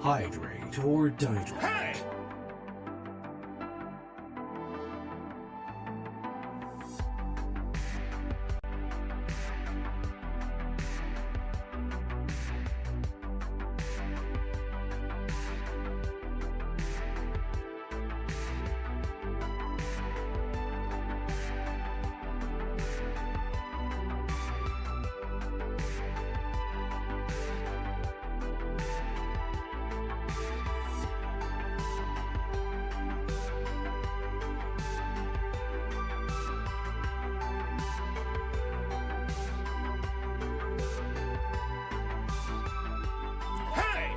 Hydrate or dihydrate. Hey! Hey!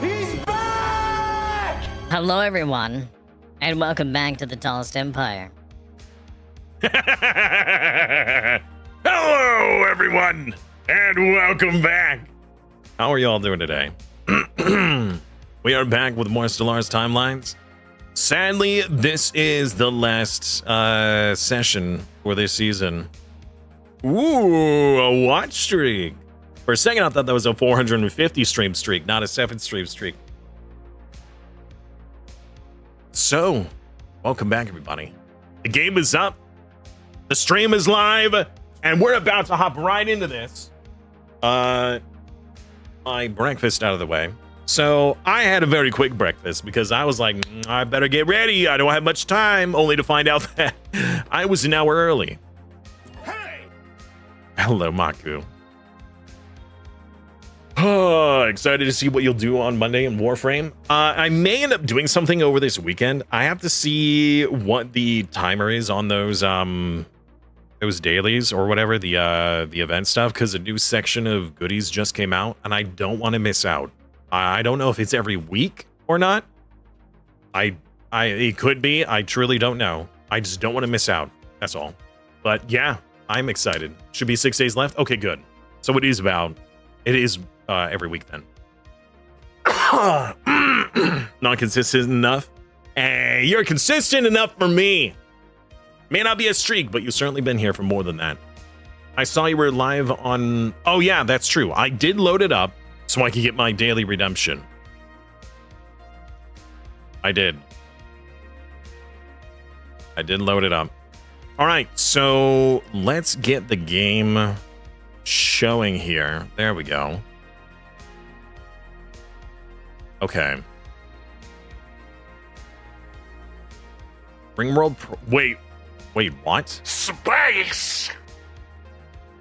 He's back! Hello, everyone, and welcome back to the Tallest Empire. Hello, everyone, and welcome back. How are you all doing today? We are back with more Stellaris timelines. Sadly, this is the last session for this season. Ooh, a watch streak. For a second, I thought that was a 450 stream streak, not a 7 stream streak. So, welcome back, everybody. The game is up. The stream is live, and we're about to hop right into this. My breakfast out of the way. So I had a very quick breakfast because I was like, I better get ready. I don't have much time, only to find out that I was an hour early. Hey! Hello, Maku. Oh, excited to see what you'll do on Monday in Warframe. I may end up doing something over this weekend. I have to see what the timer is on those those dailies or whatever, the event stuff, because a new section of goodies just came out, and I don't want to miss out. I don't know if it's every week or not. It could be. I truly don't know. I just don't want to miss out. That's all. But yeah, I'm excited. Should be 6 days left. Okay, good. So it is every week then. Not consistent enough. Hey, you're consistent enough for me. May not be a streak, but you've certainly been here for more than that. I saw you were live on... Oh yeah, that's true. I did load it up so I could get my daily redemption. I did load it up. All right, so let's get the game showing here. There we go. Okay. Ringworld Wait, what? Space!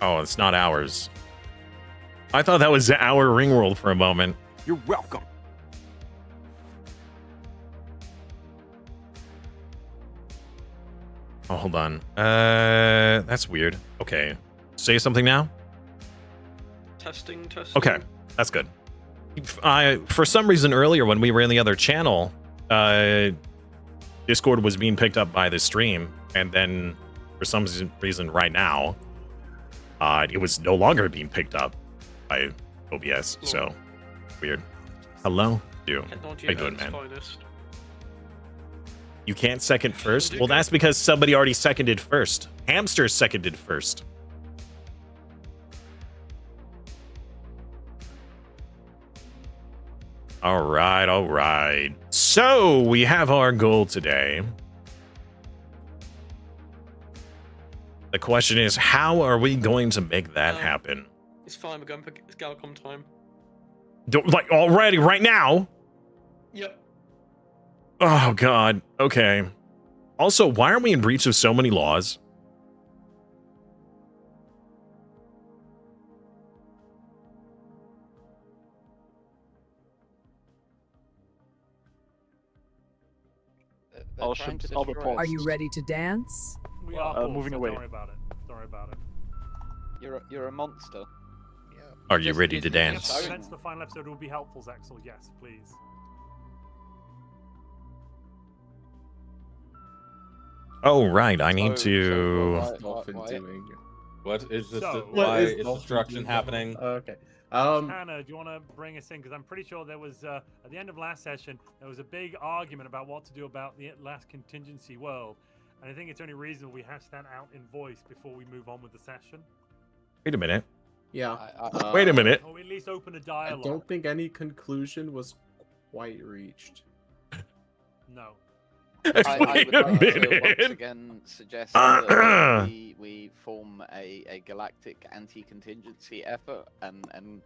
Oh, it's not ours. I thought that was our Ringworld for a moment. You're welcome. Oh, hold on. That's weird. Okay. Say something now? Testing. Okay, that's good. For some reason earlier when we were in the other channel, Discord was being picked up by the stream, and then for some reason right now, it was no longer being picked up by OBS. So weird. Hello, dude. How you doing, man? Finest. You can't second first? Well, that's because somebody already seconded first. Hamster seconded first. All right. So we have our goal today. The question is, how are we going to make that happen? It's fine. We're going for Galcom time. Like already, right now? Yep. Oh God. Okay. Also, why are we in breach of so many laws? All ships, all reports. Are you ready to dance? We are moving away. Don't worry about it. You're a monster. Are you ready to dance? Since the final episode will be helpful, Zexel. Yes, please. Oh right, I need to. What is this? So, why is destruction happening? Okay. Hannah, do you want to bring us in? Because I'm pretty sure there was at the end of last session there was a big argument about what to do about the last contingency world, and I think it's only reasonable we hash that out in voice before we move on with the session. Wait a minute. Yeah. Wait a minute. Or at least open a I dialogue. don't think any conclusion was quite reached. No. I would like to once again suggest that we form a galactic anti-contingency effort and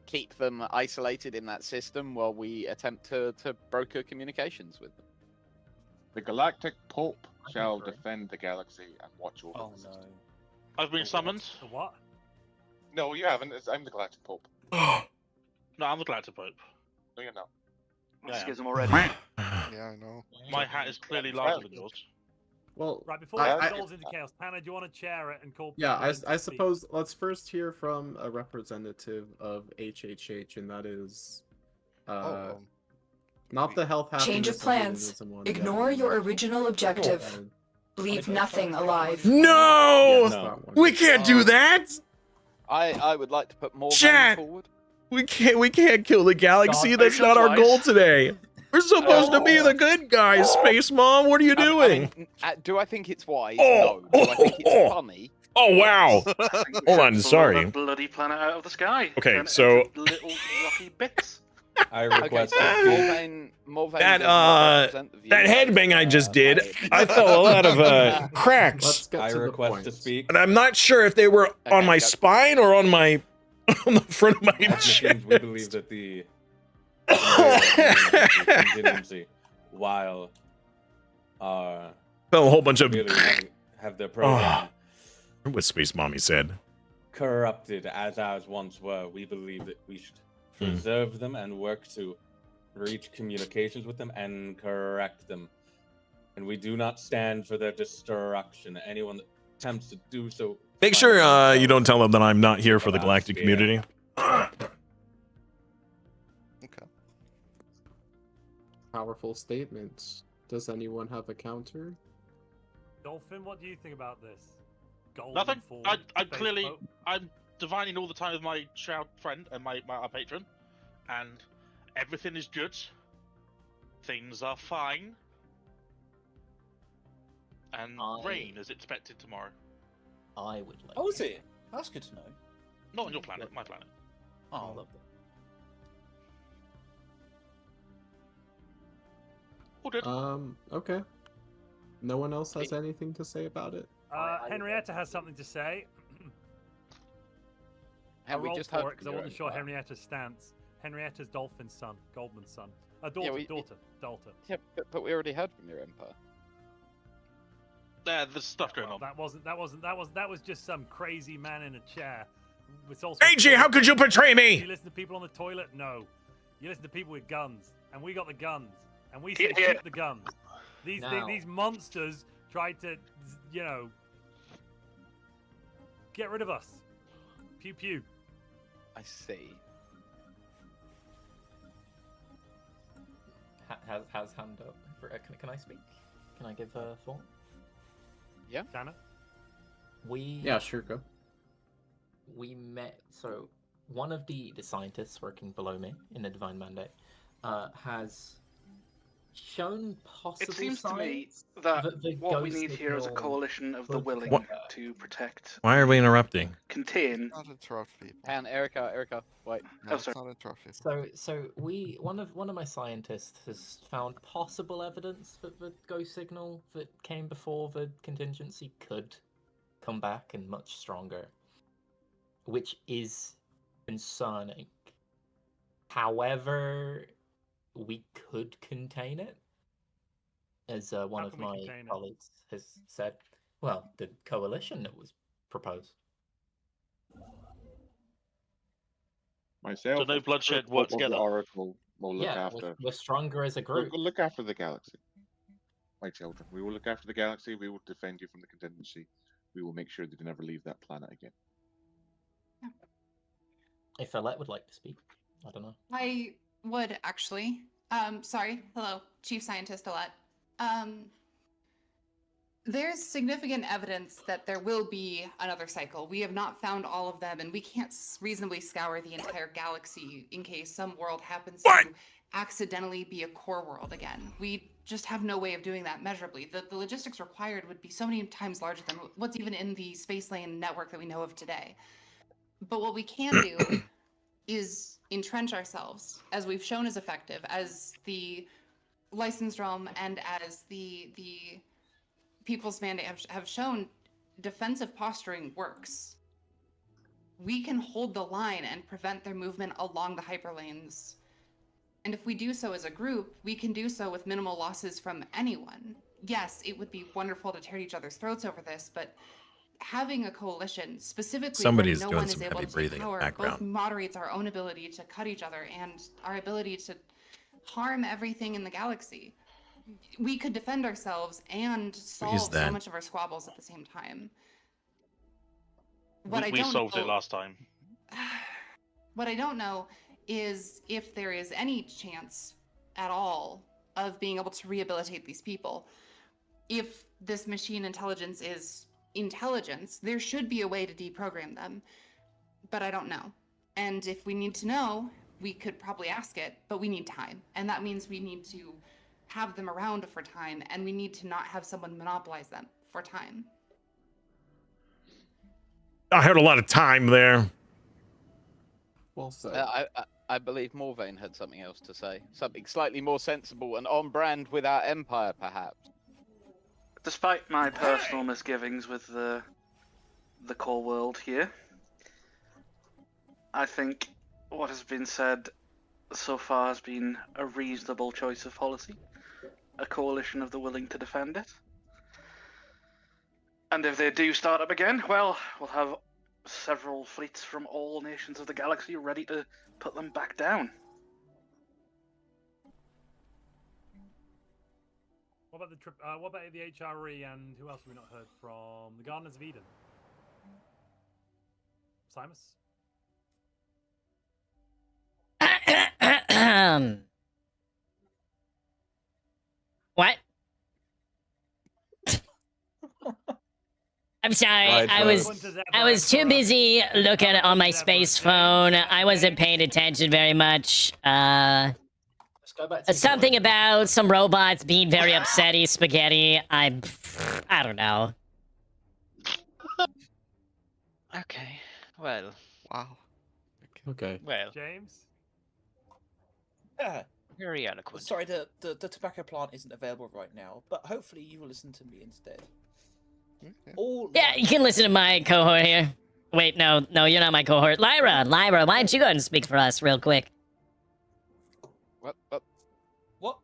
keep them isolated in that system while we attempt to broker communications with them. The galactic Pope shall defend the galaxy and watch over the system. I've been summoned. The what? No, you haven't. I'm the galactic Pope. No, I'm the Galactic Pope. No, you're not. Yeah, already. Yeah, I know. My hat is clearly larger than yours. Well, Right, before it dissolves into chaos, Hannah, do you want to chair it and call? yeah, people in I to speak? suppose let's first hear from a representative of HHH, and that is not the health. Change of happiness, and plans. veganism one, Ignore yeah. your original objective. Leave nothing alive. No, Yes, that one. we can't do that. I would like to put more Chat! value forward. We can't kill the galaxy. That's not our goal today. We're supposed to be the good guys, Space Mom. What are you doing? Do I think it's wise? Oh, No. Do I think it's funny? Oh wow! Hold on, sorry. Bloody planet out of the sky. Okay, And so- it's little rocky bits. I Okay, request so to Morvain That, does not represent the view That of- headbang I just did, I felt a lot of cracks, Let's get I to the request point. to speak. and I'm not sure if they were on Okay, my go. spine or on my on the front of my As chest. machines, we believe that the contingency, while Felt a whole bunch of really have their program what Space Mommy said. corrupted as ours once were, we believe that we should preserve them and work to reach communications with them and correct them. And we do not stand for their destruction. Anyone that attempts to do so. Make sure you don't tell them that I'm not here for the galactic community. Okay. Powerful statements. Does anyone have a counter? Dolphin, what do you think about this? Golden Nothing. Form, I'm space clearly boat? I'm divining all the time with my Shroud friend and my our patron, and everything is good. Things are fine, and rain is expected tomorrow. I would like. Oh, is it? That's good to know. Not on your planet, my planet. Oh, lovely. All good. Okay. No one else has anything to say about it? Henrietta has something to say. I Have we rolled just for had it because I your wasn't sure empire? Henrietta's stance. Henrietta's Dolphin's son, Goldman's son. Daughter, Yeah, daughter. Yeah, but we already heard from your empire. There's stuff going on. That was just some crazy man in a chair. It's also AJ, how could you betray me? You listen to people on the toilet? No. You listen to people with guns, and we got the guns, and we said shoot the guns. These monsters tried to, get rid of us. Pew pew. I see. Has hand up. Can I speak? Can I give a thought? Yeah. Dana? Yeah, sure, go. We met. So one of the scientists working below me in the Divine Mandate has shown possible. It seems to me signs that the what we ghost need here is a signal coalition of the could willing What? to protect, Why are we interrupting? contain. Not interrupt people. And Erica, wait. No, Oh, sorry. not interrupt people. So one of my scientists has found possible evidence that the ghost signal that came before the contingency could come back and much stronger, which is concerning. However, we could contain it, as one How of can we my contain it? colleagues has said. Well, the coalition that was proposed. Myself. So no as bloodshed, Pope work of the together. Oracle will look Yeah, after. we're stronger as a group. We'll look after the galaxy. My children. We will look after the galaxy. We will defend you from the contingency. We will make sure that you never leave that planet again. If Alette would like to speak, I don't know. I would actually. Sorry. Hello, Chief Scientist Alette. There's significant evidence that there will be another cycle. We have not found all of them, and we can't reasonably scour the entire galaxy in case some world happens to accidentally be a core world again. We just have no way of doing that measurably. The logistics required would be so many times larger than what's even in the space lane network that we know of today. But what we can do is entrench ourselves, as we've shown is effective, as the licensed realm and as the People's Mandate have shown defensive posturing works. We can hold the line and prevent their movement along the hyperlanes. And if we do so as a group, we can do so with minimal losses from anyone. Yes, it would be wonderful to tear each other's throats over this, but having a coalition, specifically Somebody's when no doing one is some able heavy to breathing take in the power, background. both moderates our own ability to cut each other and our ability to harm everything in the galaxy. We could defend ourselves and solve so that? much of our squabbles at the same time. We solved it last time. What I don't know is if there is any chance at all of being able to rehabilitate these people. If this machine intelligence is intelligence, there should be a way to deprogram them. But I don't know. And if we need to know, we could probably ask it, but we need time. And that means we need to have them around for time, and we need to not have someone monopolize them for time. I had a lot of time there. Well said. I believe Morvain had something else to say. Something slightly more sensible and on brand with our empire, perhaps. Despite my personal misgivings with the core world here, I think what has been said so far has been a reasonable choice of policy. A coalition of the willing to defend it. And if they do start up again, well, we'll have several fleets from all nations of the galaxy ready to put them back down. What about what about the HRE and who else have we not heard from? The Gardeners of Eden. Simus? What? I'm sorry. Right, I was too busy looking on my space phone. I wasn't paying attention very much. Let's go back to Something about some robots being very upsetty spaghetti. I don't know. Okay. Well. Wow. Okay. Well. James? Very eloquent. Sorry, the tobacco plant isn't available right now, but hopefully you will listen to me instead. All Yeah, you can listen to my cohort here. Wait, no, you're not my cohort. Lyra, why don't you go ahead and speak for us real quick? What?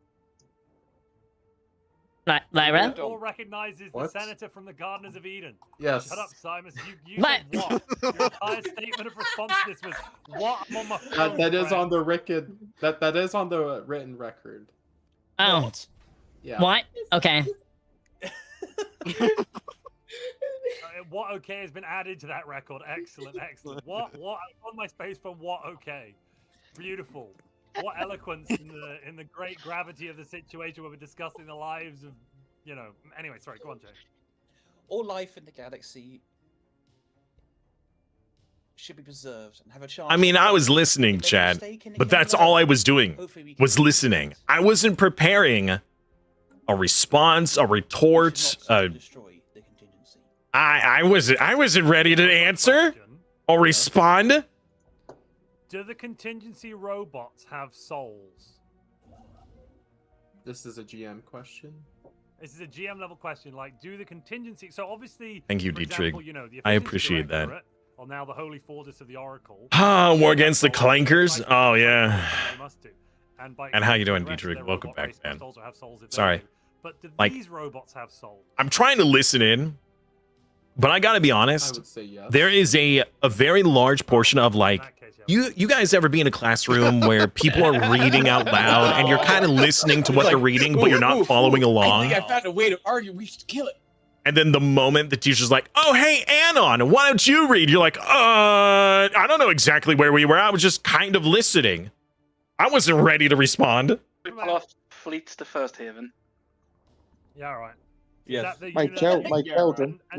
Lyra? All recognizes the senator from the Gardeners of Eden. Yes. Shut up, Simus. You said what? Your entire statement of response to this was what? I'm on my phone, That is friend. on the record. That is on the written record. Oh. What? Yeah. What? Okay. What okay has been added to that record. Excellent. What? On my space phone. What okay? Beautiful. What eloquence in the great gravity of the situation where we're discussing the lives of, Anyway, sorry. Go on, Jay. All life in the galaxy should be preserved and have a chance. I mean, I was listening, Chad, but that's all I was doing, was listening. I wasn't preparing a response, a retort. I wasn't ready to answer or respond. Do the contingency robots have souls? This is a GM question. This is a GM level question. Like, do the contingency? So obviously, Thank you, for Dietrich. example, the I efficiency appreciate that. directorate, or now the Holy Fortis of the Oracle. War against the Clankers. Oh yeah. They must do. And how you doing, the rest of Dietrich? their Welcome robot back, race man. must also have souls if they Sorry. do. But do Like- these robots have souls? I'm trying to listen in, but I gotta be I honest. would say yes. There is a very large portion of like, you guys ever be in a classroom where people are reading out loud and you're kind of listening to what they're reading, but you're not following I along? think I found a way to argue. We should kill it. And then the moment the teacher's like, "Oh, hey, Anon, why don't you read?" You're like, I don't know exactly where we were. I was just kind of listening. I wasn't ready to respond." We pull off fleets to First Haven. Yeah, all right. Yes. My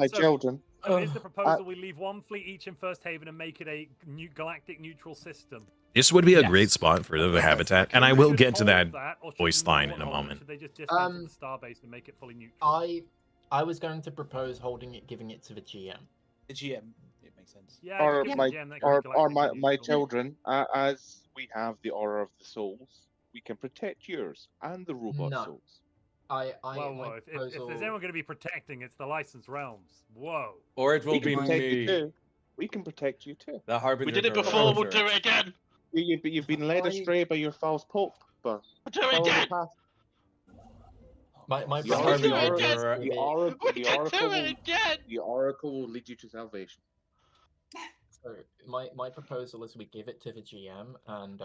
children. So is the proposal we leave one fleet each in First Haven and make it a galactic neutral system? This would be a Yes. great spot for the habitat, and I will get to that voice line in a moment. Should they just dismantle the starbase and make it fully neutral? I was going to propose giving it to the GM. The GM, it makes sense. Yeah, Or give it my, to GM, that can be or galactic my neutral. children, as we have the Aura of the Souls, we can protect yours and the robot No. souls. Well, my whoa, if there's anyone going to be protecting, it's the licensed realms. Whoa. Or it will We be can protect you me, too. We can protect you too. the harbinger. We did it before, we'll do it again. You've been led astray by your false pope, but We'll do it follow the again. path. My The We'll Oracle, do it again. the Oracle, We the can Oracle, do will, it again. the Oracle will lead you to salvation. So my proposal is we give it to the GM and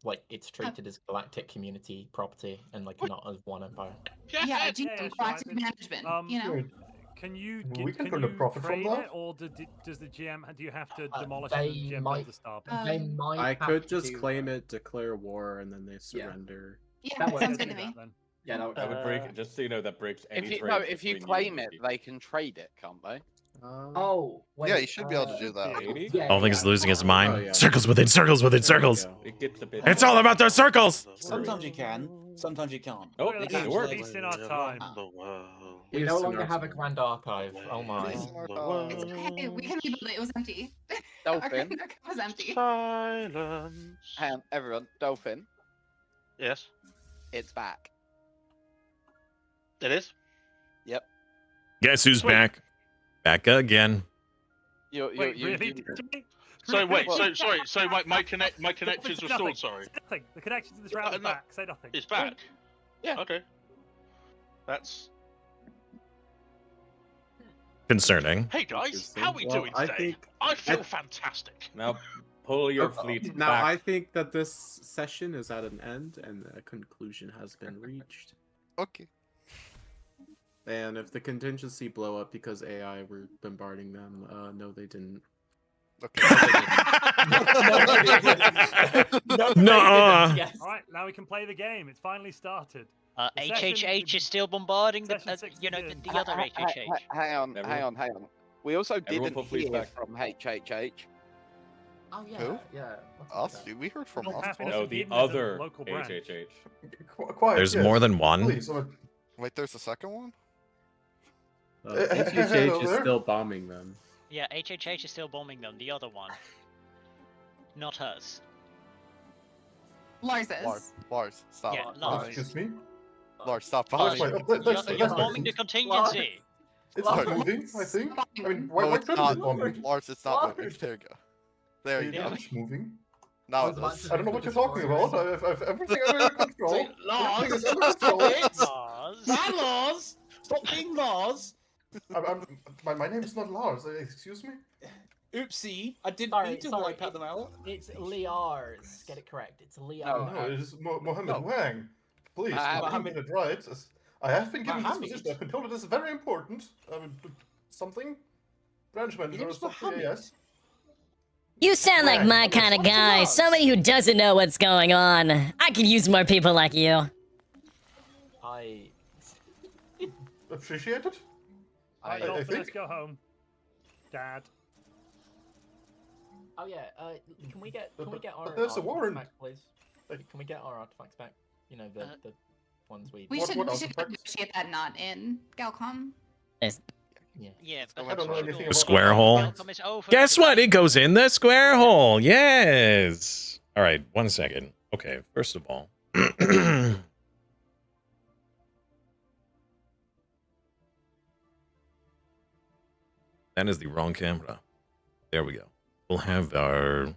like it's treated as galactic community property and like not as one empire. Yeah, do yeah, some sure, proactive management. Can you We can can turn the you profit from trade that. it, or does the GM do you have to demolish they it and the GM might- build the starbase? They might I have could to just do claim that. it, declare war, and then they surrender. Yeah, That that works. sounds Yeah, good to do me. that then. Yeah, That would break it. Just so you know, that breaks any If you trade if you between claim and it, me. they can trade it, can't they? Oh, wait, Yeah, you should be able to do that. Yeah, I don't think he's losing his mind. Oh, yeah. Circles within circles within circles. It gets a bit. It's all about those circles. Sometimes you can, sometimes you can't. Oh, Look at it that, works. peace in our time. We Yes, no and longer that's- have a grand archive. Oh my. It's okay. We can rebuild it. It was empty. Dolphin. It was empty. Silence. Hang on, everyone. Dolphin, Yes, it's back. it is. Yep. Guess who's Sweet. back? Back again. Wait, really? So wait, Really? so my connection's Say restored. nothing. Sorry, Say nothing. The connection to this round is no. back. Say nothing. it's back. Yeah. Okay. That's. Concerning. Hey guys, Interesting. how we Well, doing I today? think- I feel fantastic. Now pull your fleet Now back. I think that this session is at an end and a conclusion has been reached. Okay. And if the contingency blow up because AI were bombarding them, no, they didn't. Nuh-uh. Yes. All right, now we can play the game. It's finally started. The HHH session- is still bombarding the, Session 6 you know, begins. the other HHH. Hang on. We also Everyone didn't put fleas hear back. from HHH. Oh yeah, Who? yeah. Us? We heard from Not us. happiness No, and the Hedonism, other local branch. HHH. Quiet, There's yes. more than one. Please, Wait, there's a second one? HHH hello is there. still bombing them. Yeah, HHH is still bombing them. The other one, not hers. Lars is. Lars, stop. Yeah, Lars. Excuse me? Lars, stop Lars, bombing. you're bombing the contingency. It's not moving, I think. I mean, why No, it's couldn't not. it bomb? Lars, it's not moving. There you go. There you go. It's moving. Now it does. I don't know what you're talking about. I've everything under control. Lars, Everything is under stop control. it! Lars. That Lars! Stop being Lars! My name is not Lars. Excuse me. Oopsie, I didn't Sorry, mean to sorry, wipe out them out. It's Liars. Get it correct. It's Liars. No, it is Mohammed Wang. Please, Mohammed. get it right. I have been given this Mohammed? position. I've been told it is very important. Something? Branch manager or name's something, Mohammed. yes. You sound like my kind of guy, somebody who doesn't know what's going on. I could use more people like you. I Appreciate it. Alright, I Dolphin, let's think. go home. Dad. Oh yeah. Can we get But our there's a artifacts warrant. back, please? Can we get our artifacts back? You know the ones we. We What- should what negotiate that not in Galcom. Yeah, I but don't know anything The about square hole. Welcome is over. Guess what? It goes in the square hole. Yes. All right. 1 second. Okay. First of all. That is the wrong camera. There we go. We'll have our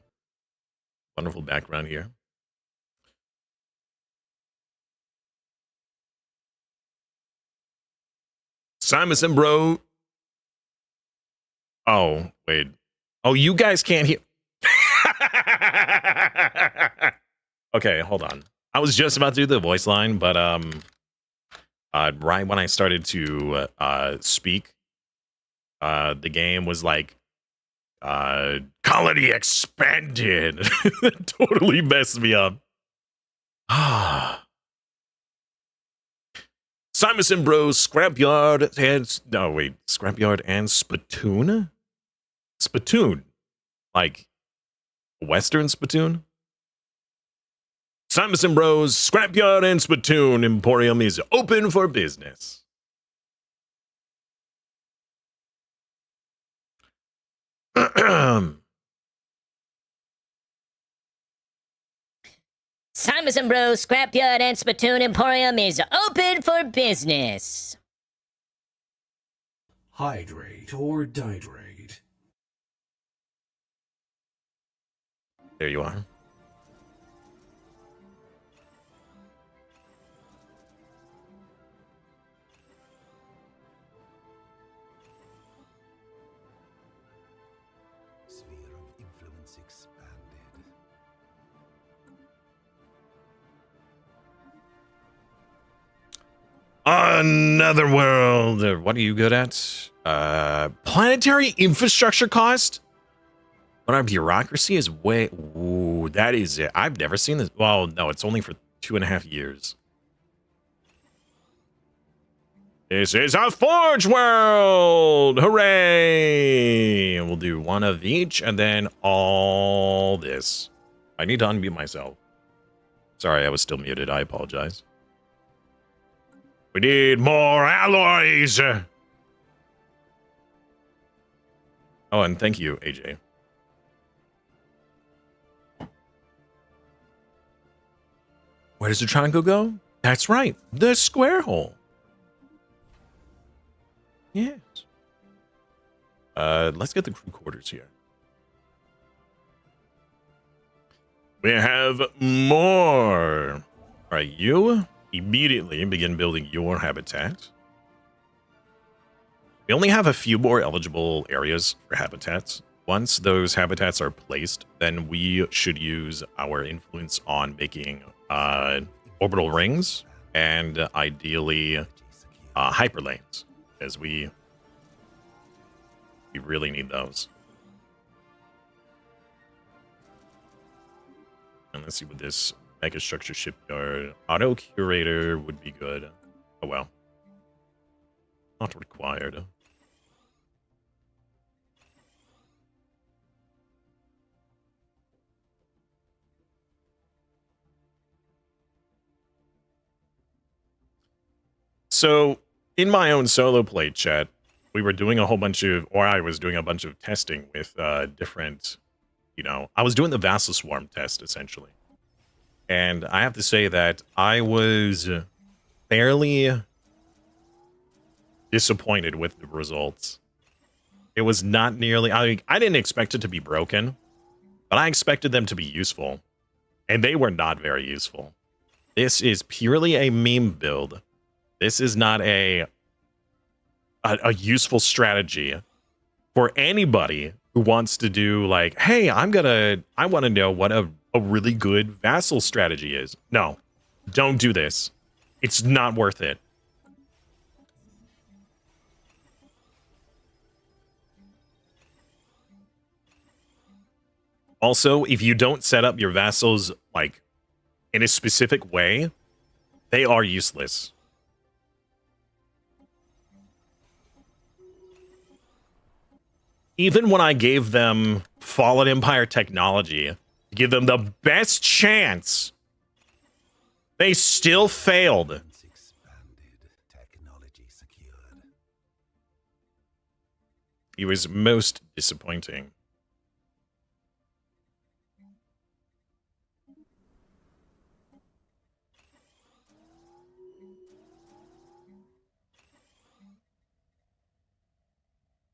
wonderful background here. Simonson, bro. Oh, wait. Oh, you guys can't hear. Okay, hold on. I was just about to do the voice line, but right when I started to speak, the game was like, colony expanded. Totally messed me up. Simonson Bros, Scrapyard, and Scrapyard and Spittoon? Spittoon. Like Western Spittoon? Simonson Bros, Scrapyard and Spittoon Emporium is open for business. Simonson Bros, Scrapyard, and Spittoon Emporium is open for business. Hydrate or dihydrate. There you are. Sphere of influence expanded. Another world. What are you good at? Planetary infrastructure cost? But our bureaucracy is way... Ooh, that is it. I've never seen this. Well, no, it's only for 2.5 years. This is a Forge World! Hooray! We'll do one of each and then all this. I need to unmute myself. Sorry, I was still muted. I apologize. We need more alloys! Oh, and thank you, AJ. Where does the triangle go? That's right, the square hole. Yes. Let's get the crew quarters here. We have more. All right, you immediately begin building your habitat. We only have a few more eligible areas for habitats. Once those habitats are placed, then we should use our influence on making orbital rings and ideally hyperlanes, as we really need those. And let's see what this megastructure shipyard auto curator would be good. Oh well, not required. So, in my own solo play chat, we were doing a whole bunch of, or I was doing a bunch of testing with different, I was doing the Vassal Swarm test, essentially. And I have to say that I was fairly disappointed with the results. It was not nearly, I didn't expect it to be broken, but I expected them to be useful. And they were not very useful. This is purely a meme build. This is not a useful strategy for anybody who wants to do like, hey, I want to know what a really good vassal strategy is. No, don't do this. It's not worth it. Also, if you don't set up your vassals like in a specific way, they are useless. Even when I gave them Fallen Empire technology to give them the best chance, they still failed. It was most disappointing.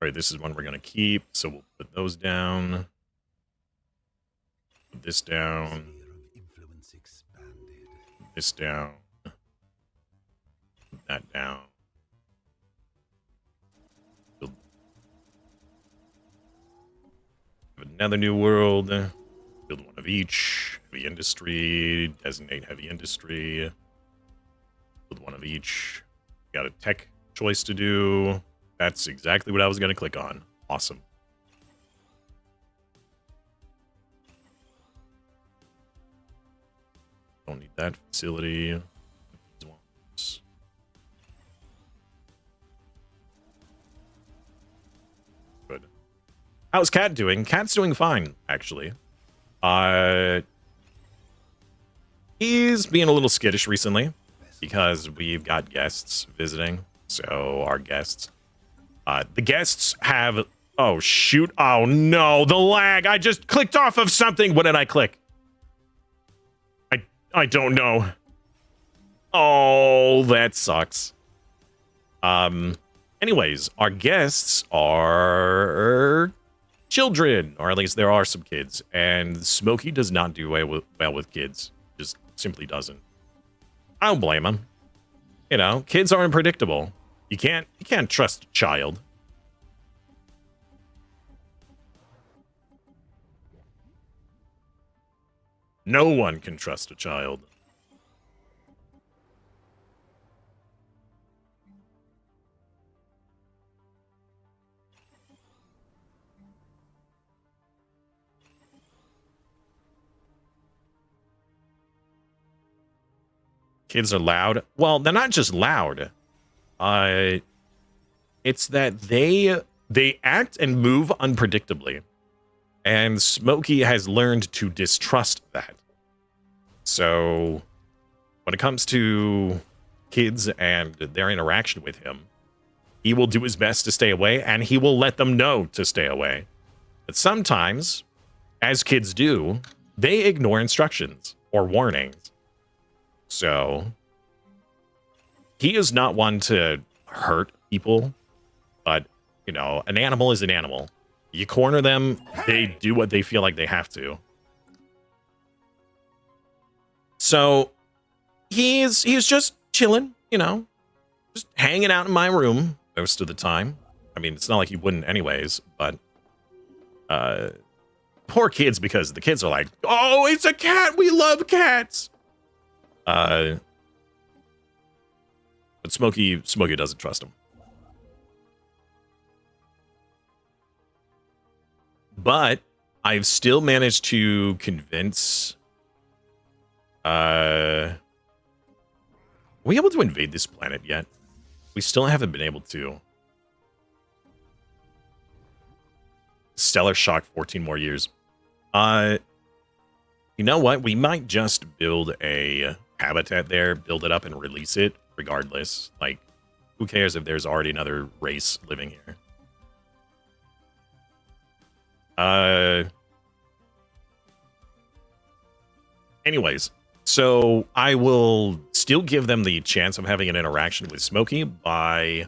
All right, this is one we're going to keep, so we'll put those down. Put this down. Put this down. Put that down. Build. Have another new world. Build one of each. Heavy industry. Designate heavy industry. Build one of each. Got a tech choice to do. That's exactly what I was going to click on. Awesome. Don't need that facility. Good. How's Cat doing? Cat's doing fine, actually. He's being a little skittish recently because we've got guests visiting. So our guests... the guests have... Oh, shoot. Oh, no. The lag. I just clicked off of something. What did I click? I don't know. Oh, that sucks. Anyways, our guests are children. Or at least there are some kids. And Smokey does not do well with kids. Just simply doesn't. I don't blame him. You know, kids are unpredictable. You can't trust a child. No one can trust a child. Kids are loud. Well, they're not just loud. It's that they act and move unpredictably. And Smokey has learned to distrust that. So, when it comes to kids and their interaction with him, he will do his best to stay away, and he will let them know to stay away. But sometimes, as kids do, they ignore instructions or warnings. So, he is not one to hurt people, but, you know, an animal is an animal. You corner them, they do what they feel like they have to. So, he's just chilling, you know, just hanging out in my room most of the time. I mean, it's not like he wouldn't anyways, but poor kids, because the kids are like, oh, it's a cat, we love cats. But Smokey doesn't trust him. But I've still managed to convince. Are we able to invade this planet yet? We still haven't been able to. Stellar shock, 14 more years. You know what? We might just build a habitat there, build it up, and release it regardless. Like, who cares if there's already another race living here? Anyways, so I will still give them the chance of having an interaction with Smokey by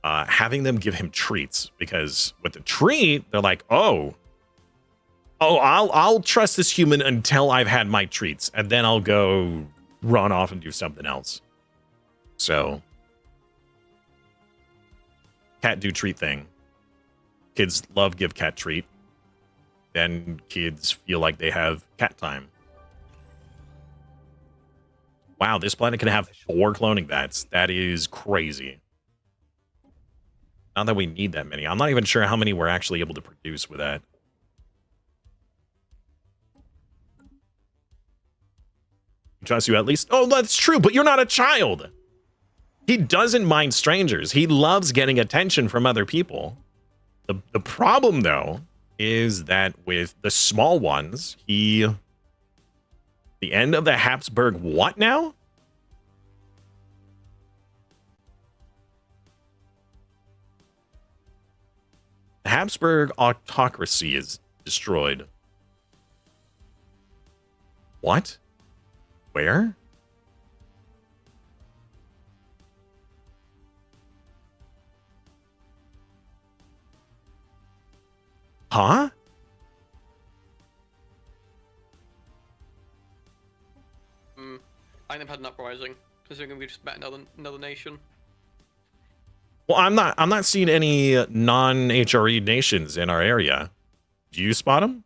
having them give him treats, because with the treat, they're like, oh, I'll trust this human until I've had my treats, and then I'll go run off and do something else. So, cat do treat thing. Kids love give cat treat. Then kids feel like they have cat time. Wow, this planet can have 4 cloning vats. That is crazy. Not that we need that many. I'm not even sure how many we're actually able to produce with that. Trust you at least? Oh, that's true, but you're not a child. He doesn't mind strangers. He loves getting attention from other people. The problem, though, is that with the small ones, the end of the Habsburg what now? The Habsburg autocracy is destroyed. What? Where? Huh? I never had an uprising. Presumably we just met another nation. Well, I'm not seeing any non-HRE nations in our area. Do you spot them?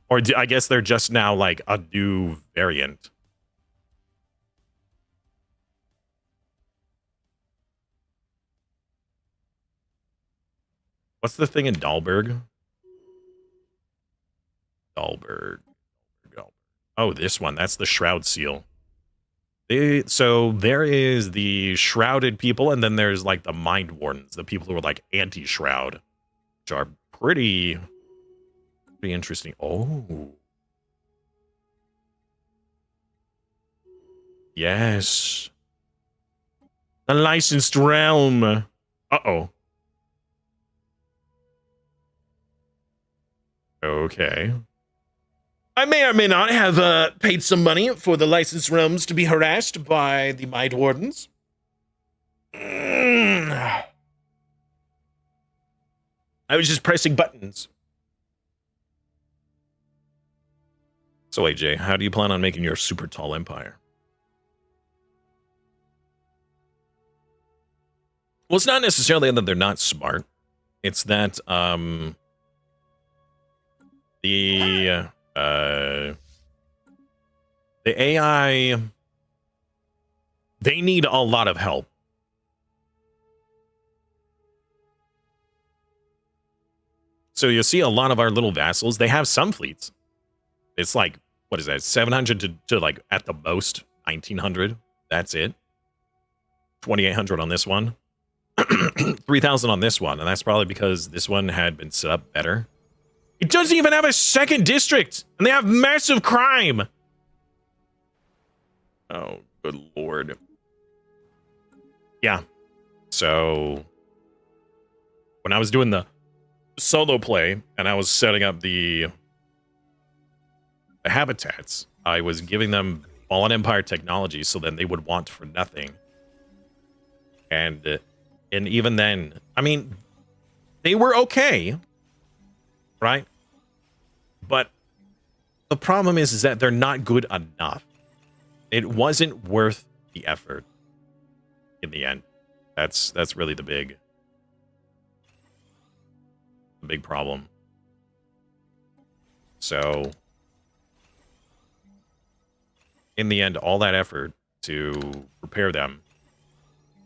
Or I guess they're just now like a new variant. What's the thing in Dahlberg? Dahlberg. Oh, this one. That's the Shroud Seal. So there is the Shrouded people, and then there's like the Mind Wardens, the people who are like anti-Shroud, which are pretty interesting. Oh. Yes. The Licensed Realm. Uh-oh. Okay. I may or may not have paid some money for the licensed realms to be harassed by the Mind Wardens. I was just pressing buttons. So, AJ, how do you plan on making your super tall empire? Well, it's not necessarily that they're not smart. It's that, the AI, they need a lot of help. So you see a lot of our little vassals, they have some fleets. It's like, what is that, 700 to like at the most 1900. That's it. 2800 on this one. 3000 on this one, and that's probably because this one had been set up better. It doesn't even have a second district, and they have massive crime. Oh, good lord. Yeah. So, when I was doing the solo play, and I was setting up the habitats, I was giving them Fallen Empire technology, so then they would want for nothing. And even then, I mean, they were okay. Right? But the problem is that they're not good enough. It wasn't worth the effort in the end. That's really the big problem. So in the end, all that effort to prepare them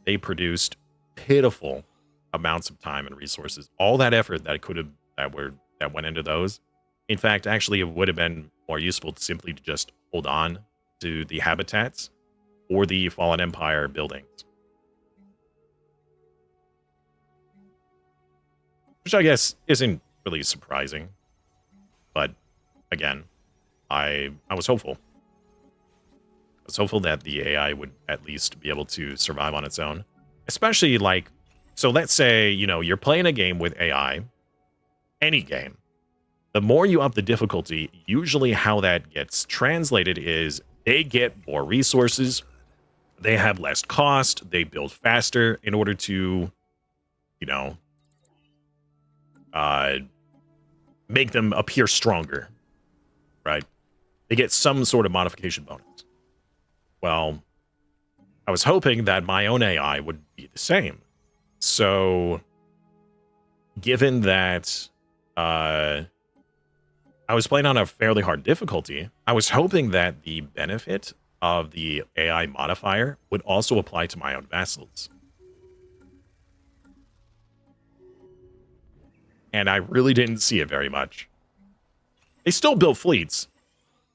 they produced pitiful amounts of time and resources. All that effort that went into those. In fact, actually, it would have been more useful to simply just hold on to the habitats or the Fallen Empire buildings. Which I guess isn't really surprising. But again, I was hopeful. I was hopeful that the AI would at least be able to survive on its own. Especially like, so let's say, you know, you're playing a game with AI, any game. The more you up the difficulty, usually how that gets translated is they get more resources, they have less cost, they build faster in order to, you know, make them appear stronger, right? They get some sort of modification bonus. Well, I was hoping that my own AI would be the same. So, given that I was playing on a fairly hard difficulty, I was hoping that the benefit of the AI modifier would also apply to my own vassals. And I really didn't see it very much. They still built fleets,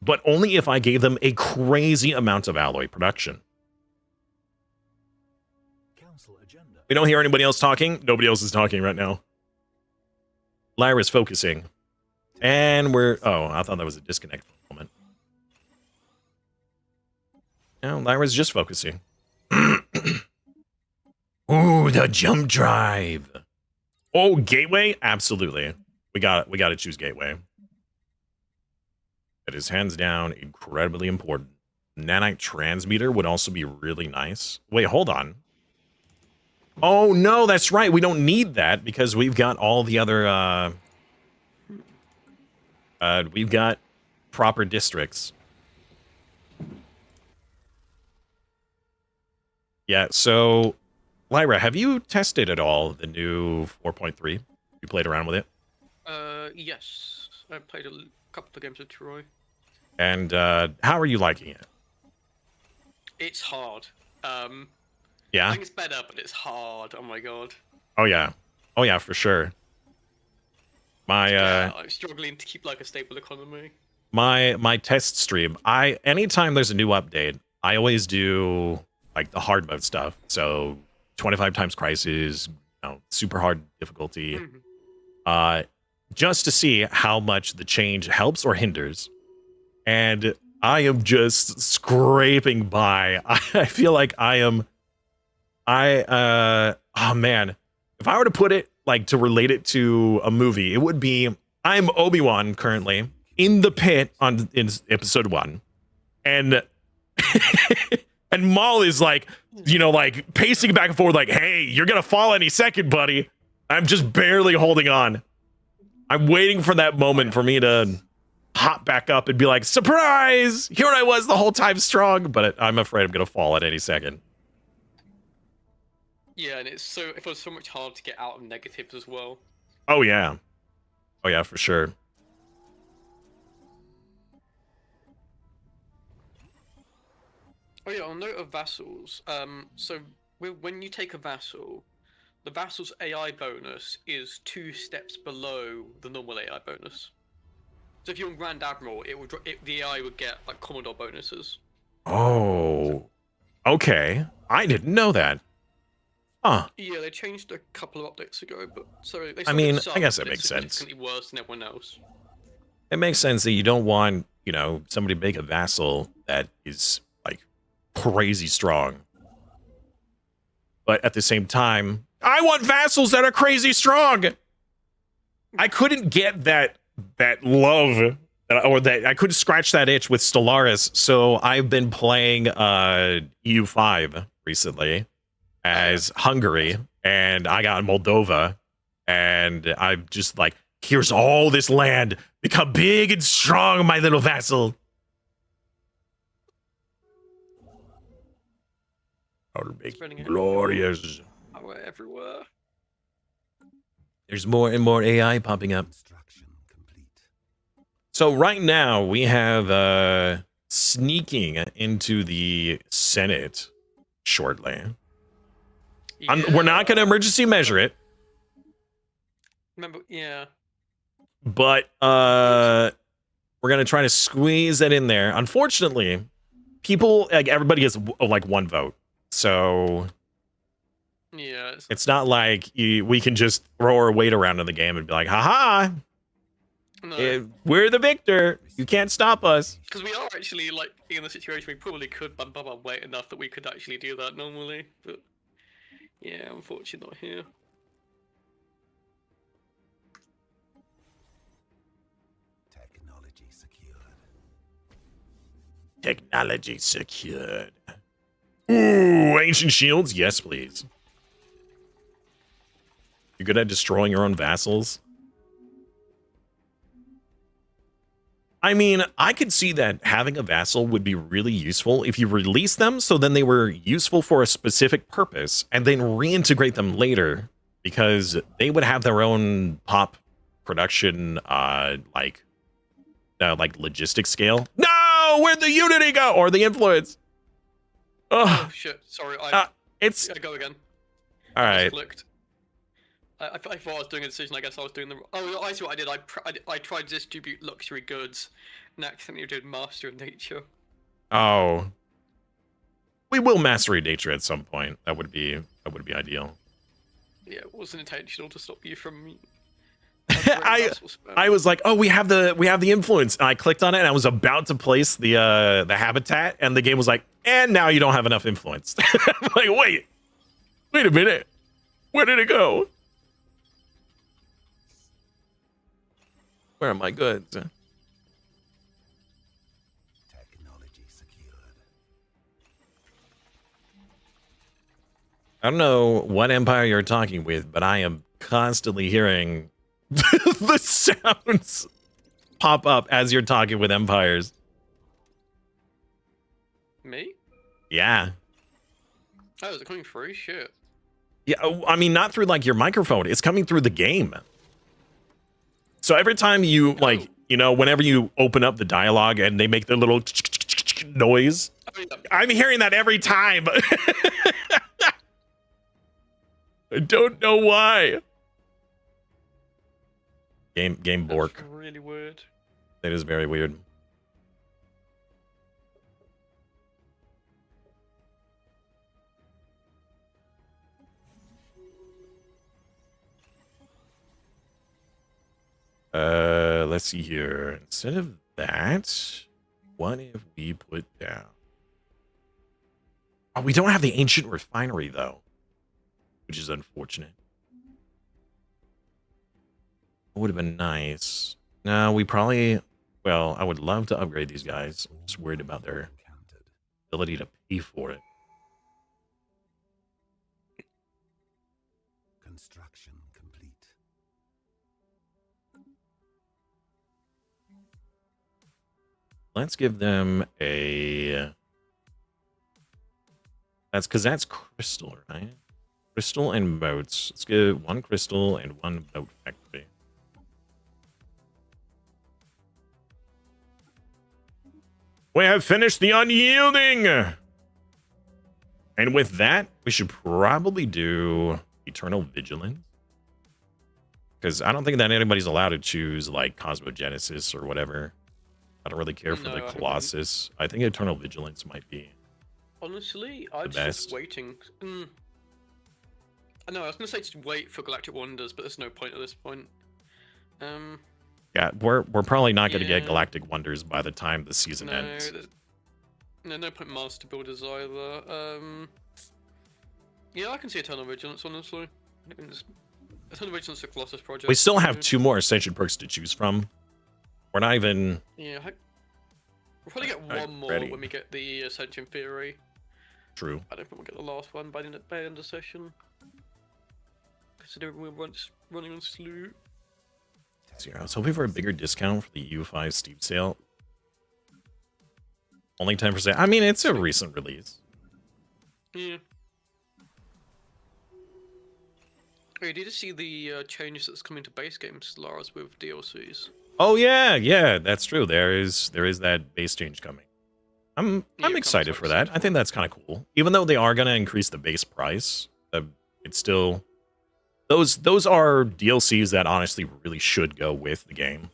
but only if I gave them a crazy amount of alloy production. We don't hear anybody else talking. Nobody else is talking right now. Lyra's focusing. And we're... Oh, I thought that was a disconnect for a moment. No, Lyra's just focusing. Ooh, the jump drive. Oh, gateway? Absolutely. We got to choose gateway. It is hands down incredibly important. Nanite transmitter would also be really nice. Wait, hold on. Oh, no, that's right. We don't need that because we've got all the other... we've got proper districts. Yeah, so... Lyra, have you tested at all the new 4.3? You played around with it? Yes. I played a couple of games with Troy. And how are you liking it? It's hard. Yeah? I think it's better, but it's hard. Oh my god. Oh, yeah. Oh, yeah, for sure. I'm struggling to keep like a stable economy. My test stream, anytime there's a new update, I always do like the hard mode stuff. So 25 times crisis, you know, super hard difficulty. Just to see how much the change helps or hinders. And I am just scraping by. I feel like oh man, if I were to put it like to relate it to a movie, it would be I'm Obi-Wan currently in the pit in episode 1, and and Maul is like, you know, like pacing back and forth, like, hey, you're gonna fall any second, buddy. I'm just barely holding on. I'm waiting for that moment for me to hop back up and be like, surprise! Here I was the whole time strong, but I'm afraid I'm gonna fall at any second. Yeah, and it was so much hard to get out of negatives as well. Oh yeah. Oh yeah, for sure. Oh yeah, on note of vassals, so when you take a vassal, the vassal's AI bonus is 2 steps below the normal AI bonus. So if you're on Grand Admiral, the AI would get like Commodore bonuses. Oh, okay. I didn't know that. Huh. Yeah, they changed a couple of updates ago, but so they. I mean, I guess it makes sense. Significantly worse than everyone else. It makes sense that you don't want, you know, somebody to make a vassal that is like crazy strong. But at the same time, I want vassals that are crazy strong. I couldn't get that love, or that I couldn't scratch that itch with Stellaris, so I've been playing EU5 recently as Hungary, and I got Moldova, and I'm just like, here's all this land, become big and strong, my little vassal. I'll make it glorious. Power everywhere. There's more and more AI popping up. So right now we have sneaking into the Senate shortly. We're not going to emergency measure it, Remember, yeah. but we're going to try to squeeze it in there. Unfortunately, people, like, everybody gets like one vote, so Yeah. it's not like we can just throw our weight around in the game and be like, haha, we're the victor. You can't stop us. Because we are actually, like, in the situation we probably could bump up our weight enough that we could actually do that normally, but yeah, unfortunately not here. Technology secured. Technology secured. Ooh, ancient shields? Yes, please. You're good at destroying your own vassals? I mean, I could see that having a vassal would be really useful if you release them so then they were useful for a specific purpose and then reintegrate them later because they would have their own pop production, like logistics scale. No! Where'd the Unity go? Or the influence? Oh shit, sorry, I go again. Alright. Clicked. I thought I was doing a decision. I guess I was doing the. Oh, I see what I did. I tried to distribute luxury goods, and accidentally did master of nature. Oh, we will mastery nature at some point. That would be ideal. Yeah, it wasn't intentional to stop you from. I was like, oh, we have the influence. And I clicked on it, and I was about to place the habitat, and the game was like, and now you don't have enough influence. I'm like, wait a minute, where did it go? Where are my goods? Technology secured. I don't know what empire you're talking with, but I am constantly hearing the sounds pop up as you're talking with empires. Me? Yeah. Oh, is it coming through? Shit. Yeah, I mean, not through like your microphone. It's coming through the game. So every time you like, you know, whenever you open up the dialogue and they make the little noise, I'm hearing that every time. I don't know why. Game Bork. That's really weird. That is very weird. Let's see here. Instead of that, what if we put down? Oh, we don't have the ancient refinery though, which is unfortunate. It would have been nice. No, we probably, well, I would love to upgrade these guys. I'm just worried about their ability to pay for it. Construction complete. Let's give them a... That's because that's crystal, right? Crystal and boats. Let's get one crystal and one boat factory. We have finished the unyielding! And with that, we should probably do Eternal Vigilance. Because I don't think that anybody's allowed to choose, like, Cosmogenesis or whatever. I don't really care for the Colossus. I think Eternal Vigilance might be. Honestly, I'm just waiting. I know, I was going to say just wait for Galactic Wonders, but there's no point at this point. Yeah, we're probably not going to get Galactic Wonders by the time the season ends. No point Master Builders either. Yeah, I can see Eternal Vigilance, honestly. Eternal Vigilance is a Colossus project. We still have 2 more Ascension perks to choose from. We're not even... Yeah, we'll probably get one more when we get the Ascension Theory. True. I don't think we'll get the last one by the end of session. Considering we're running on slew. See, I was hoping for a bigger discount for the U5 Steep sale. Only 10%. I mean, it's a recent release. Yeah. Oh, did you see the changes that's coming to base game Stellaris with DLCs? Oh yeah, that's true. There is that base change coming. I'm excited for that. I think that's kind of cool. Even though they are going to increase the base price, It's still those are DLCs that honestly really should go with the game.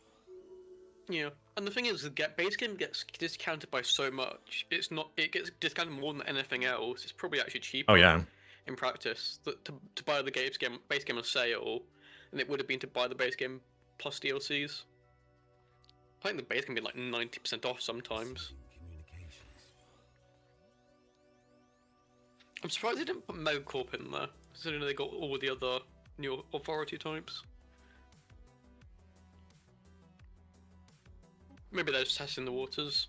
Yeah, and the thing is, the base game gets discounted by so much. It gets discounted more than anything else. It's probably actually cheaper. Oh yeah. In practice, to buy the base game on sale, than it would have been to buy the base game plus DLCs. I think the base can be like 90% off sometimes. I'm surprised they didn't put MoCorp in there, considering they got all the other new authority types. Maybe they're just testing the waters.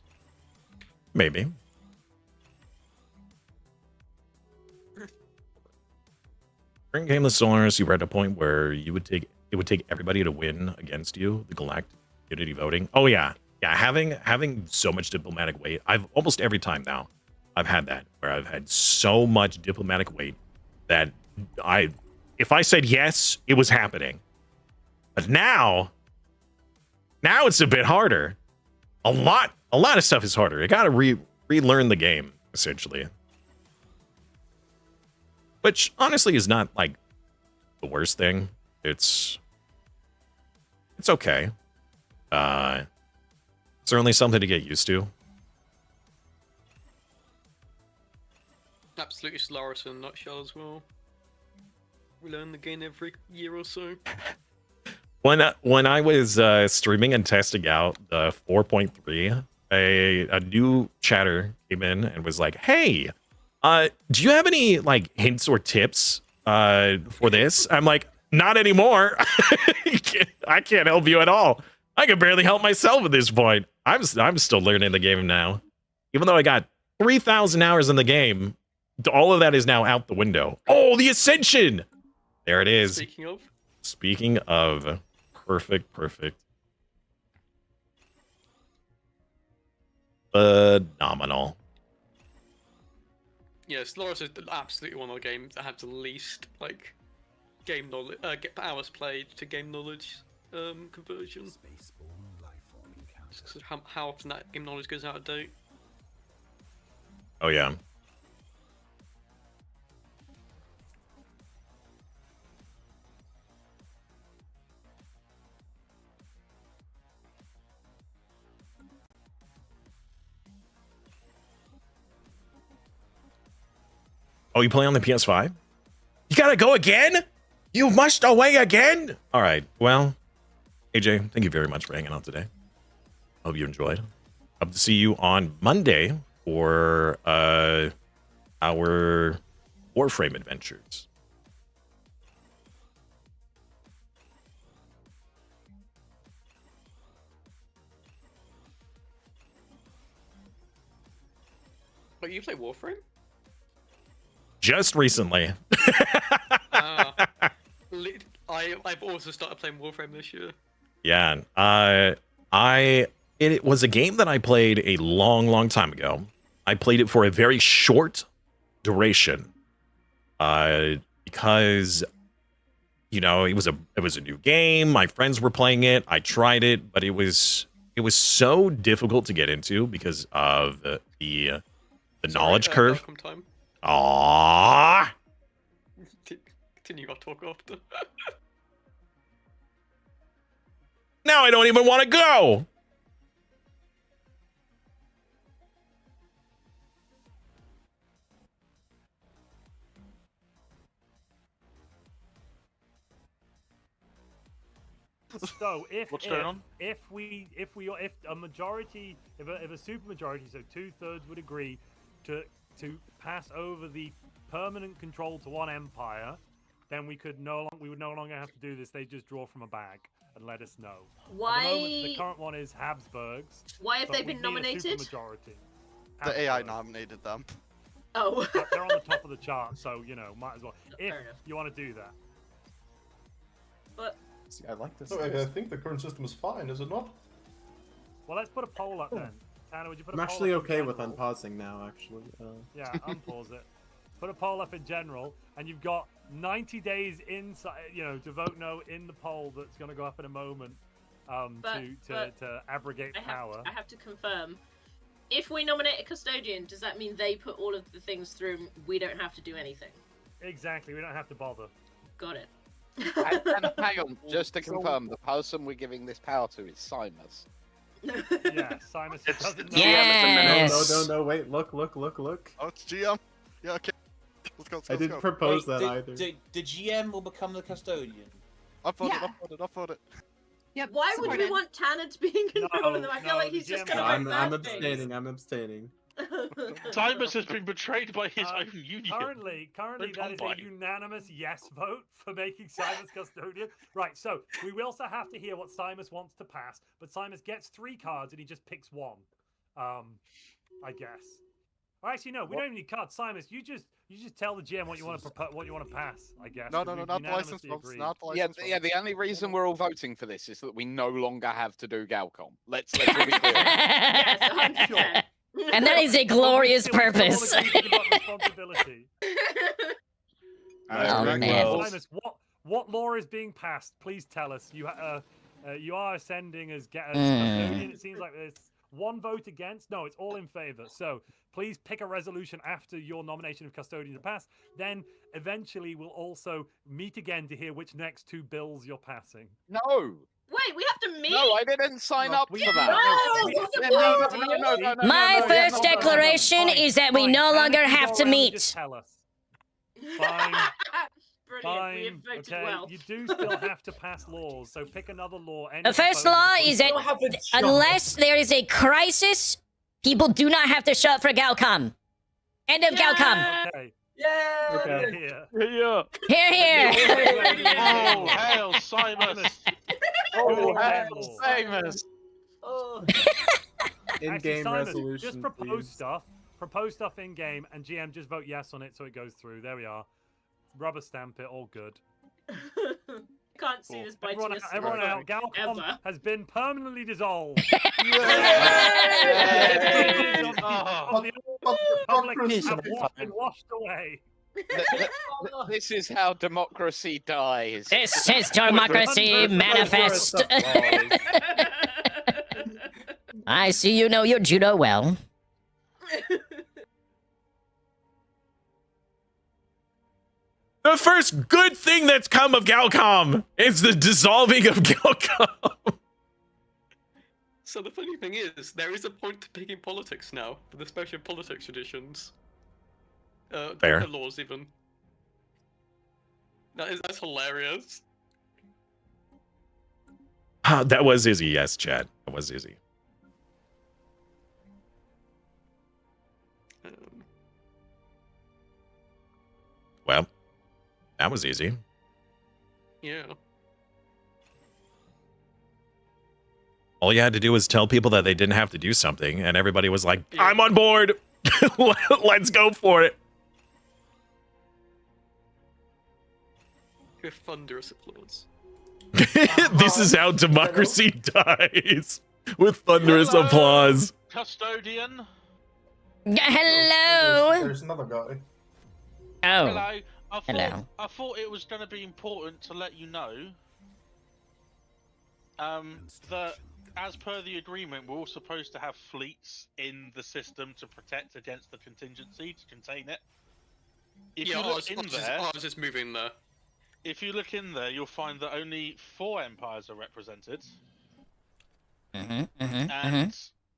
Maybe. During Game of Stellaris, you were at a point where it would take everybody to win against you, the galactic unity voting. Oh yeah. Yeah, having so much diplomatic weight. I've almost every time now I've had that, where I've had so much diplomatic weight that if I said yes, it was happening. But now it's a bit harder. A lot of stuff is harder. You gotta relearn the game, essentially. Which honestly is not like the worst thing. It's okay. Certainly something to get used to. Absolutely Stellaris in a nutshell as well. We learn the game every year or so. When I was streaming and testing out the 4.3, a new chatter came in and was like, "Hey, do you have any like hints or tips for this?" I'm like, "Not anymore. I can't help you at all. I can barely help myself at this point. I'm still learning the game now, even though I got 3,000 hours in the game. All of that is now out the window. Oh, the Ascension! There it is. Speaking of, perfect. Phenomenal. Yeah, Stellaris is absolutely one of the games that have the least like game knowledge, hours played to game knowledge conversion. Just how often that game knowledge goes out of date. Oh yeah. Oh, you play on the PS5? You gotta go again? You must away again? All right. Well, AJ, thank you very much for hanging out today. Hope you enjoyed. Hope to see you on Monday for our Warframe adventures. But you play Warframe? Just recently. I've also started playing Warframe this year. Yeah. It was a game that I played a long time ago. I played it for a very short duration. Because you know, it was a new game. My friends were playing it. I tried it, but it was so difficult to get into because of the knowledge curve. Aww. Continue, I'll talk after. Now I don't even want to go. So if What's going on? If a majority, if a super majority, so 2/3 would agree to pass over the permanent control to one empire, then we would no longer have to do this. They just draw from a bag and let us know. Why? At the moment, the current one is Habsburgs. Why have but they been we need a nominated? supermajority. The AI nominated them. Oh. But they're on the top of the chart, so you know, might as well. If you want to do that. But see, I like this. So I think the current system is fine, is it not? Well, let's put a poll up then. Tanner, would you put a I'm poll actually up in okay with general? unpausing now, actually. Yeah, unpause it. Put a poll up in general, and you've got 90 days inside, you know, to vote no in the poll that's going to go up in a moment to abrogate power. I have to confirm. If we nominate a custodian, does that mean they put all of the things through and we don't have to do anything? Exactly. We don't have to bother. Got it. And hang on, just to confirm, the person we're giving this power to is Simus. Yeah, Simus doesn't know. Yes. No, wait, look. Oh, it's GM. Yeah, okay. Let's go. I didn't propose that the, either. The GM will become the custodian. I've voted. Yep. Why would we want Tanner to be in control of them? I feel like he's just gonna I'm write bad things. I'm abstaining. Simus has been betrayed by his own union. Currently, that is a unanimous yes vote for making Simus custodian. Right, so we will also have to hear what Simus wants to pass, but Simus gets 3 cards and he just picks 1. I guess. Or actually, no, we don't even need cards. Simus, you just tell the GM what you want to pass. I guess. No, not the license votes. Not the license votes. Yeah. The only reason we're all voting for this is that we no longer have to do Galcom. Let's be clear. Yes, Sure. And that is a glorious purpose. Responsibility. Oh, man. Simus, what law is being passed? Please tell us. You are ascending as custodian. It seems like there's 1 vote against. No, it's all in favor. So please pick a resolution after your nomination of custodian to pass. Then eventually we'll also meet again to hear which next 2 bills you're passing. No. Wait, we have to meet? No, I didn't sign up for that. No, My first declaration is that we no longer have to meet. Just tell us. Fine. Brilliant. We have voted Okay, well. you do still have to pass laws, so pick another law. The first law is that unless there is a crisis, people do not have to show up for Galcom. End of Galcom. Okay. Yeah. Okay. Yeah. Here. Oh, hail Simus. Oh, hail Simus. Oh. In-game Simon, resolution. just propose please. stuff. Propose stuff in game, and GM just vote yes on it so it goes through. There we are. Rubber stamp it. All good. Can't see this biting us. Everyone out. Galcom Ever. has been permanently dissolved. Republic have been washed away. This is how democracy dies. This is democracy manifest. I see you know your judo well. The first good thing that's come of Galcom is the dissolving of Galcom. So the funny thing is, there is a point to picking politics now for the special politics traditions. Fair. Laws even. That's hilarious. That was Izzy, yes, Chad. That was Izzy. Well, that was easy. Yeah. All you had to do was tell people that they didn't have to do something, and everybody was like, I'm on board. Let's go for it. With thunderous applause. This is how democracy dies. With thunderous applause. Custodian. Hello. There's another guy. Oh. Hello. Hello. I thought it was going to be important to let you know that as per the agreement, we're all supposed to have fleets in the system to protect against the contingency, to contain it. If you look in there, I was just moving there. If you look in there, you'll find that only 4 empires are represented. And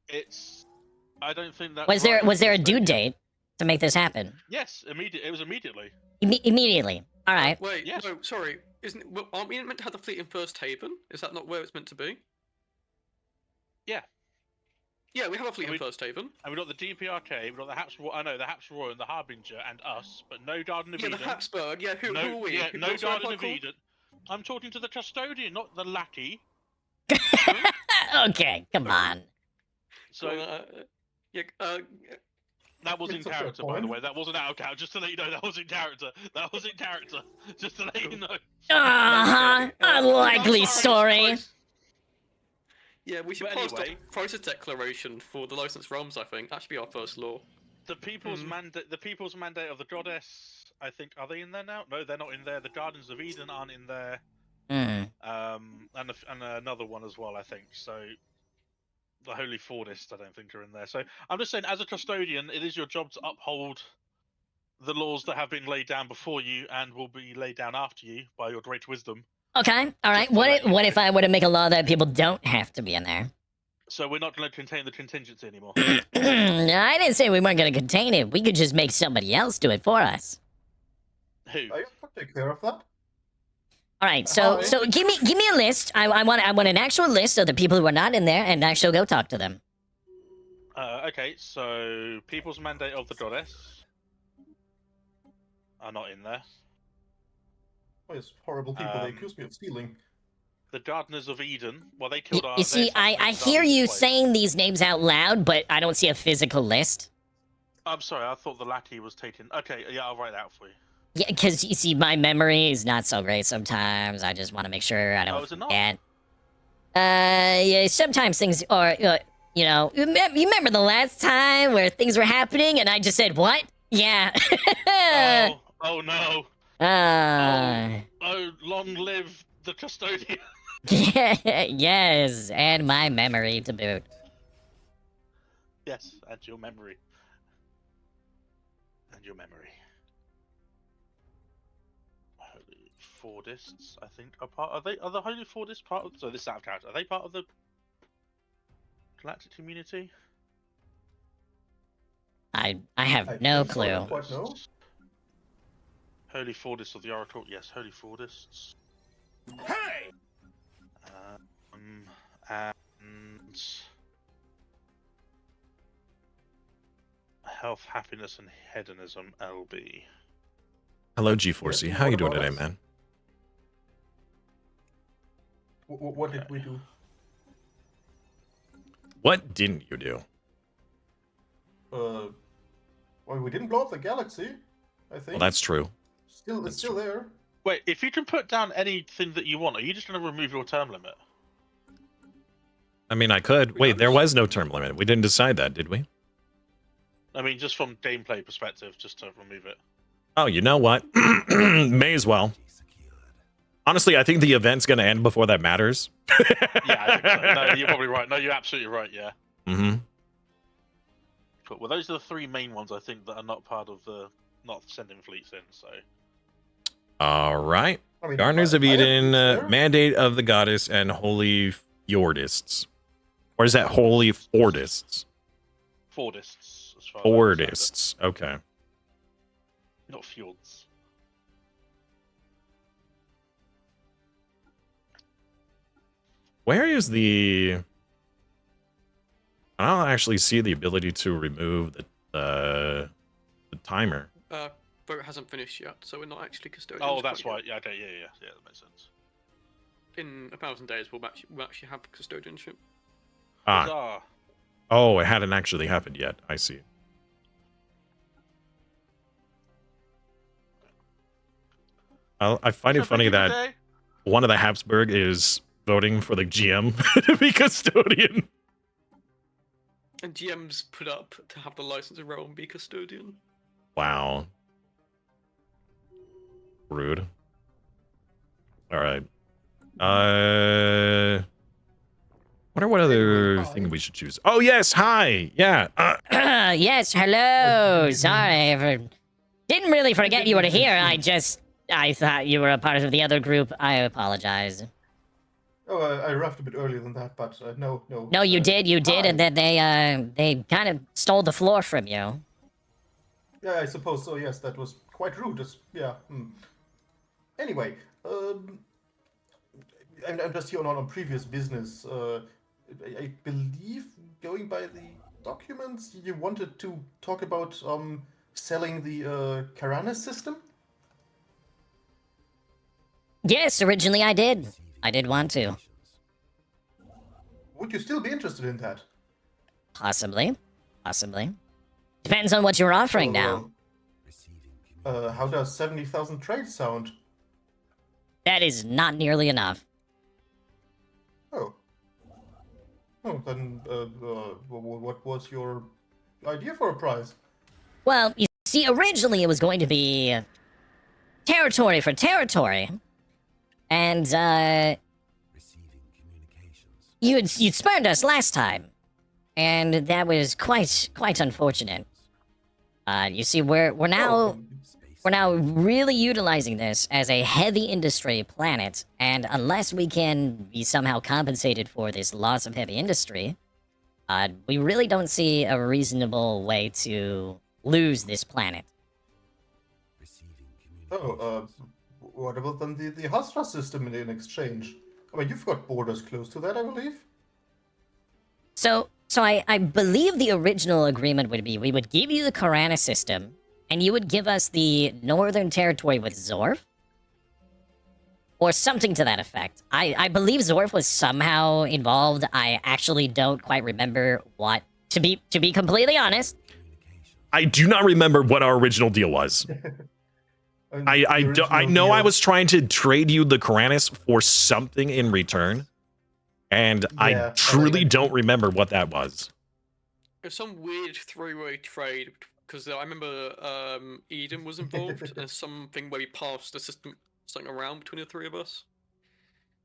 it's... I don't think that... Was there a due date to make this happen? Yes, it was immediately. Immediately. All right. Wait, no, sorry. Aren't we meant to have the fleet in First Haven? Is that not where it's meant to be? Yeah. Yeah, we have a fleet in First Haven. And we've got the DPRK, we've got the the Habsburg and the Harbinger, and us, but no Garden of Eden. Yeah, the Habsburg, yeah, who are we? Yeah, no What's our Garden of called? Eden. I'm talking to the custodian, not the lackey. Okay, come on. So, that was in character, by the way. That wasn't out of character. Just to let you know, that was in character. That was in character. Just to let you know. Unlikely story. Yeah, we should post a process declaration for the licensed realms. I think that should be our first law. The people's mandate. The people's mandate of the goddess. I think are they in there now? No, they're not in there. The Gardens of Eden aren't in there. And another one as well, I think. So the Holy Fordists, I don't think, are in there. So I'm just saying, as a custodian, it is your job to uphold the laws that have been laid down before you and will be laid down after you by your great wisdom. Okay, all right. What if I were to make a law that people don't have to be in there? So we're not going to contain the contingency anymore. I didn't say we weren't going to contain it. We could just make somebody else do it for us. Who? I can take care of that. All right, so give me a list. I want an actual list of the people who are not in there, and I shall go talk to them. Okay, so People's Mandate of the Goddess are not in there. Oh, yes, horrible people. They accuse me of stealing. The Gardeners of Eden. Well, they killed our. You see, I hear you saying these names out loud, but I don't see a physical list. I'm sorry, I thought the lackey was taken. Okay, yeah, I'll write that for you. Yeah, because you see, my memory is not so great sometimes. I just want to make sure I don't forget. Yeah, sometimes things are, you know, you remember the last time where things were happening and I just said, what? Yeah. Oh no. Oh, long live the custodian. Yes, and my memory to boot. Yes, and your memory. And your memory. Holy Fordists, I think, are part. Are the Holy Fordists part of? So this is out of character. Are they part of the galactic community? I have no clue. Holy Fordists of the Oracle. Yes, Holy Fordists. Hey! And Health, Happiness, and Hedonism, LB. Hello, G4C. How you doing today, man? What did we do? What didn't you do? Well, we didn't blow up the galaxy, I think. Well, that's true. It's still there. Wait, if you can put down anything that you want, are you just going to remove your term limit? I mean, I could. Wait, there was no term limit. We didn't decide that, did we? I mean, just from gameplay perspective, just to remove it. Oh, you know what? May as well. Honestly, I think the event's going to end before that matters. Yeah, I think so. No, you're probably right. No, you're absolutely right, yeah. Mm-hmm. Cool. Well, those are the three main ones, I think, that are not part of the... not sending fleets in, so... All right. I mean, Gardeners of Eden, Mandate of the Goddess, and Holy Fjordists. Or is that Holy Fordists? Fordists, as far as Fordists. Okay. Not fjords. Where is the... I don't actually see the ability to remove the timer. Vote hasn't finished yet, so we're not actually custodians. Oh, that's why. Yeah, okay, yeah, that makes sense. In 1,000 days, we'll actually have custodianship. Ah. Oh, it hadn't actually happened yet. I see. I find it funny that one of the Habsburg is voting for the GM to be custodian. And GM's put up to have the license to roll and be custodian. Wow. Rude. All right. Wonder what other thing we should choose. Oh yes, hi. Yeah. Yes, hello. Sorry, didn't really forget you were here. I thought you were a part of the other group. I apologize. Oh, I arrived a bit earlier than that, but no. No, you did, and then they kind of stole the floor from you. Yeah, I suppose so. Yes, that was quite rude. Yeah. Anyway, I'm just here on previous business. I believe, going by the documents, you wanted to talk about selling the Karanis system? Yes, originally I did. I did want to. Would you still be interested in that? Possibly. Depends on what you're offering now. How does 70,000 trades sound? That is not nearly enough. Oh, then what was your idea for a price? Well, you see, originally it was going to be territory for territory, and you'd spurned us last time, and that was quite unfortunate. You see, we're now really utilizing this as a heavy industry planet, and unless we can be somehow compensated for this loss of heavy industry, we really don't see a reasonable way to lose this planet. Oh, what about then the Hastra system in exchange? I mean, you've got borders close to that, I believe. So I believe the original agreement would be we would give you the Karana system, and you would give us the Northern Territory with Zorf? Or something to that effect. I believe Zorf was somehow involved. I actually don't quite remember what. To be completely honest. I do not remember what our original deal was. I know I was trying to trade you the Karanis for something in return, and I truly don't remember what that was. It's some weird three-way trade, because I remember Eden was involved, and something where we passed the system something around between the three of us.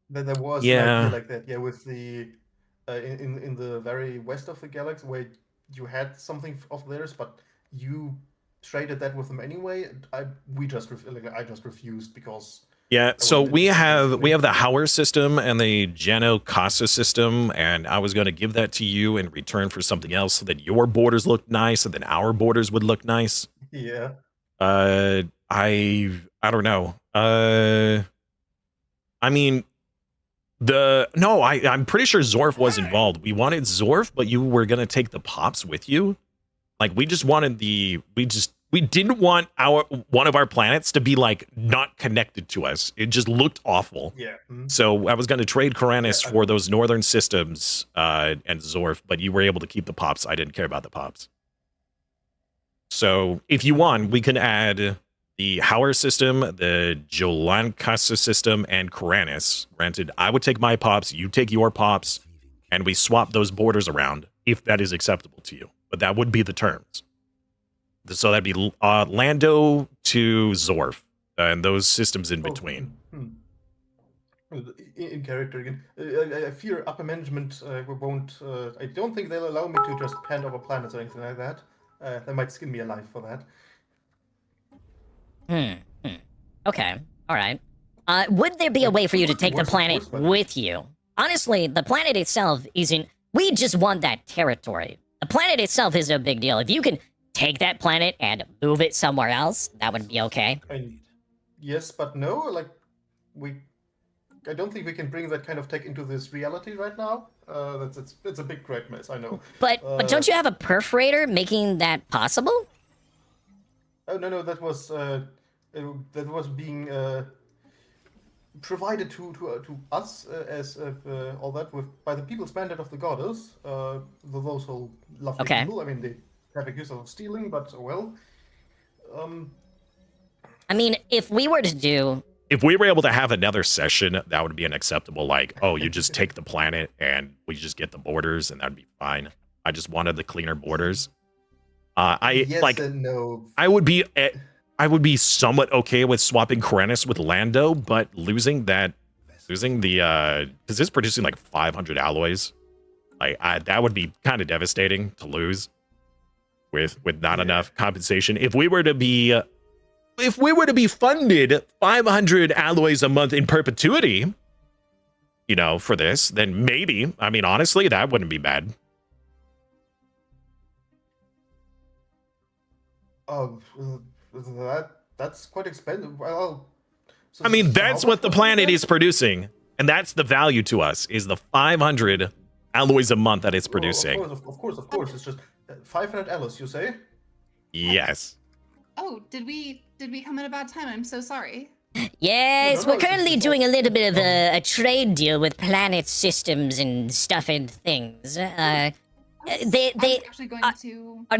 Then there was an idea like that, with the in the very west of the galaxy, where you had something of theirs, but you traded that with them anyway. I just refused because. Yeah, so we have the Hauer system and the Geno Casa system, and I was going to give that to you in return for something else, so that your borders looked nice, and then our borders would look nice. Yeah. I don't know. I mean, I'm pretty sure Zorf was involved. We wanted Zorf, but you were gonna take the pops with you. Like, we just wanted we didn't want one of our planets to be like not connected to us. It just looked awful. Yeah. So I was going to trade Karanis for those northern systems and Zorf, but you were able to keep the pops. I didn't care about the pops. So if you want, we can add the Hauer system, the Jolankasa system, and Karanis. Granted, I would take my pops, you take your pops, and we swap those borders around if that is acceptable to you. But that would be the terms. So that'd be Lando to Zorf, and those systems in between. In character again, I fear upper management won't. I don't think they'll allow me to just hand over planets or anything like that. They might skin me alive for that. Okay. All right. Would there be a way for you to take the planet with you? Honestly, the planet itself isn't. We just want that territory. The planet itself is no big deal. If you can take that planet and move it somewhere else, that would be okay. Yes, but no. Like, I don't think we can bring that kind of tech into this reality right now. It's a big great mess, I know. But don't you have a perforator making that possible? Oh no, that was being provided to us as all that by the people's mandate of the goddess. Those whole lovely people. I mean, they have accused of stealing, but well. I mean, if we were able to have another session, that would be an acceptable, like, oh, you just take the planet and we just get the borders, and that'd be fine. I just wanted the cleaner borders. Yes and no. I would be somewhat okay with swapping Karanis with Lando, but losing the because it's producing like 500 alloys. Like, that would be kind of devastating to lose with not enough compensation. If we were to be funded 500 alloys a month in perpetuity, for this, then maybe. I mean, honestly, that wouldn't be bad. That's quite expensive. Well, I mean, that's what the planet is producing, and that's the value to us, is the 500 alloys a month that it's producing. Of course. It's just 500 alloys, you say? Yes. Oh, did we come at a bad time? I'm so sorry. Yes, we're currently doing a little bit of a trade deal with planet systems and stuff and things. Our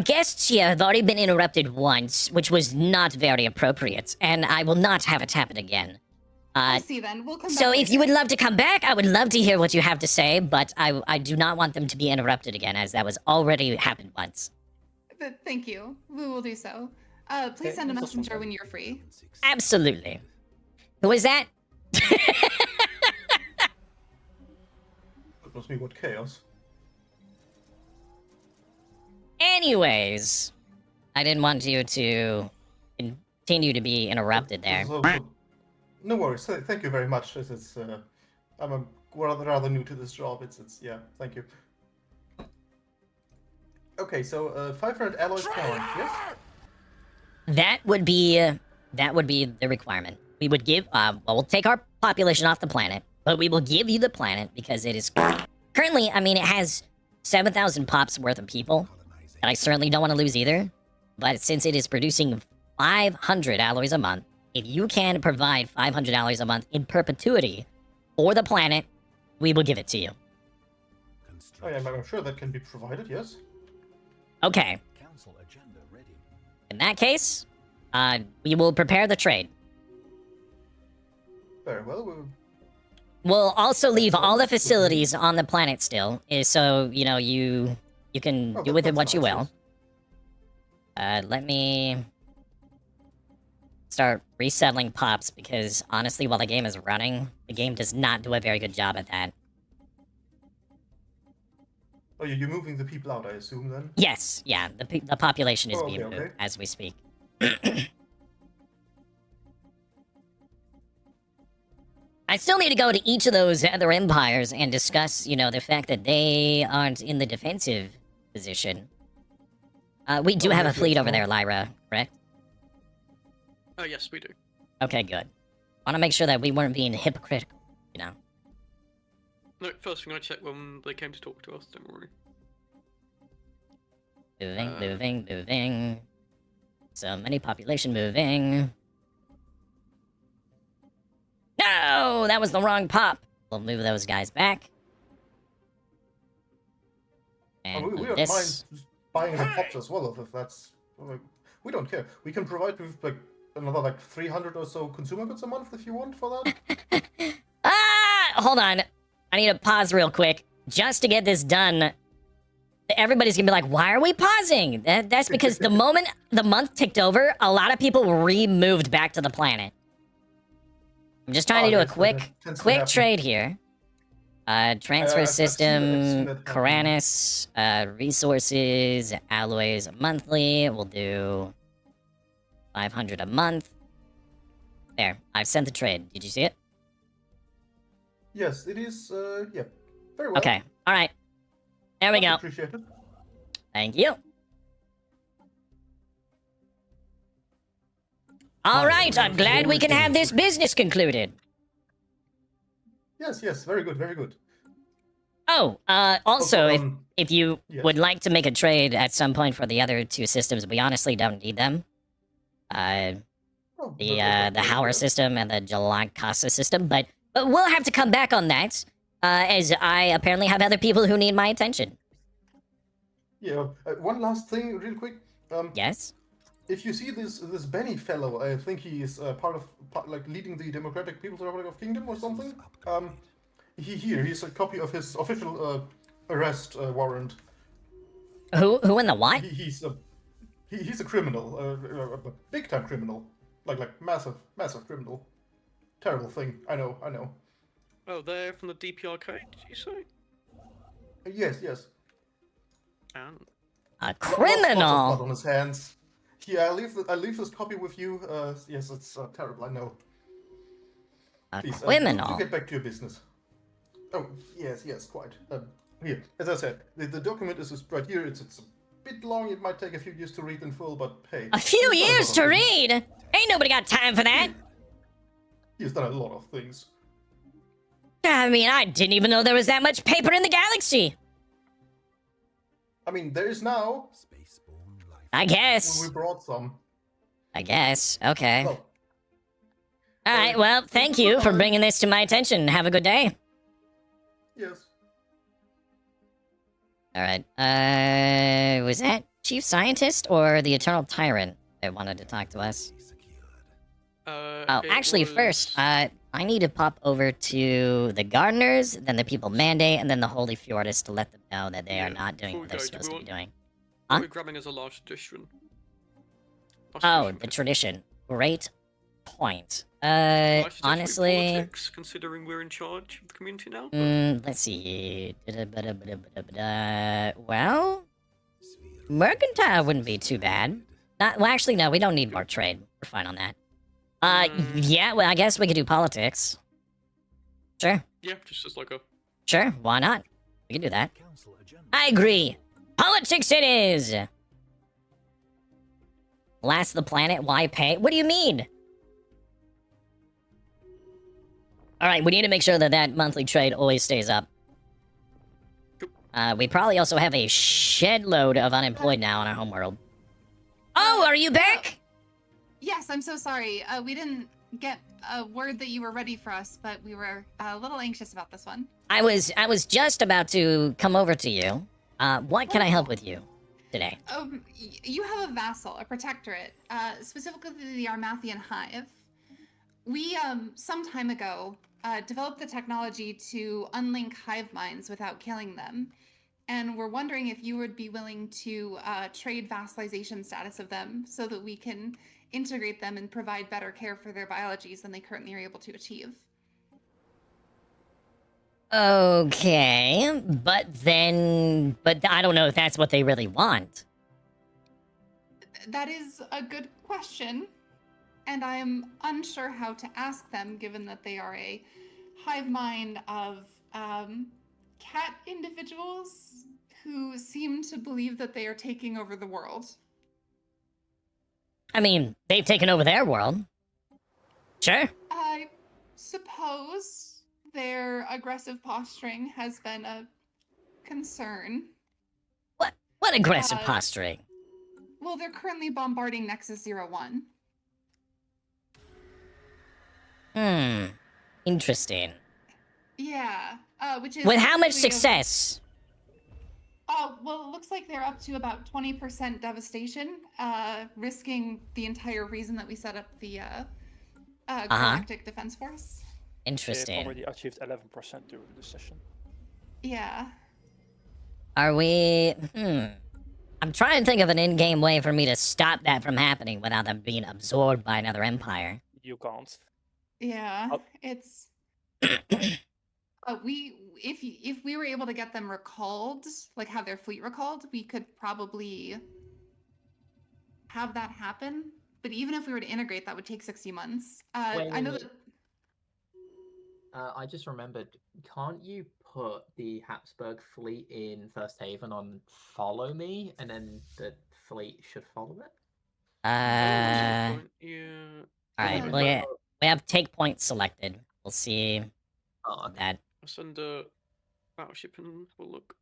guests here have already been interrupted once, which was not very appropriate, and I will not have it happen again. I see then. We'll come back. So if you would love to come back, I would love to hear what you have to say, but I do not want them to be interrupted again, as that was already happened once. Thank you. We will do so. Please send a messenger when you're free. Absolutely. Who is that? That must be what chaos. Anyways, I didn't want you to continue to be interrupted there. No worries. Thank you very much. I'm rather new to this job. Yeah. Thank you. Okay, so 500 alloys count. Yes. That would be the requirement. We would give. Well, we'll take our population off the planet, but we will give you the planet because it is currently. I mean, it has 7,000 pops worth of people, and I certainly don't want to lose either. But since it is producing 500 alloys a month, if you can provide 500 alloys a month in perpetuity for the planet, we will give it to you. Oh, yeah, I'm sure that can be provided. Yes. Okay. In that case, we will prepare the trade. Very well. We'll also leave all the facilities on the planet still, so you know you can do with it what you will. Let me start resettling pops because honestly, while the game is running, the game does not do a very good job at that. Oh, you're moving the people out, I assume, then? Yes, yeah, the population is being moved as we speak. I still need to go to each of those other empires and discuss, you know, the fact that they aren't in the defensive position. We do have a fleet over there, Lyra, correct? Oh, yes, we do. Okay, good. Want to make sure that we weren't being hypocritical, you know? No, first we're going to check when they came to talk to us, don't worry. Moving. So many population moving. No! That was the wrong pop. We'll move those guys back. And we don't mind buying the pops as well, if that's... we don't care. We can provide with, like, another, 300 or so consumer goods a month if you want for that. Hold on. I need to pause real quick. Just to get this done, everybody's gonna be like, why are we pausing? That's because the moment the month ticked over, a lot of people removed back to the planet. I'm just trying to do a quick trade here. Transfer system, Karanis, resources, alloys monthly. We'll do 500 a month. There, I've sent the trade. Did you see it? Yes, it is, yeah. Very well. Okay, alright. There we go. Appreciate it. Thank you. Alright, I'm glad we can have this business concluded. Yes, very good, very good. Oh, also, if you would like to make a trade at some point for the other two systems, we honestly don't need them. The Hauer system and the Jalakasa system, but we'll have to come back on that, as I apparently have other people who need my attention. Yeah, one last thing, real quick. Yes? If you see this Benny fellow, I think he is leading the Democratic People's Republic of Kingdom or something. He's a copy of his official arrest warrant. Who in the what? He's a criminal, a big time criminal, like massive criminal. Terrible thing. I know. Oh, they're from the DP Arcade, did you say? Yes. A criminal. Lots of blood on his hands. Yeah, I leave this copy with you. Yes, it's terrible. I know. Please, criminal. Get back to your business. Oh, yes, quite. Here, as I said, the document is right here. It's a bit long. It might take a few years to read in full, but hey. A few years to read? Ain't nobody got time for that. He's done a lot of things. I mean, I didn't even know there was that much paper in the galaxy. I mean, there is now. I guess. We brought some. I guess. Okay. Well, all right. Well, thank you for bringing this to my attention. Have a good day. Yes. All right. Was that Chief Scientist or the Eternal Tyrant that wanted to talk to us? Actually, first, I need to pop over to the Gardeners, then the People Mandate, and then the Holy Fjordist to let them know that they are not doing what they're supposed to be doing. What we're grabbing as a large tradition. Oh, the tradition. Great point. Honestly... Politics, considering we're in charge of the community now? Let's see. Well... Mercantile wouldn't be too bad. Well, actually, no, we don't need more trade. We're fine on that. Yeah, well, I guess we could do politics. Sure. Yeah, just as like a. Sure, why not? We can do that. I agree. Politics it is! Last the planet, why pay? What do you mean? Alright, we need to make sure that that monthly trade always stays up. We probably also have a shed load of unemployed now on our homeworld. Oh, are you back? Yes, I'm so sorry. We didn't get a word that you were ready for us, but we were a little anxious about this one. I was just about to come over to you. What can I help with you today? You have a vassal, a protectorate, specifically the Armathian Hive. We, some time ago, developed the technology to unlink hive minds without killing them. And we're wondering if you would be willing to trade vassalization status of them so that we can integrate them and provide better care for their biologies than they currently are able to achieve. Okay, but I don't know if that's what they really want. That is a good question, and I am unsure how to ask them, given that they are a hive mind of cat individuals who seem to believe that they are taking over the world. I mean, they've taken over their world. Sure. I suppose their aggressive posturing has been a concern. What aggressive posturing? Well, they're currently bombarding Nexus 01. Interesting. Yeah, which is... With how much success? Well, it looks like they're up to about 20% devastation, risking the entire reason that we set up the Galactic Defense Force. Interesting. They've already achieved 11% during this session. Yeah. Are we... I'm trying to think of an in-game way for me to stop that from happening without them being absorbed by another empire. You can't. Yeah, it's... if we were able to get them recalled, like have their fleet recalled, we could probably have that happen. But even if we were to integrate, that would take 60 months. I know that... I just remembered, can't you put the Habsburg fleet in First Haven on follow me, and then the fleet should follow it? Alright, we have take point selected. We'll see that. I'll send a battleship and we'll look.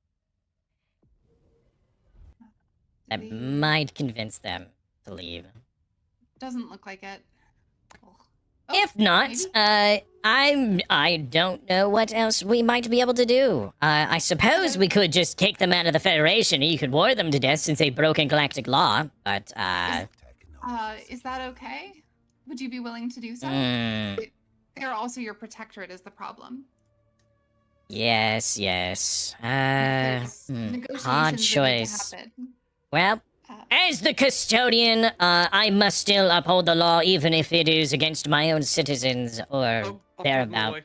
That might convince them to leave. Doesn't look like it. If not, I don't know what else we might be able to do. I suppose we could just kick them out of the Federation and you could war them to death since they've broken galactic law, but, is that okay? Would you be willing to do so? They're also your protectorate is the problem. Yes. Hard choice. Well, as the custodian, I must still uphold the law even if it is against my own citizens or thereabout.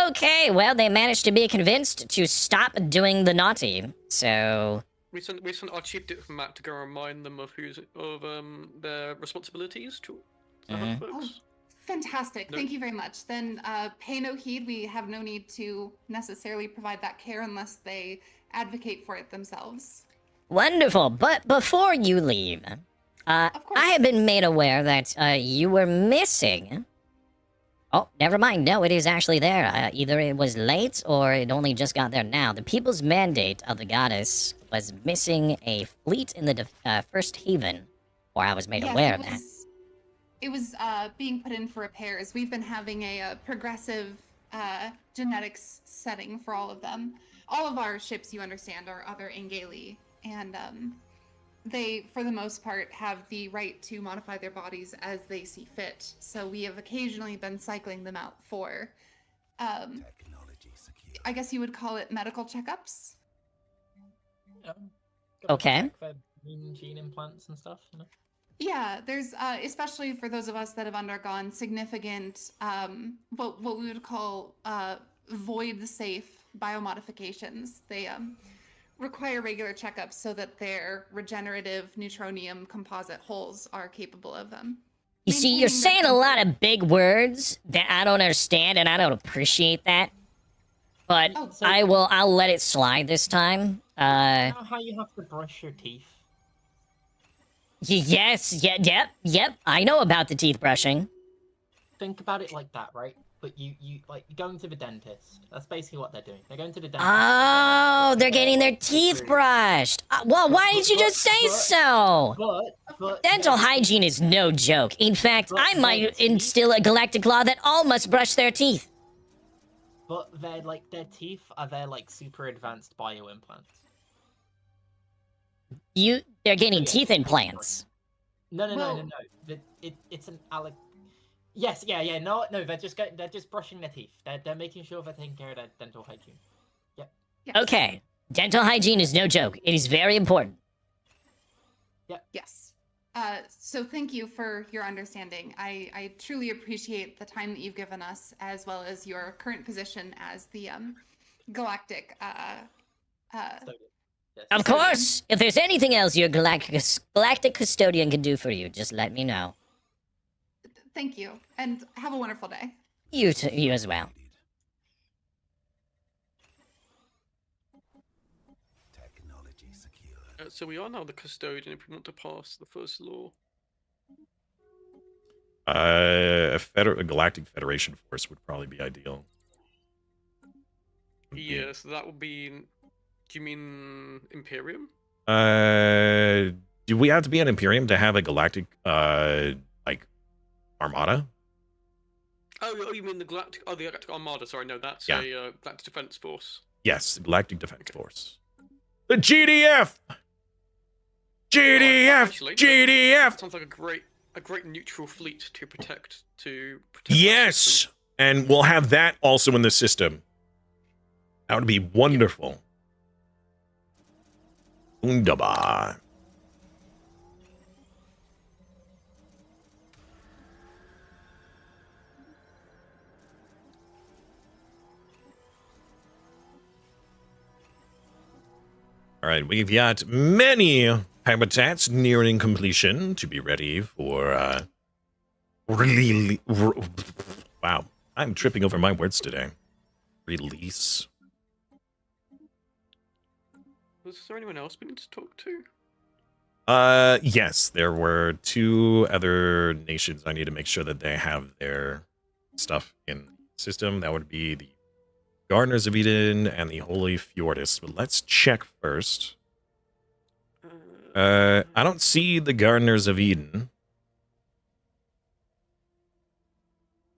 Okay, well, they managed to be convinced to stop doing the naughty, so... We sent our chief diplomat to go remind them of their responsibilities to folks. Fantastic. Thank you very much. Then pay no heed. We have no need to necessarily provide that care unless they advocate for it themselves. Wonderful. But before you leave, I have been made aware that you were missing. Oh, never mind. No, it is actually there. Either it was late or it only just got there now. The People's Mandate of the Goddess was missing a fleet in the First Haven, or I was made aware of that. It was being put in for repairs. We've been having a progressive genetics setting for all of them. All of our ships, you understand, are other Engeli, and they, for the most part, have the right to modify their bodies as they see fit. So we have occasionally been cycling them out for, I guess you would call it medical checkups. Okay. Gene implants and stuff, you know? Yeah, there's especially for those of us that have undergone significant, what we would call void-safe biomodifications. require regular checkups so that their regenerative neutronium composite hulls are capable of them. You see, you're saying a lot of big words that I don't understand, and I don't appreciate that. But I'll let it slide this time. You know how you have to brush your teeth? Yes, yep. I know about the teeth brushing. Think about it like that, right? But you like going to the dentist. That's basically what they're doing. They're going to the dentist. Oh, they're getting their teeth brushed. Well, why didn't you just say so? But dental hygiene is no joke. In fact, I might instill a galactic law that all must brush their teeth. But their teeth are their super advanced bio implants. They're getting teeth implants. No. It's an Yes, yeah. No. They're just brushing their teeth. They're making sure they're taking care of their dental hygiene. Yep. Yes. Okay. Dental hygiene is no joke. It is very important. Yep. Yes. So thank you for your understanding. I truly appreciate the time that you've given us, as well as your current position as the galactic. Of course. If there's anything else your galactic custodian can do for you, just let me know. Thank you, and have a wonderful day. You as well. Technology secure. So we are now the custodian if we want to pass the first law. A Galactic Federation force would probably be ideal. Yes, that would be. Do you mean Imperium? Do we have to be an Imperium to have a galactic armada? Oh, you mean the Galactic? Oh, the Galactic Armada. Sorry, no, that's Yeah. a Galactic Defense Force. Yes, the Galactic Defense Force. The GDF. GDF. Sounds like a great neutral fleet to protect. Yes, and we'll have that also in the system. That would be wonderful. Wunderbar. All right, we've got many habitats nearing completion to be ready for wow, I'm tripping over my words today. Release. Was there anyone else we need to talk to? Yes, there were 2 other nations I need to make sure that they have their stuff in the system. That would be the Gardeners of Eden and the Holy Fjordists. But let's check first. I don't see the Gardeners of Eden.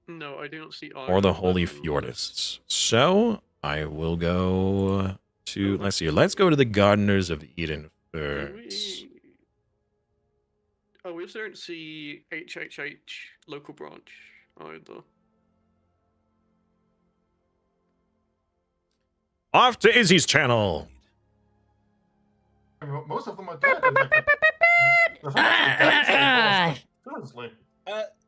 No, I do not see Or the Holy Fjordists. So, I will go to... Let's see. Let's go to the Gardeners of Eden first. Oh, we also don't see HHH local branch either. Off to Izzy's channel. Most of them are dead. Seriously.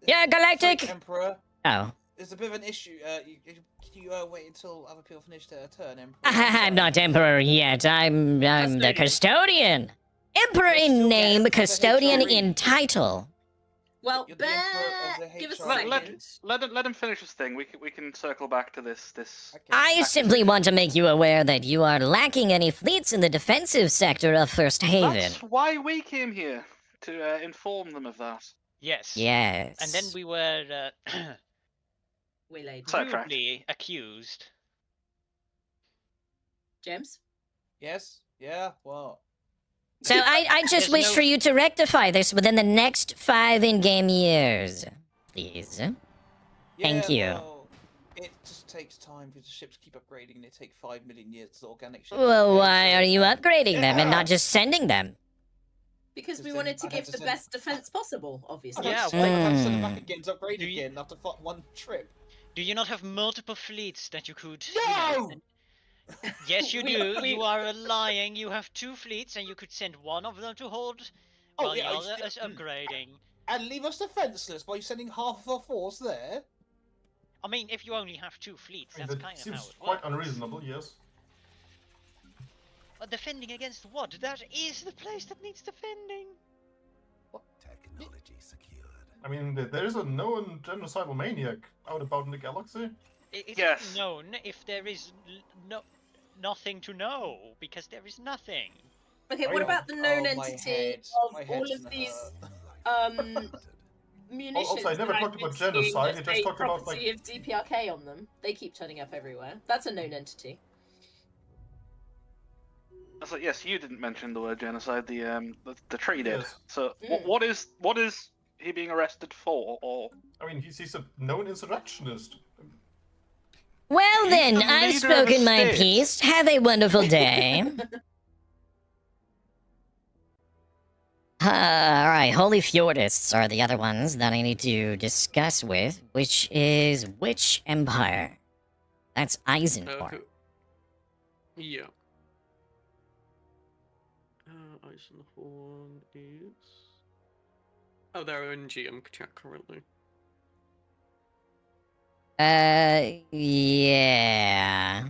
Yeah, Galactic. Emperor. Oh. There's a bit of an issue. Can you wait until other people finish their turn, Emperor? I'm not Emperor yet. I'm the Custodian. Emperor in name, Custodian in title. Well, give us a second. Let him finish his thing. We can circle back to this. I simply want to make you aware that you are lacking any fleets in the defensive sector of First Haven. That's why we came here, to inform them of that. Yes. Yes. And then we were waylaid. rudely accused. James? Yes? Yeah? What? So I just wish for you to rectify this within the next 5 in-game years, please. Thank you. Well, it just takes time because the ships keep upgrading and they take 5 million years to organic ships. Well, why are you upgrading them and not just sending them? Because we wanted to give the best defense possible, obviously. Yeah, Yeah, I have to send them back again to upgrade again after one trip. Do you not have multiple fleets that you could... No! Yes, you do. You are lying. You have 2 fleets, and you could send one of them to hold, while the other is upgrading. And leave us defenseless by sending half of our force there? I mean, if you only have 2 fleets, that's kind of how it quite works. unreasonable, yes. defending against what? That is the place that needs defending. Technology secured. I mean, there's a known genocidal maniac out about in the galaxy. It's Yes. known if there is nothing to know, because there is nothing. Okay, what about the known entity of all of these munitions? Also, I never talked about genocide. I just talked about property of DPRK on them. They keep turning up everywhere. That's a known entity. I was like, yes, you didn't mention the word genocide. The tree did. Yes. So what is he being arrested for? Or I mean, he's a known insurrectionist. Well then, the I've leader of spoken the my state. piece. Have a wonderful day. Alright, Holy Fjordists are the other ones that I need to discuss with, which is which empire? That's Eisenhorn. Yeah. Eisenhorn is... Oh, they're in GM chat currently. Yeah.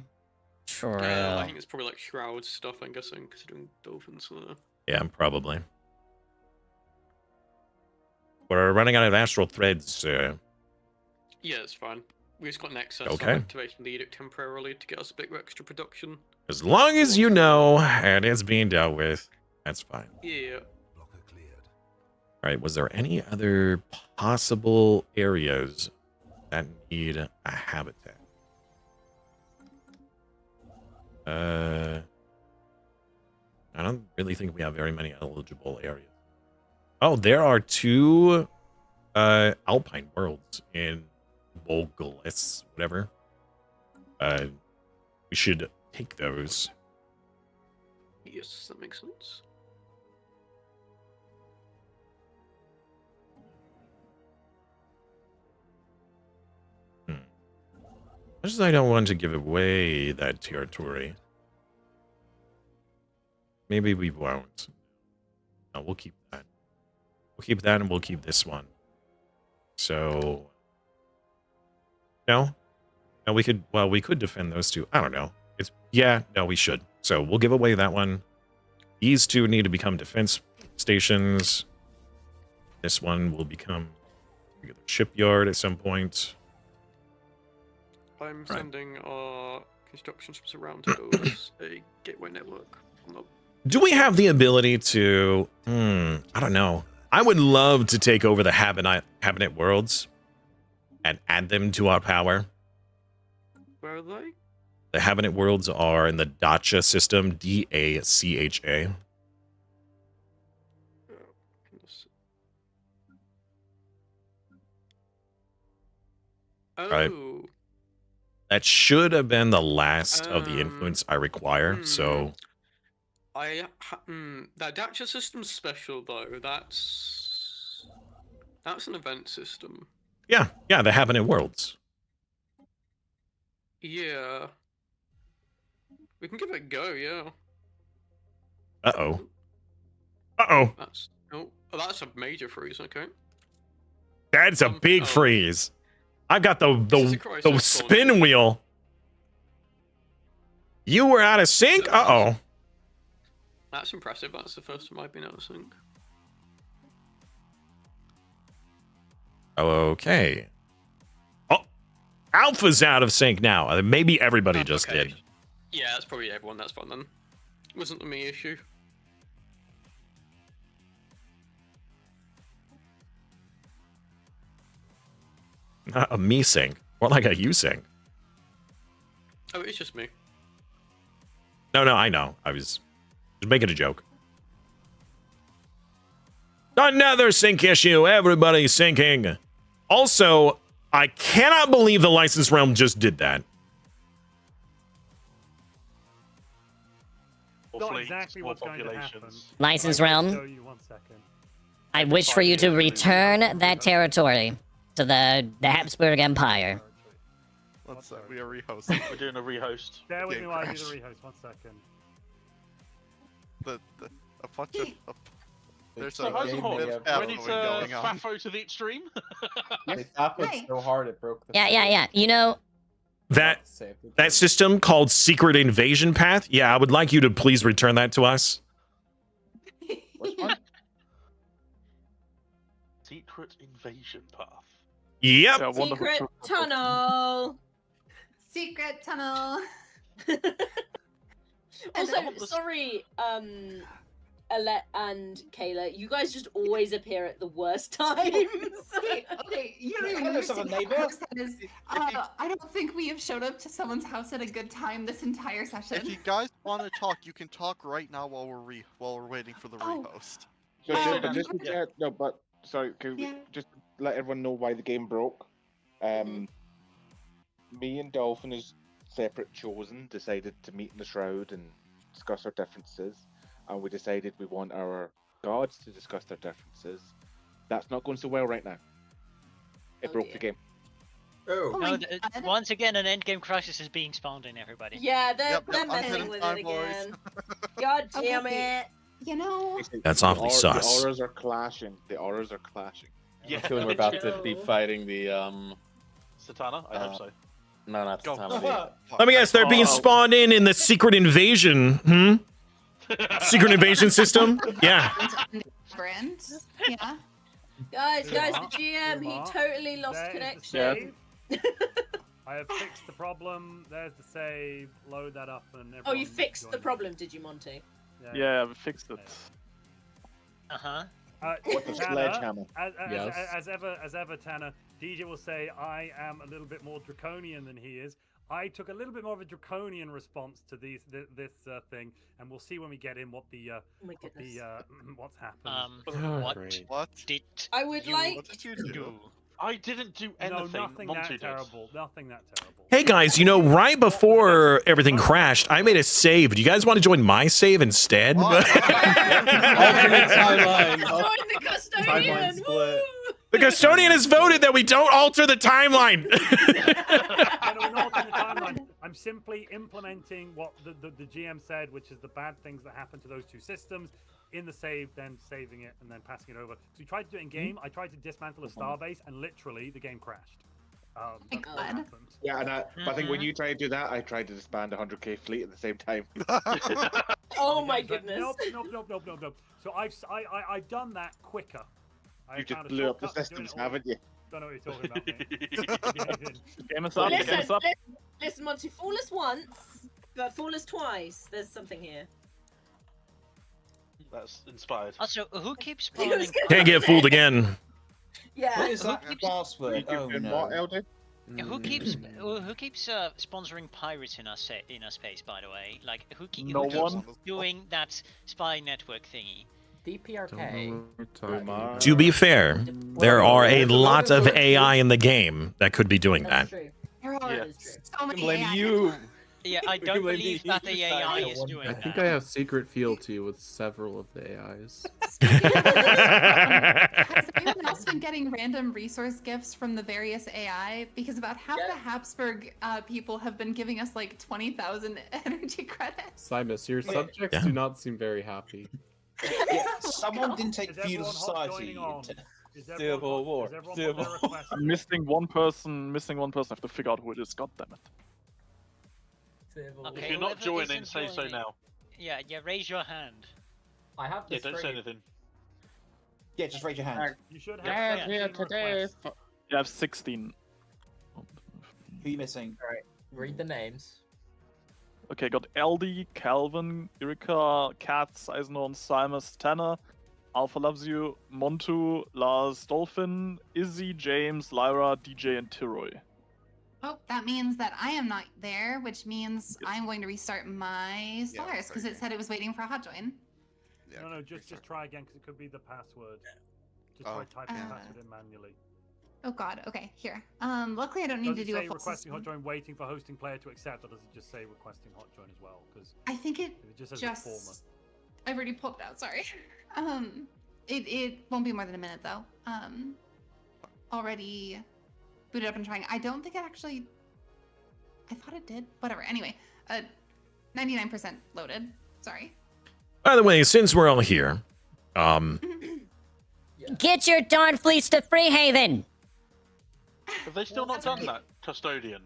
True. I think it's probably like Shroud stuff, I'm guessing, considering Dolphins are there. Yeah, probably. We're running out of astral threads. Yeah, it's fine. We just got an excess of Okay. activation the edict temporarily to get us a bit of extra production. As long as you know and it's being dealt with, that's fine. Yeah. All right, was there any other possible areas that need a habitat? I don't really think we have very many eligible areas. Oh, there are 2 alpine worlds in Volgalis, whatever. We should take those. Yes, that makes sense. Just I don't want to give away that territory. Maybe we won't. No, we'll keep that. We'll keep that and we'll keep this one. So... No? No, we could... Well, we could defend those 2. I don't know. It's... Yeah, no, we should. So we'll give away that one. These 2 need to become defense stations. This one will become a shipyard at some point. I'm sending our construction ships around to build us a gateway network. Do we have the ability to... I don't know. I would love to take over the Habinet worlds and add them to our power. Where are they? The Habinet worlds are in the Dacha system, D-A-C-H-A. Oh. Right. That should have been the last of the influence I require, so... That Dacha system's special though. That's an event system. Yeah, the Habinet worlds. Yeah. We can give it a go, yeah. Uh-oh. Uh-oh. That's a major freeze, okay. That's a big freeze. I got the spin wheel. You were out of sync? Uh-oh. That's impressive. That's the first time I've been out of sync. Okay. Oh, Alpha's out of sync now. Maybe everybody just did. Yeah, that's probably everyone. That's fine then. Wasn't the me issue. Not a me sync. More like a you sync. Oh, it's just me. No, I know. I was just making a joke. Another sync issue. Everybody's syncing. Also, I cannot believe the License Realm just did that. Not exactly what's going to happen. License I'll Realm. show you 1 second. I wish for you to return that territory to the Habsburg Empire. One sec, we are rehosting. We're doing a rehost. Bear with Game me while I do crash. the rehost. 1 second. A bunch of... There's So a Eisenhorn, myth ready going to on. Fafo to the extreme? They tap it so hard it broke the Yeah. You know, that system called Secret Invasion Path. Yeah, I would like you to please return that to us. Which one? Secret Invasion Path. Yep. Yeah, Secret tunnel. Secret tunnel. Also, sorry, Alette and Kayla, you guys just always appear at the worst times. Okay, you don't even Hello, Southern understand how neighbor. gross that is. I don't think we have showed up to someone's house at a good time this entire session. If you guys want to talk, you can talk right now while we're waiting for the rehost. So, sorry, can we just let everyone know why the game broke? Me and Dolphin, as separate chosen, decided to meet in the Shroud and discuss our differences, and we decided we want our gods to discuss their differences. That's not going so well right now. It broke the game. No, once again, an endgame crisis is being spawned in everybody. Yeah, they're messing with it again. God damn it. You know, That's awfully The sus. auras are clashing. The auras are clashing. I have a feeling we're about to be fighting the Satana? I hope so. No, not Satana. Let me guess, they're being spawned in the Secret Invasion. Secret Invasion system? Yeah. Brand. Yeah. Guys, the GM, he totally lost connection. I have fixed the problem. There's the save. Load that up and Oh, you fixed the problem, did you, Monty? Yeah, we fixed it. With the sledgehammer. As ever, Tanner, DJ will say, I am a little bit more draconian than he is. I took a little bit more of a draconian response to this thing, and we'll see when we get in what the what's happened. What did I would like what did you do? I didn't do anything. No, nothing Monty that did. terrible. Nothing that terrible. Hey guys, you know, right before everything crashed, I made a save. Do you guys want to join my save instead? Alternate timeline. Join the custodian. Woo! The custodian has voted that we don't alter the timeline. I'm simply implementing what the GM said, which is the bad things that happen to those two systems in the save, then saving it and then passing it over. So we tried to do it in game. I tried to dismantle a starbase, and literally the game crashed. That's what happened. Yeah, and I think when you tried to do that, I tried to disband a 100k fleet at the same time. Oh my goodness. Nope. So I've done that quicker. You just blew up the systems, haven't you? Don't know what you're talking about, mate. Game is up. Game is up. Listen, Monty, fool us once, but fool us twice. There's something here. That's inspired. Also, who keeps spawning? Can't get fooled again. Yeah. What is that password? Oh no. Who keeps sponsoring pirates in our space? By the way, like who keeps doing that spy network thingy? DPRK. To be fair, there are a lot of AI in the game that could be doing that. There are so many Blame AI. you. Yeah, I don't believe that the AI is doing I that. think I have secret fealty with several of the AIs. Has anyone else been getting random resource gifts from the various AI? Because about half the Habsburg people have been giving us like 20,000 energy credits. Simus, your subjects do not seem very happy. Someone didn't take feudal society. Civil War. I'm missing one person. I have to figure out who it is. God damn it. Okay, If you're not whoever joining, isn't say so joining- now. Yeah, raise your hand. I have Yeah, this don't say free. anything. Yeah, just raise your hand. You should have Yeah, 17 requests. You have 16. Who are you missing? Alright, read the names. Okay, got LD, Calvin, Erika, Katz, Eisenhorn, Simus, Tanner, Alpha loves you, Montu, Lars, Dolphin, Izzy, James, Lyra, DJ, and Tiroy. Oh, that means that I am not there, which means I'm going to restart my Stellaris because it said it was waiting for a hot join. No, just try again because it could be the password. Just try typing the password in manually. Oh God. Okay, here. Luckily I don't need Does to it do say a full requesting system. hot join, waiting for hosting player to accept, or does it just say requesting hot join as well? Because I think it just says just. reformer. I've already pulled it out. Sorry. It won't be more than a minute though. Already booted up and trying. I don't think it actually. I thought it did. Whatever. Anyway, 99% loaded. Sorry. By the way, since we're all here, Get your darn fleets to Freehaven. Have they still not done that, Custodian?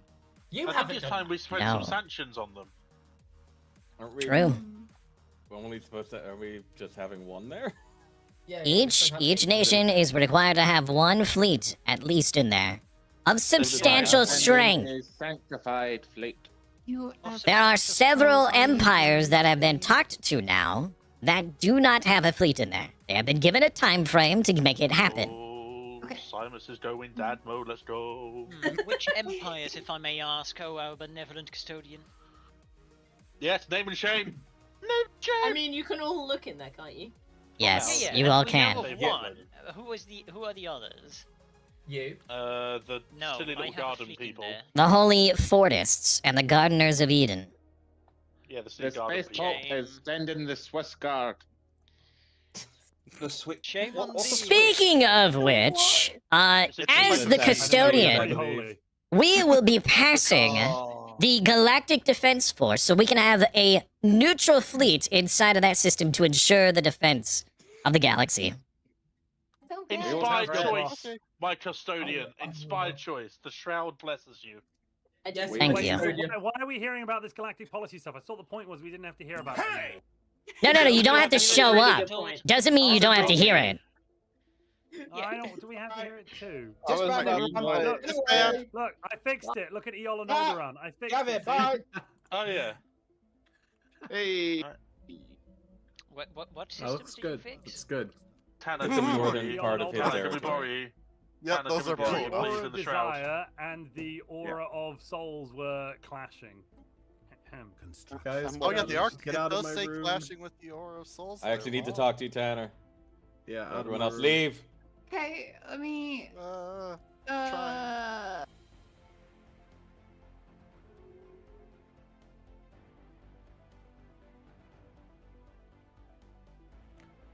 I think it's time we spread some sanctions on them. Aren't we, True. We're only supposed to. Are we just having one there? Each nation is required to have one fleet at least in there, of substantial strength. A sanctified fleet. There are several empires that have been talked to now that do not have a fleet in there. They have been given a time frame to make it happen. Oh, Simus is going dad mode. Let's go. Which empires, if I may ask, oh our benevolent custodian? Yes, name and shame. I mean, you can all look in there, can't you? Yes, Yeah, you all we can. know of one. Who are the others? You. The No, silly I little have a garden fleet in people. there. The Holy Fortists and the Gardeners of Eden. Yeah, the silly The garden space people. pop is sending the Swiss Guard. The switch. Shame on thee. Speaking of which, as the custodian, we will be passing the Galactic Defense Force so we can have a neutral fleet inside of that system to ensure the defense of the galaxy. Inspired choice, my custodian. Inspired choice. The shroud blesses you. Thank you. Why are we hearing about this galactic policy stuff? I thought the point was we didn't have to hear about it. No, you don't have to show up. Doesn't mean you don't have to hear it. I don't. Do we have to hear it too? Just look, random. look, I fixed it. Look at Eol and Alderaan. I fixed Have it. it, bye. Oh yeah. Hey. What That system looks did good. you fix? It's good. Tanner, It's can we an borrow important you? part of his Tanner, can we territory. borrow you? Yep, Tanner, those can are we borrow The you, cool. please, Aura in of the shroud? Desire and the Aura of Souls were clashing. Guys, Oh yeah, the arc get it out of does my say room. clashing with the aura of souls. I actually need to talk to you, Tanner. Yeah. out of Everyone my else, room. leave. Okay, let me.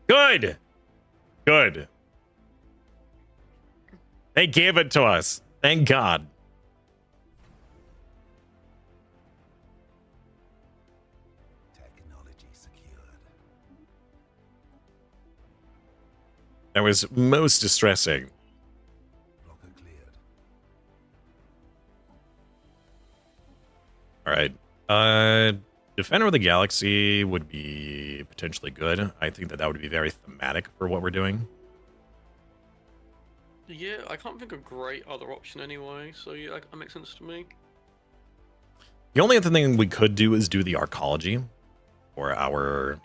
Good. Good. They gave it to us. Thank God. Technology secured. That was most distressing. Blocker cleared. All right. Defender of the Galaxy would be potentially good. I think that would be very thematic for what we're doing. Yeah, I can't think of a great other option anyway, so yeah, that makes sense to me. The only other thing we could do is do the arcology for our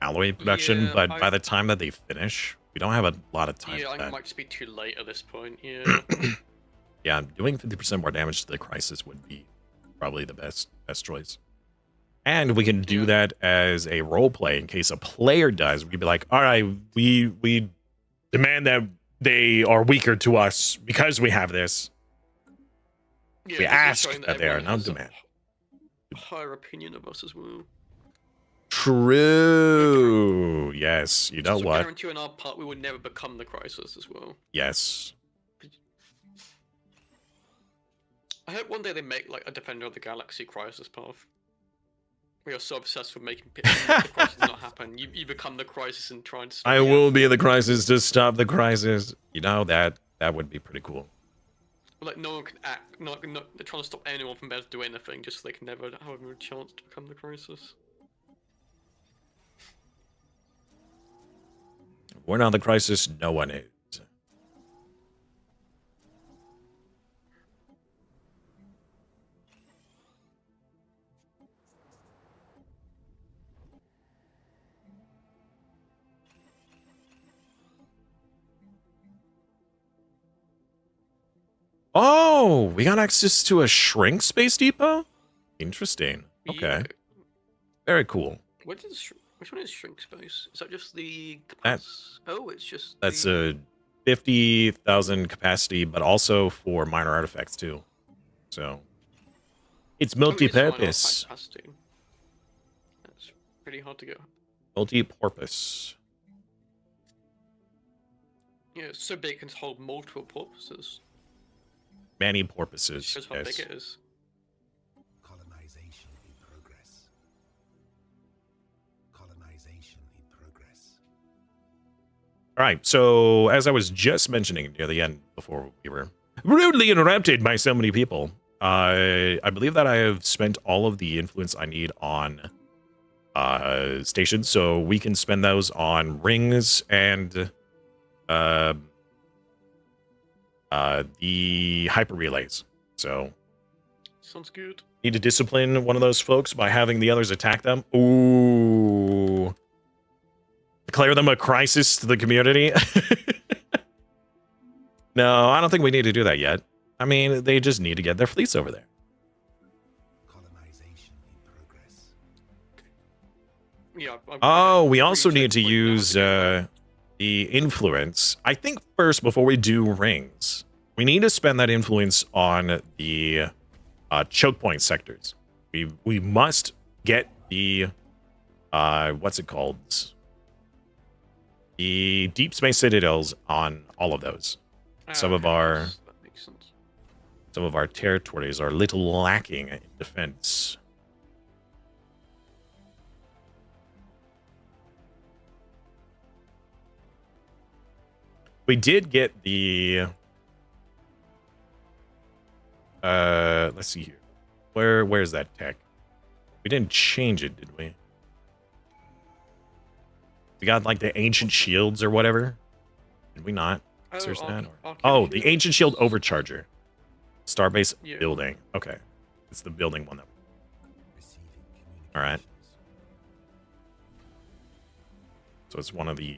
alloy production, Yeah, but by the time that they finish, we don't have a lot of time Yeah, for I that. might just be too late at this point, yeah. Yeah, doing 50% more damage to the Crisis would be probably the best choice. And we can do that as a role play in case a player does. We'd be like, all right, we demand that they are weaker to us because we have this. Yeah, We this is ask showing that they are, everyone not has a demand. higher opinion of us as well. True. Yes. You know So what? guarantee on our part we would never become the Crisis as well. Yes. I hope one day they make like a Defender of the Galaxy Crisis path. We are so obsessed with making the Crisis not happen. You become the Crisis and try and stop I it. will be the Crisis to stop the Crisis. You know, that would be pretty cool. Like no one can act. They're trying to stop anyone from being able to do anything, just so they can never have a chance to become the Crisis. If we're not the Crisis, no one is. Oh, we got access to a shrink space depot? Interesting. Okay. Yeah. Very cool. Which one is Shrink Space? Is that just the That- Oh, it's just That's the... a 50,000 capacity, but also for minor artifacts too. So it's Oh, it is minor multi-purpose. capacity. That's pretty hard to get. Multi-purpose. Yeah, it's so big it can hold multiple purposes. Many purposes. Shows how Yes. big it is. Colonization in progress. Colonization in progress. All right. So as I was just mentioning near the end, before we were rudely interrupted by so many people, I believe that I have spent all of the influence I need on stations, so we can spend those on rings and the hyper relays. So sounds good. Need to discipline one of those folks by having the others attack them. Ooh. Declare them a crisis to the community. No, I don't think we need to do that yet. I mean, they just need to get their fleets over there. Yeah. Oh, we also need to use the influence. I think first, before we do rings, we need to spend that influence on the choke point sectors. We must get the what's it called? The deep space citadels on all of those. Some of our territories are a little lacking in defense. We did get the let's see here. Where's that tech? We didn't change it, did we? We got like the ancient shields or whatever. Did we not? Search that? Oh, the ancient shield overcharger. Starbase building. Okay. It's the building one that. All right. So it's one of the.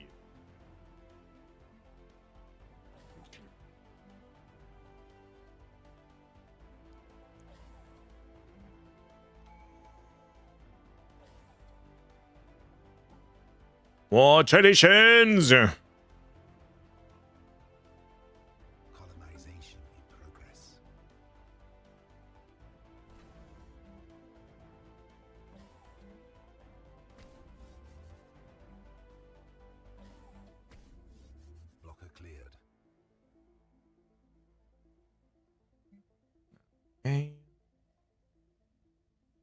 War traditions. Okay.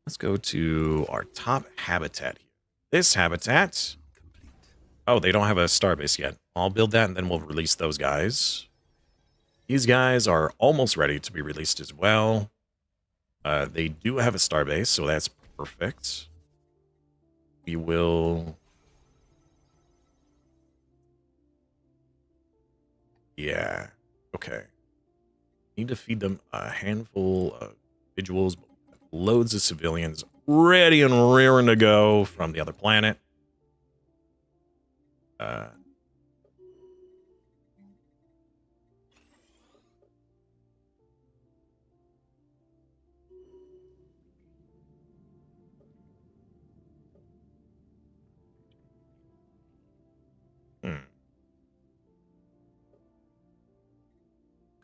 Let's go to our top habitat here. This habitat. Oh, they don't have a starbase yet. I'll build that and then we'll release those guys. These guys are almost ready to be released as well. They do have a starbase, so that's perfect. We will... Yeah. Okay. Need to feed them a handful of individuals, loads of civilians ready and rearing to go from the other planet.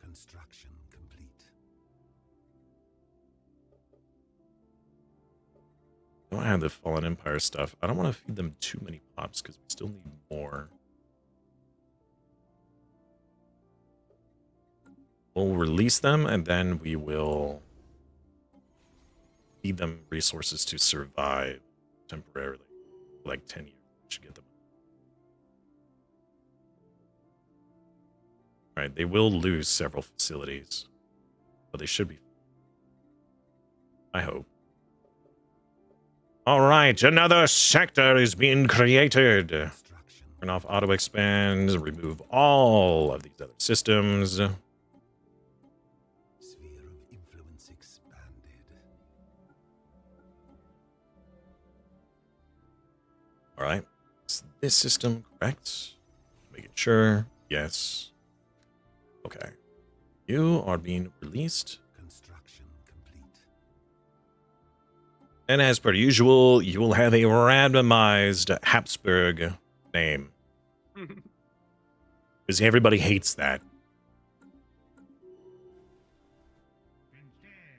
Construction complete. I don't have the Fallen Empire stuff. I don't want to feed them too many pops because we still need more. We'll release them and then we will feed them resources to survive temporarily. Like 10 years. We should get them. Alright, they will lose several facilities. But they should be. I hope. Alright, another sector is being created. Turn off auto expand, remove all of these other systems. Sphere of influence expanded. Alright. Is this system correct? Making sure. Yes. Okay. You are being released. Construction complete. And as per usual, you will have a randomized Habsburg name. Because everybody hates that.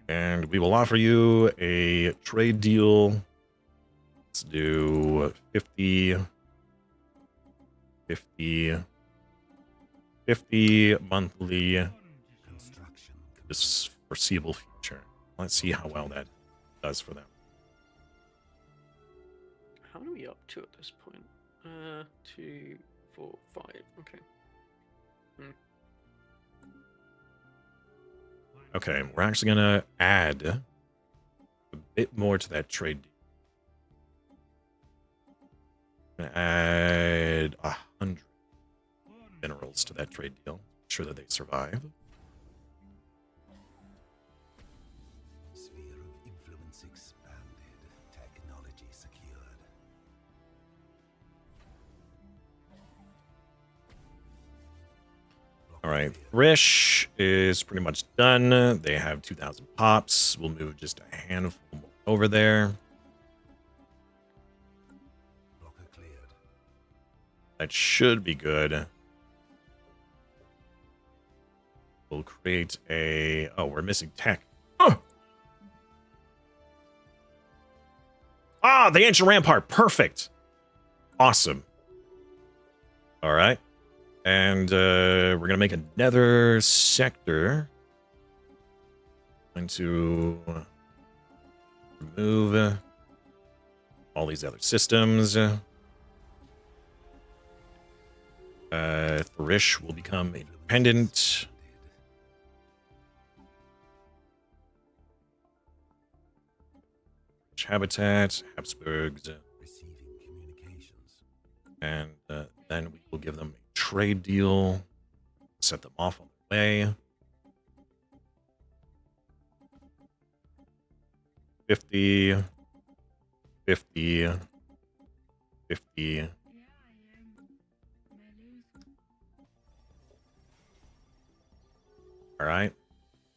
And we will offer you a trade deal. Let's do 50 monthly this foreseeable future. Let's see how well that does for them. How are we up to at this point? 2, 4, 5. Okay. Okay, we're actually gonna add a bit more to that trade deal. Gonna add 100 minerals to that trade deal. Ensure that they survive. Sphere of influence expanded. Technology secured. All right, Rish is pretty much done. They have 2,000 pops. We'll move just a handful more over there. Blocker cleared. That should be good. We'll create a... Oh, we're missing tech. Oh! Ah, the ancient rampart. Perfect. Awesome. All right. And we're going to make another sector. Going to remove all these other systems. Thrish will become independent. Habitat, Habsburgs. Receiving communications. And then we will give them a trade deal. Set them off on the way. 50. 50. 50. All right.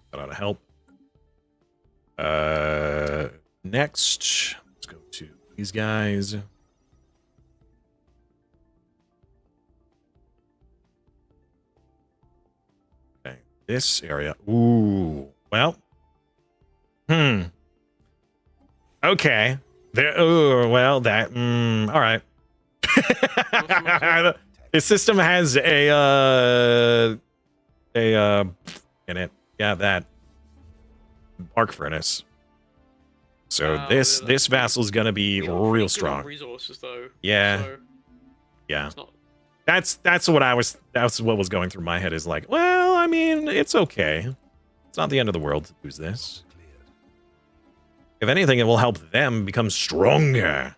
That ought to help. Next, let's go to these guys. Okay, this area. Ooh, well. Okay. There. Ooh, well, that. All right. The system has a in it. Yeah, that arc furnace. So this vassal's gonna be real strong. Resources though. Yeah. So Yeah. it's not... That's what was going through my head is like, well, I mean, it's okay. It's not the end of the world to lose this. If anything, it will help them become stronger.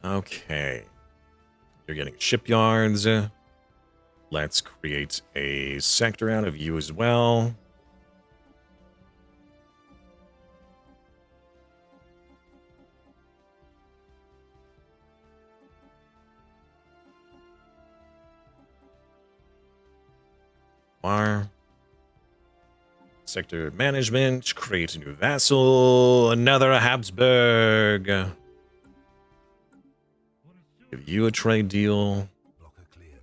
Okay. You're getting shipyards. Let's create a sector out of you as well. Sector management, create a new vassal, another Habsburg. Give you a trade deal. Blocker cleared.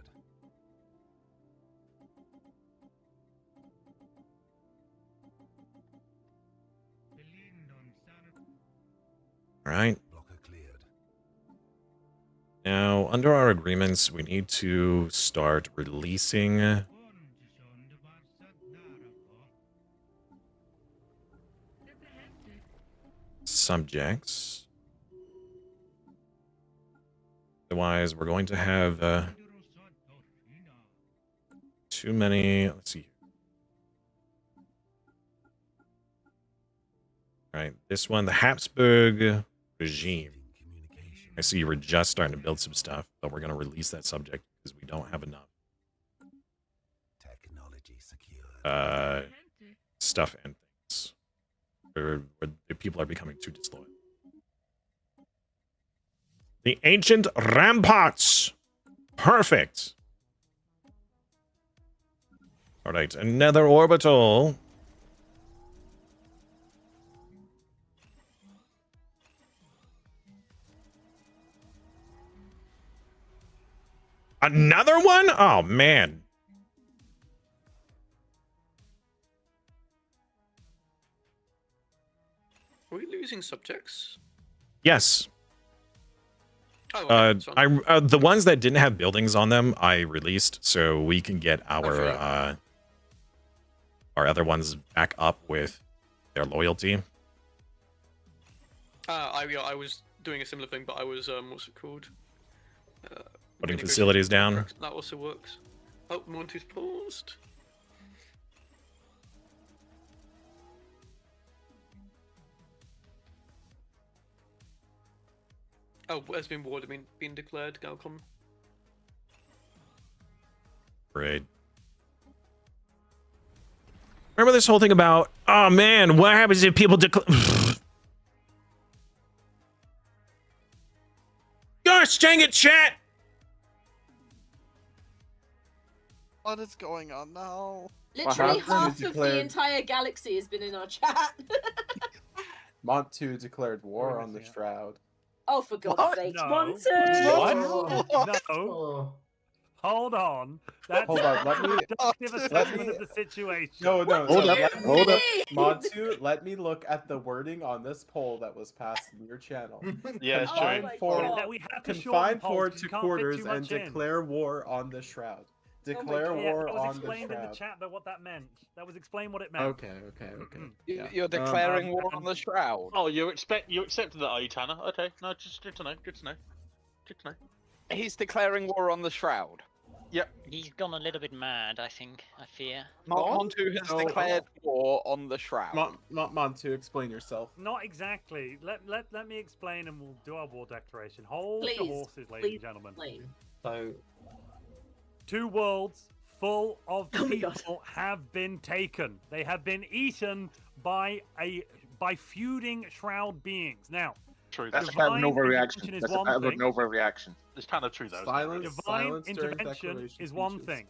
All right. Blocker cleared. Now, under our agreements, we need to start releasing subjects. Otherwise, we're going to have too many. Let's see. All right, this one, the Habsburg regime. I see you were just starting to build some stuff, but we're going to release that subject because we don't have enough. Technology secured. Stuff and things. Or the people are becoming too disloyal. The ancient ramparts. Perfect. All right, another orbital. Another one? Oh, man. Are we losing subjects? Yes. Oh, okay, the ones that didn't have buildings on them, I released, so we can get our other ones back up with their loyalty. I was doing a similar thing, but I was what's it called? Putting facilities down. That also works. Oh, Monty's paused. Oh, has been war been declared, Galcom? Great. Remember this whole thing about, oh man, what happens if people declare... Gosh dang it, chat! What is going on now? Literally half of the entire galaxy has been in our chat. Montu declared war on the Shroud. Oh, for God's sake, No. Montu! No. Hold on. That's Hold on, let me- productive assessment of the situation. No, Hold up. Montu, let me look at the wording on this poll that was passed in your channel. Yeah, it's Confine true. for, That we have to confine shorten polls for 'cause to you can't fit quarters too and much in. declare war on the Shroud. Declare Yeah, war that was on the explained in the Shroud. chat about what that meant. That was explained what it meant. Okay. Yeah. You're declaring war on the Shroud. Oh, you accepted that, are you, Tanner? Okay, no, just good to know. Good to know. Good to know. He's declaring war on the Shroud. Yep. He's gone a little bit mad, I think. I fear. Montu has declared war on the Shroud. Montu, explain yourself. Not exactly. Let me explain and we'll do our war declaration. Hold Please, your horses, ladies and gentlemen. So, 2 worlds full of Oh my people have been taken. They have been eaten by feuding Shroud beings. Now, True. That's kind of an overreaction. is That's one kind of an thing. overreaction. It's kind of true, though. Divine intervention is one thing.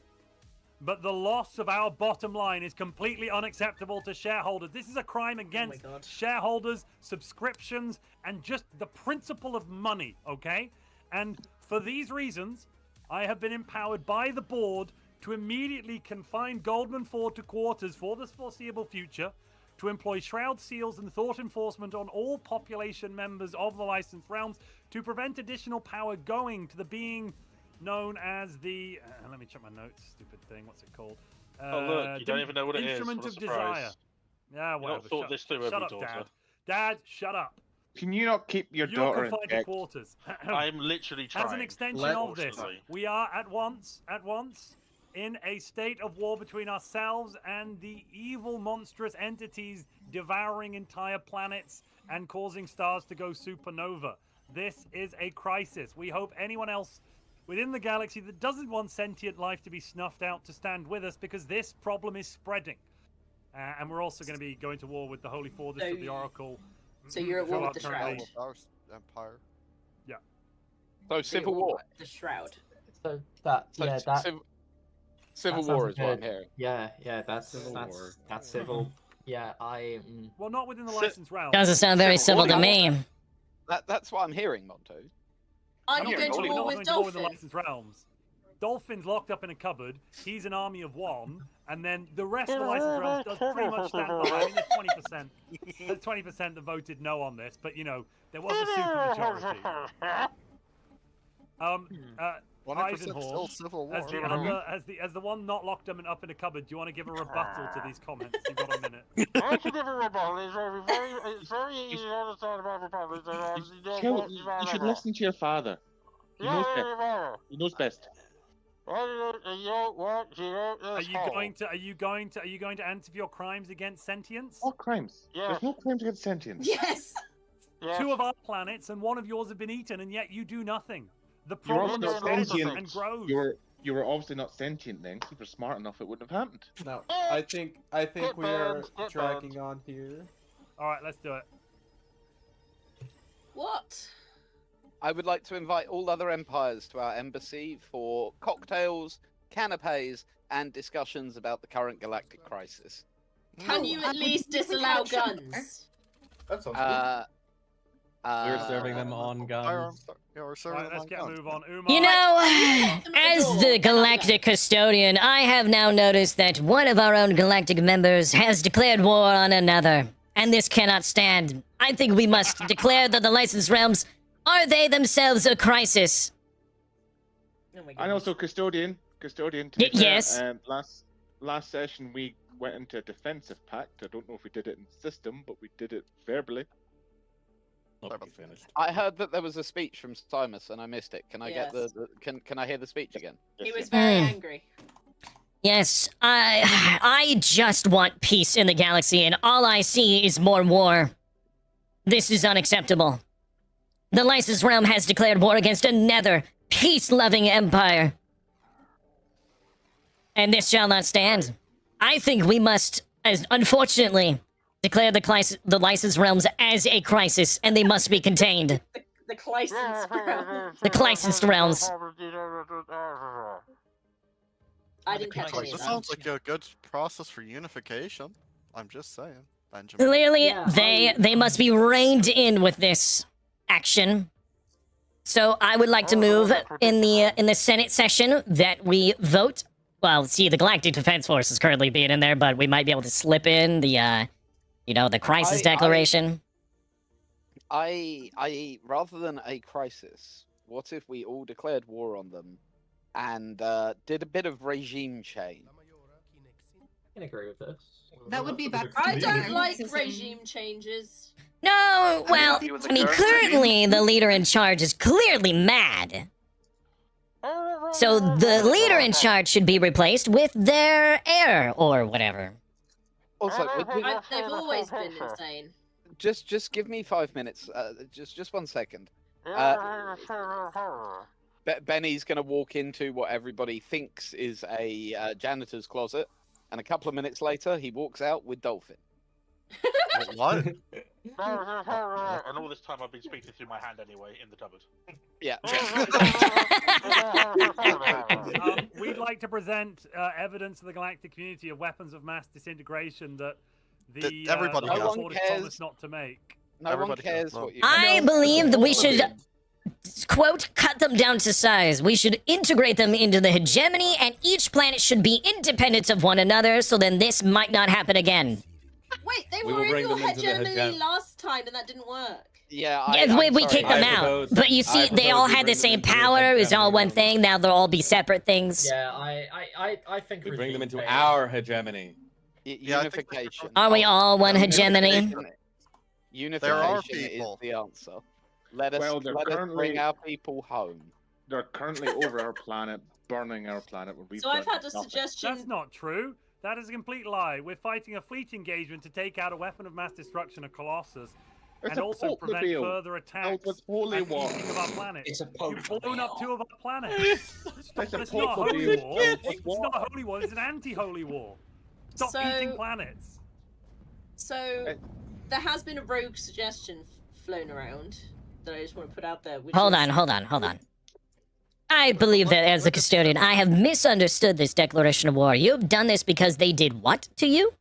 But the loss of our bottom line is completely unacceptable to shareholders. This is a crime against shareholders, subscriptions, and just the principle of money, okay? And for these reasons, I have been empowered by the board to immediately confine Goldman 4 to quarters for the foreseeable future, to employ Shroud Seals and Thought Enforcement on all population members of the licensed realms, to prevent additional power going to the being known as the... let me check my notes, stupid thing, what's it called? Oh, look, you don't even know what it is. Instrument What a of Desire. surprise. Yeah, You've whatever. not thought this through, have shut you, up, daughter? Dad, shut up. Can you not keep your You're daughter in confined to check? quarters. I'm literally trying. As an extension of this, we are at once in a state of war between ourselves and the evil, monstrous entities devouring entire planets and causing stars to go supernova. This is a crisis. We hope anyone else within the galaxy that doesn't want sentient life to be snuffed out to stand with us, because this problem is spreading. And we're also going to be going to war with the Holy Fortress of the Oracle. So you're at war with the Shroud. Empire. Yeah. So civil war. The Shroud. So that Civil that war sounds is what I'm good. hearing. Yeah, that's civil. Yeah, Well, not within the licensed realm. Doesn't sound very civil to me. That's what I'm hearing, Monto. Aren't you going to war with Dolphin? The licensed realms. Dolphin's locked up in a cupboard. He's an army of 1, and then the rest of the licensed realms does pretty much stand by. I mean, there's 20%. There's 20% that voted no on this, but you know there was a super majority. 100% still Eisenhorn, civil war. as the one not locked up in a cupboard, do you want to give a rebuttal to these comments? You've got a minute. I can give a rebuttal. It's very easy to understand about rebuttals. You should listen to your father. He knows best. He knows best. Are you going to answer for your crimes against sentience? What crimes? There's no crimes against sentience. Yes. 2 of our planets and 1 of yours have been eaten, and yet you do nothing. The You're problem also not spreads and sentient. grows. You were obviously not sentient then. If you were smart enough, it wouldn't have happened. No, I think we are dragging on here. All right, let's do it. What? I would like to invite all other empires to our embassy for cocktails, canapes, and discussions about the current galactic crisis. Can you at least disallow guns? That sounds good. We're serving them on guns. Yeah, we're serving them let's on get a guns. move on. You know, as the galactic custodian, I have now noticed that one of our own galactic members has declared war on another. And this cannot stand. I think we must declare that the licensed realms are they themselves a crisis. And also custodian. Yes. Last session we went into a defensive pact. I don't know if we did it in system, but we did it verbally. I heard that there was a speech from Stymus and I missed it. Can I get Yes. can I hear the speech again? He was very angry. Yes, I just want peace in the galaxy, and all I see is more war. This is unacceptable. The Lysis realm has declared war against another peace-loving empire. And this shall not stand. I think we must, unfortunately, declare the Lysis realms as a crisis, and they must be contained. The Clyson's realm. The Clyson's realms. I didn't catch any That of that. sounds like a good process for unification. I'm just saying, Benjamin. Clearly, they must be reined in with this action. So I would like to move in the Senate session that we vote. Well, see, the Galactic Defense Force is currently being in there, but we might be able to slip in the, the crisis declaration. I rather than a crisis, what if we all declared war on them and did a bit of regime change? I can agree with this. That would be better. I don't like regime changes. No, well, I mean, currently the leader in charge is clearly mad. So the leader in charge should be replaced with their heir or whatever. Also, They've always been insane. just give me 5 minutes. Just 1 second. Benny's gonna walk into what everybody thinks is a janitor's closet, and a couple of minutes later, he walks out with Dolphin. What? And all this time I've been speaking through my hand anyway in the cupboard. Yeah. We'd like to present evidence to the galactic community of weapons of mass disintegration that the everybody Dark has. Lord has told us not to make. No one cares what you. I believe that we should, quote, cut them down to size. We should integrate them into the hegemony, and each planet should be independent of one another, so then this might not happen again. Wait, they We were will in bring your them into the hegemony hegem- last time and that didn't work. Yeah, We kicked them out. But you see, they all had the same power. It was all one thing. Now they'll all be separate things. Yeah, I think We bring them into regime our hegemony. Unification. Are we all one hegemony? Unification There are is people. the answer. Let us Well, they're let us currently- bring our people home. They're currently over our planet, burning our planet. When we've So I've done had a nothing. suggestion. That's not true. That is a complete lie. We're fighting a fleet engagement to take out a weapon of mass destruction of Colossus, It's and a also prevent Pope-mobile. further attacks with holy and water. eating of our planet. It's a You've blown up 2 of our planets. It's a It's not a holy Pope-mobile war. filled with It's not a holy war. It's an anti-holy war. Stop So- eating planets. So there has been a rogue suggestion flown around that I just want to put out there. Which Hold is- on. I believe that as a custodian, I have misunderstood this declaration of war. You've done this because they did what to you?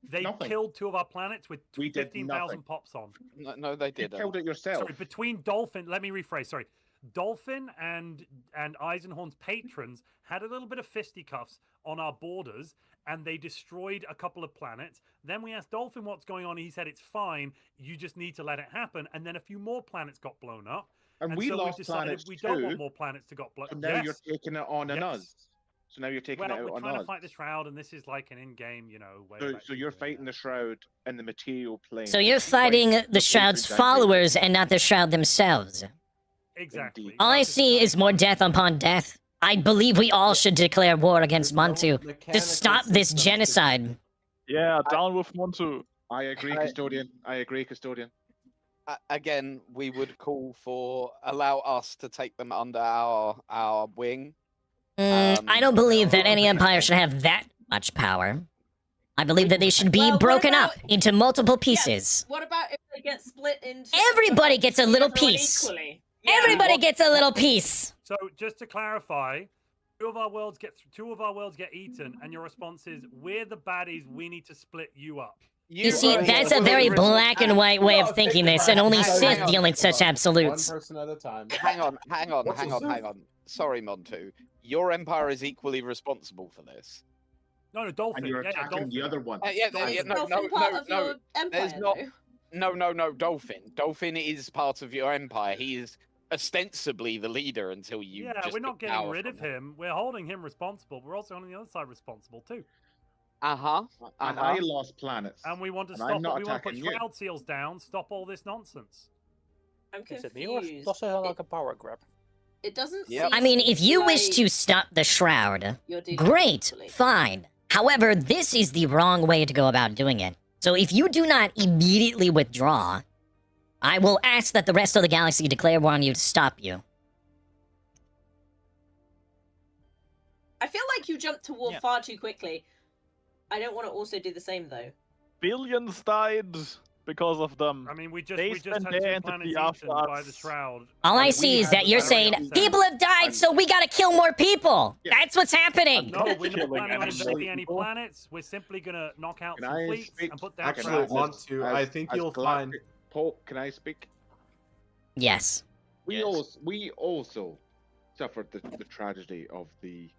They killed 2 of our planets with We did 15,000 nothing. pops on. No, they You didn't. killed it yourself. Sorry, between Dolphin, let me rephrase, sorry. Dolphin and Eisenhorn's patrons had a little bit of fisticuffs on our borders, and they destroyed a couple of planets. Then we asked Dolphin what's going on, and he said it's fine, you just need to let it happen. And then a few more planets got blown up. And we so lost we've decided planets we don't too. want more planets to get blown So up. now you're taking it on us. So now you're taking Well, it we're out on trying to us. fight the Shroud, and this is like an in-game, way So, of so you're fighting the Shroud and the material plane. So you're fighting the Shroud's followers and not the Shroud themselves. Exactly. All I see is more death upon death. I believe we all should declare war against Montu to stop this genocide. Yeah, down with Montu. I agree, Custodian. I agree, Custodian. Again, we would call for allow us to take them under our wing. I don't believe that any empire should have that much power. I believe that they should be broken up into multiple pieces. What about if they get split into? Everybody gets a little everyone piece. equally? Everybody gets a little piece. So just to clarify, 2 of our worlds get eaten, and your response is, "We're the baddies. We need to split you up." You see, that's a very black and white way of thinking this, and only Sith deal in such absolutes. One person at a time. Hang on. Sorry, Montu. Your empire is equally responsible for this. No, Dolphin. And you're yeah, attacking Dolphin. the other one. No, Dolphin. Dolphin is part of your empire. He is ostensibly the leader until you. Yeah, just we're not took getting power rid from of him. We're holding him responsible. We're also holding the other side responsible too. And I lost planets. And we want to And stop. I'm not We want to put attacking you. shroud seals down. Stop all this nonsense. I'm Is it me or confused. does it have like a power grab? It doesn't I mean, if you wish like to stop the shroud, you're dealing great, peacefully. fine. However, this is the wrong way to go about doing it. So if you do not immediately withdraw, I will ask that the rest of the galaxy declare war on you to stop you. I feel like you jumped to war far too quickly. I don't want to also do the same though. Billions died because of them. I mean, we just They had spent two their planets entity eaten after by us. the shroud. All I and see we is had that you're very saying upset. people have died, so we gotta kill more people. That's what's happening. No, we're not Killing planning on animals. invading any planets. We're simply gonna knock out Can some I fleets speak? and put down Actually, shrouds. want to. I think you'll find. Galactic Pope, can I speak? Yes. We also suffered the tragedy of the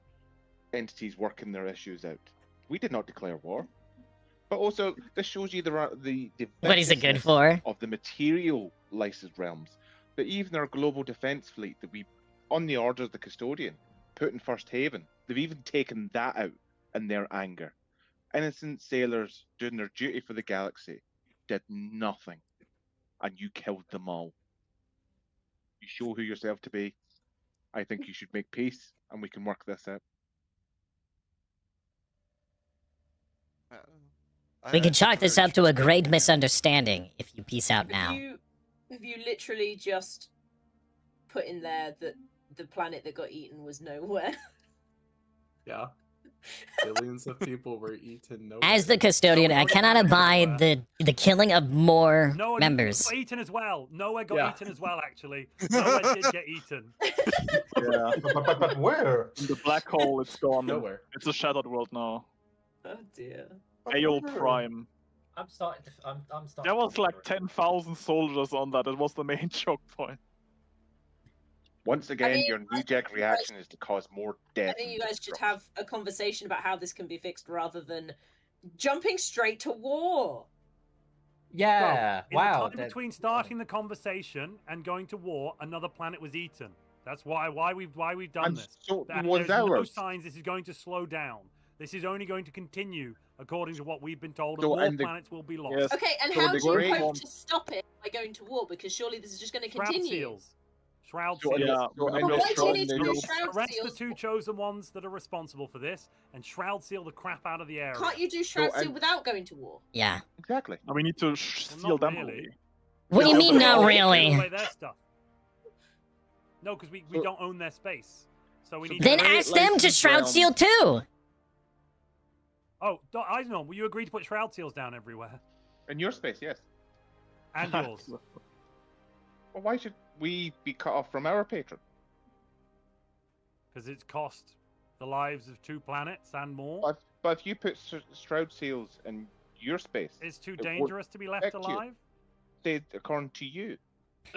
entities working their issues out. We did not declare war, but also this shows you the What is it good viciousness for? of the material licensed realms. That even our global defense fleet that we, on the order of the custodian, put in First Haven, they've even taken that out in their anger. Innocent sailors doing their duty for the galaxy did nothing, and you killed them all. You show who yourself to be. I think you should make peace, and we can work this out. We can chalk this up to a great misunderstanding if you peace out now. Have you literally just put in there that the planet that got eaten was nowhere? Yeah. Billions of people were eaten. No. As the custodian, I cannot abide the killing of more Noah members. got eaten as well. Noah got Yeah. eaten as well, actually. Noah did get eaten. Yeah. But where? In the black hole, it's gone. Nowhere. It's a shattered world now. Oh dear. AO Prime. I'm starting to. I'm starting. There was like 10,000 soldiers on that. It was the main choke point. Once again, mean, your knee-jerk reaction is to cause more I death. think you guys should have a conversation about how this can be fixed rather than jumping straight to war. Well, in the time between starting the conversation and going to war, another planet was eaten. That's why we've done And this. so And was there's no ours. signs this is going to slow down. This is only going to continue according to what we've been told, and So, more and the- planets will be lost. Yes. Okay, and So how the do you great hope one- to stop it by going to war? Because surely this is just going to Shroud continue. seals. Shroud So, seals. yeah, so But end why of do you Tron, need to they do will- shroud Arrest the seals? two chosen ones that are responsible for this, and shroud seal the crap out of the area. Can't you do shroud So, seal and- without going to war? Yeah. Exactly. And we need to Well, seal not them. really. What do you mean, not Take really? away their stuff. No, because we don't own their space. So we need Then to... ask them to shroud seal too. Oh, Eisenhorn, will you agree to put shroud seals down everywhere? In your space, yes. And yours. Well, why should we be cut off from our patron? Because it's cost the lives of 2 planets and more. But if you put shroud seals in your space, It's too it would dangerous to be left affect you. alive? Say according to you.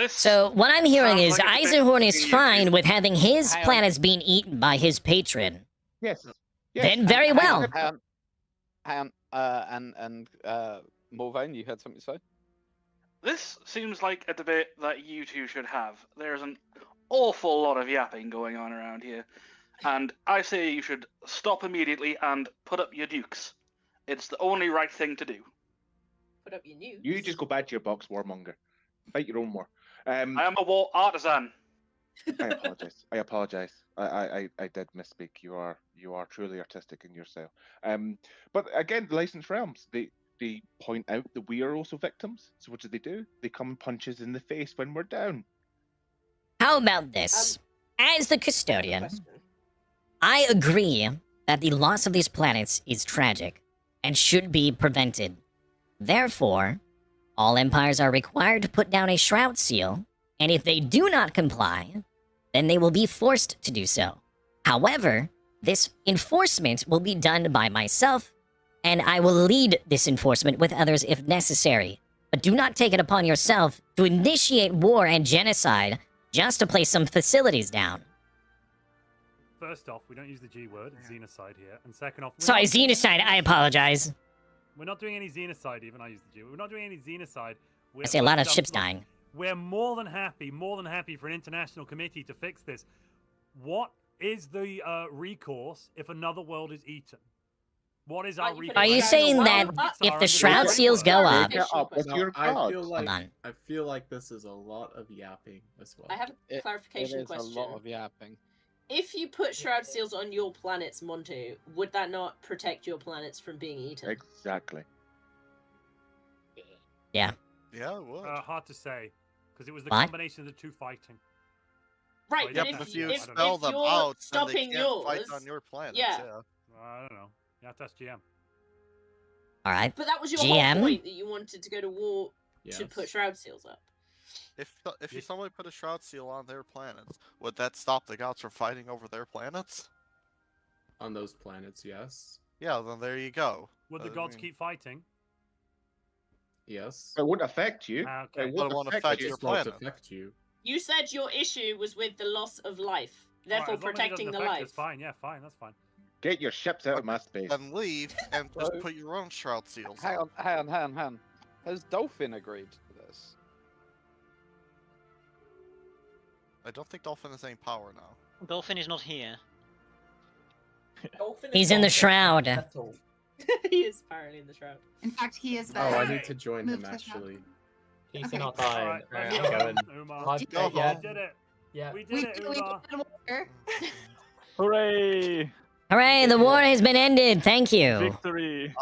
So what I'm hearing is Sounds like a bit Eisenhorn is confusing. fine with having his Hang on. planets being eaten by his patron. Yes. Then very well. Hang on. And Morvain, you had something to say? This seems like a debate that you two should have. There's an awful lot of yapping going on around here. And I say you should stop immediately and put up your dukes. It's the only right thing to do. Put up your nukes. You just go back to your box, warmonger. Fight your own war. I am a war artisan. I apologize. I apologize. I did misspeak. You are truly artistic in your style. But again, the licensed realms, they point out that we are also victims. So what do? They come and punch us in the face when we're down. How about this? As the custodian, I agree that the loss of these planets is tragic and should be prevented. Therefore, all empires are required to put down a shroud seal, and if they do not comply, then they will be forced to do so. However, this enforcement will be done by myself, and I will lead this enforcement with others if necessary. But do not take it upon yourself to initiate war and genocide just to place some facilities down. First off, we don't use the G word, it's xenocide here. And second off... Sorry, xenocide, I apologize. We're not doing any xenocide, even I use the G word. We're not doing any xenocide. I see a lot of ships look, dying. We're more than happy for an international committee to fix this. What is the recourse if another world is eaten? What is our Are you saying that if the shroud seals go up? I feel like this is a lot of yapping as well. I have a clarification It is question. a lot of yapping. If you put shroud seals on your planets, Montu, would that not protect your planets from being eaten? Exactly. Yeah. Yeah, it would. Hard to say, because it was the What? combination of the two fighting. Right, Yeah, but but if, if you if expel them you're out, then they stopping can't yours, fight on your planet. yeah. I don't know. You have to ask GM. All right. But that was your GM? whole point, that you wanted to go to war to put shroud seals up. If you somebody put a shroud seal on their planets, would that stop the gods from fighting over their planets? On those planets, yes. Yeah, then there you go. Would the gods keep fighting? Yes. It wouldn't affect you. Okay. But it won't affect your planet. affect you. You said your issue was with the loss of life, therefore Alright, as long as it protecting doesn't the affect life. us, fine. Yeah, fine. That's fine. Get your ships out of my space. Then leave and just put your own shroud seals Hang on. Has Dolphin agreed to this? I don't think Dolphin has any power now. Dolphin is not here. He's in the shroud. He is apparently in the shroud. In fact, he is. Oh, I need to join him actually. He's Okay. not dying. Alright, I'm let's go. going. Umar. I've- Go yeah, We did it. yeah. We did it, Umar. Hooray! Hooray, the war has been ended. Thank you. Victory!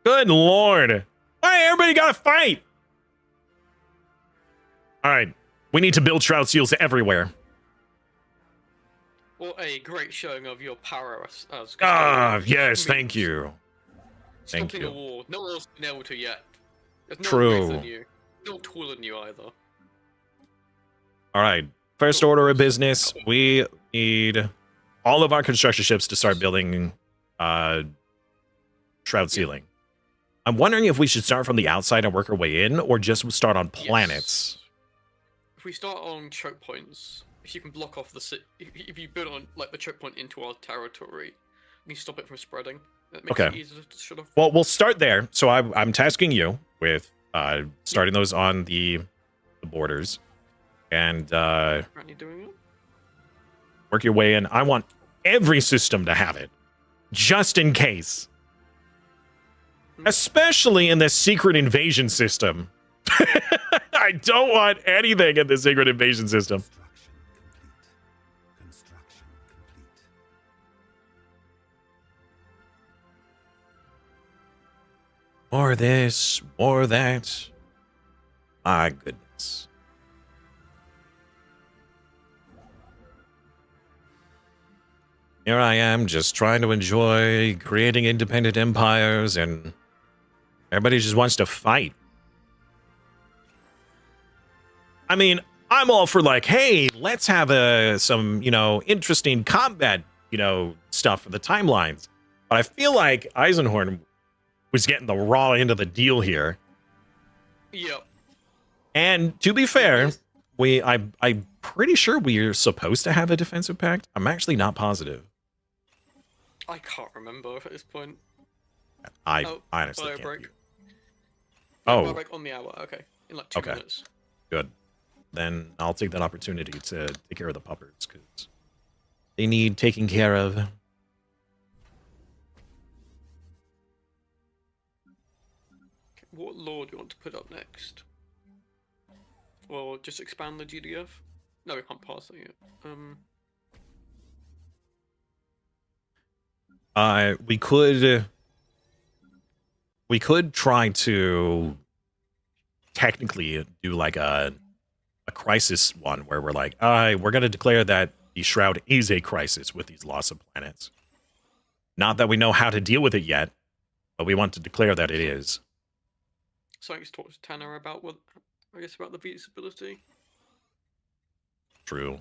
Good lord. Why everybody gotta fight? Alright. We need to build shroud seals everywhere. What a great showing of your power as Ah, yes, thank you. Thank stopping you. a war. No one else has been able to yet. There's no True. one greater than you. No taller than you either. Alright. First order of business, we need all of our construction ships to start building shroud sealing. I'm wondering if we should start from the outside and work our way in, or just start on planets. If we start on choke points, if you can block off the if you build on like the choke point into our territory, we can stop it from spreading. That makes Okay. it easier to shut off. Well, we'll start there. So I'm tasking you with starting those on the borders, and Currently doing it. work your way in. I want every system to have it, just in case. Especially in the secret invasion system. I don't want anything in the secret invasion system. Or this, or that. My goodness. Here I am, just trying to enjoy creating independent empires, and everybody just wants to fight. I mean, I'm all for like, hey, let's have some, interesting combat, stuff for the timelines. But I feel like Eisenhorn was getting the raw end of the deal here. Yep. And to be fair, I'm pretty sure we're supposed to have a defensive pact. I'm actually not positive. I can't remember at this point. I honestly bio can't. break. be- Yeah, Oh, bio break on the hour. Okay, in like 2 Okay. minutes. good. Then I'll take that opportunity to take care of the puppers, because they need taking care of. What law do you want to put up next? Or just expand the GDF? No, we can't pass that yet. We could try to technically do like a crisis one where we're like, we're going to declare that the Shroud is a crisis with these loss of planets. Not that we know how to deal with it yet, but we want to declare that it is. Something to talk to Tanner about what I guess about the feasibility. True.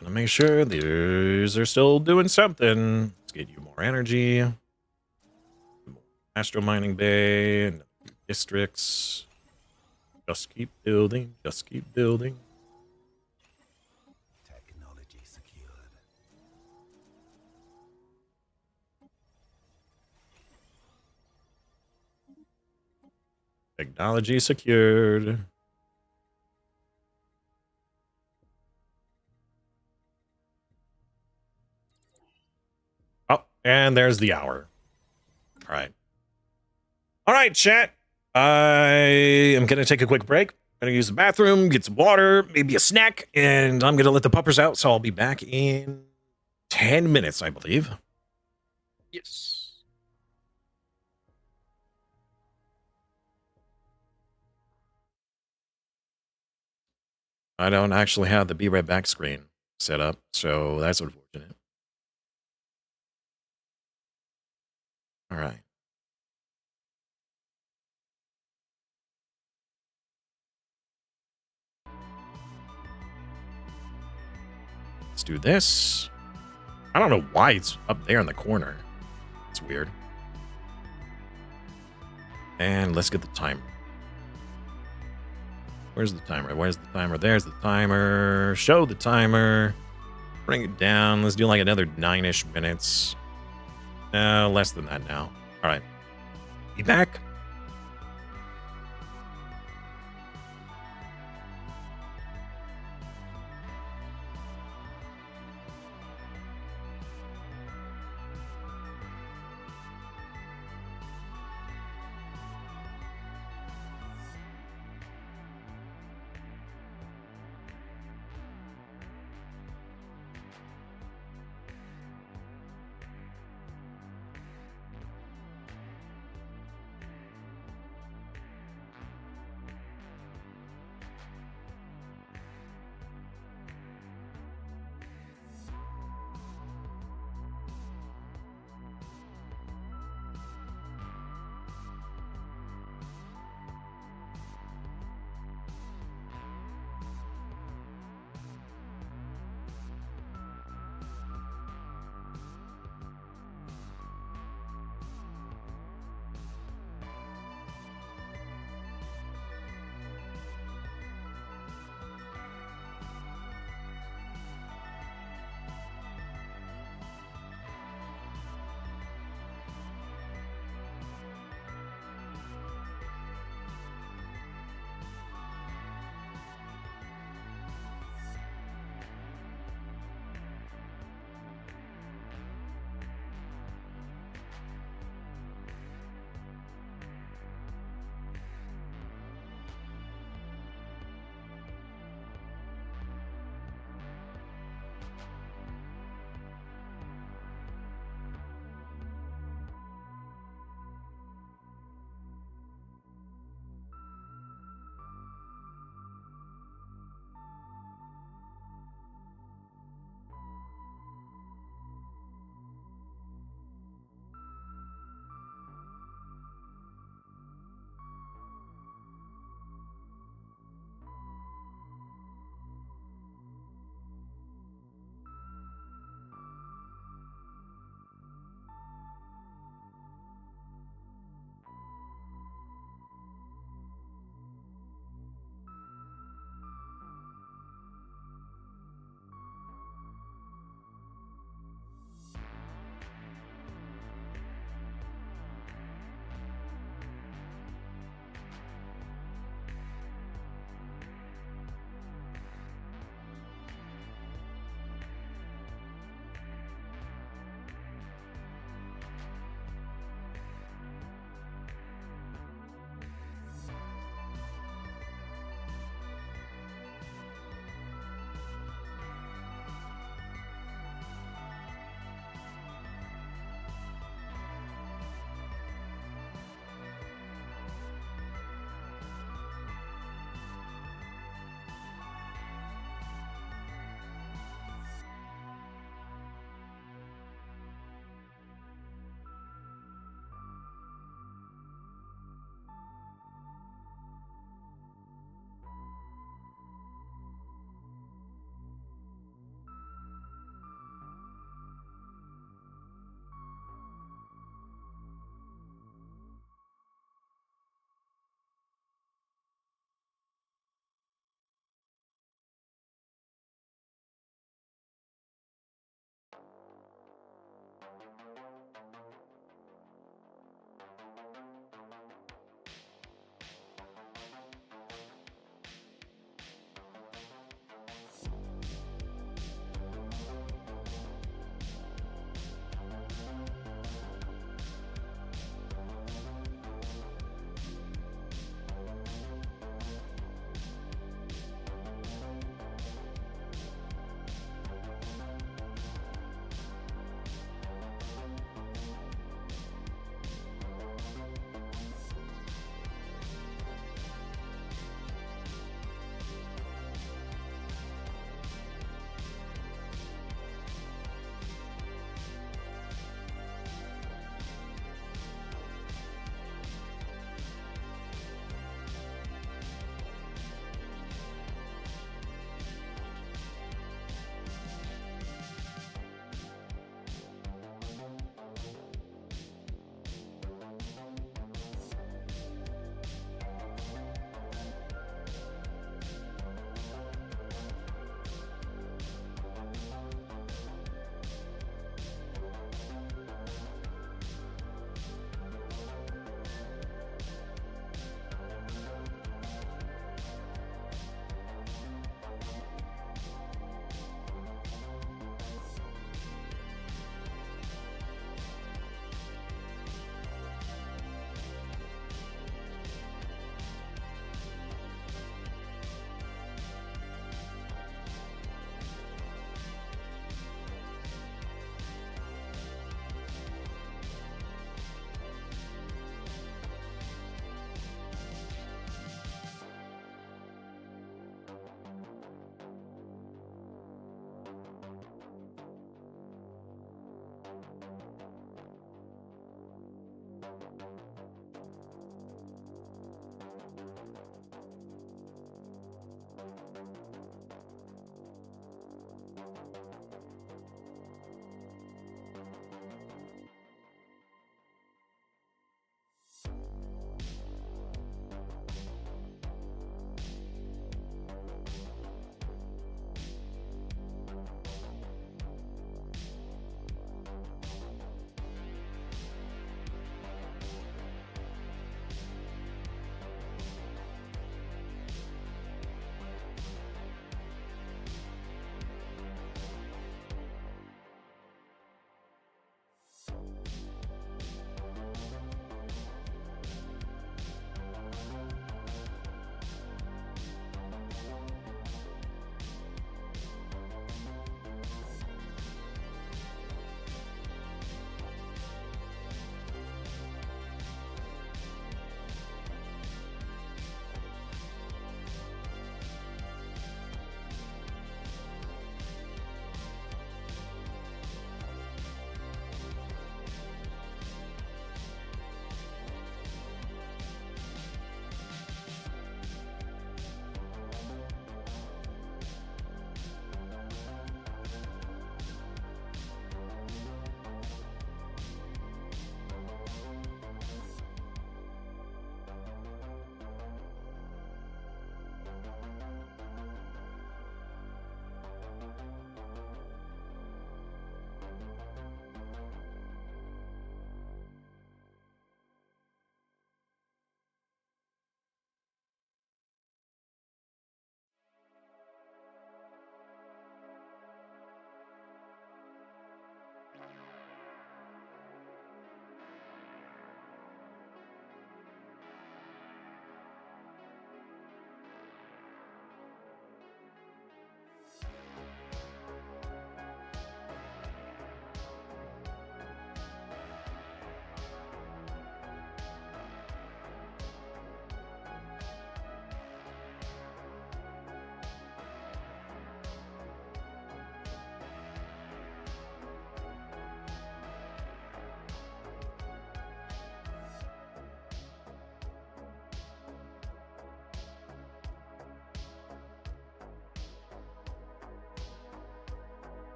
Gonna make sure these are still doing something. Let's get you more energy. Astro Mining Bay and districts. Just keep building. Just keep building. Technology secured. Technology secured. Oh, and there's the hour. All right. All right, chat. I am going to take a quick break. I'm going to use the bathroom, get some water, maybe a snack, and I'm going to let the puppers out, so I'll be back in 10 minutes, I believe. Yes. I don't actually have the Be Right Back screen set up, so that's unfortunate. All right. Let's do this. I don't know why it's up there in the corner. It's weird. And let's get the timer. Where's the timer? Where's the timer? There's the timer. Show the timer. Bring it down. Let's do like another 9-ish minutes. No, less than that now. All right. Be back.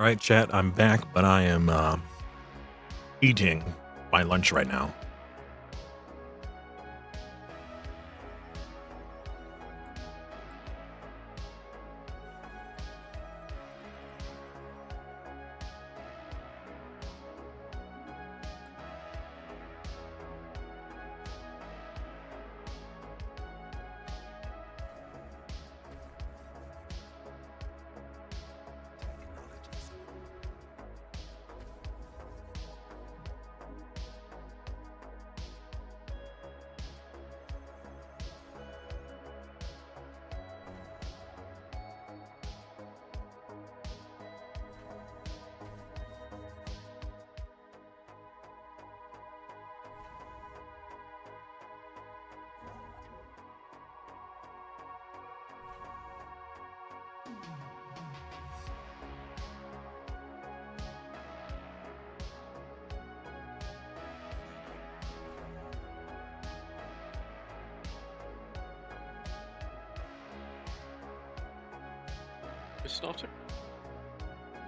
All right, chat, I'm back, but I am eating my lunch right now. It's starting.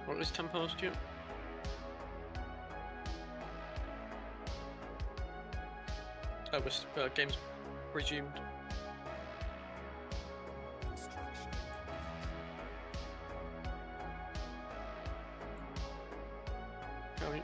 What is 10 past yet? Games resumed. Going.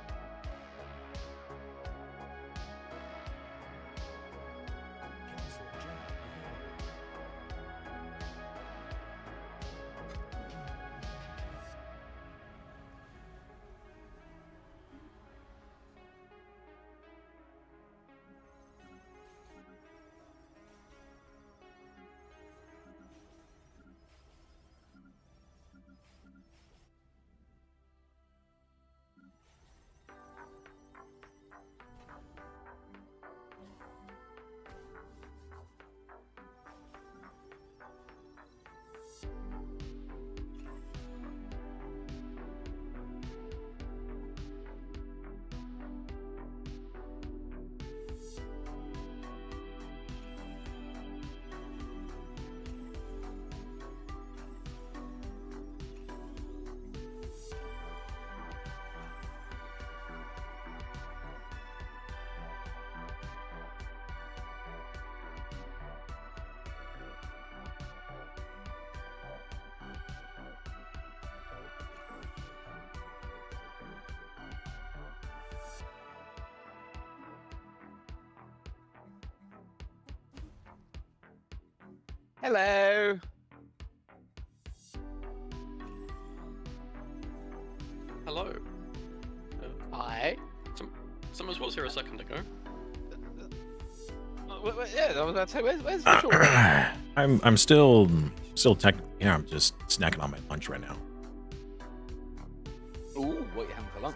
Hello. Hello. Hi. Someone was here a second ago. Yeah, I was about to say, where's the short man? I'm still technically here. I'm just snacking on my lunch right now. Ooh, what are you having for lunch?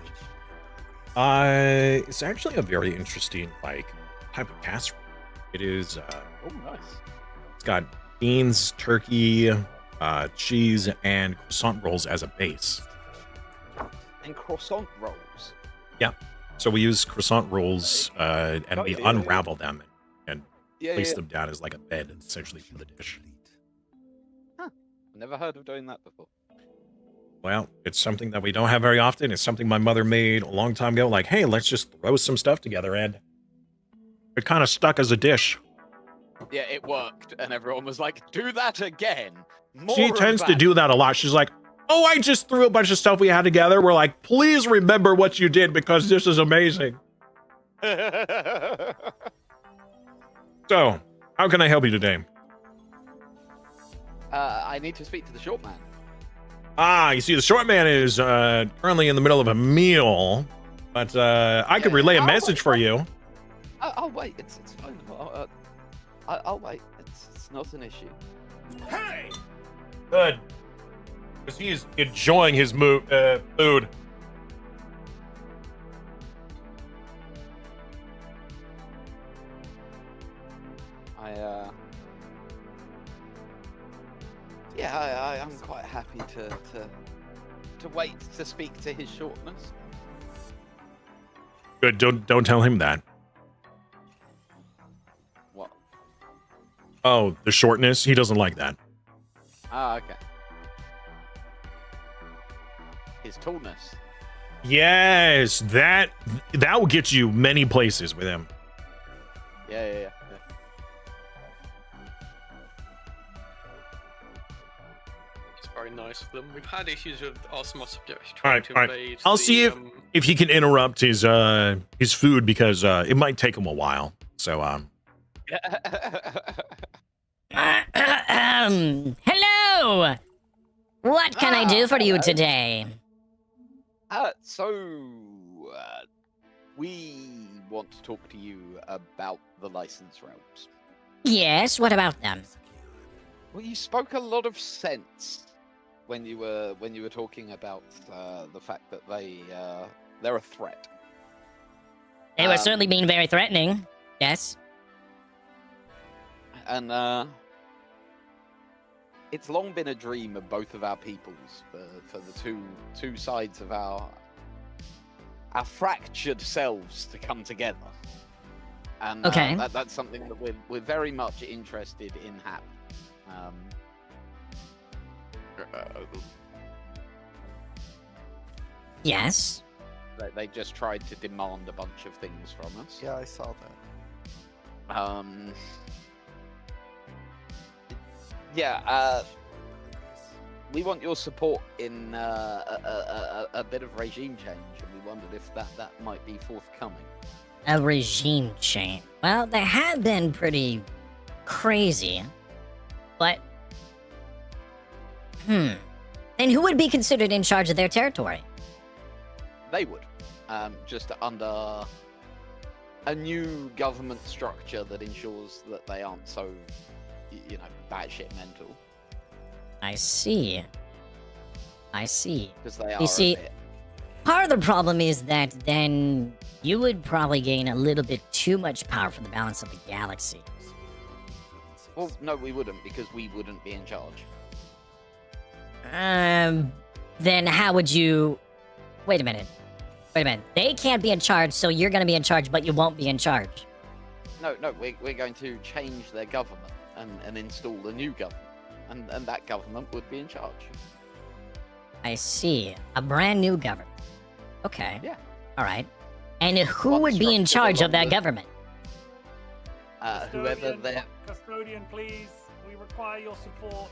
It's actually a very interesting type of casserole. It is. Oh, nice. It's got beans, turkey, cheese, and croissant rolls as a base. And croissant rolls. Yeah. So we use croissant rolls and we unravel them and place them down as like a bed, essentially, for the dish. Huh. Never heard of doing that before. Well, it's something that we don't have very often. It's something my mother made a long time ago. Like, hey, let's just throw some stuff together, and it kind of stuck as a dish. Yeah, it worked, and everyone was like, do that again. More She of tends to that." do that a lot. She's like, oh, I just threw a bunch of stuff we had together. We're like, please remember what you did because this is amazing. So, how can I help you today? I need to speak to the short man. You see, the short man is currently in the middle of a meal, but I could relay a message for you. I'll wait. It's fine. I'll wait. It's not an issue. Hey! Good. Because he is enjoying his food. I'm quite happy to wait to speak to his shortness. Good. Don't tell him that. What? Oh, the shortness. He doesn't like that. Ah, okay. his tallness. Yes, that will get you many places with him. Yeah. It's very nice of them. We've had issues with our small subjects All trying right, to all right. invade. I'll the, see if he can interrupt his food because it might take him a while. So Hello. What can I do for you today? We want to talk to you about the license realms. Yes. What about them? Well, you spoke a lot of sense when you were talking about the fact that they're a threat. They were certainly being very threatening. Yes. And it's long been a dream of both of our peoples for the two sides of our fractured selves to come together. And okay. That's something that we're very much interested in happening. Yes. They just tried to demand a bunch of things from us. Yeah, I saw that. We want your support in a bit of regime change, and we wondered if that might be forthcoming. A regime change. Well, they have been pretty crazy, but then who would be considered in charge of their territory? They would, just under a new government structure that ensures that they aren't so, batshit mental. I see. Because they are. You see, part of the problem is that then you would probably gain a little bit too much power for the balance of the galaxy. Well, no, we wouldn't, because we wouldn't be in charge. Then how would you... Wait a minute. They can't be in charge, so you're going to be in charge, but you won't be in charge. No, we're going to change their government and install a new government. And that government would be in charge. I see. A brand new government. Okay. Yeah. All right. And who would be in charge of that government? Whoever their... Custodian, please. We require your support.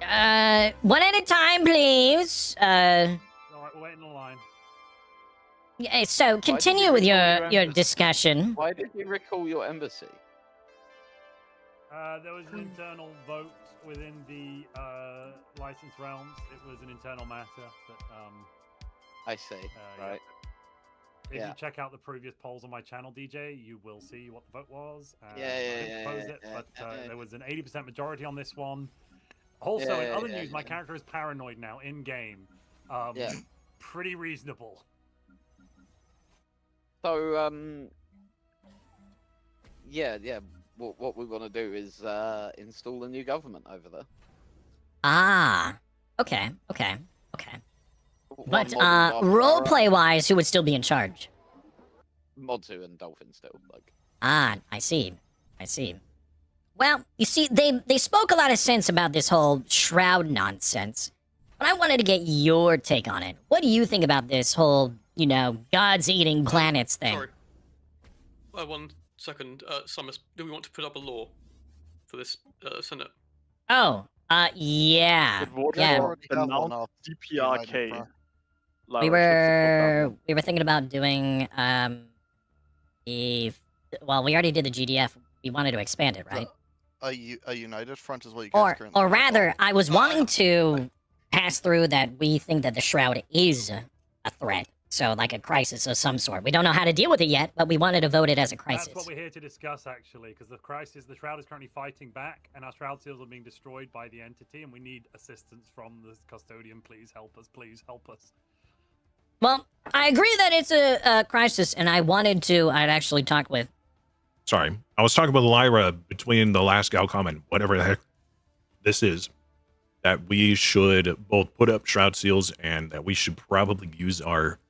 One at a time, please. All right, we'll wait in the line. Yeah, so continue with your discussion. Why did you recall your embassy? There was an internal vote within the license realms. It was an internal matter that I see. Right. If you check out the previous polls on my channel, DJ, you will see what the vote was. I didn't propose it, but there was an 80% majority on this one. Also, in other news, my character is paranoid now in game. Pretty reasonable. So, what we want to do is install a new government over there. Ah, okay. But roleplay wise, who would still be in charge? Modzu and Dolphin still, like. Ah, I see. Well, you see, they spoke a lot of sense about this whole shroud nonsense, but I wanted to get your take on it. What do you think about this whole, gods eating planets thing? Sorry. 1 second, Summers. Do we want to put up a law for this Senate? Oh, yeah. Announced DPRK. We were thinking about doing we already did the GDF. We wanted to expand it, right? A united front is what you guys currently. Or rather, I was wanting to pass through that we think that the Shroud is a threat. So, like a crisis of some sort. We don't know how to deal with it yet, but we wanted to vote it as a crisis. That's what we're here to discuss, actually, because the Shroud is currently fighting back, and our Shroud seals are being destroyed by the entity, and we need assistance from the Custodian. Please help us. Well, I agree that it's a crisis, and I'd actually talk with... Sorry, I was talking with Lyra between the last Galcom and whatever the heck this is, that we should both put up Shroud seals and that we should probably use our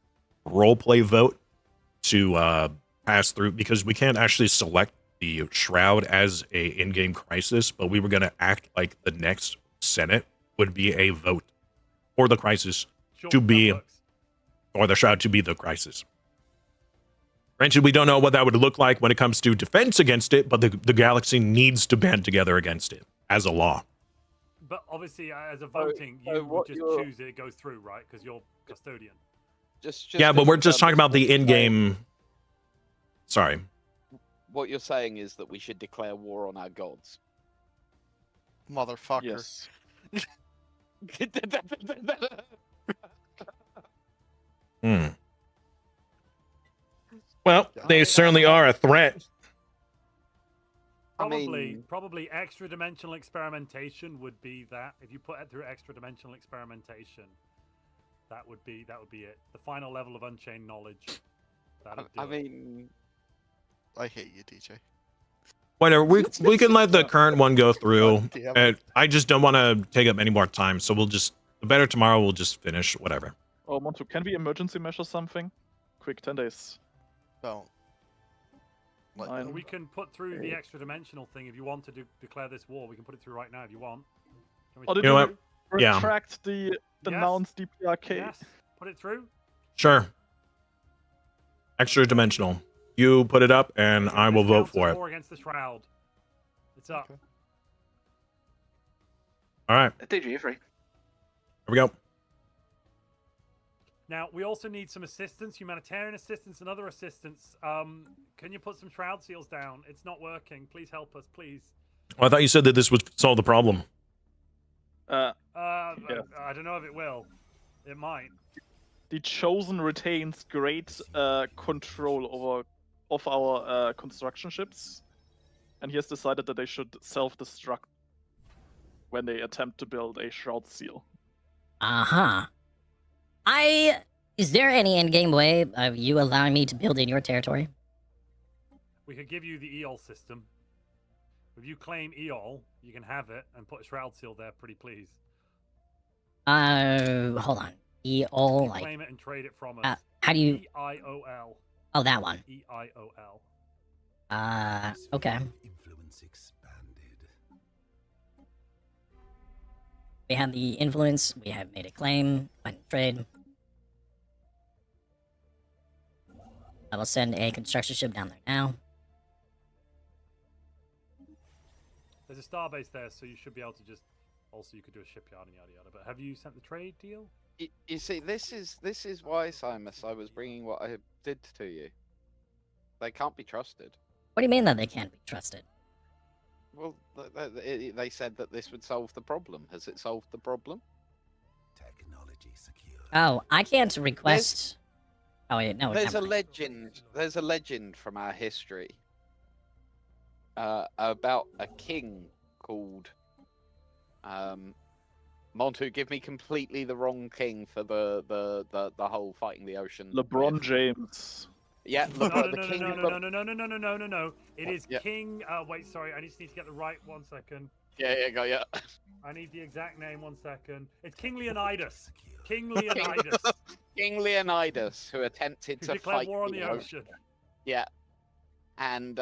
roleplay vote to pass through, because we can't actually select the Shroud as a in-game crisis, but we were going to act like the next Senate would be a vote for the crisis to be, or the Shroud to be the crisis. Granted, we don't know what that would look like when it comes to defense against it, but the galaxy needs to band together against it as a law. But obviously, as a voting, you would just choose it goes through, right? Because you're custodian. Yeah, but we're just talking about the in-game. Sorry. What you're saying is that we should declare war on our gods. Motherfucker. Yes. Well, they certainly are a threat. Probably extra dimensional experimentation would be that. If you put it through extra dimensional experimentation, that would be it. The final level of unchained knowledge. I mean, I hate you, DJ. Whatever, we can let the current one go through. I just don't want to take up any more time, so we'll just, the better tomorrow, we'll just finish, whatever. Oh, Montu, can we emergency measure something? Quick, 10 days. Don't. We can put through the extra dimensional thing if you want to declare this war. We can put it through right now if you want. Oh, did you know what? Retract the announced DPRK? Yes. Put it through. Sure. Extra dimensional. You put it up, and I will vote for it. War against the Shroud. It's up. All right. DJ, you're free. Here we go. Now, we also need some assistance, humanitarian assistance and other assistance. Can you put some Shroud seals down? It's not working. Please help us, please. Oh, I thought you said that this would solve the problem. I don't know if it will. It might. The Chosen retains great control of our construction ships, and he has decided that they should self-destruct when they attempt to build a Shroud seal. Uh-huh. Is there any in-game way of you allowing me to build in your territory? We could give you the EOL system. If you claim EOL, you can have it and put a Shroud seal there, pretty please. Hold on. EOL, like... claim it and trade it from us. How do you... EIOL. Oh, that one. EIOL. Okay. Influence expanded. We have the influence. We have made a claim. Went and trade. I will send a construction ship down there now. There's a starbase there, so you should be able to just... Also, you could do a shipyard and yada yada. But have you sent the trade deal? You see, this is why, Simus, I was bringing what I did to you. They can't be trusted. What do you mean that they can't be trusted? Well, they said that this would solve the problem. Has it solved the problem? Technology secure. Oh, I can't request... Oh, wait, no. There's a legend. There's a legend from our history about a king called Montu. Give me completely the wrong king for the whole fighting the ocean. LeBron James. Yeah, No. Oh, It is King. Wait, sorry. I just need to get the right 1 second. Yeah, go, yeah. I need the exact name. 1 second. It's King Leonidas. King Leonidas. King Leonidas, who attempted Who to declared fight war on the ocean. Yeah, and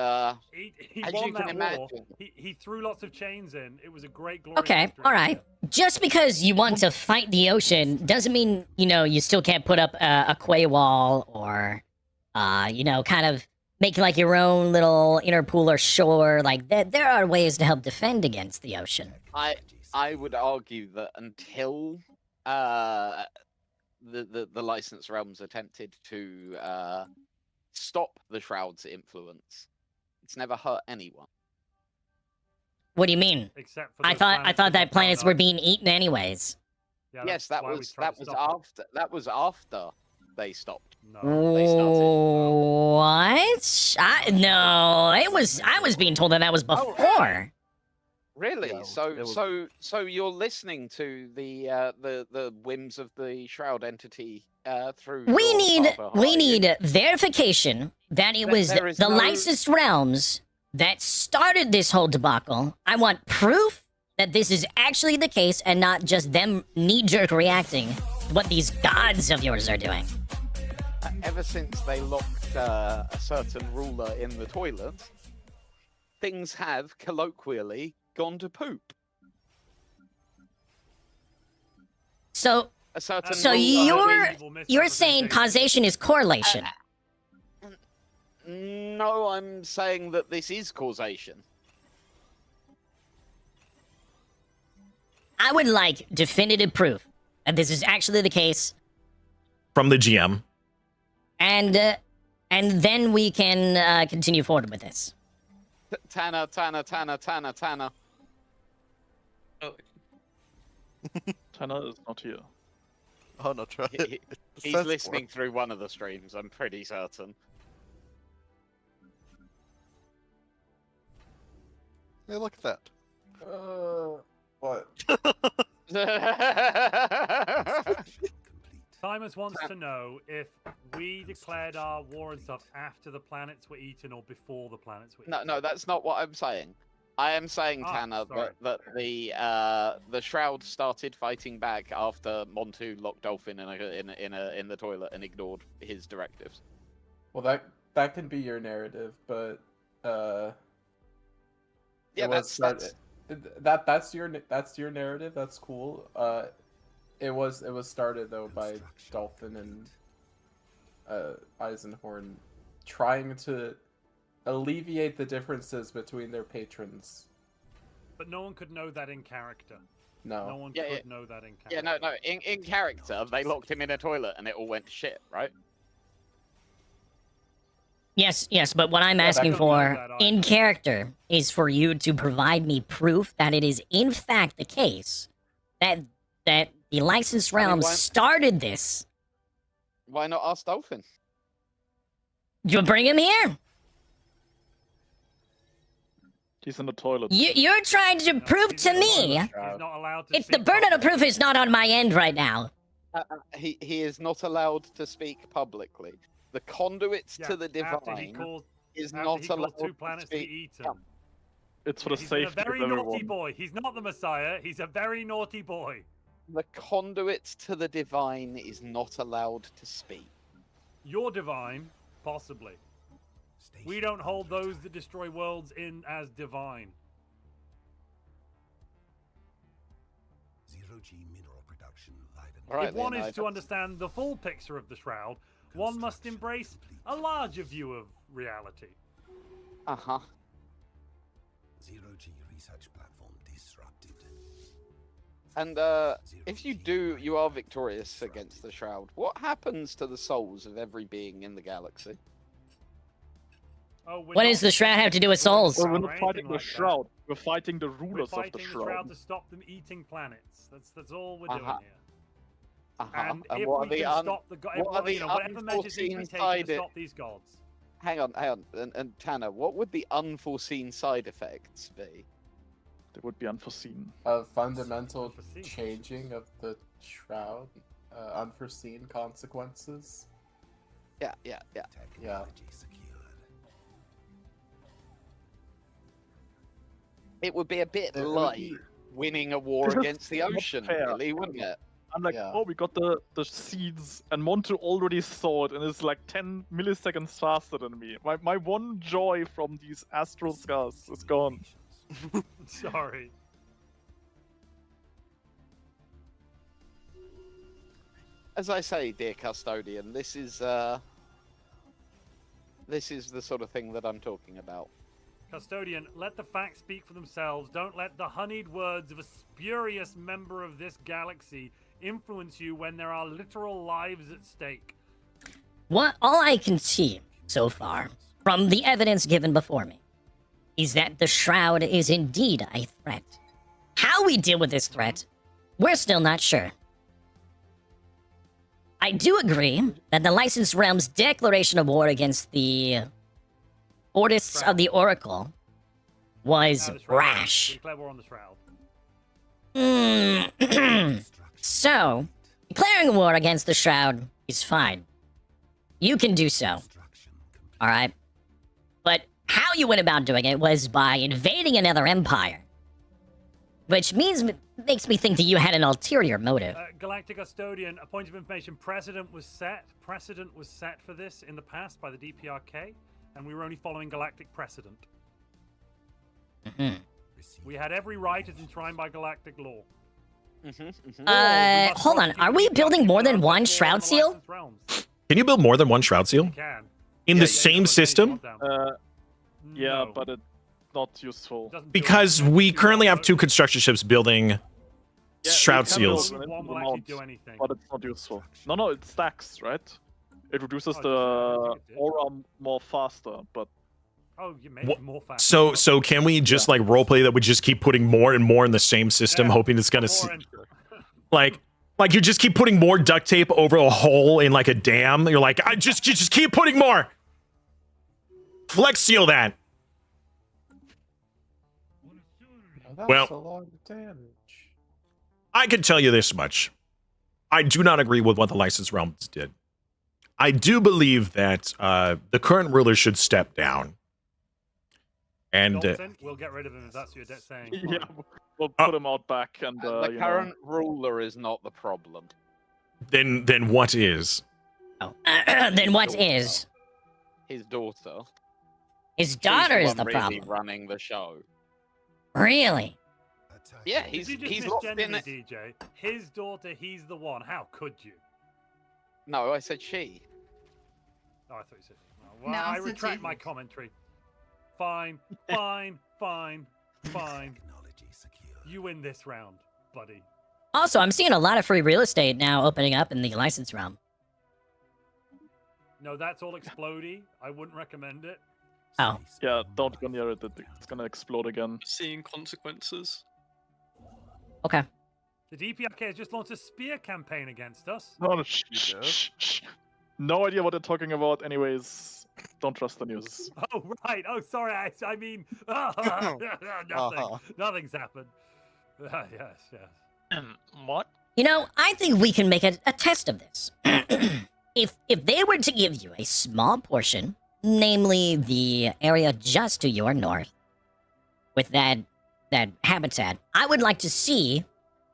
he as won you that can war. imagine, He threw lots of chains in. It was a great glory. Okay, alright. Just because you want to fight the ocean doesn't mean, you still can't put up a quay wall or, kind of make like your own little interpool or shore. Like, there are ways to help defend against the ocean. I would argue that until the licensed realms attempted to stop the Shroud's influence, it's never hurt anyone. What do you mean? Except for I thought that planets were being eaten anyways. Yeah, yes, that was after they stopped. What? No, I was being told that was before. Really? So you're listening to the whims of the Shroud entity through. We need verification that it was the licensed realms that started this whole debacle. I want proof that this is actually the case and not just them knee-jerk reacting to what these gods of yours are doing. Ever since they locked a certain ruler in the toilet, things have colloquially gone to poop. So, a certain. So you're saying causation is correlation? No, I'm saying that this is causation. I would like definitive proof that this is actually the case, From the GM. and then we can continue forward with this. Tanner. Oh. Tanner is not here. Oh no, try it. He's listening through one of the streams, I'm pretty certain. Hey, look at that. What? Simus wants to know if we declared our war and stuff after the planets were eaten or before the planets were eaten. No, that's not what I'm saying. I am saying, Tanner, that the Shroud started fighting back after Montu locked Dolphin in the toilet and ignored his directives. Well, that can be your narrative, but yeah, that's your narrative. That's cool. It was started though by Dolphin and Eisenhorn trying to alleviate the differences between their patrons. But no one could know that in character. No. No one could know that in character. Yeah, no. In character, they locked him in a toilet and it all went to shit, right? Yes, but what I'm asking for in character is for you to provide me proof that it is in fact the case that the licensed realms started this. Why not ask Dolphin? You bring him here. He's in the toilet. You're trying to prove to me. It's the burden of proof is not on my end right now. He is not allowed to speak publicly. The conduits to the divine is not allowed two planets to be eaten. It's for the He's safety a very of everyone. naughty boy. He's not the Messiah. He's a very naughty boy. The conduit to the divine is not allowed to speak. You're divine, possibly. We don't hold those that destroy worlds in as divine. Zero-G mineral production. If one is to understand the full picture of the Shroud, one must embrace a larger view of reality. Uh-huh. Zero-G research platform disrupted. And if you are victorious against the Shroud, what happens to the souls of every being in the galaxy? What does the Shroud have to do with souls? We're not fighting the Shroud. We're fighting the rulers We're of the fighting Shroud. to stop them eating planets. That's all we're doing here. And if what we are can the stop whatever measures need to be taken to stop these gods. Hang on. And Tanner, what would the unforeseen side effects be? They would be unforeseen. A fundamental changing of the Shroud, unforeseen consequences. Yeah. It would be a bit like winning a war against the ocean, really, wouldn't it? I'm like, oh, we got the seeds, and Montu already saw it, and it's like 10 milliseconds faster than me. My one joy from these astral scars is gone. Sorry. As I say, dear custodian, this is the sort of thing that I'm talking about. Custodian, let the facts speak for themselves. Don't let the honeyed words of a spurious member of this galaxy influence you when there are literal lives at stake. All I can see so far from the evidence given before me is that the Shroud is indeed a threat. How we deal with this threat, we're still not sure. I do agree that the Licensed Realm's declaration of war against the Ordists of the Oracle was rash. We declare war on the Shroud. So, declaring war against the Shroud is fine. You can do so. Alright? But how you went about doing it was by invading another empire. Which makes me think that you had an ulterior motive. Galactic Custodian, a point of information, precedent was set for this in the past by the DPRK, and we were only following galactic precedent. Mm-hmm. We had every right as enshrined by galactic law. Hold on. Are we building more than one Shroud Seal? Can you build more than one Shroud Seal? In the same system? Yeah, but it's not useful. Because we currently have 2 construction ships building Shroud You can build Seals. an amount, but it's not useful. No, it stacks, right? It reduces the aura more faster, but... Oh, you make it more fast. So can we just like roleplay that we just keep putting more and more in the same system, hoping it's gonna like you just keep putting more duct tape over a hole in like a dam. You're like, I just keep putting more. Flex seal that. That's Well, a lot of damage. I can tell you this much. I do not agree with what the Licensed Realms did. I do believe that the current ruler should step down. And we'll get rid of him if that's what you're saying. Yeah, we'll put him out back and the current ruler is not the problem. Then what is? Oh. Then what is? His daughter. His daughter She's is the the one really problem. running the show. Really? Yeah, Did you just he's misgender locked in me, it. DJ? His daughter, he's the one. How could you? No, I said she. Oh, I thought you said. Oh, well, No, I it's retract okay. my commentary. Fine, fine. You win this round, buddy. Also, I'm seeing a lot of free real estate now opening up in the license realm. No, that's all explodey. I wouldn't recommend it. Oh. Yeah, don't go near it. It's gonna explode again. Seeing consequences. Okay. The DPRK has just launched a spear campaign against us. No, shh. No idea what they're talking about. Anyways, don't trust the news. Oh, right. Oh, sorry. I mean, nothing's happened. Yes. What? You know, I think we can make a test of this. If they were to give you a small portion, namely the area just to your north, with that habitat, I would like to see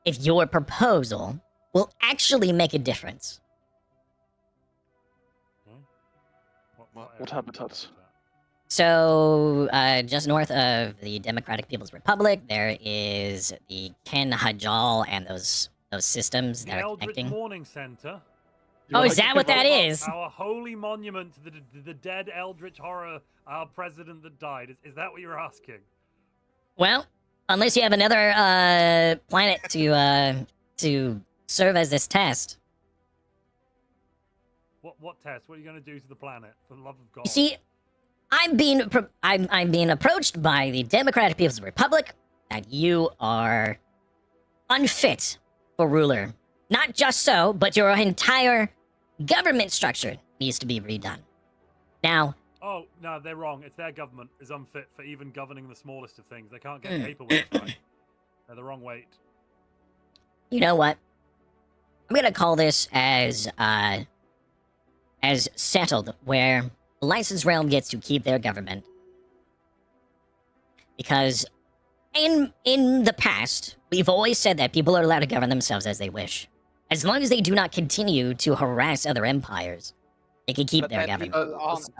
if your proposal will actually make a difference. What habitat? So, just north of the Democratic People's Republic, there is the Ken Hajal and those systems The that are Eldritch connecting. Mourning Center. Oh, is that what that is? Our holy monument to the dead Eldritch Horror, our president that died. Is that what you're asking? Well, unless you have another planet to serve as this test. What test? What are you going to do to the planet? For the love of God. You see, I'm being approached by the Democratic People's Republic that you are unfit for ruler. Not just so, but your entire government structure needs to be redone. Now. Oh no, they're wrong. It's their government is unfit for even governing the smallest of things. They can't get paperwork right. They're the wrong weight. You know what? I'm gonna call this as settled, where the licensed realm gets to keep their government. Because in the past, we've always said that people are allowed to govern themselves as they wish. As long as they do not continue to harass other empires, they can keep their government.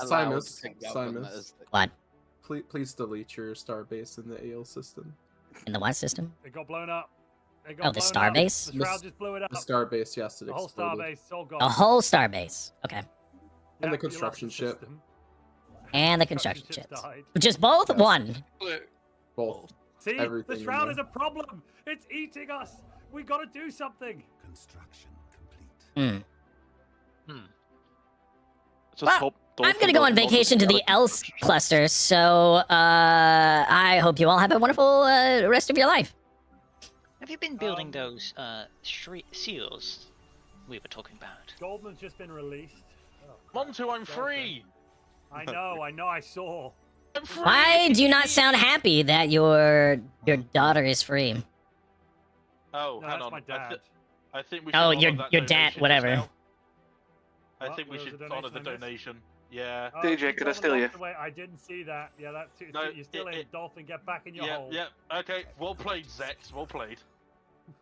Simus. What? Please delete your starbase in the AL system. In the what system? It got blown up. Oh, the starbase? The Shroud just blew it up. The starbase, yes, it The whole exploded. starbase, it's all gone. The whole starbase. Okay. And the construction ship. And the construction ships. Which is both one. Both. See, Everything the in Shroud there. is a problem. It's eating us. We got to do something. Just hope I'm gonna go on vacation to the Else cluster, so I hope you all have a wonderful rest of your life. Have you been building those seals we were talking about? Goldman's just been released. Montu, I'm free. I know, I saw. Why do you not sound happy that your daughter is free? Oh, No, hang that's on. my dad. I think we should Oh, honor your that dad, donation whatever. as well. I What? think we There was should a honor the donation I missed? donation. Yeah. Oh, DJ, keep could I Dolphin steal you? locked away. I didn't see that. Yeah, that's too. No, You're still in. Dolphin, get back in your Yeah, hole. yeah. Okay, well played, Zex. Well played.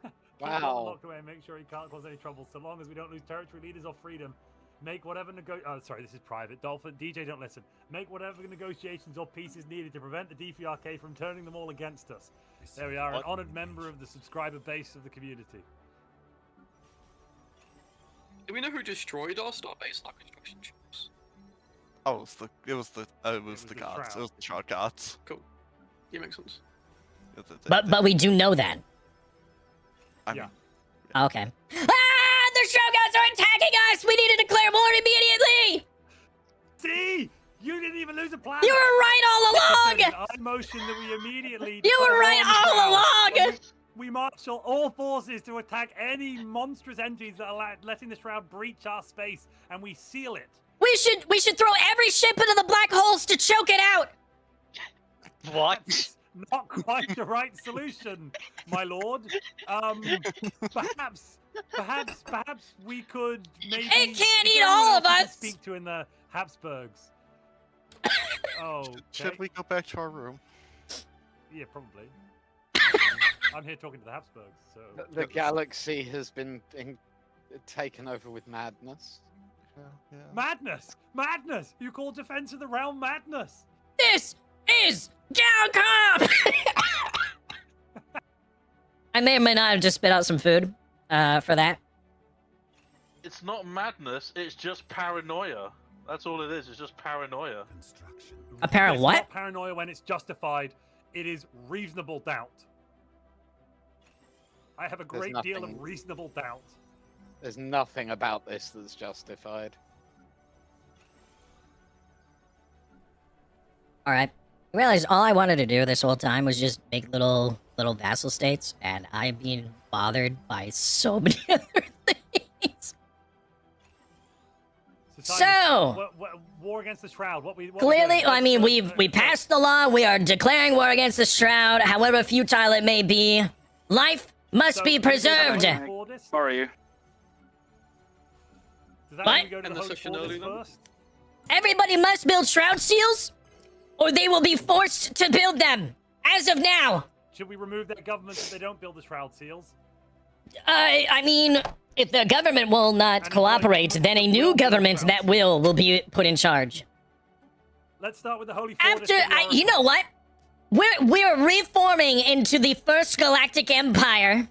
Keep Dolphin locked away and make sure he can't cause any trouble. So long as we don't lose territory leaders or freedom. Make whatever sorry, this is private. Dolphin, DJ, don't listen. Make whatever negotiations or peace is needed to prevent the DPRK from turning them all against us. There we are, an honored member of the subscriber base of the community. Do we know who destroyed our starbase, our construction ships? Oh, it was the guards. It was the shard guards. Cool. Yeah, makes sense. But we do know that. Yeah. Okay. Ah! The Shroud Gods are attacking us! We need to declare war immediately! See? You didn't even lose a plan. You were right all along! I motion that we immediately... You were right all along! We marshal all forces to attack any monstrous entities that are letting the Shroud breach our space, and we seal it. We should throw every ship into the black holes to choke it out! What? That's not quite the right solution, my lord. Perhaps we could maybe... It can't eat all of us! ...speak to in the Habsburgs. Oh, okay. Should we go back to our room? Yeah, probably. I'm here talking to the Habsburgs, so... The galaxy has been taken over with madness. Yeah. Madness! Madness! You call Defense of the Realm madness! This is Galcom! I may or may not have just spit out some food for that. It's not madness, it's just paranoia. That's all it is, it's just paranoia. Apparent what? It's not paranoia when it's justified. It is reasonable doubt. I have a great deal of reasonable doubt. There's nothing about this that's justified. Alright. I realized all I wanted to do this whole time was just make little vassal states, and I'm being bothered by so many other things. So, war against the Shroud. What clearly, I mean, we passed the law. We are declaring war against the Shroud, however futile it may be. Life must be preserved. How are you? What? Everybody must build Shroud seals, or they will be forced to build them. As of now. Should we remove their government if they don't build the Shroud seals? I mean, if the government will not cooperate, then a new government that will be put in charge. Let's start with the Holy After, you know what? We're reforming into the First Galactic Empire.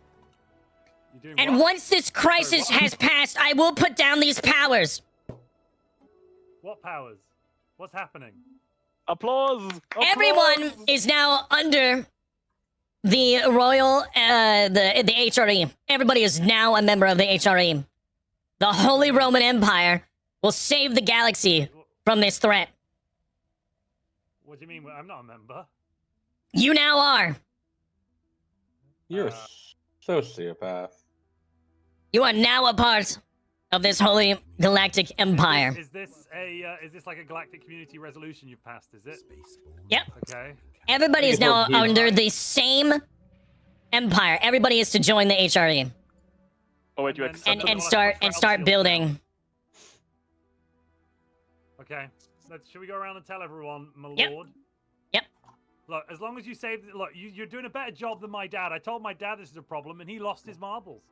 And once this crisis has passed, I will put down these powers. What powers? What's happening? Applause! Everyone is now under the royal, the HRE. Everybody is now a member of the HRE. The Holy Roman Empire will save the galaxy from this threat. What do you mean? I'm not a member. You now are. You're a sociopath. You are now a part of this Holy Galactic Empire. Is this like a galactic community resolution you've passed? Is it? Yep. Okay. Everybody is now under the same empire. Everybody is to join the HRE. Oh wait, you accept and start building. Okay. Should we go around and tell everyone, my Yep. lord? Yep. Look, as long as you save... Look, you're doing a better job than my dad. I told my dad this is a problem, and he lost his marbles.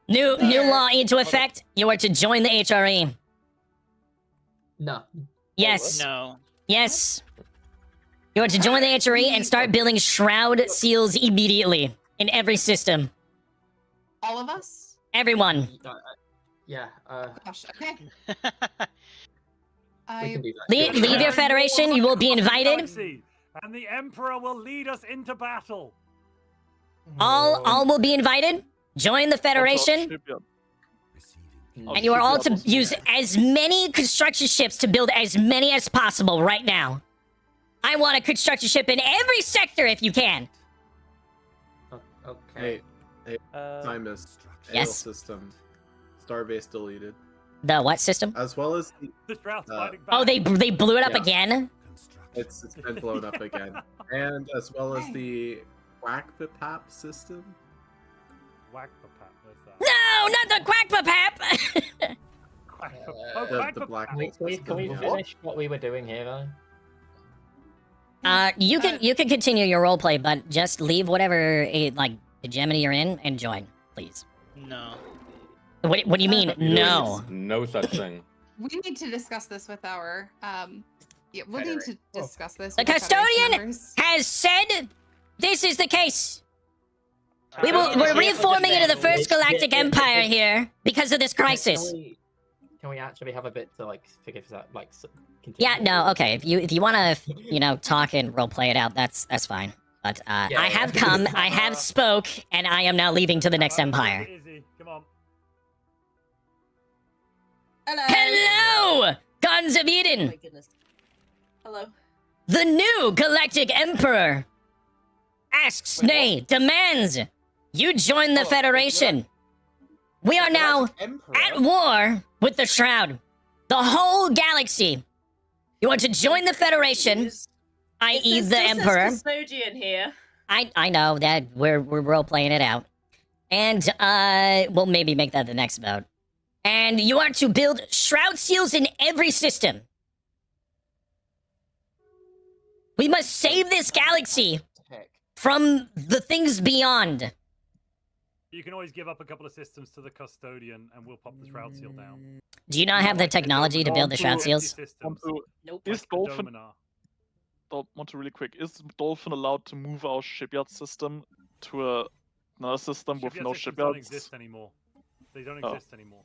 New law into effect. You are to join the HRE. No. Yes. No. Yes. You are to join the HRE and start building Shroud seals immediately in every system. All of us? Everyone. Yeah. Gosh, okay. We can do that. Leave your federation. You will be invited. And the Emperor will lead us into battle. All will be invited. Join the federation. And you are all to use as many construction ships to build as many as possible right now. I want a construction ship in every sector if you can. Hey, Simus. Yes? System. Starbase deleted. The what system? As well as Oh, they blew it up again? It's been blown up again. And as well as the Quackpapap system. Quackpapap, where's that? No, not the Quackpapap! The black hole Can we system. finish what we were doing here, though? You can continue your roleplay, but just leave whatever like hegemony you're in and join, please. No. What do you mean? No. No such thing. We need to discuss this with our yeah, we'll need to discuss this. The with Federation custodian members. has said this is the case. We're reforming into the First Galactic Empire here because of this crisis. Can we actually have a bit to like figure this out? Like, continue? Yeah, no, okay. If you want to, talk and role play it out, that's fine. But I have come, I have spoke, and I am now leaving to the next empire. Izzy, come on. Hello, Guns of Eden. Oh my goodness. Hello. The new Galactic Emperor asks, nay, demands you join the Federation. We are now at war with the Shroud. The whole galaxy. You want to join the Federation, i.e. the Emperor. Custodian here. I know that we're role playing it out. And we'll maybe make that the next vote. And you are to build Shroud seals in every system. We must save this galaxy from the things beyond. You can always give up a couple of systems to the custodian, and we'll pop the Shroud seal down. Do you not have the technology to build the Shroud seals? Nope. Is Dolphin... Montu, really quick. Is Dolphin allowed to move our shipyard system to another system with no systems shipyards? Don't exist anymore. They don't exist anymore.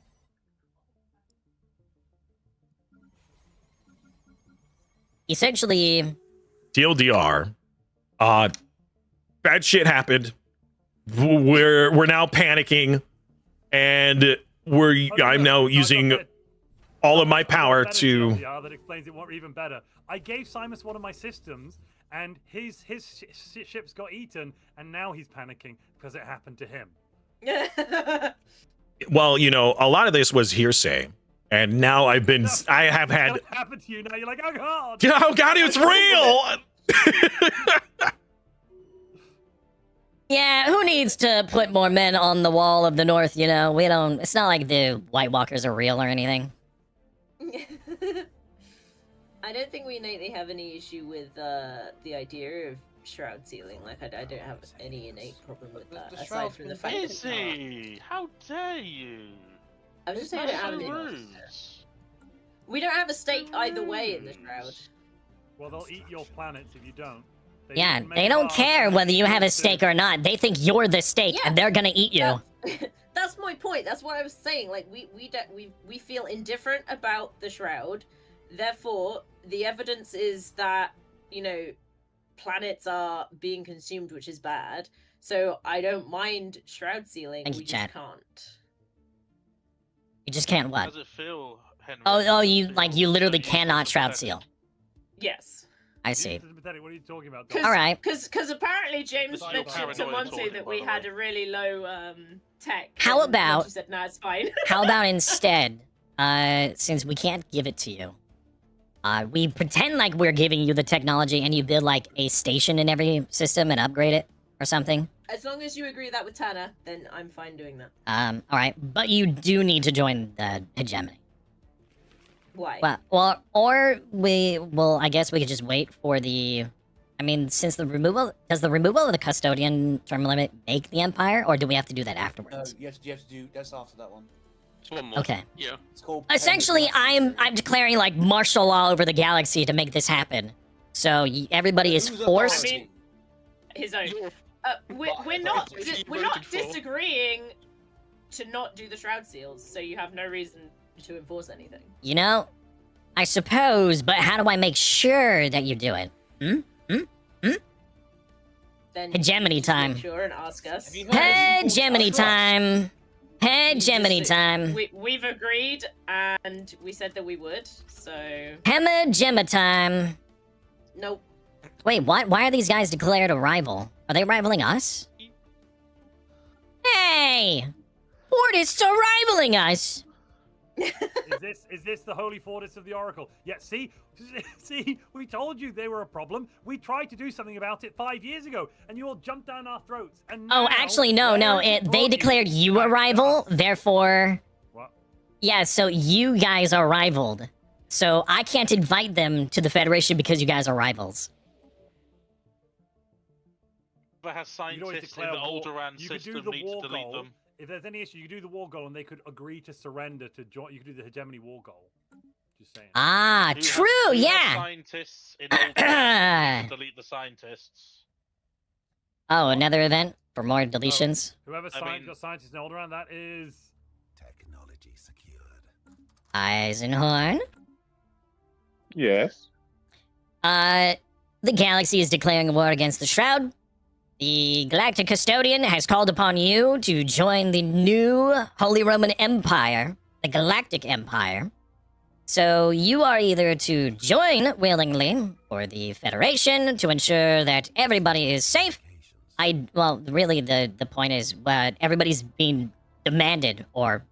Essentially... TLDR, bad shit happened. We're now panicking, and I'm now using all of my power to. That explains it more even better. I gave Simus one of my systems, and his ships got eaten, and now he's panicking because it happened to him. Well, a lot of this was hearsay, and now I have had. What happened to you? Now you're like, oh god. Oh god, it's real. Yeah, who needs to put more men on the wall of the North, We don't... It's not like the White Walkers are real or anything. I don't think we innately have any issue with the idea of Shroud sealing. Like, I don't have any innate problem with that, aside from the fact that... Izzy! How dare you? I'm just saying I don't have any... We don't have a stake either way in the Shroud. Well, they'll eat your planets if you don't. Yeah, they don't care whether you have a stake or not. They think you're the stake, and they're gonna eat you. That's my point. That's what I was saying. Like, we feel indifferent about the Shroud. Therefore, the evidence is that, planets are being consumed, which is bad. So I don't mind Shroud sealing. Thank you, we just chat. can't. You just can't what? How does it feel, Henry? Oh, you literally cannot Shroud seal. Yes. I see. What are you talking about? All right. Because apparently James mentioned to Monty that we had a really low tech. How and about... Monty said, no, it's fine. How about instead, since we can't give it to you, we pretend like we're giving you the technology and you build like a station in every system and upgrade it or something? As long as you agree that with Tanner, then I'm fine doing that. All right, but you do need to join the hegemony. Why? Well, or I guess we could just wait for the... I mean, since the removal... Does the removal of the custodian term limit make the Empire, or do we have to do that afterwards? No, you have to do... That's after that one. It's one more. Okay. Yeah. It's called... Essentially, I'm declaring, like, martial law over the galaxy to make this happen. So, everybody is forced... I mean, his own. We're not disagreeing to not do the Shroud Seals, so you have no reason to enforce anything. I suppose, but how do I make sure that you do it? Then Hegemony time. Make sure and ask us. Hegemony time. Hegemony time. We've agreed, and we said that we would, so... Hemagema time. Nope. Wait, what? Why are these guys declared a rival? Are they rivaling us? Hey! Fortists are rivaling us! Is this the holy Fortis of the Oracle? Yeah, see, we told you they were a problem. We tried to do something about it 5 years ago, and you all jumped down our throats. And now, actually, no. They declared you a rival, therefore... What? Yeah, so you guys are rivaled. So I can't invite them to the Federation because you guys are rivals. But has scientists in the Alderaan system need to delete them? if there's any issue, you could do the war goal, and they could agree to surrender to join. You could do the hegemony war goal. Just saying. Ah, true. Yeah. Scientists in old times, delete the scientists. Oh, another event for more deletions. Whoever got scientists in Alderaan, that is technology secured. Eisenhorn. Yes. The galaxy is declaring war against the Shroud. The Galactic Custodian has called upon you to join the new Holy Roman Empire, the Galactic Empire. So you are either to join willingly for the Federation to ensure that everybody is safe. Well, really, the point is everybody's being demanded or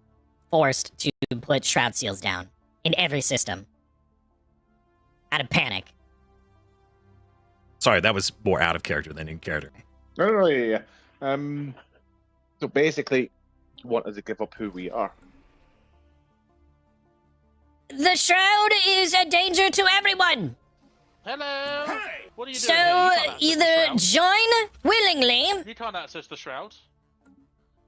forced to put Shroud Seals down in every system. Out of panic. Sorry, that was more out of character than in character. No, yeah. So basically, you want us to give up who we are. The Shroud is a danger to everyone. Hello. Hey. What are you doing? So either join willingly. You can't access the Shroud.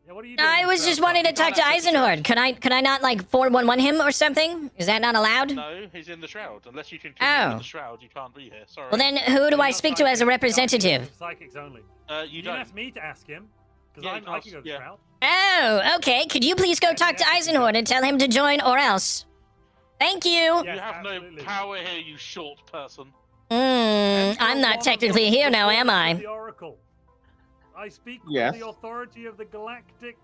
Yeah, what are you doing? I was just wanting to talk to Eisenhorn. Could I not like 411 him or something? Is that not allowed? No, he's in the Shroud. Unless you continue with the Shroud, you can't be here. Sorry. Well then, who do I speak to as a representative? Psychics only. You don't ask me to ask him, because I can go to the Shroud. Oh, okay. Could you please go talk to Eisenhorn and tell him to join or else? Thank you. You have no power here, you short person. I'm not technically here now, am I? The Oracle. I speak with the authority of the galactic,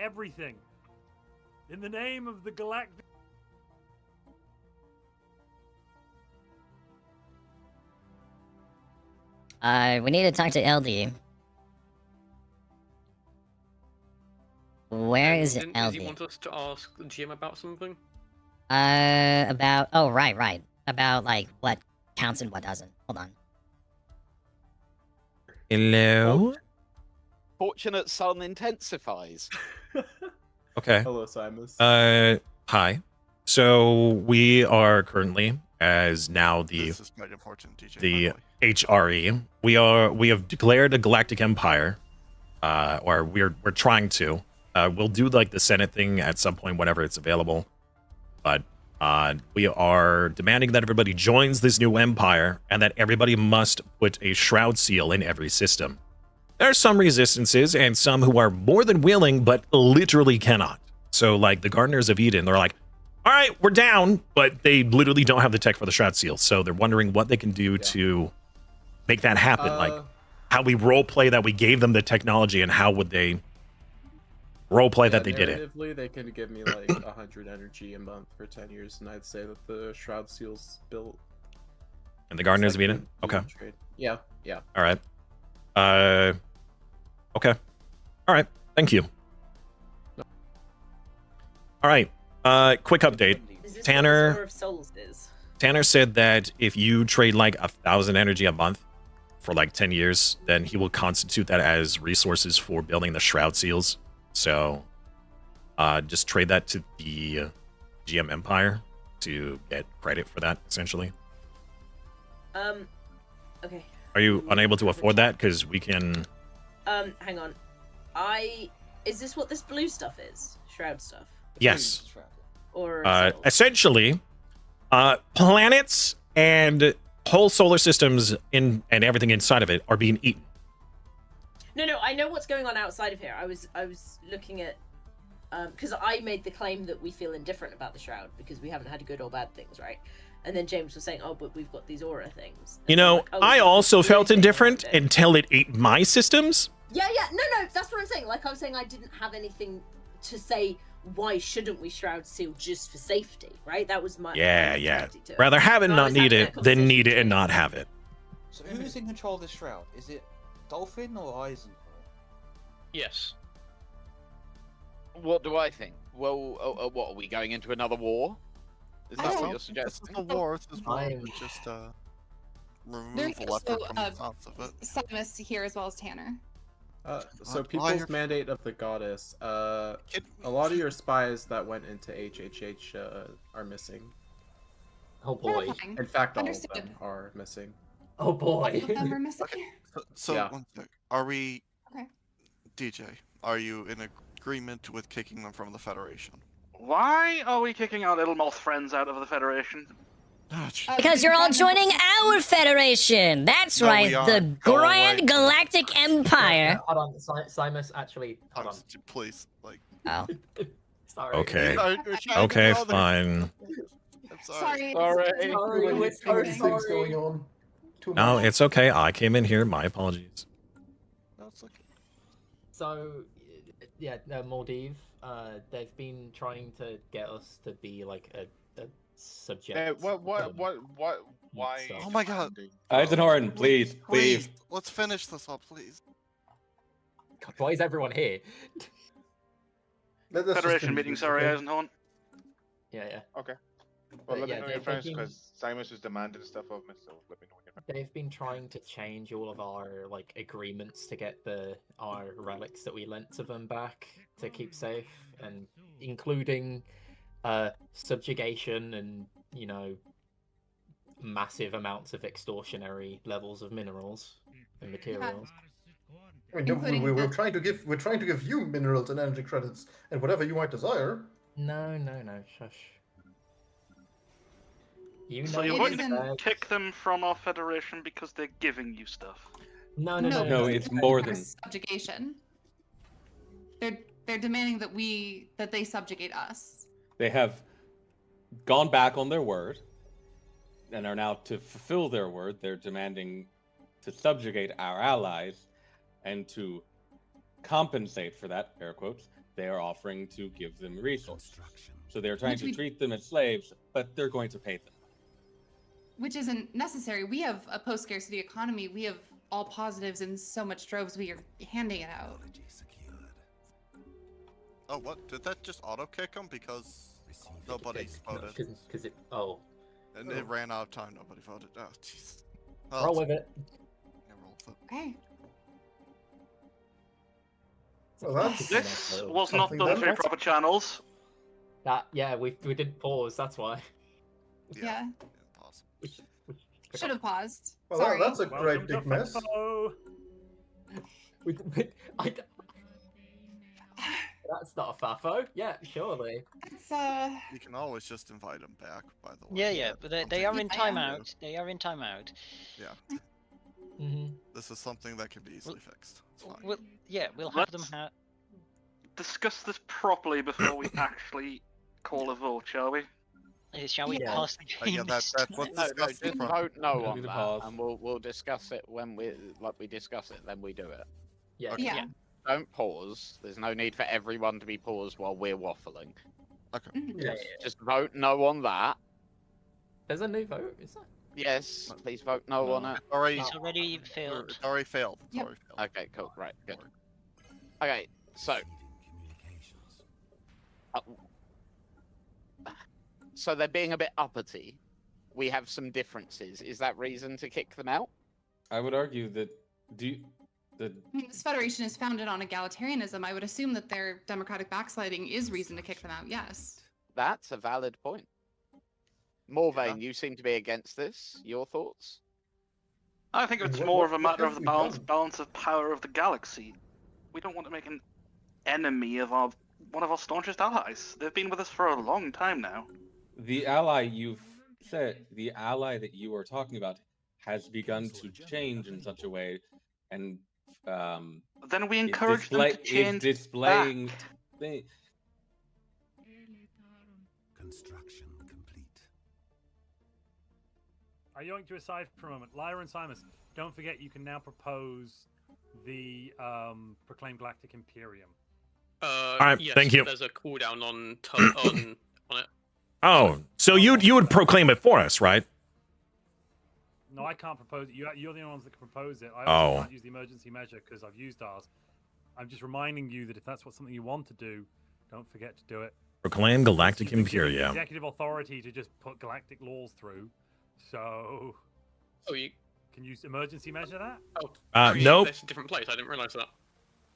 everything. In the name of the galactic... We need to talk to LD. Where is LD? Does he want us to ask the GM about something? About... Oh, right. About, like, what counts and what doesn't. Hold on. Hello? Fortunate Son intensifies. Okay. Hello, Simus. Hi. So we are currently, as now the This is quite important, DJ, the by the HRE, we have declared a galactic empire, or we're trying to. We'll do like the Senate thing at some point whenever it's available, but we are demanding that everybody joins this new empire and that everybody must put a Shroud Seal in every system. There are some resistances and some who are more than willing, but literally cannot. So, like, the Gardeners of Eden, they're like, all right, we're down, but they literally don't have the tech for the Shroud Seal. So they're wondering what they can do to make that happen. Like, how we roleplay that we gave them the technology and how would they roleplay that they did it. Narratively, they could give me, like, 100 energy a month for 10 years, and I'd say that the Shroud Seal's built. And the Gardeners of Eden? Okay. Yeah. All right. Okay. All right. Thank you. All right. Quick update. Tanner said that if you trade like 1,000 energy a month for like 10 years, then he will constitute that as resources for building the Shroud Seals. So just trade that to the GM Empire to get credit for that, essentially. Okay. Are you unable to afford that? Because we can... Hang on. Is this what this blue stuff is? Shroud stuff? Yes. Or essentially, planets and whole solar systems and everything inside of it are being eaten. No, I know what's going on outside of here. I was looking at because I made the claim that we feel indifferent about the Shroud because we haven't had good or bad things, right? And then James was saying, "Oh, but we've got these aura things." And you know, like, oh, I also felt indifferent until it ate my systems. Yeah, no, that's what I'm saying. Like I was saying, I didn't have anything to say. Why shouldn't we Shroud Seal just for safety, right? That was my Yeah. Rather have it and not need it than need it and not have it. So who's in control of the Shroud? Is it Dolphin or Eisenhorn? Yes. What do I think? Well, what are we going into another war? Is that what you're suggesting? This is a war. This is more than just removal effort from the sounds of it. Simus here as well as Tanner. So people's mandate of the goddess. A lot of your spies that went into HHH are missing. Oh boy! In fact, all of them are missing. Oh boy! All of them are missing. So Yeah. one sec. Are we? Okay. DJ, are you in agreement with kicking them from the Federation? Why are we kicking our little moth friends out of the Federation? Because you're all joining our federation. That's No, right, we aren't. the Go Grand away. Galactic Empire. Hold on, Simus, actually, hold on. Please, like. Oh. Sorry. Okay. We're trying to Okay, bother. fine. I'm sorry. Too many things going on. Too No, much. it's okay. I came in here. My apologies. No, it's okay. So, yeah, Maldive, they've been trying to get us to be like a subject. Why? Oh my god. Eisenhorn, please, Please, please. let's finish this up, please. God, why is everyone here? Federation meeting, sorry, Eisenhorn. Yeah. Okay. Well, let me Yeah, know your they've friends been- because Simus was demanding stuff of me, so let me know when you're friends. They've been trying to change all of our like agreements to get our relics that we lent to them back to keep safe, and including subjugation and massive amounts of extortionary levels of minerals and materials. I mean, we're trying to give you minerals and energy credits and whatever you might desire. No, shush. So you're going to kick them from our federation because they're giving you stuff? No, it's more than subjugation. They're demanding that they subjugate us. They have gone back on their word and are now, to fulfill their word, they're demanding to subjugate our allies, and to compensate for that, air quotes, they are offering to give them resources. So they're trying to treat them as slaves, but they're going to pay them. Which isn't necessary. We have a post-scarcity economy. We have all positives and so much droves. We are handing it out. Oh, what? Did that just auto-kick them because nobody voted? Because it... And it ran out of time, nobody voted. Oh, jeez. Roll with it. Yeah, roll with it. Okay. Well, This was not done through proper channels. Yeah, we did pause, that's why. Yeah. Should have paused. Well, Sorry. that's a great big mess. That's not a FAFO. Yeah, surely. It's You can always just invite them back, by the way. Yeah, but they are in timeout. They are in timeout. Yeah. Mm-hmm. This is something that can be easily fixed. It's fine. We'll have them discuss this properly before we actually call a vote, shall we? Shall we pass the game? let's Just discuss vote no on the that, pause. and we'll discuss it when we discuss it. Then we do it. Yeah. Okay. Yeah. Don't pause. There's no need for everyone to be paused while we're waffling. Okay. Yes. Just vote no on that. There's a new vote, is there? Yes, please vote no on it. It's already failed. It's already failed. It's Yep. already failed. Okay, cool. Right, good. Okay, so so they're being a bit uppity. We have some differences. Is that reason to kick them out? I would argue that I mean, this federation is founded on egalitarianism. I would assume that their democratic backsliding is reason to kick them out. Yes. That's a valid point. Morvain, you seem to be against this. Your thoughts? I think it's more of a matter of the balance of power of the galaxy. We don't want to make an enemy of one of our staunchest allies. They've been with us for a long time now. the ally you've said, the ally that you are talking about, has begun to change in such a way, and then we encourage them to change displaying that. Construction complete. I yoinked you aside for a moment. Lyra and Simus, don't forget you can now propose the Proclaimed Galactic Imperium. Alright, yes, thank you. There's a cooldown on on it. Oh, so you would proclaim it for us, right? No, I can't propose it. You're the only ones that can propose it. I also Oh. can't use the emergency measure because I've used ours. I'm just reminding you that if that's something you want to do, don't forget to do it. Proclaim Galactic You've been given Imperium. Executive authority to just put galactic laws through. So. Oh, you can use emergency measure that? Oh, nope. That's a different place. I didn't realize that.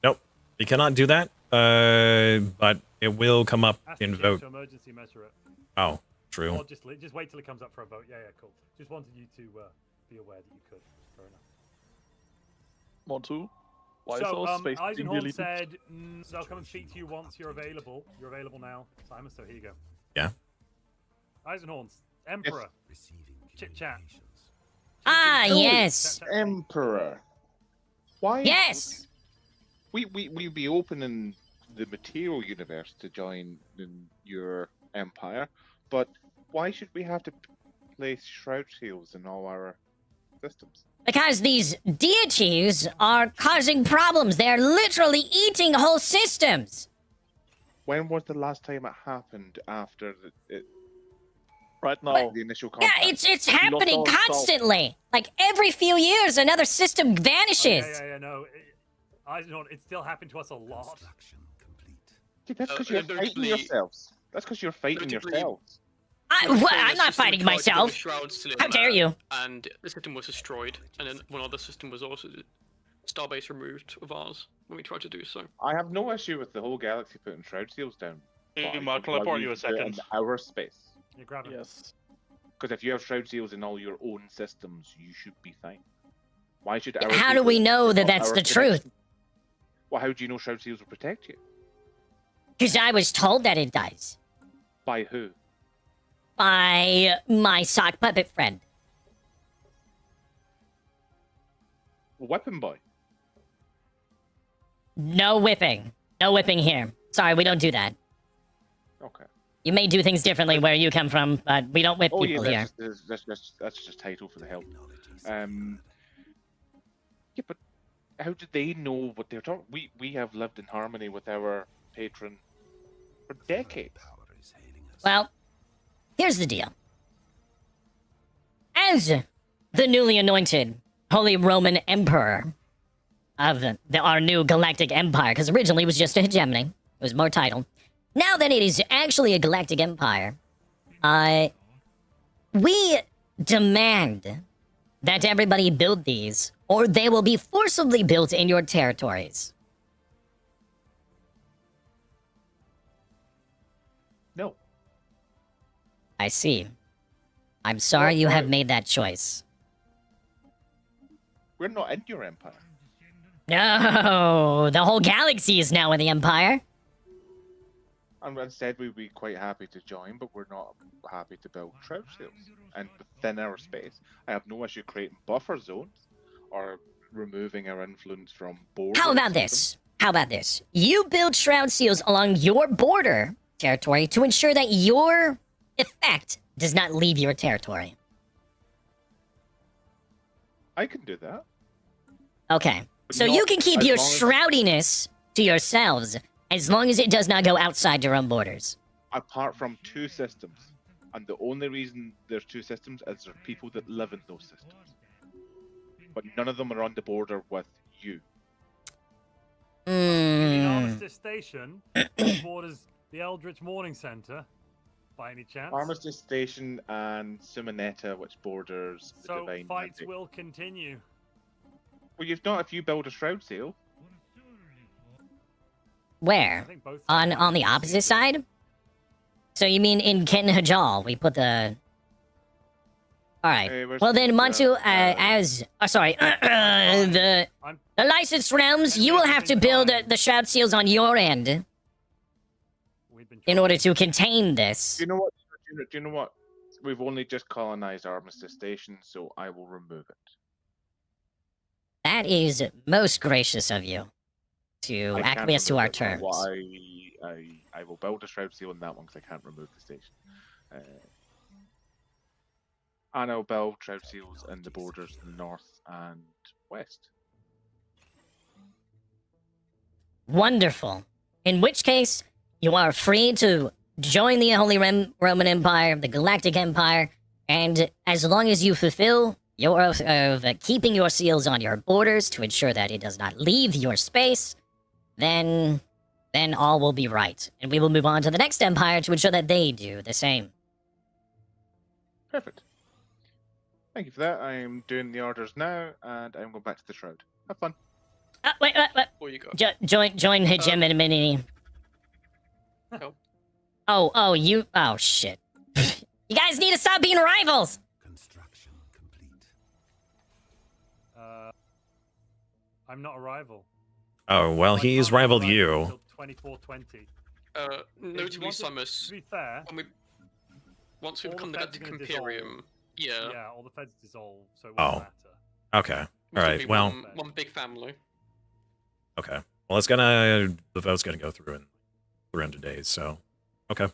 Nope. You cannot do that. But it will come up Has to in change vote. to emergency measure it. Oh, true. Or just wait till it comes up for a vote. Yeah, cool. Just wanted you to be aware that you could. Fair enough. Montu, Why So, is our space being Eisenhorn deleted? said they'll come and speak to you once you're available. You're available now, Simon, so here you go. Yeah. Eisenhorn's Emperor. Chit chat. Ah, Oh, yes. Emperor. Why? Yes. We'd be opening the material universe to join in your empire, but why should we have to place shroud shields in all our systems? Because these deities are causing problems. They're literally eating whole systems. When was the last time it happened after it? Right now. The initial Yeah, contact. it's happening constantly. Like every few years, another system vanishes. Yeah, no. Eisenhorn, it still happened to us a lot. See, that's because you're fighting yourselves. That's because you're fighting yourselves. I'm not fighting myself. How dare you? And the system was destroyed, and then one other system was also starbase removed of ours when we tried to do so. I have no issue with the whole galaxy putting shroud seals down. Hey, Mark, can I borrow you a second? In our space. You grab it. Yes. Because if you have shroud seals in all your own systems, you should be fine. Why should our How do we people know that stop that's our the connection? truth? Well, how do you know shroud seals will protect you? Because I was told that it does. By who? By my sock puppet friend. Weapon boy. No whipping. No whipping here. Sorry, we don't do that. Okay. You may do things differently where you come from, but we don't whip Oh people yeah, here. that's just title for the help. Yeah, but how did they know what they're talking? We have lived in harmony with our patron for decades. Well, here's the deal. As the newly anointed Holy Roman Emperor of our new galactic empire, because originally it was just a hegemony, it was more title. Now that it is actually a galactic empire, we demand that everybody build these, or they will be forcibly built in your territories. No. I see. I'm sorry you have made that choice. We're not in your empire. No, the whole galaxy is now in the Empire. And instead, we'd be quite happy to join, but we're not happy to build shroud seals. And within our space, I have no issue creating buffer zones or removing our influence from borders. How about this? How about this? You build shroud seals along your border territory to ensure that your effect does not leave your territory. I can do that. Okay. But So not you can keep as your long as- shroudiness to yourselves as long as it does not go outside your own borders. Apart from two systems. And the only reason there's two systems is there are people that live in those systems. But none of them are on the border with you. The Hmm. Armistice Station borders the Eldritch Morning Center, by any chance. Armistice Station and Sumaneta, which borders the So Divine fights Mandate. will continue. Well, you've not if you build a shroud seal. Where? On the opposite side? So you mean in Kenton Hajal, we put the... Alright. where's Well then, the, Montu, the licensed realms, you will have to build the shroud seals on your end in order to contain this. Do you know what? Do you know what? We've only just colonized Armistice Station, so I will remove it. That is most gracious of you to I can't acquiesce to remove our it, but terms. what I will build a shroud seal on that one because I can't remove the station. And I'll build shroud seals in the borders north and west. Wonderful. In which case, you are free to join the Holy Roman Empire, the Galactic Empire, and as long as you fulfill your oath of keeping your seals on your borders to ensure that it does not leave your space, then all will be right. And we will move on to the next empire to ensure that they do the same. Perfect. Thank you for that. I'm doing the orders now, and I'm going back to the shroud. Have fun. Wait. Before you go. Join hegemony. No. Oh, shit. You guys need to stop being rivals! I'm not a rival. Oh, well, he's rivaled you. 2420. Notably, Summers. To be fair, once we become the Galactic Imperium, yeah, all the feds dissolve, so it Oh. won't matter. Okay. All right. Well. one big family. Okay. Well, it's the vote's gonna go through in 300 days. So, okay.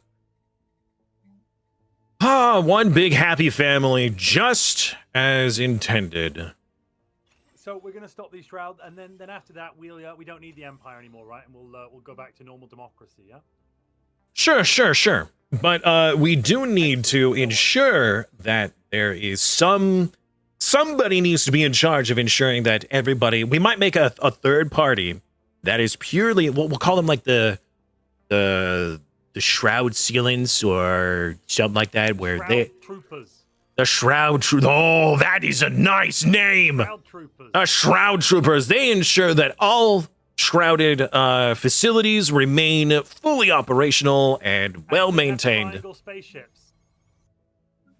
One big happy family, just as intended. So we're gonna stop these shrouds, and then after that, we don't need the Empire anymore, right? And we'll go back to normal democracy, yeah. Sure. But we do need to ensure that there is somebody needs to be in charge of ensuring that everybody. We might make a third party that is purely. We'll call them like the shroud sealants or something like that, where Shroud troopers. The Shroud Troopers. Oh, that is a nice name. Shroud troopers. Shroud Troopers. They ensure that all shrouded facilities remain fully operational and well maintained. Triangle spaceships.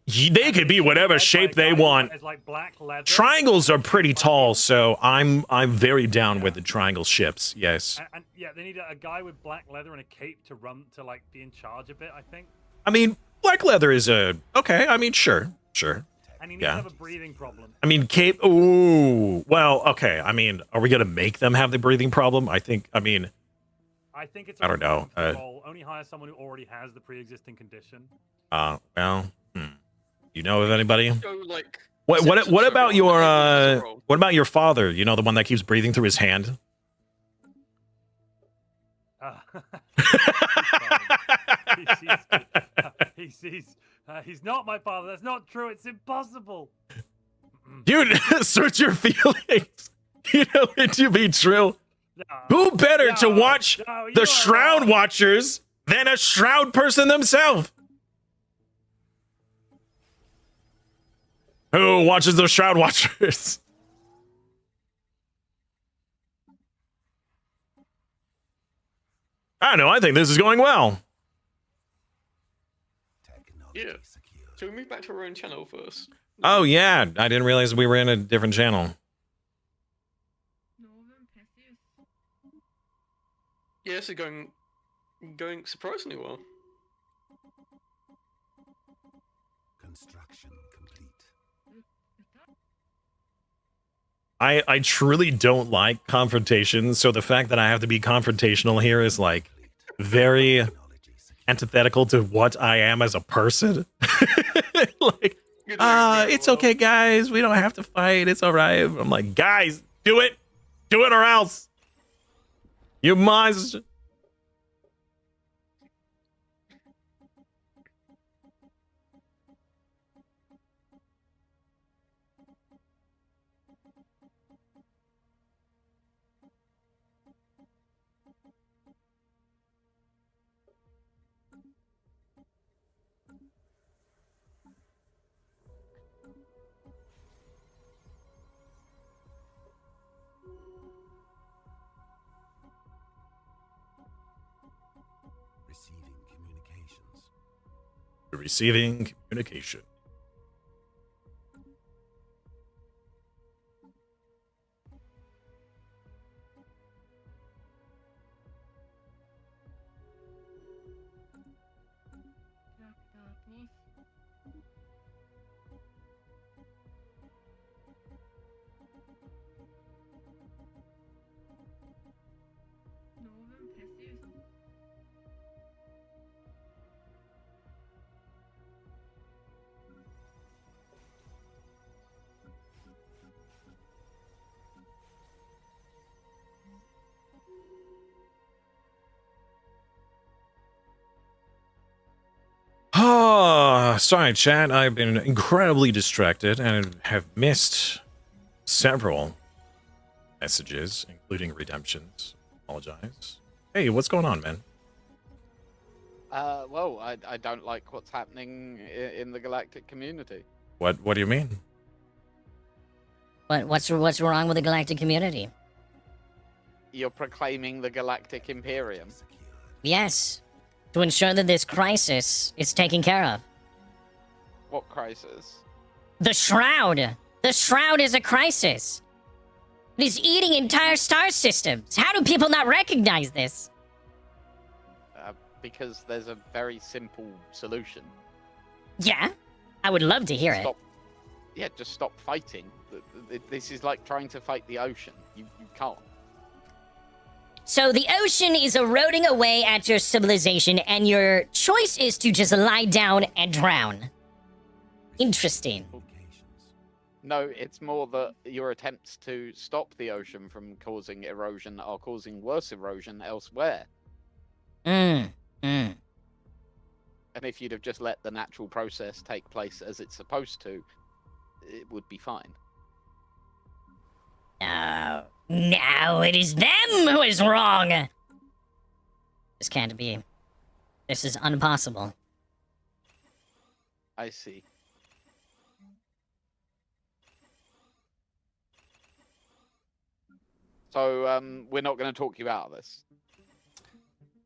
They could be whatever shape they want. Like black leather. Triangles are pretty tall, so I'm very down with the triangle ships. Yes. And yeah, they need a guy with black leather and a cape to like be in charge a bit, I think. I mean, black leather is okay. I mean, sure. And he needs to have a breathing problem. I mean, cape. Ooh. Well, okay. I mean, are we gonna make them have the breathing problem? I think it's. I don't know. Only hire someone who already has the pre-existing condition. Well. You know of anybody? Go, like, What about your father? You know, the one that keeps breathing through his hand. He's not my father. That's not true. It's impossible. Dude, search your feelings. You know it to be true. Who better to watch the Shroud Watchers than a Shroud person themselves? Who watches those Shroud Watchers? I don't know. I think this is going well. Yeah. Should we move back to our own channel first? Oh, yeah. I didn't realize we were in a different channel. Yeah, this is going surprisingly well. Construction complete. I truly don't like confrontation, so the fact that I have to be confrontational here is like very antithetical to what I am as a person. Like, it's okay, guys. We don't have to fight. It's all right. I'm like, guys, do it or else. You must. Receiving communication. Oh, sorry, chat. I've been incredibly distracted and have missed several messages, including redemptions. Apologize. Hey, what's going on, man? Well, I don't like what's happening in the galactic community. What do you mean? What's wrong with the galactic community? You're proclaiming the Galactic Imperium. Yes. To ensure that this crisis is taken care of. What crisis? The Shroud! The Shroud is a crisis! It is eating entire star systems. How do people not recognize this? Because there's a very simple solution. Yeah, I would love to hear it. Yeah, just stop fighting. This is like trying to fight the ocean. You can't. So the ocean is eroding away at your civilization, and your choice is to just lie down and drown. Interesting. No, it's more that your attempts to stop the ocean from causing erosion are causing worse erosion elsewhere. Mm. And if you'd have just let the natural process take place as it's supposed to, it would be fine. No, it is them who is wrong. This can't be. This is impossible. I see. So, we're not going to talk you out of this.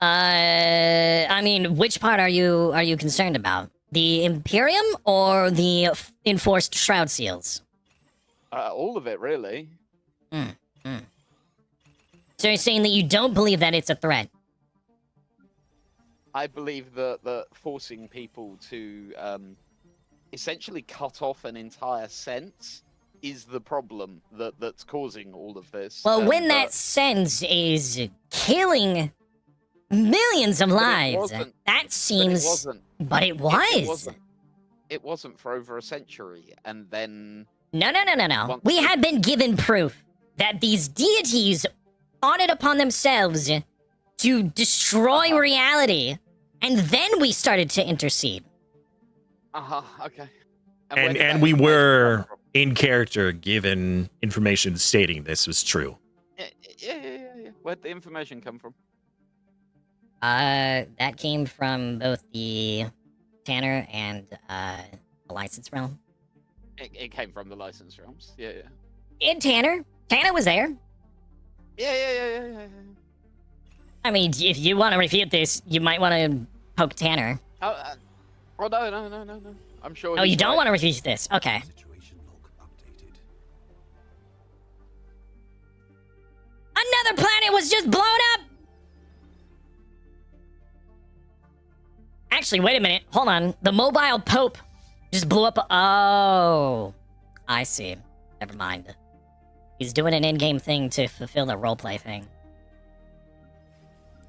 I mean, which part are you concerned about? The Imperium or the enforced Shroud Seals? All of it, really. So you're saying that you don't believe that it's a threat? I believe that forcing people to essentially cut off an entire sense is the problem that's causing all of this. Well, when that sense is killing millions of lives, that seems... But it was. It wasn't for over a century, and then... No. We have been given proof that these deities brought it upon themselves to destroy reality, and then we started to intercede. Okay. And we were, in character, given information stating this was true. Yeah. Where'd the information come from? That came from both the Tanner and the License Realm. It came from the License Realms, yeah. And Tanner was there. Yeah. I mean, if you want to refute this, you might want to poke Tanner. Well, no. I'm sure. Oh, you don't want to refute this? Okay. Another planet was just blown up! Actually, wait a minute. Hold on. The mobile Pope just blew up. Oh. I see. Never mind. He's doing an in-game thing to fulfill the roleplay thing.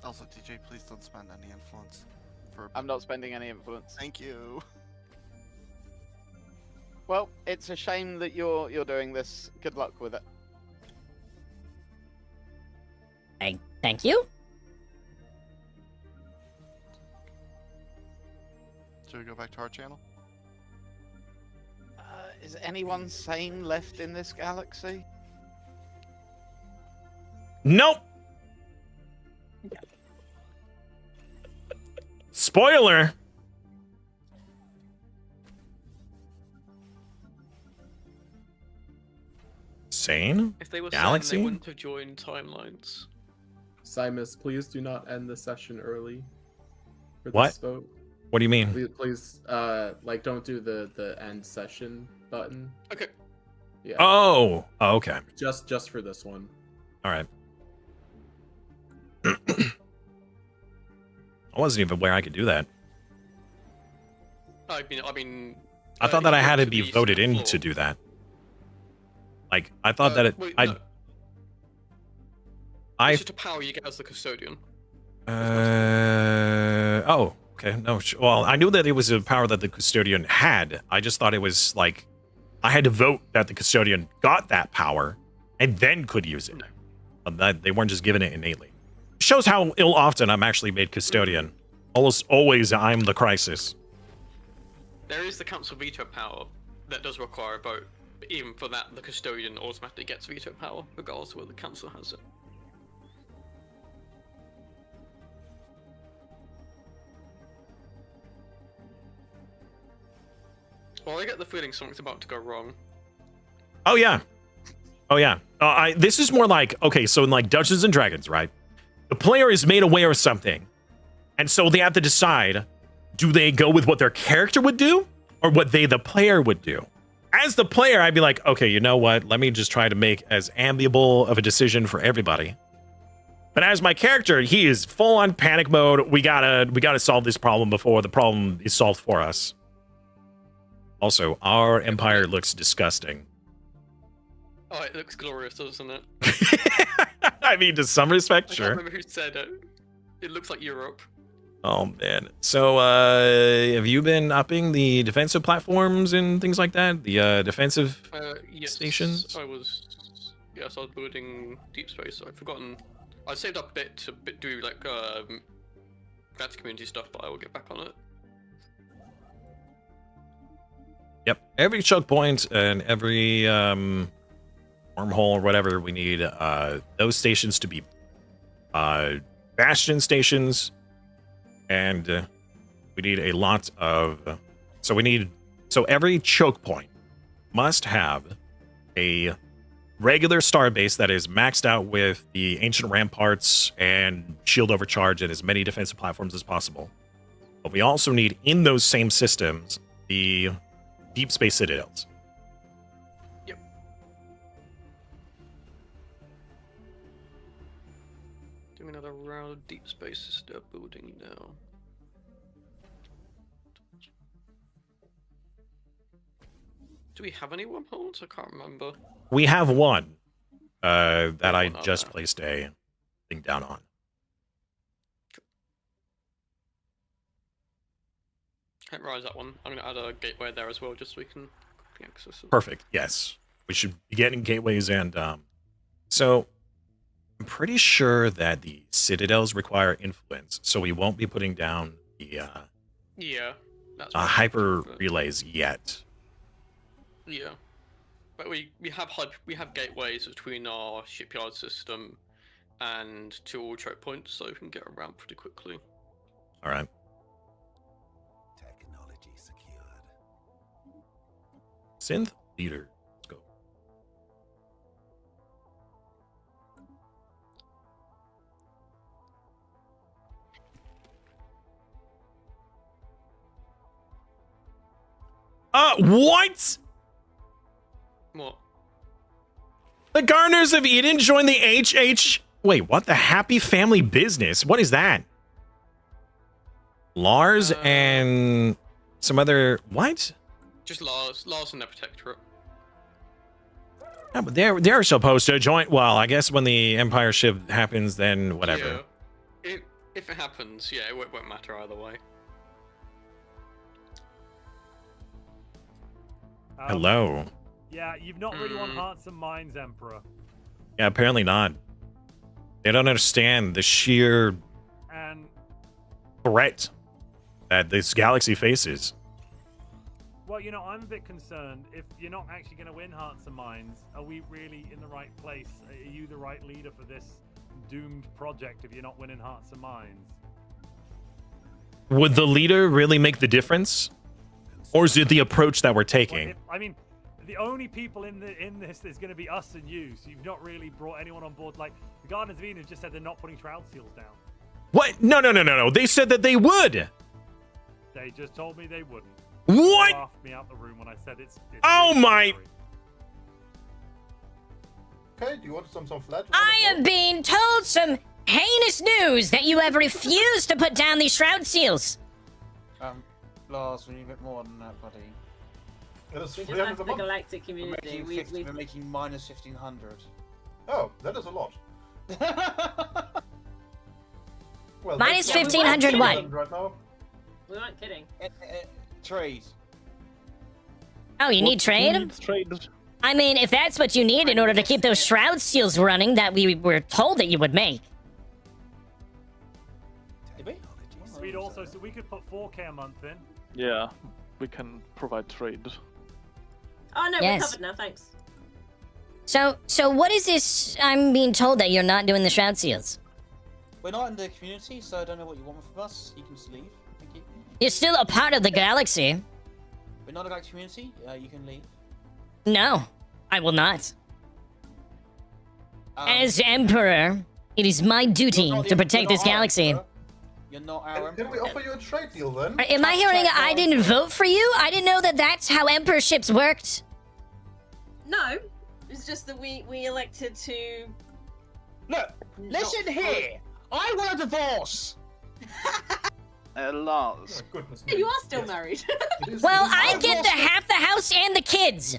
Also, TJ, please don't spend any influence. I'm not spending any influence. Thank you. Well, it's a shame that you're doing this. Good luck with it. Thank you. Should we go back to our channel? Is anyone sane left in this galaxy? Nope. Spoiler. Sane? If they were Galaxy? sane, they wouldn't have joined timelines. Simus, please do not end the session early. For What? This vote. What do you mean? Please, like, don't do the end session button. Okay. Yeah. Oh, okay. Just for this one. All right. I wasn't even aware I could do that. I mean. I thought that I had to be voted in to do that. Like, I thought that it. Wait, I. no. It's just a power you get as the custodian. Oh, okay. No. Well, I knew that it was a power that the custodian had. I just thought it was like I had to vote that the custodian got that power and then could use it. That they weren't just given it innately. Shows how ill often I'm actually made custodian. Almost always I'm the crisis. There is the council veto power that does require a vote, but even for that, the custodian automatically gets veto power, regardless of whether the council has it. Well, I get the feeling something's about to go wrong. Oh yeah. This is more like, okay, so in like Dungeons and Dragons, right? The player is made aware of something, and so they have to decide: do they go with what their character would do, or what the player would do? as the player, I'd be like, okay, you know what? Let me just try to make as amiable of a decision for everybody. But as my character, he is full on panic mode. We gotta solve this problem before the problem is solved for us. Also, our empire looks disgusting. Oh, it looks glorious, doesn't it? I mean, to some respect, I sure. can't remember who said it. It looks like Europe. Oh man. So have you been upping the defensive platforms and things like that? The defensive Yes, stations? I was building deep space. I've forgotten. I saved up a bit to do like that community stuff, but I will get back on it. Yep. Every choke point and every wormhole or whatever, we need those stations to be bastion stations, and we need a lot of. So every choke point must have a regular star base that is maxed out with the ancient ramparts and shield overcharge and as many defensive platforms as possible. But we also need in those same systems the deep space citadels. Yep. Doing another round of deep space to start building now. Do we have any wormholes? I can't remember. We have one that I just placed a thing down on. Can't realize that one. I'm gonna add a gateway there as well, just so we can quickly access it. Perfect. Yes, we should be getting gateways, and so I'm pretty sure that the citadels require influence, so we won't be putting down the Yeah, that's hyper relays yet. Yeah, but we have gateways between our shipyard system and 2 all choke points, so we can get around pretty quickly. All right. Technology secured. Synth leader. Let's go. What? What? The Gardeners of Eden joined the HH. Wait, what? The Happy Family Business? What is that? Lars and some other what? Just Lars and their protectorate. Yeah, but they're supposed to join. Well, I guess when the Empire ship happens, then whatever. Yeah. If it happens, yeah, it won't matter either way. Hello. Yeah, you've not really won hearts and minds, Emperor. Yeah, apparently not. They don't understand the sheer And threat that this galaxy faces. well, you know, I'm a bit concerned. If you're not actually going to win hearts and minds, are we really in the right place? Are you the right leader for this doomed project if you're not winning hearts and minds? Would the leader really make the difference? Or is it the approach that we're taking? I mean, the only people in this is going to be us and you, so you've not really brought anyone on board. Like, the Gardeners of Eden just said they're not putting shroud seals down. What? No. They said that they would. They just told me they wouldn't. What? They laughed me out the room when I said it's Oh really my. scary. Okay, do you want some flat? I am being told some heinous news that you have refused to put down these shroud seals. Lars, we need a bit more than that, buddy. That is We just 300 have a the month. galactic community. We're making minus 1,500. Oh, that is a lot. Well, Minus that's 1,500 what? right now. We weren't kidding. Trade. Oh, you need trade? I mean, if that's what you need in order to keep those shroud seals running that we were told that you would make. We'd also, so we could put 4K a month in. Yeah, we can provide trade. Oh no, Yes. we're covered now, thanks. So what is this? I'm being told that you're not doing the shroud seals. We're not in the community, so I don't know what you want from us. You can just leave. Thank you. You're still a part of the galaxy. We're not a galactic community. You can leave. No, I will not. As Emperor, it is my duty to protect this galaxy. You're not our Can we offer you a trade deal then? Am I hearing I didn't vote for you? I didn't know that that's how emperorships worked. No, it's just that we elected to. Look, listen here. I want a divorce. Lars. Goodness You are still married. Well, I get half the house and the kids.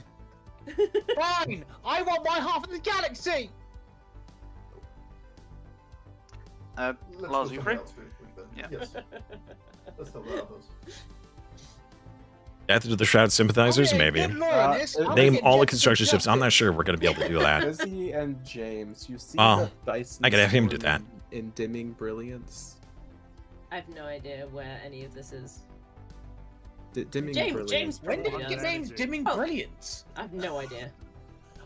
Fine. I want my half of the galaxy. Lars, you free? Yeah. Yes. Let's allow those. Death to the Shroud sympathizers, maybe. Name all the construction ships. I'm not sure we're going to be able to do that. Izzy and James, you see Oh, the Dyson I could have him do Storm that. in Dimming Brilliance? I have no idea where any of this is. Dimming James, Brilliance. James, When did probably it get does. named Dimming Brilliance? I have no idea.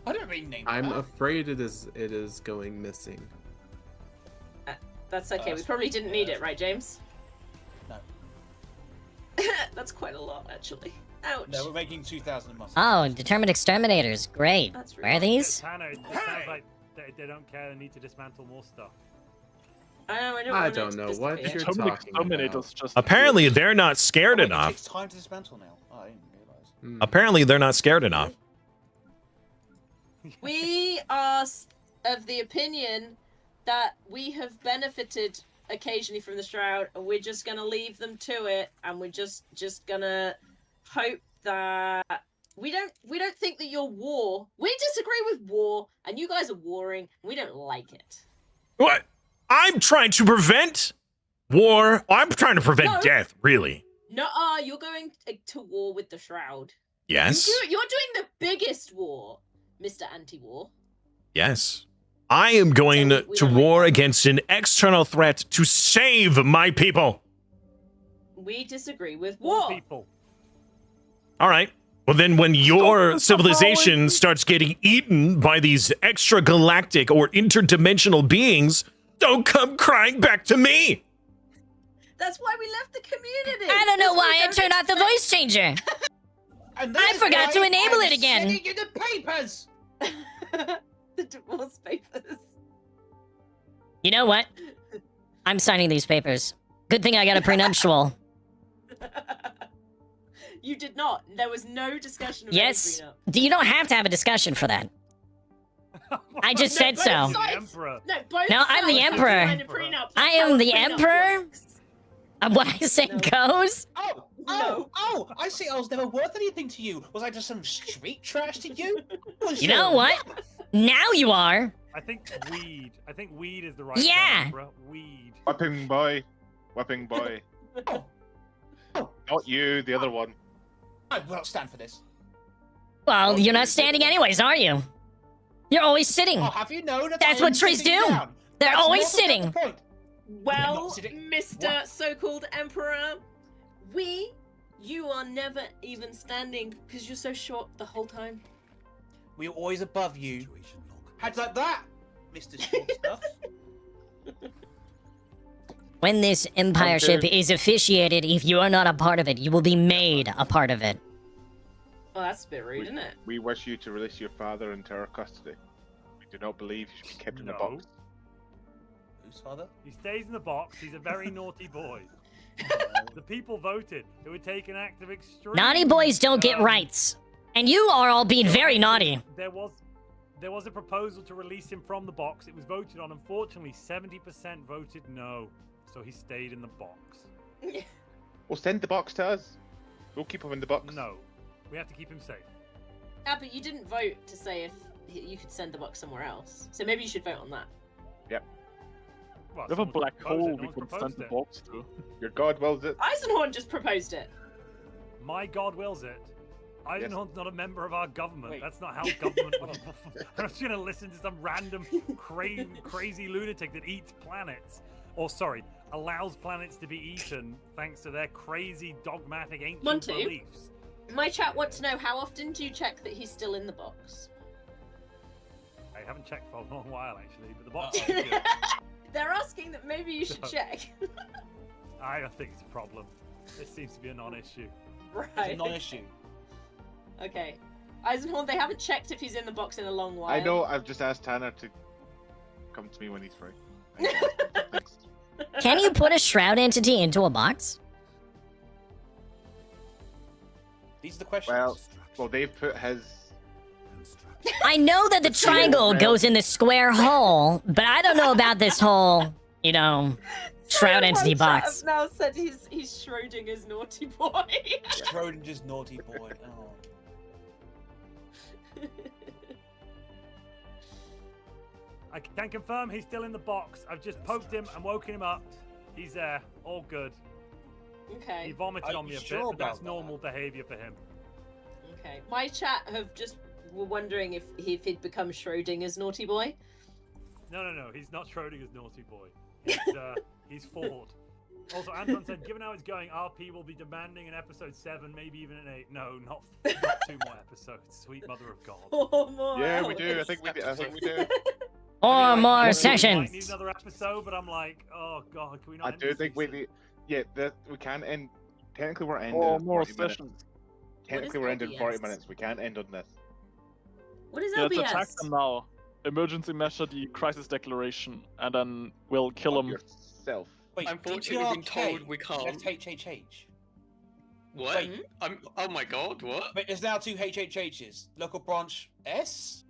I don't mean name. I'm afraid it is going missing. That's okay. We probably didn't need it, right, James? No. That's quite a lot, actually. Ouch. No, we're making 2,000 muscle. Oh, determined exterminators. Great. Where are these? Tanner, it sounds like they don't care. They need to dismantle more stuff. I don't know what you're talking about. Apparently, they're not scared It enough. takes time to dismantle now. Oh, I didn't realise. Apparently, they're not scared enough. We are of the opinion that we have benefited occasionally from the Shroud, and we're just gonna leave them to it, and we're just gonna hope that we don't think that your war. We disagree with war, and you guys are warring. And we don't like it. What? I'm trying to prevent war. I'm trying to prevent No. death, really. No, you're going to war with the Shroud. Yes. You're doing the biggest war, Mr. Anti-War. Yes. I am going to war against an external threat to save my people. We disagree with war. People. All right. Well, then when your civilization starts getting eaten by these extragalactic or interdimensional beings, don't come crying back to me. That's why we left the community. I don't know why I turned off the voice changer. I forgot to enable it again. Sending you the papers. The divorce papers. You know what? I'm signing these papers. Good thing I got a prenuptial. You did not. There was no discussion of Yes. any prenup. You don't have to have a discussion for that. I just said so. both sides- No, both No, I'm the sides have to emperor. sign a prenup. I That's how am a the prenup emperor. works. What I say goes. Oh! I see. I was never worth anything to you. Was I just some street trash to you? You know what? Now you are. I think weed. I think weed is the right Yeah. term, bro. Weed. Whipping boy. Whipping boy. Not you, the other one. I will not stand for this. Well, you're not standing anyways, are you? You're always sitting. Oh, have you known that That's I what am trees sitting do. down? They're That's always not the sitting. point. Well, not sitting- Mr. So-called Emperor, you are never even standing because you're so short the whole time. We were always above you. How'd you like that, Mr. Short Stuff? When this empire ship is officiated, if you are not a part of it, you will be made a part of it. Well, that's a bit rude, isn't it? We wish you to release your father into our custody. We do not believe you should be kept in a box. Whose father? He stays in the box. He's a very naughty boy. The people voted. It would take an act of extreme. Naughty boys don't get rights. And you are all being very naughty. There was a proposal to release him from the box. It was voted on. Unfortunately, 70% voted no. So he stayed in the box. Well, send the box to us. We'll keep him in the box. No. We have to keep him safe. Ah, but you didn't vote to say if you could send the box somewhere else. So maybe you should vote on that. Yep. Well, We have a someone black proposed hole it, no we one's can proposed send the it. box to. Your god wills it. Eisenhorn just proposed it. My God wills it. Eisenhorn's not a member of our government. That's not how government works. I'm not going to listen to some random crazy lunatic that eats planets. Or, sorry, allows planets to be eaten thanks to their crazy dogmatic ancient Monty? beliefs. My chat want to know, how often do you check that he's still in the box? I haven't checked for a long while, actually, but the box is good. They're asking that maybe you should No. check. I don't think it's a problem. This seems to be a non-issue. Right. It's a non-issue. Okay. Eisenhorn, they haven't checked if he's in the box in a long while. I know. I've just asked Tanner to come to me when he's free. Can you put a shroud entity into a box? These are the questions. Well, Dave put his I know that the triangle goes in the square hole, but I don't know about this whole, you know, shroud entity box. I've now said he's Schrodinger's naughty boy. Schrodinger's naughty boy. Oh. I can confirm he's still in the box. I've just poked him and woken him up. He's there. All good. Okay. He vomited on me a bit, but that's normal behavior for him. Okay. My chat have just were wondering if he'd become Schrodinger's naughty boy. No. He's not Schrodinger's naughty boy. He's Ford. Also, Anton said, given how it's going, RP will be demanding an episode 7, maybe even an 8. No, not 2 more episodes. Sweet mother of God. 4 more. Yeah, we do. I think we do. 4 more I sessions. need another episode, but I'm like, oh God, can we not? I do think we need. Yeah, we can end. Technically, we're ending. 4 in more 40 minutes. sessions. Technically, we're ending in 40 minutes. We can't end on this. What is Let's LBS? attack them now. Emergency measure the crisis declaration, and then we'll kill them. Yourself. Wait, Unfortunately, we've been told we can't. Left HHH. What? Wait. Oh my god, what? Wait, there's now 2 HHHs. Local branch S?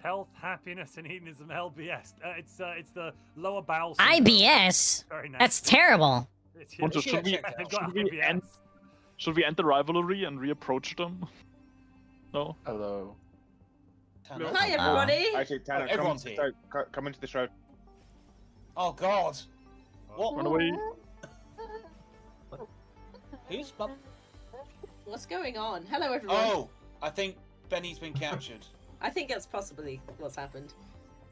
Health, happiness, and hedonism. LBS. It's the lower bowel. IBS. Very nice. That's terrible. Should we end the rivalry and reapproach them? No. Hello. Hi, everybody. Actually, Tanner, Everyone's here. come into the shroud. Oh God. What? Run away. Who's mum? What's going on? Hello, everyone. Oh, I think Benny's been captured. I think that's possibly what's happened.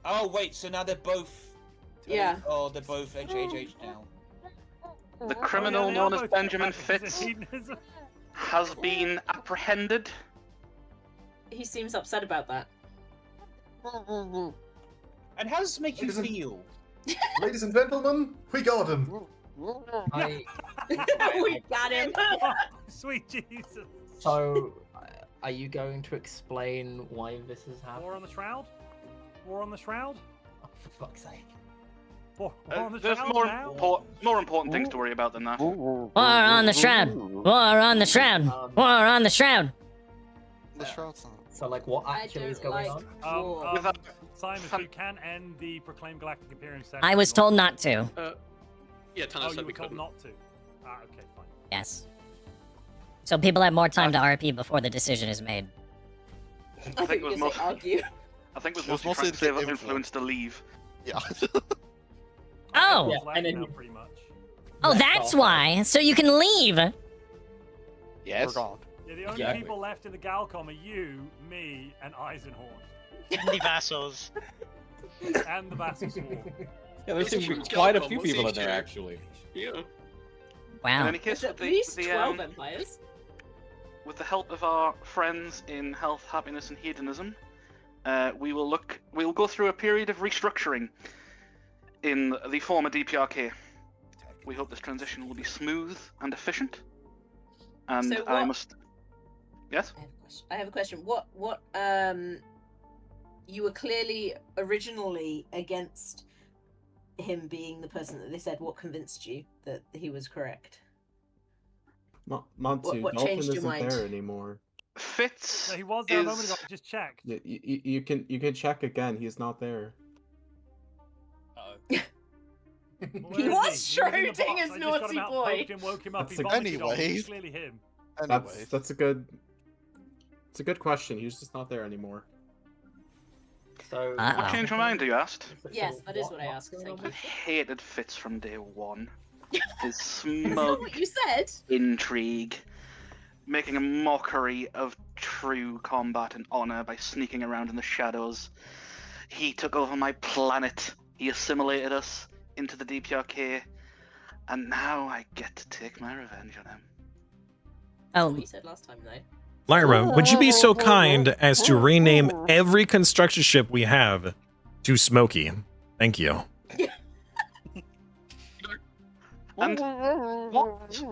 Oh wait, so now they're both. Yeah. Oh, they're both HHH now. The criminal known as Benjamin Fitz has been apprehended. He seems upset about that. And how does this make you feel? Ladies and gentlemen, we got him. We got him. Sweet Jesus. So, are you going to explain why this has happened? War on the Shroud? War on the Shroud? Oh, for fuck's sake. War on the There's Shroud more important things to worry about than that. War on the Shroud. War on the Shroud. War on the Shroud. The Shroud's not. So, like, what actually is going on? Simon, if you can end the Proclaimed Galactic Imperium session. I was told not to. Yeah, Tanner Oh, said you we were told couldn't. not to. Ah, okay, fine. Yes. So people have more time to RP before the decision is made. I think it was mostly argue. I think it was It was mostly mostly trying to the save influence to leave. Yeah. Oh! And then pretty much. Oh, that's why. So you can leave. Yes. Yeah, the only people left in the Galcom are you, me, and Eisenhorn. And the vassals. And the Vassal Swarm. Yeah, there seem to be quite a few people in there, actually. Yeah. Wow. In any case, There's at least 12 empires. with the help of our friends in health, happiness, and hedonism, we'll go through a period of restructuring in the former DPRK. We hope this transition will be smooth and efficient. And So I what- must. Yes. I have a question. What you were clearly originally against him being the person that they said. What convinced you that he was correct? Monty, What Dolphin changed your isn't mind? there anymore. Fitz No, he was there a moment ago. I just checked. You can check again. He's not there. He was Schrodinger's naughty boy. Poked him, woke him up. That's He a- vomited on him. Anyways. It's clearly him. That's a good. It's a good question. He's just not there anymore. So What changed my mind, you asked? Yes, that is what I asked. Thank I you. hated Fitz from day one. His That's not smug what you said. intrigue, making a mockery of true combat and honor by sneaking around in the shadows. He took over my planet. He assimilated us into the DPRK, and now I get to take my revenge on him. Oh, What you said last time, though. Lyra, would you be so kind as to rename every construction ship we have to Smokey? Thank you. And what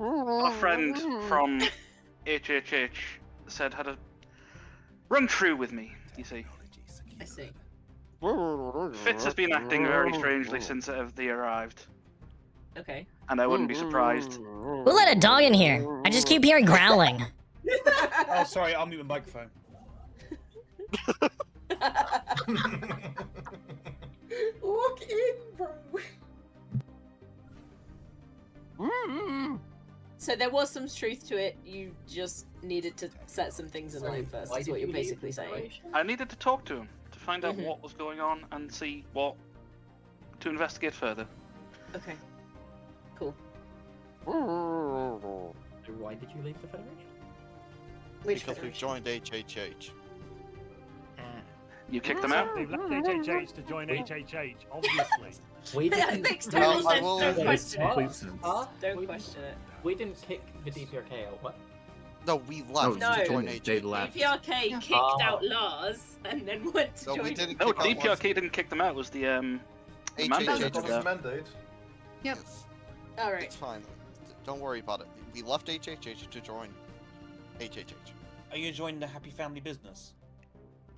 our friend from HHH said had a run true with me, you see. I see. Fitz has been acting very strangely since they arrived, Okay. and I wouldn't be surprised. who let a dog in here? I just keep hearing growling. Oh, sorry, I'll mute my microphone. Walk in, bro. So there was some truth to it. You just needed to set some things in line first. Is what you're basically saying. I needed to talk to him to find out what was going on and see what to investigate further. Okay. Cool. Why did you leave the Federation? Because we've joined HHH. You kicked them out? They've left HHH to join HHH, obviously. We That didn't. makes total Well, I sense. will- Don't That question makes it. complete sense. Don't question it. We didn't kick the DPRK out. What? No, we left No. to join They HHH. left. DPRK kicked out Lars and then went to No, we join. didn't No, kick out DPRK didn't kick them out. It was the HHH. mandate. was His mandate. Yep. All right. It's fine. Don't worry about it. We left HHH to join HHH. Are you enjoying the happy family business?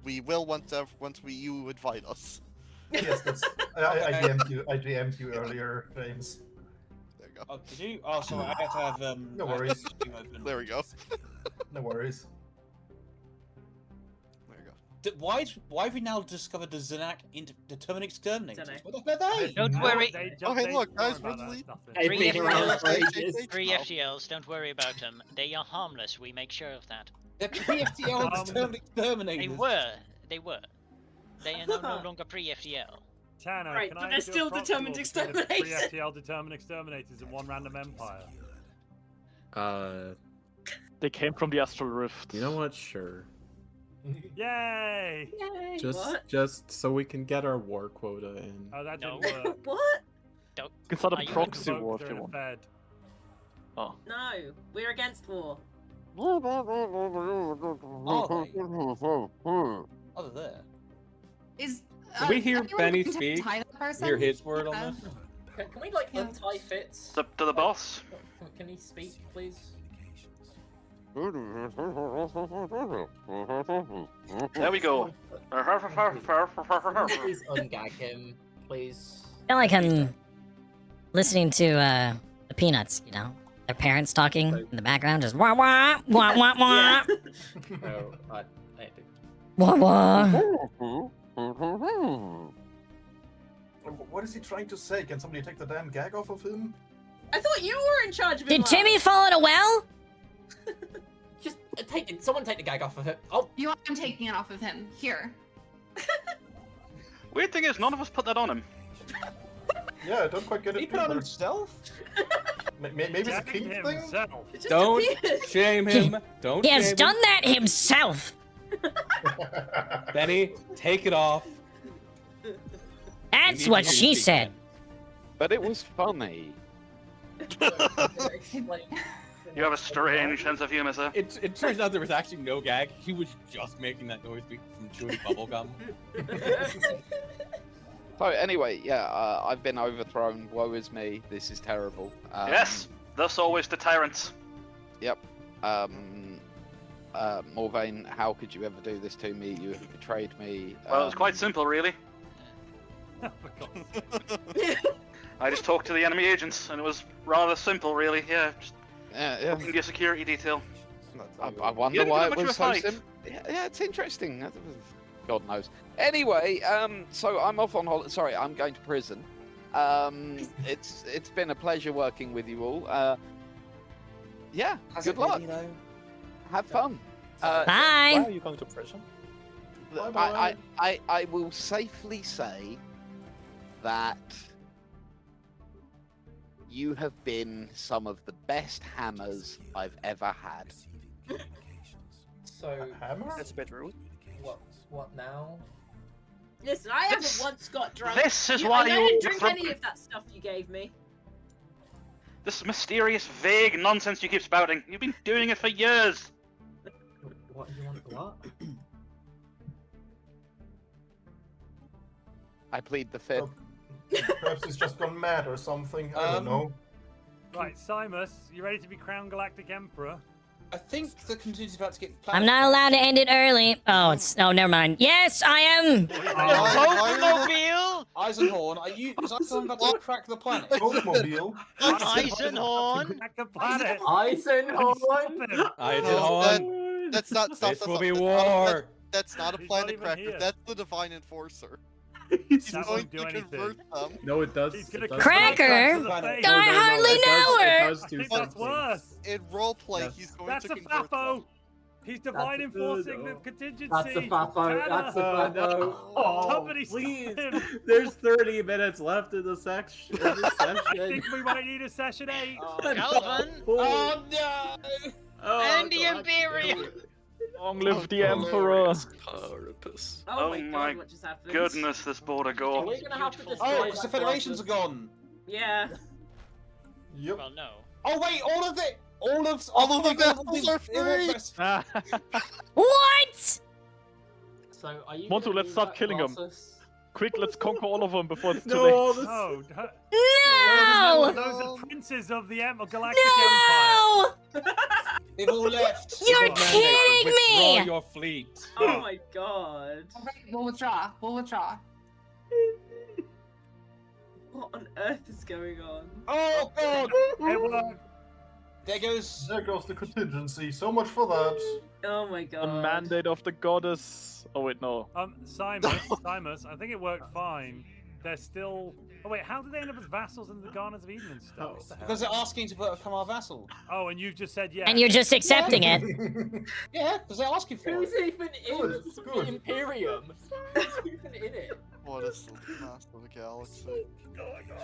We will once you invite us. Yes, that's. I DM'd you earlier, James. There you go. Oh, did you? Oh, sorry, I had to have No worries. There we go. No worries. There you go. Why have we now discovered the Zenak determined exterminators? Dunno. What the heck are they? Don't worry. Oh, hey, look, guys, Ridley. Three been around for ages. Three FTLs, don't worry about them. They are harmless, we make sure of that. They're pre-FTL determined exterminators. They were. They are no longer pre-FTL. Tana, Right, can but I they're do a still proxy determined war between the exterminators. Three FTL determined exterminators in one random empire. They came from the Astral Rift. You know what? Sure. Yay! Yay! Just so we can get our war quota in. Oh, that No. didn't work. What? Don't. You can start Are a you proxy Vote war for if you the want. Fed. Oh. No, we're against war. Are they there? Is Can we hear anyone Benny going to speak? tie that person? Hear his word Yeah. on this? Can we like untie Fitz? It's up to the boss. Can he speak, please? There we go. Please ungag him, please. I feel like I'm listening to the Peanuts, you know? Their parents talking in the background, just wah wah, wah wah wah. No, I do. Wah wah. What is he trying to say? Can somebody take the damn gag off of him? I thought you were in charge of it. Did Timmy fall in a well? Just someone take the gag off of it. Oh, You want him taking it off of him? Here. Weird thing is, none of us put that on him. Yeah, I don't quite get it. He put it on either. himself? Maybe it's a Jabbing kink thing? himself. It just Don't appeared. shame him. Don't He has shame done that himself. him. Benny, take it off. That's You what need to she speak said. But it was funny. You have a strange sense of humor, sir. It turns out there was actually no gag. He was just making that noise from chewing bubblegum. So anyway, yeah, I've been overthrown. Woe is me. This is terrible. Yes, thus always the tyrants. Yep. Morvain, how could you ever do this to me? You have betrayed me. Well, it was quite simple, really. I just talked to the enemy agents, and it was rather simple, really. Yeah, just talking to a security detail. I wonder didn't why give it much was of a so fight. simple. Yeah, it's interesting. God knows. Anyway, so I'm off on holiday. Sorry, I'm going to prison. It's been a pleasure working with you all. Yeah, good luck. Have fun. Bye. Why are you going to prison? I will safely say that you have been some of the best hammers I've ever had. So Hammer? That's a bit rude. what now? Listen, I haven't once got drunk. This is I why didn't you drink any of that stuff you gave me. This mysterious, vague nonsense you keep spouting. You've been doing it for years. What you want? What? I plead the fifth. Perhaps he's just gone mad or something. I don't know. Right, Simus, you ready to be crowned Galactic Emperor? I think the contingency's about to get. I'm not allowed to end it early. Oh, never mind. Yes, I am. Mobile! Eisenhorn, is Eisenhorn about to crack the planet? Boatmobile. Eisenhorn. Crack the planet. No, that's not. This will be war. That's not a He's planet not even cracker. here. That's the divine enforcer. He's He's going to convert them. No, it does. He's gonna it does Cracker? to the face. I hardly know her. It does do I think that's something. worse. In roleplay, Yes. he's going That's to a convert Fafo. them. He's divine That's a enforcing the Fafo. contingency. That's a Fafo. That's a Fafo. Somebody stop please. him. There's 30 minutes left in the section. I think we might need a session 8. Calvin. Oh no! And the Imperium. Long live the Emperor. Oh my god, what just happened? goodness, this border go. We're gonna have to destroy Oh, it's the that Federations are bastard. gone. Yeah. Yep. Well, no. Oh wait, all of the vessels are free! What? So are you? Montu, gonna let's use start that killing them. Colossus? Quick, let's conquer all of them before it's too No, late. this- No. No! Those are princes of the Galactic Empire. No! They've all left. You're Mandate, kidding withdraw me! your fleet. Oh my god. All right, we'll withdraw. We'll withdraw. What on earth is going on? Oh god! It worked. There goes. There goes the contingency. So much for that. Oh my The god. mandate of the goddess. Oh wait, no. Simus, I think it worked fine. They're still. Oh wait, how did they end up as vassals in the Garners of Eden and stuff? What the hell? Because they're asking to become our vassal. Oh, and you've just said yeah. And you're just accepting it. Yeah, because they're asking for Who's it. even in the Imperium? Who's even in it? What is the massive galaxy?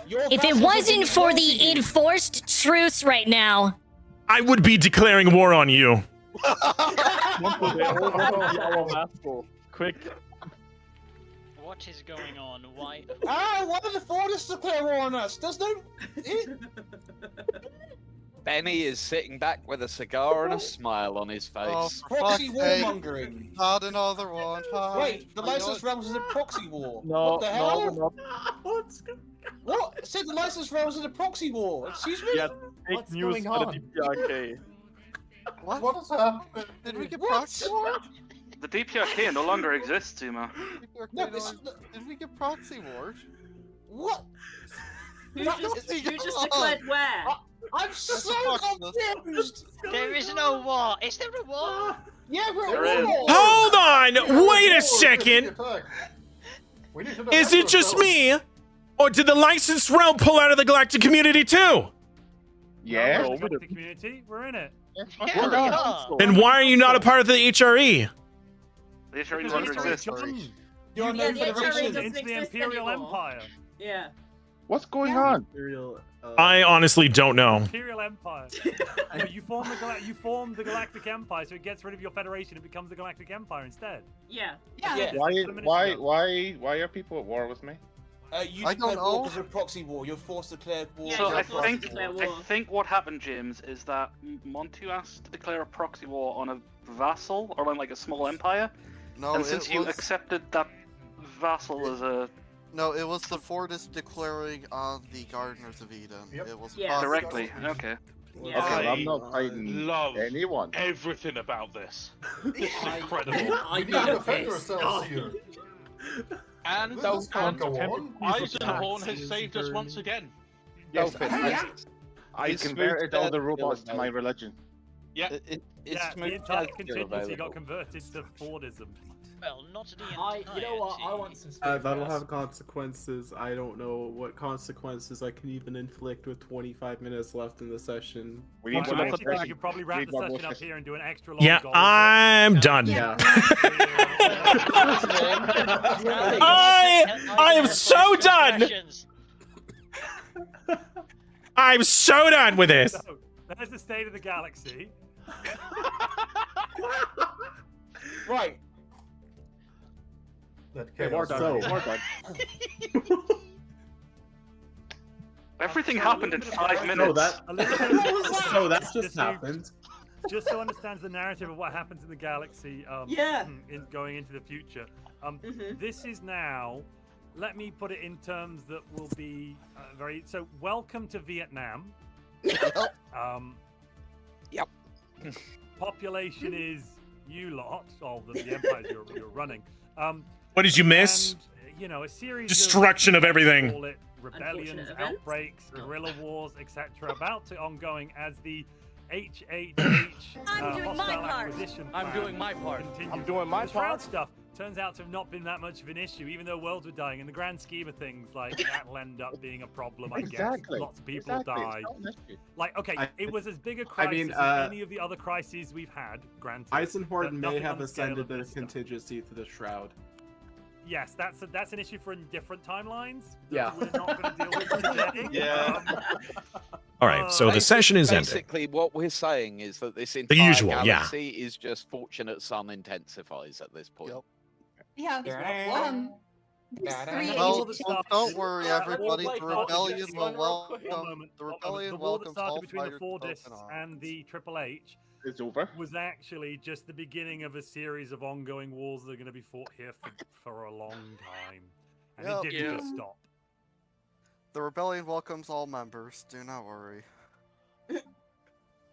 Your If it vassals wasn't are for the enforcing you. enforced truce right now, I would be declaring war on you. Montu, they all want to be our vassal. Quick. What is going on? Why? Ah, why did the Fortis declare war on us? There's no. Benny is sitting back with a cigar and a smile on his face. Oh, for Proxy fuck's sake. warmongering. Not another one. Hi. Wait, the I know licensed it- realms is a proxy war. No, what the no, hell? we're not. What? It said the licensed realms is a proxy war. Excuse me? Yeah, fake What's news going for on? the DPRK. What is happening? Did we get proxy war? The DPRK no longer exists, Zuma. No, Did we get proxy war? What? Who just declared where? I'm so confused. There is no war. Is there a war? Yeah, There is. Hold on! Wait a second! We need to Is it just me? Or did the licensed realm pull out of the galactic community too? Yeah. No, We're we the didn't. community. We're in it. Yeah, we are. Then why are you not a part of the HRE? The HRE no Because longer it's exists. John. You're Yeah, no the HRE federation. doesn't Into the exist Imperial anymore. Empire. Yeah. What's going on? I honestly don't know. Imperial Empire. No, you form the Galactic Empire, so it gets rid of your Federation and becomes the Galactic Empire instead. Yeah. Yeah. Why are people at war with me? You I don't declared war know. because of proxy war. You're forced to declare war. Yeah, So you're I forced to think declare war. I think what happened, James, is that Montu asked to declare a proxy war on a vassal or on like a small empire, No, and since it you was... accepted that vassal as a No, it was the Fortis declaring on the Gardeners of Eden. Yep. It was Yeah. directly, okay. Yeah. Okay, I I'm not fighting love anyone. everything about this. It's incredible. I We need gotta a defend piss. ourselves here. And This can't go on. Eisenhorn has saved us once again. Yes, Yeah. I converted all the robots to my religion. Yeah. It's Yeah, smooth the entire jazz contingency available. got converted to Fordism. Well, not the entirety. You know what? I want some smooth That'll jazz. have consequences. I don't know what consequences I can even inflict with 25 minutes left in the session. We need to I let actually the think you could probably wrap read the my session up bullshit. here and do an extra long Yeah, goal. I'm done. Yeah. I am so done. I'm so done with this. So, there's the state of the galaxy. Right. That Okay, more chaos. done. More done. Everything happened in 5 minutes. No, that. A little bit of- So that just Just so- happened. Just so understands the narrative of what happens in the galaxy. Yeah. In going into the future. Mhm. This is now. Let me put it in terms that will be very. So, welcome to Vietnam. Yep. Population is you lot, all the empires you're running. What did you miss? And you know, a series Destruction of everything. Call it rebellions, outbreaks, guerrilla wars, etc. about to ongoing as the HHH hostile acquisition I'm doing my part. continues. I'm doing my the Shroud part. stuff turns out to have not been that much of an issue, even though worlds were dying. In the grand scheme of things, like that'll end up being a problem, I guess. Lots of people died. Like, okay, it was as big a crisis as any of the other crises we've had, granted. Eisenhorn may nothing have on the scale ascended of the this stuff. contingency to the Shroud. Yes, that's an issue for different timelines. That Yeah. we're not going to deal with today. Yeah. All right, so the session is ended. Basically, what we're saying is that this The entire usual, yeah. galaxy is just fortunate sun intensifies at this point. Yeah. There's three Well, agents. don't worry, everybody. Well, The rebellion just will one welcome. moment. The rebellion The war that welcomes started all between the fighters four with discs open and the Triple H It's over. was actually just the beginning of a series of ongoing wars that are going to be fought here for a long time. And it didn't just stop. The rebellion welcomes all members. Do not worry.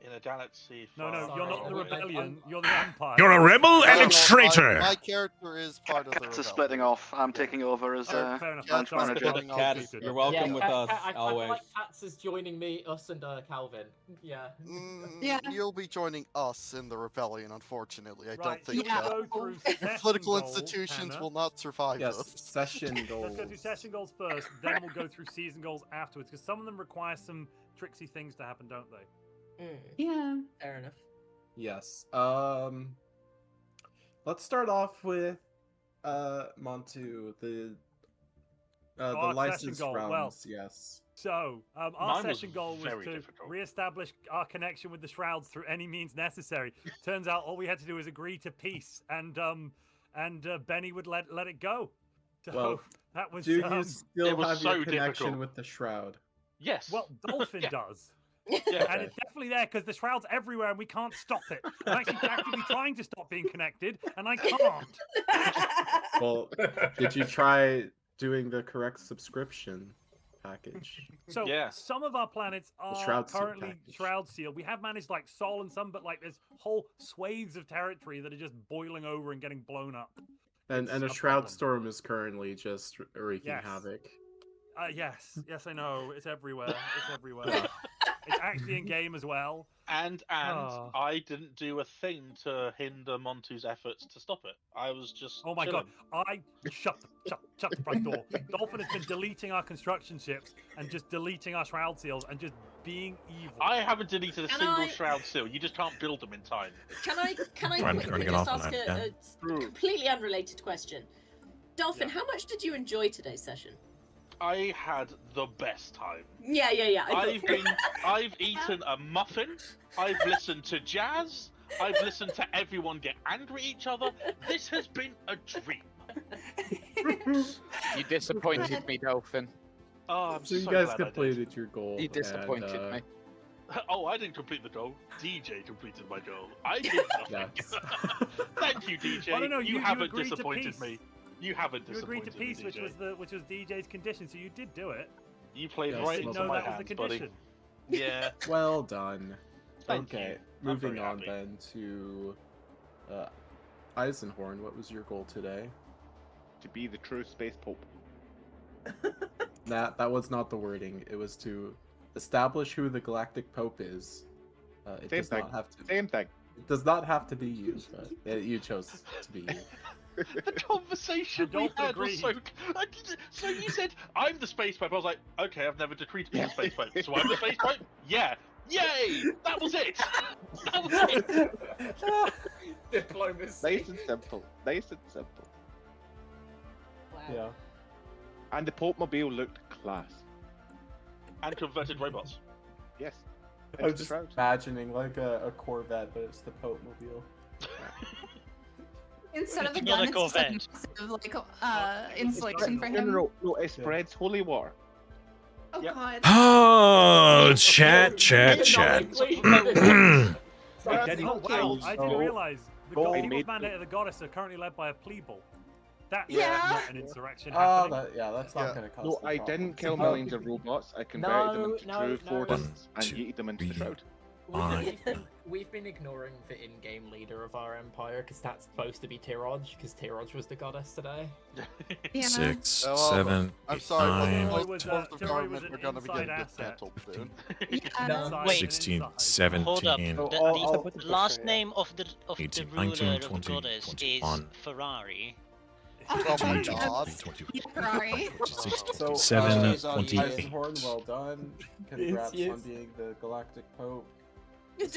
In a galaxy. No, far, you're not far the away. rebellion. You're the Empire. You're a rebel and a No, traitor. My character is part of the It's rebellion. a splitting off. I'm taking over as fair enough. branch Sorry, manager. Cats, you're welcome with us I always. like Cats is joining me, us and Calvin. Yeah. Yeah. You'll be joining us in the rebellion, unfortunately. I don't Right, think so we'll go through session political goals, institutions Hannah. will not survive Yes, us. session goals. Let's go through session goals first, then we'll go through season goals afterwards, because some of them require some tricksy things to happen, don't they? Yeah. Fair enough. Yes. Let's start off with Montu, the Our licensed session goal, rounds. well. Yes. So, our Mine was session goal was very to difficult. re-establish our connection with the Shrouds through any means necessary. Turns out all we had to do was agree to peace, and Benny would let it go. So Well, that was. Do you still it was have so your connection difficult. with the Shroud? Yes. Well, Dolphin Yeah. does. Yeah. And it's definitely there because the Shroud's everywhere and we can't stop it. I'm actually actively trying to stop being connected, and I can't. Well, did you try doing the correct subscription package? So some of our planets are Shroud Seal currently package. Shroud Seal. We have managed like Sol and some, but like there's whole swathes of territory that are just boiling over and getting blown up. And It's a a Shroud problem. Storm is currently just wreaking Yes. havoc. Yes, I know. It's everywhere. It's everywhere. It's actually in game as well. And Oh. I didn't do a thing to hinder Montu's efforts to stop it. I was just. Oh my god! chilling. Shut the front door. Dolphin has been deleting our construction ships and just deleting our Shroud Seals and just being evil. I haven't deleted a Can single I- Shroud Seal. You just can't build them in time. Can I Trying to quickly get just off on ask that, a completely unrelated question? Dolphin, how much did you enjoy today's session? I had the best time. Yeah. I've eaten a muffin. I've listened to jazz. I've listened to everyone get angry at each other. This has been a dream. You disappointed me, Dolphin. Oh, I'm So so you guys glad I did. completed your goal. You disappointed and, me. Oh, I didn't complete the goal. DJ completed my goal. I did nothing. Yes. Thank you, DJ. Oh, no, you haven't agreed to disappointed peace. me. You haven't You agreed disappointed to peace, me, which DJ. was DJ's condition, so you did do it. You played Yes, right Didn't into know my that was the hands, buddy. condition. Yeah. Well done. Thank Okay, you. I'm moving very on happy. then to Eisenhorn. What was your goal today? To be the true space pope. That was not the wording. It was to establish who the Galactic Pope is. It Same does thing. not have to. Same thing. It does not have to be you, but you chose to be you. The conversation we Dolphin had was so. agreed. So you said I'm the space pope. I was like, okay, I've never decreed to be the space pope, so I'm the space pope. Yeah, yay! That was it. That was it. Diplomacy. Nice and simple. Nice and simple. Yeah. And the Pope Mobile looked class. And converted robots. Yes. I was It's the just Shroud. imagining like a Corvette, but it's the Pope Mobile. Instead of a It's gun, not a it's just like Corvette. massive insulation for No, him. no, it spreads holy water. Oh Yep. god. Oh, chat. Oh wow! I didn't realize the Goal People's made- Mandate of the Goddess are currently led by a plebel. That's Yeah. not an insurrection Oh, happening. that's not going to cause. No, the I problem. didn't kill millions of robots. I converted them into No, true no. Fordists and yeeted them into the Shroud. Fine. we've been ignoring the in-game leader of our empire because that's supposed to be Tiroj, because Tiroj was the goddess today. Yeah. 6, Oh, 7, I'm 8, sorry, 9, but most forms of government are going to be getting dismantled soon. Wait, 16, hold up. 17, The last name of the 18, ruler 19, of the 20, goddess 21. is Ferrari. Oh my 22, god. 24, Ferrari. 26, So, 27, Eisenhorn, 28. well done. Congrats Yes. on being the Galactic Pope.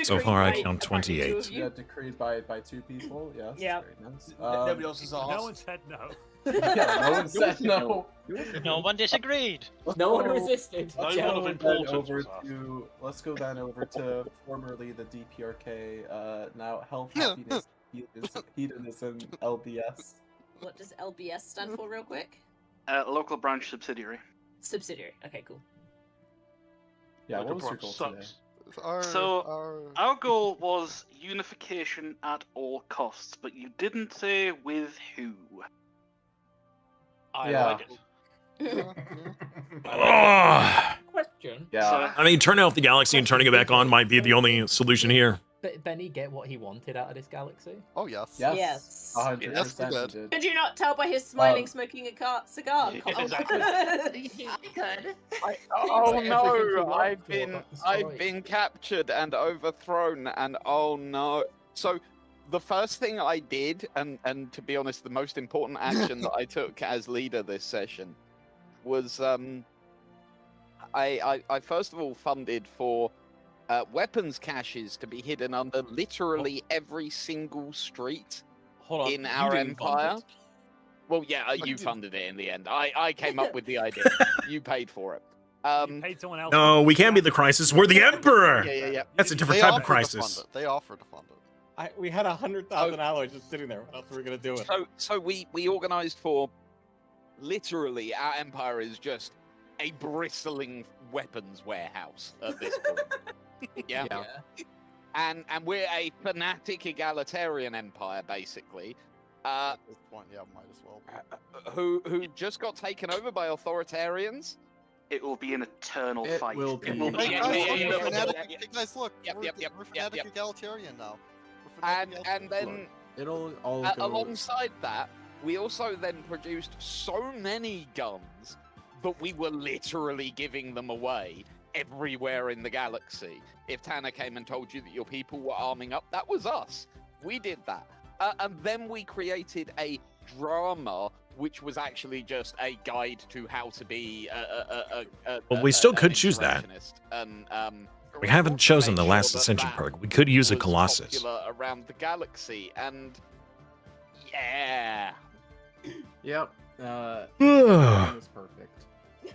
So far, I count 28. Yeah, decreed by 2 people. Yes. Yeah. Very nice. Nobody else is No asked. one said no. Yeah, no one said no. No one disagreed. No one resisted. No Joe. one of importance over was asked. to let's go then over to formerly the DPRK, now Health, Happiness, Hedonism, LBS. What does LBS stand for, real quick? Local branch subsidiary. Subsidiary. Okay, cool. Yeah, Local what was your branch goal today? sucks. Our goal was unification at all costs, but you didn't say with who. I Yeah. like it. Oh, Question. Yeah. I mean, turning off the galaxy and turning it back on might be the only solution here. Did Benny get what he wanted out of this galaxy? Oh yes. Yes. Yes. 100% Yes, we he did. did. Could you not tell by his smiling, smoking a cigar? Yeah, Oh, exactly. Yeah, I could. Oh Everything no! he I've worked been for, that's I've right. been captured and overthrown, and oh no! So the first thing I did, and to be honest, the most important action that I took as leader this session was I first of all funded for weapons caches to be hidden under literally every single street Hold on. in you our didn't fund empire. it. Well, yeah, you funded it in the end. I came up with the idea. You paid for it. You paid someone else. No, we can't be the crisis. We're the Emperor. Yeah. That's a different They type of offered to crisis. fund it. They offered to fund it. We had 100,000 alloys just sitting there. What else were we gonna do with it? So we organized for literally our empire is just a bristling weapons warehouse at this point. Yeah. And we're a fanatic egalitarian empire basically. At this point, yeah, might as well. Who just got taken over by authoritarians. It will be an eternal It fight. will be. Hey Yeah, guys, yeah, look, yeah, we're yeah, fanatic. yeah. Hey guys, look. Yep, we're, yep, yep, we're yep, fanatic yep. egalitarian now. We're fanatic And then Look, it'll all go. alongside that, we also then produced so many guns that we were literally giving them away everywhere in the galaxy. If Tanner came and told you that your people were arming up, that was us. We did that. And then we created a drama which was actually just a guide to how to be Well, we still could an choose that. insurrectionist. And We haven't chosen the made last sure that Ascension that perk. We could use a was Colossus. popular around the galaxy, and yeah. Yep. It was perfect.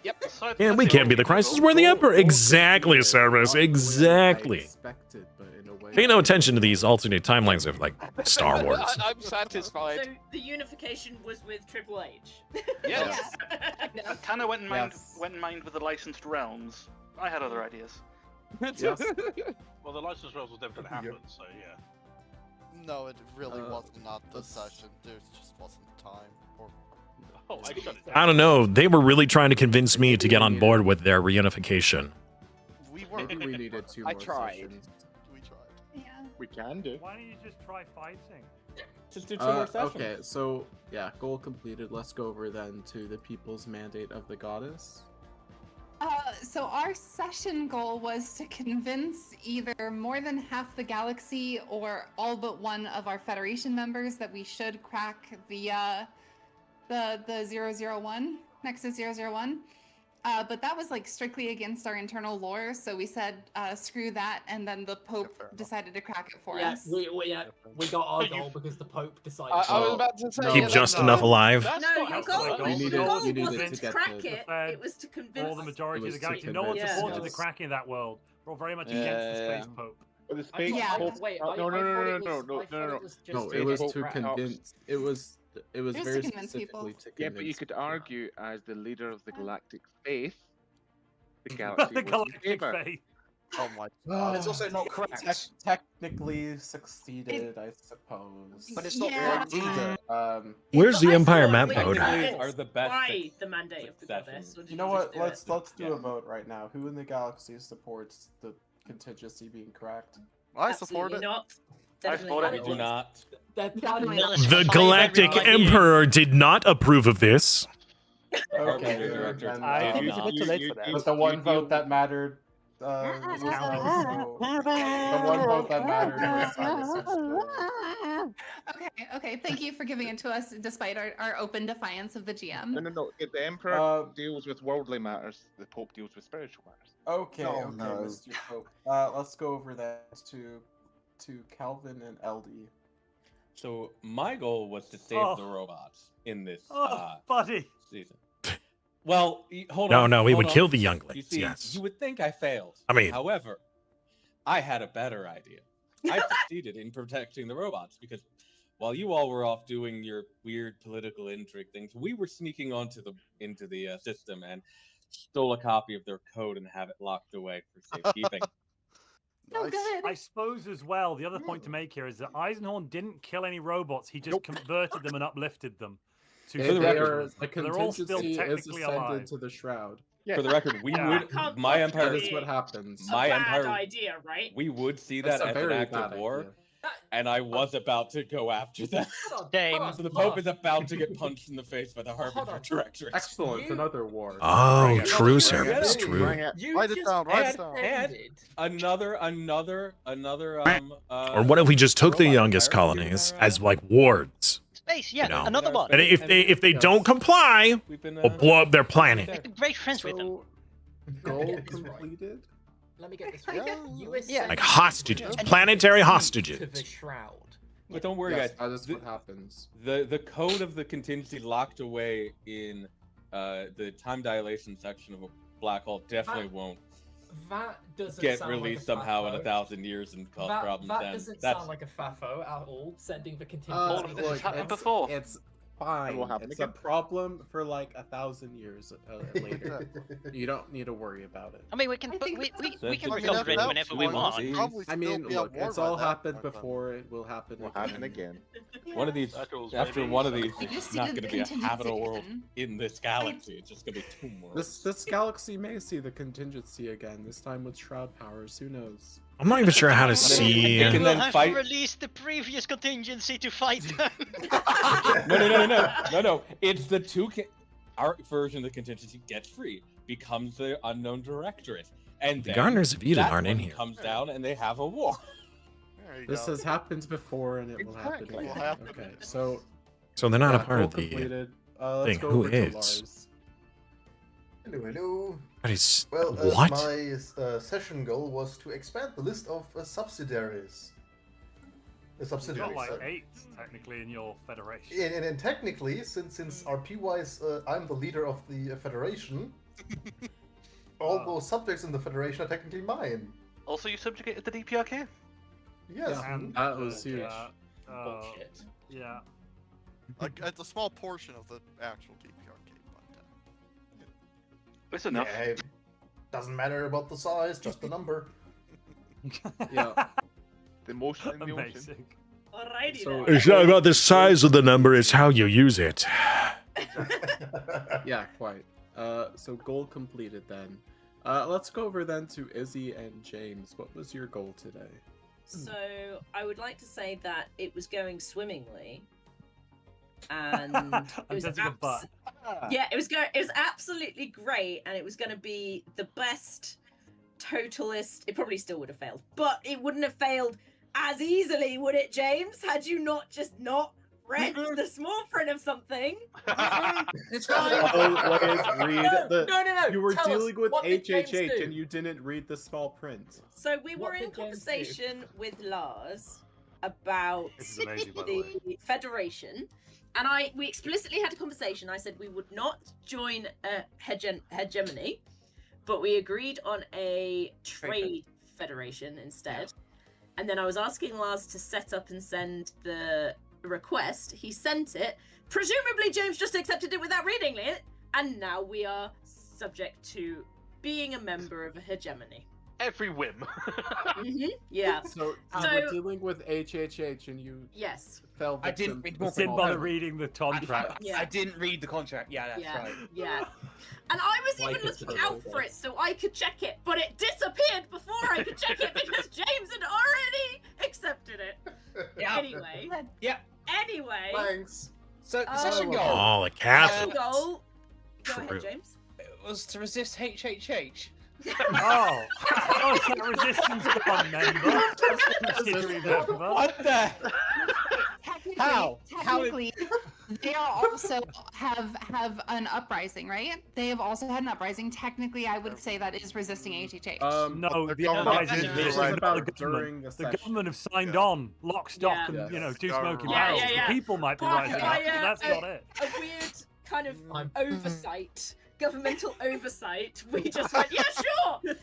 Yep. Yeah, we can't be the crisis. We're the Emperor. Exactly, Cerberus. Exactly. Expected, but in a way. Pay no attention to these alternate timelines of like Star Wars. I'm satisfied. So the unification was with Triple H. Yes. Tanner went and mined with the licensed realms. I had other ideas. Yes. Well, the license rails was never going to happen, so yeah. No, it really wasn't not this session. There just wasn't time. Or Oh, I shut it down. I don't know. They were really trying to convince me to get on board with their reunification. we were. Maybe we needed 2 I more tried. sessions. We tried. Yeah. We can do. Why don't you just try fighting? Just do 2 more sessions. Okay, so yeah, goal completed. Let's go over then to the people's mandate of the goddess. So our session goal was to convince either more than half the galaxy or all but one of our Federation members that we should crack the 001, Nexus 001. But that was like strictly against our internal lore, so we said screw that, and then the Pope decided to crack it for us. We got our goal because the Pope decided. I was about to say Keep just enough alive. No, your goal You needed wasn't to to get crack the- it. It was to convince All the majority of the to galaxy. No one convince, supported the yes. cracking of that world. We're all very much against the space pope. The space Yeah. Pope- Wait, no, I no, thought no, it no, was- no, I thought no, no. it was just No, to it was Pope to rat convince. It was to very convince people. specifically to convince. Yeah, but you could people. argue as the leader of the galactic faith, the galaxy The was in galactic favor. faith. Oh my god. It's also not correct. Technically succeeded, I suppose. But it's not Yeah. correct either. Where's the I Empire thought map we mode? Are the best Why the mandate of the succession. goddess? Or did You know just what? do Let's it? do a vote right now. Who in the galaxy supports the contingency being cracked? I support it. Not. I support it. We do not. The Galactic Emperor did not approve of this. Okay, Director. then, I think it's a bit too late for that. But the one vote that mattered. Was no, so the one vote that mattered was Okay. Thank you for giving it to us, despite our open defiance of the GM. No. If the Emperor deals with worldly matters, the Pope deals with spiritual matters. Okay, No, Mr. Pope. Let's go over that to Calvin and LD. So my goal was to save the robots in this buddy. season. Well, hold on. No, we would hold kill on. the You younglings. see, Yes. you would think I failed. I mean- however, I had a better idea. I succeeded in protecting the robots because while you all were off doing your weird political intrigue things, we were sneaking into the system and stole a copy of their code and have it locked away for safekeeping. So good. I suppose as well, the other point to make here is that Eisenhorn didn't kill any robots. He just converted them and uplifted them. To The they're all still contingency is technically ascended alive. to the shroud. For the record, we would. Can't My empire. That is what happens. My bad empire. idea, right? We would see That's that a as an very act bad of war, idea. and I was about to go after them. Same. So the Pope is about to get punched in the face by the Harbinger Directorate. Excellent, another war. Oh, true, Bring sir. it It's up. true. Write it down. Write it down. And another. Or what if we just took the youngest colonies as like wards? Space, yeah, You know. another one. And if they don't comply, we'll blow up their planet. Make them great friends with them. Goal completed. Let me get this right. You Like hostages, planetary hostages. to the shroud. But don't worry, Yes, guys. that is what happens. The code of the contingency locked away in the time dilation section of a black hole definitely won't That doesn't get sound released like a somehow in FAFO. 1,000 years and cause problems. That then doesn't that's sound like a FAFO at all. Sending the contingency. Look, it's fine. will happen It's a again. problem for like 1,000 years later. You don't need to worry about it. I mean, we can we can That's recover it okay. whenever we want. I mean, look, it's all happened before. It will happen Will again. happen again. one of these. After one of these, it's not going to be a contingency habitable world again. in this galaxy. It's just going to be two more. This galaxy may see the contingency again. This time with shroud powers. Who knows? I'm not even sure how to see. They can We'll then have fight. to release the previous contingency to fight them. No. It's the our version of the contingency gets free, becomes the unknown directorate, and The then Gardeners of Eden that aren't in one here. comes down and they have a war. There you This go. has happened before, and it will happen Exactly. again. Will happen Okay, again. so So they're not a yeah, part goal of the completed. Let's thing. go Who over to is? Lars. Hello. What is Well, what? my session goal was to expand the list of subsidiaries. The You've got subsidiaries. like sorry. 8 technically in your federation. And technically, since RP-wise, I'm the leader of the Federation, all those subjects in the Federation are technically mine. Also, you subjugated the DPRK? Yes. And That was huge. Bullshit. Yeah. Like, it's a small portion of the actual DPRK. It's enough. Yeah, it doesn't matter about the size, just the number. Yeah. The motion in the ocean. Amazing. Alrighty So- then. It's not about the size of the number; it's how you use it. Yeah, quite. So goal completed then. Let's go over then to Izzy and James. What was your goal today? So I would like to say that it was going swimmingly, and it was That's a good butt. yeah, it was absolutely great, and it was going to be the best totalist. It probably still would have failed, but it wouldn't have failed as easily, would it, James? Had you not read the small print of something? It's always read the. No. You were Tell us, dealing with what did James HHH do? and you didn't read the small print. So we were What in did James do? conversation with Lars about This is amazing, by the way. the Federation, and we explicitly had a conversation. I said we would not join a hegemony, but we agreed on a trade federation instead. And then I was asking Lars to set up and send the request. He sent it. Presumably James just accepted it without reading it, and now we are subject to being a member of a hegemony. every whim. Yeah. So you So- were dealing with HHH and you Yes. fell I didn't victim read to more Didn't small bother town. reading the contract. Yeah. I didn't read the contract. Yeah, that's Yeah. right. Yeah. And I was Like even it's looking the out for it so I could check it, but it disappeared before I could check it because James had already accepted it. Yeah. Anyway. Yeah. Anyway. Thanks. So the session goal. Oh, the castle. Session goal. Go True. ahead, James. Was to resist HHH. Oh, it's that resistance gone, member. Considering that, member. What the? How? Technically, they are also have an uprising, right? They have also had an uprising. Technically, I would say that is resisting HHH. No, the government uprising did is right about the during government. the The session. government have signed on, lock, stock, Yeah. and, Yes. two smoking Yeah, barrels. yeah, yeah. The people might be But rising up, by, but that's not it. A weird kind of oversight, governmental oversight. We just went, yeah, sure.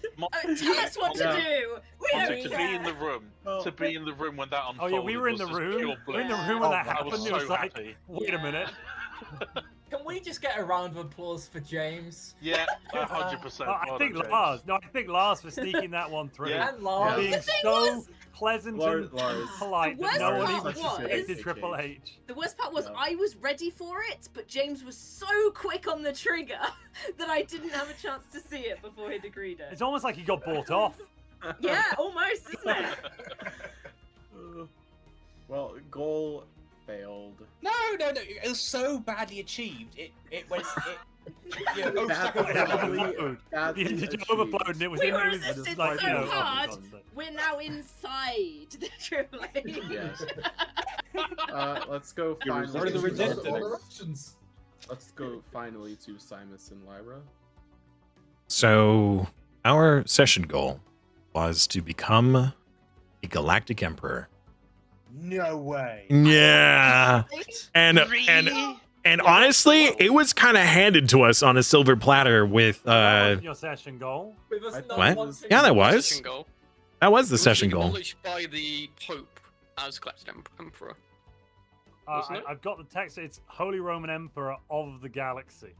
Tell us what to do. We Monty, don't to care. be in the room, to be in the room when that Oh unfolded. yeah, we were in the was just room. pure We were in the bliss. room when that I happened. was It was so like, happy. wait a minute. Can we just get a round of applause for James? Yeah, 100%. I think Lars. No, I think Lars for sneaking that one through. Yeah. And Lars. Being The thing so was- pleasant Lars- and Lars. polite The that no worst one part even was- suspected Triple H. The worst part was Yeah. I was ready for it, but James was so quick on the trigger that I didn't have a chance to see it before he'd agreed it. It's almost like he got bought off. Yeah, almost, isn't it? Well, goal failed. No. It was so badly achieved. It was. Yeah, Overflowed. Badly The engine achieved. overflowed and it was We in were it was resisted just like, so you know, hard. oh my God. We're now inside the Triple H. Yes. Let's go You're finally. part of the to- resistance. Let's go finally to Simus and Lyra. So, our session goal was to become a galactic emperor. No way. Yeah. And honestly, it was kind of handed to us on a silver platter with Your session goal. what? Yeah, that was. Session goal. That was the It was session goal. acknowledged by the Pope as Galactic Emperor. Wasn't it? I've got the text. It's Holy Roman Emperor of the Galaxy.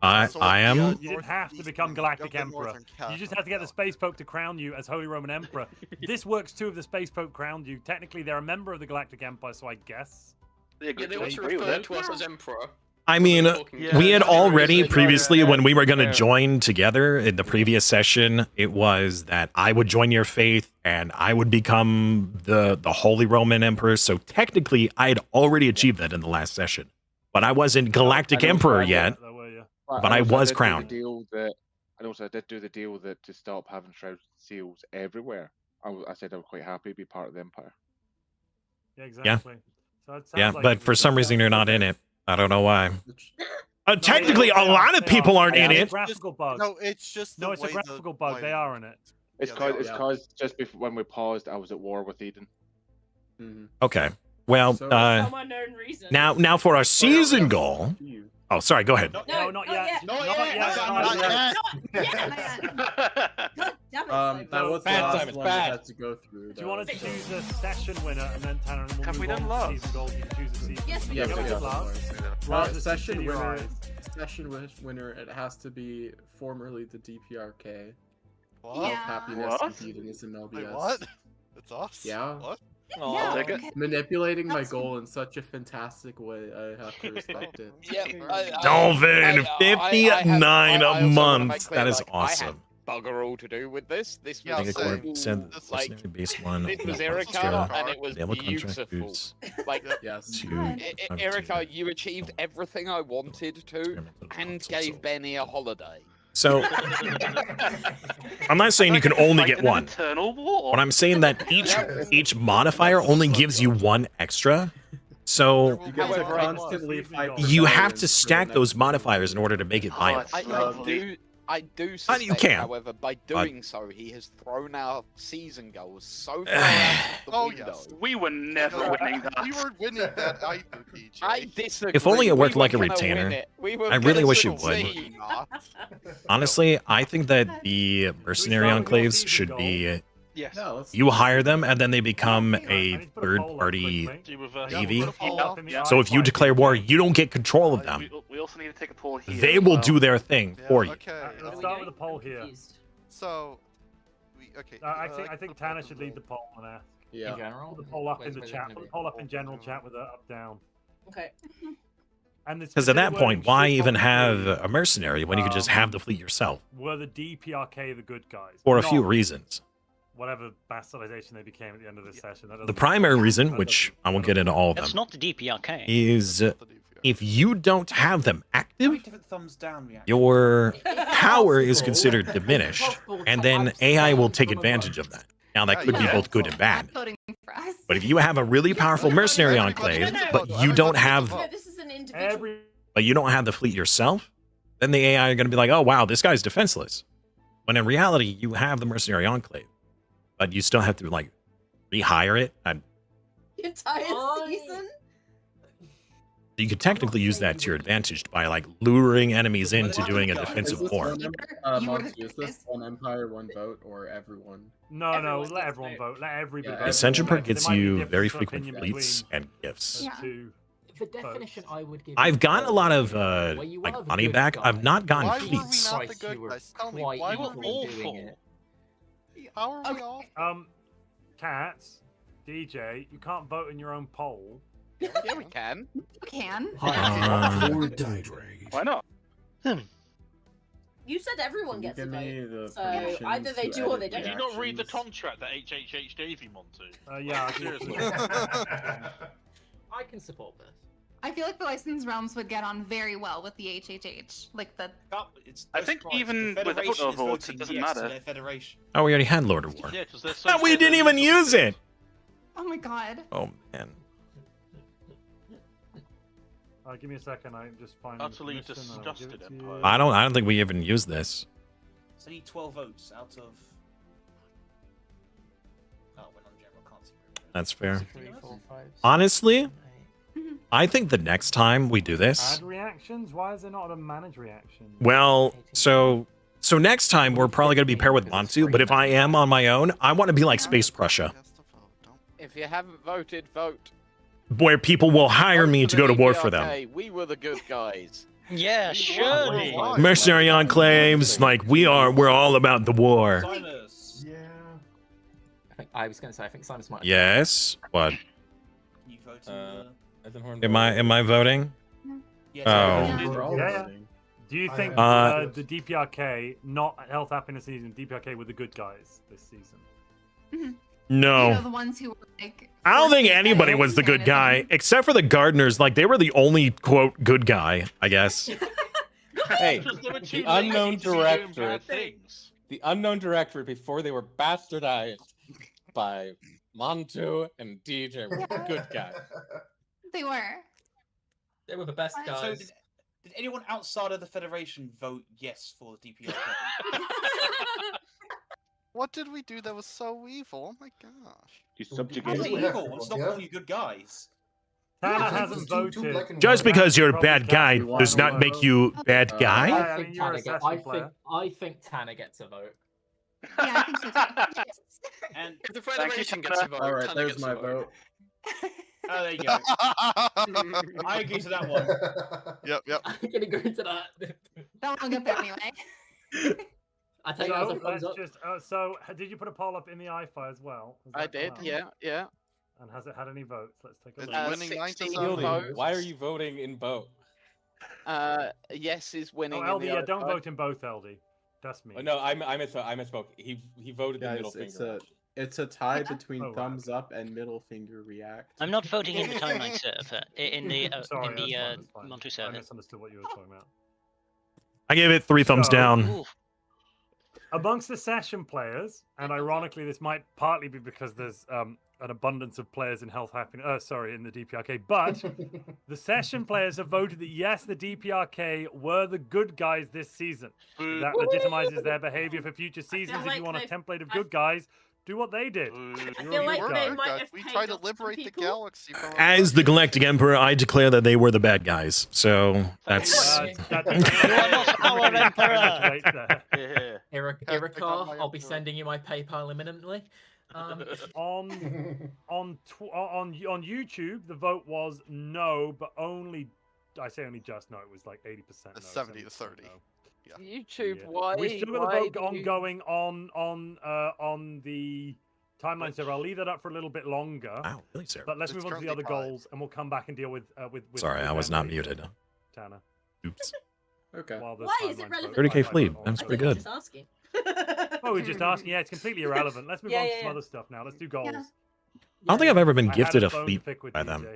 I am. You didn't have to become Galactic Emperor. You just had to get the Space Pope to crown you as Holy Roman Emperor. This works too if the Space Pope crowned you. Technically, they're a member of the Galactic Empire, so I guess. Yeah, they also refer to us as Emperor. I mean, we had already previously, when we were going to Yeah. join together in the previous session, it was that I would join your faith and I would become the Holy Roman Emperor. So technically, I had already achieved that in the last session. But I wasn't Galactic Emperor yet. But I also was did do the crowned. deal that, and also I did do the deal that to stop having shroud seals everywhere. I said I was quite happy to be part of the Empire. Yeah, exactly. So it sounds Yeah, like but it for was some just reason, you're not in it. I don't know why. No, Technically, they a lot of they people aren't It's in a it. graphical bug. No, it's just No, the it's a way graphical the bug. They are in it. It's Yeah, cause just before when we paused, I was at war with Eden. Okay. Well, For some unknown reason. now for our season goal. Oh, sorry. Go ahead. No, not yet. Not That was the Bad last time, it's one we bad. had to go through. Do you want to choose a session winner and then Tanner and we'll Have move we on done to Lars? season goal? You can choose a season. Yes, we Yes, did. we Go did. with Lars. Last Lars is session in your winner. eyes. Winner. It has to be formerly the DPRK. What? Yeah. Happiness What? and Edenness and LBS. Wait, what? It's us? Yeah. What? Yeah, take it. okay. Manipulating my That's- goal in such a fantastic way. I have to respect it. Dolphin, 59 a month. That is I had awesome. bugger all to do with this. This Yeah, was same. all, Said like, the base one. this was Extra Erica, and it was naval contract beautiful. boots. Like, Yes. Erica, you achieved everything I wanted to, and gave Benny a holiday. So I'm not saying you can only get one. Eternal war. But I'm saying that each modifier only gives you one extra. So You get to constantly fight. you have rebellions to for stack the those next modifiers in order to make it viable. I do I mean, suspect, you can, however, by but- doing so, he has thrown our season goals so far out the Oh, window. yes. We were never winning that. We weren't winning that either, PJ. I disagree. If only it worked We were like a gonna retainer. win it. We were I really gonna wish it would. succeed. Honestly, I think that the mercenary start with your enclaves season should goal? be Yes. Yeah, let's- you hire them and then they become I a need to put a third poll up party quickly. Do you reverse Navy. Put a poll up in the So if you iFight. declare war, you don't get control of them. We also need to take a poll here. They as will well. do their thing Yeah, for you. okay. Let's start with a poll here. So, okay. I think Tanner should lead the poll and ask. Yeah. In general? Put the poll up in the Where's it chat. gonna Put be? the poll up in general chat with a up down. Okay. And Because at that point, why even have a mercenary when you could just have the fleet yourself? Were the DPRK the good guys? For a few Not reasons. Whatever bastardization they became at the end of this session. That The doesn't- primary reason, which I won't get into all of That's them, not the DPRK. is if you don't have them active, Different thumbs down reaction. your power is considered diminished, and then AI will take advantage of that. Now, that could be both good and bad. Voting for us. But if you have a really powerful mercenary enclave, but you don't have, No, this is an individual. but you don't have the fleet yourself, then the AI are going to be like, oh wow, this guy's defenseless. When in reality, you have the mercenary enclave, but you still have to like rehire it. And The entire season? you could technically use that to your advantage by like luring enemies into doing a defensive Is this war. is this one empire, one vote, or everyone? No, let everyone vote. Let everybody vote. Ascension perk There gets might be you difference very of frequent opinion fleets between and gifts. the two The definition I would give. I've you gotten a is lot of where you like are the money good back. guy. I've not gotten Why were we fleets. not the good guys? Tell me, why were we awful? How are we awful? Cats, DJ, you can't vote in your own poll. Yeah, we can. You can. Why not? You said everyone gets a Give me vote. the So permissions either they to do or they edit don't. Did you not read the contract that HHH gave you, Montu? Yeah, seriously. I can support this. I feel like the licensed realms would get on very well with the HHH. Like the. I think even without our votes, it doesn't matter. Federation. Oh, we already had Lord of War. Yeah, because they're so. And we didn't even use it. Oh my god. Oh man. Give me a second. I'm just finding. Utterly the permission, and I'll give it disgusted to you. I don't think we even used this. So I need 12 votes out of. Oh, we're on general. Can't see. That's fair. 3, 4, 5, 6, Honestly, 8. I think the next time we do this, Add reactions? Why is there not a manage reaction? well, so next time we're probably gonna be paired with Montu. But if I am on my own, I want to be like Space Prussia, If you haven't voted, vote. where people will hire me to go to war for them. Okay, we were the good guys. Yeah, surely. Mercenary enclaves, like we're all about the war. Simus. I was going to say, I think Simus might. Yes. What? You voted. Am I voting? Yeah, Oh. Yeah. Do you think the DPRK, not Health Happiness season, DPRK were the good guys this season? No. You know, the ones who were like. I don't think forcing anybody Zionism. was the good guy, except for the gardeners. Like, they were the only, quote, good guy, I guess. Hey, Because they were too the unknown lazy to be doing bad directorate. things. The unknown directorate before they were bastardized by Montu and DJ were the good guys. They were. They were the best So guys. did anyone outside of the Federation vote yes for the DPRK? What did we do that was so evil? Oh my gosh. You I'm subjugated. not evil. I'm still calling you good guys. Tanner Yeah, hasn't it's two black voted. and Just white. because you're a Probably bad guy Tanner. does not make you bad guy. I I mean, think you're a Tanner Session player. I think Tanner gets a vote. Yeah, I think so too. Yes. And If the Federation gets a vote, All right, Tanner there's gets my a vote. vote. oh, there you go. I agree to that one. Yep. I can agree to that. That won't get there anyway. I take it as a So thumbs let's up. just. Did you put a poll up in the IFI as well? Has I that come did, out? yeah. And has it had any votes? Let's take a It's look. winning 9 to 16 7. votes. Why are you voting in both? Yes is winning. Oh, in LD, the yeah, don't other vote in both, LD. That's me. Oh, no, I misspoke. He voted the middle Guys, finger. it's a tie Yeah. between Oh, right. thumbs up and middle finger react. I'm not voting in the timeline server. In the Sorry, in the that's fine. Montu I server. misunderstood what you were talking about. I gave it 3 thumbs So- down. Ooh. Amongst the session players, and ironically, this might partly be because there's an abundance of players in Health Happiness. In the DPRK, but the session players have voted that yes, the DPRK were the good guys this season. That legitimizes their behavior for future seasons. If like you want a they've- template of good guys, do what they did. I You're feel a like good they guy. might have We paid tried to off some liberate the people. galaxy from As the Galactic Emperor, I declare that they were the bad guys. So that's. You are not our emperor. Yeah. Irikar, I'll be sending you my PayPal imminently. on YouTube, the vote was no, but only. I say only just no. It was like 80%. No, 70 to 30. no. YouTube, Yeah. why? We've still got why the vote ongoing on the timeline server. I'll leave that up for a little bit longer. Wow, really, Sarah? But let's It's move on to the other currently goals, and we'll come back and deal with Sorry, with I was them not later, muted. Tanner. Oops. Okay. While the Why is it timeline's relevant? voted. 30k fleet. That's I pretty thought you were good. just asking. Oh, we're just asking. Yeah, it's completely irrelevant. Let's move Yeah, on to yeah, some yeah. other stuff now. Let's do goals. I don't think I've ever been I had gifted a bone to fleet pick with by DJ. them.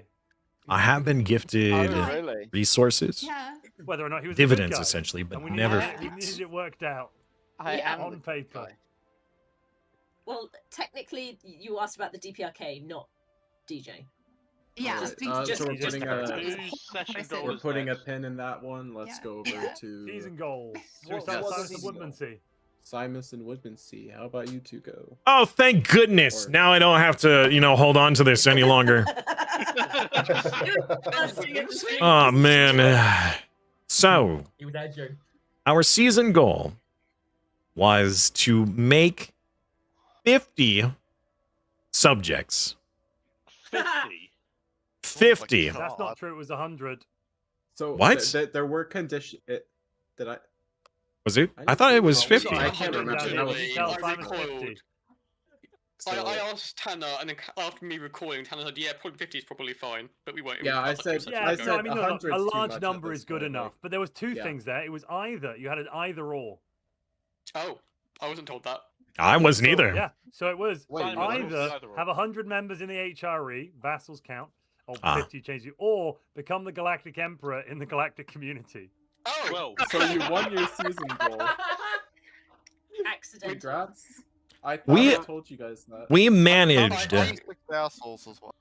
I have been gifted Oh, really? resources, Yeah. Whether or not he was dividends a good guy. essentially, but And we never needed, we fleets. needed it worked out I Yeah. am on the good paper. guy. Well, technically, you asked about the DPRK, not DJ. Yeah. Alright, speak- so just- we're just- putting Conversation. we're putting a pin in that one. Let's go over to Season goals. Should we What- start what with is Silas and Woodmansea? Simus and Woodmansea. How about you two go? Oh, thank goodness! Now I don't have to, hold on to this any longer. Oh man. So, You were there, Joe. our season goal was to make 50 subjects. 50. That's not true. It was 100. So What? there were conditions. Did I? Was it? I thought it was 50. I can't remember. That was- I recoiled. I asked Tanner, and then after me recalling, Tanner said, "Yeah, probably 50 is probably fine," but we won't. Yeah, I said- Yeah, I no, said I mean, look, 100 a is too large much at number this is good point, enough. like- But there was two Yeah. things there. It was either you had an either or. Oh, I wasn't told that. I wasn't So, either. Yeah, so it was Wait, either either or. have 100 members in the HRE, vassals count, or Ah. 50 change you, or become the Galactic Emperor in the Galactic Community. Oh, well. So you won your season goal. Accidental. Congrats. I thought We- I told you guys that. We managed. Vassals as well.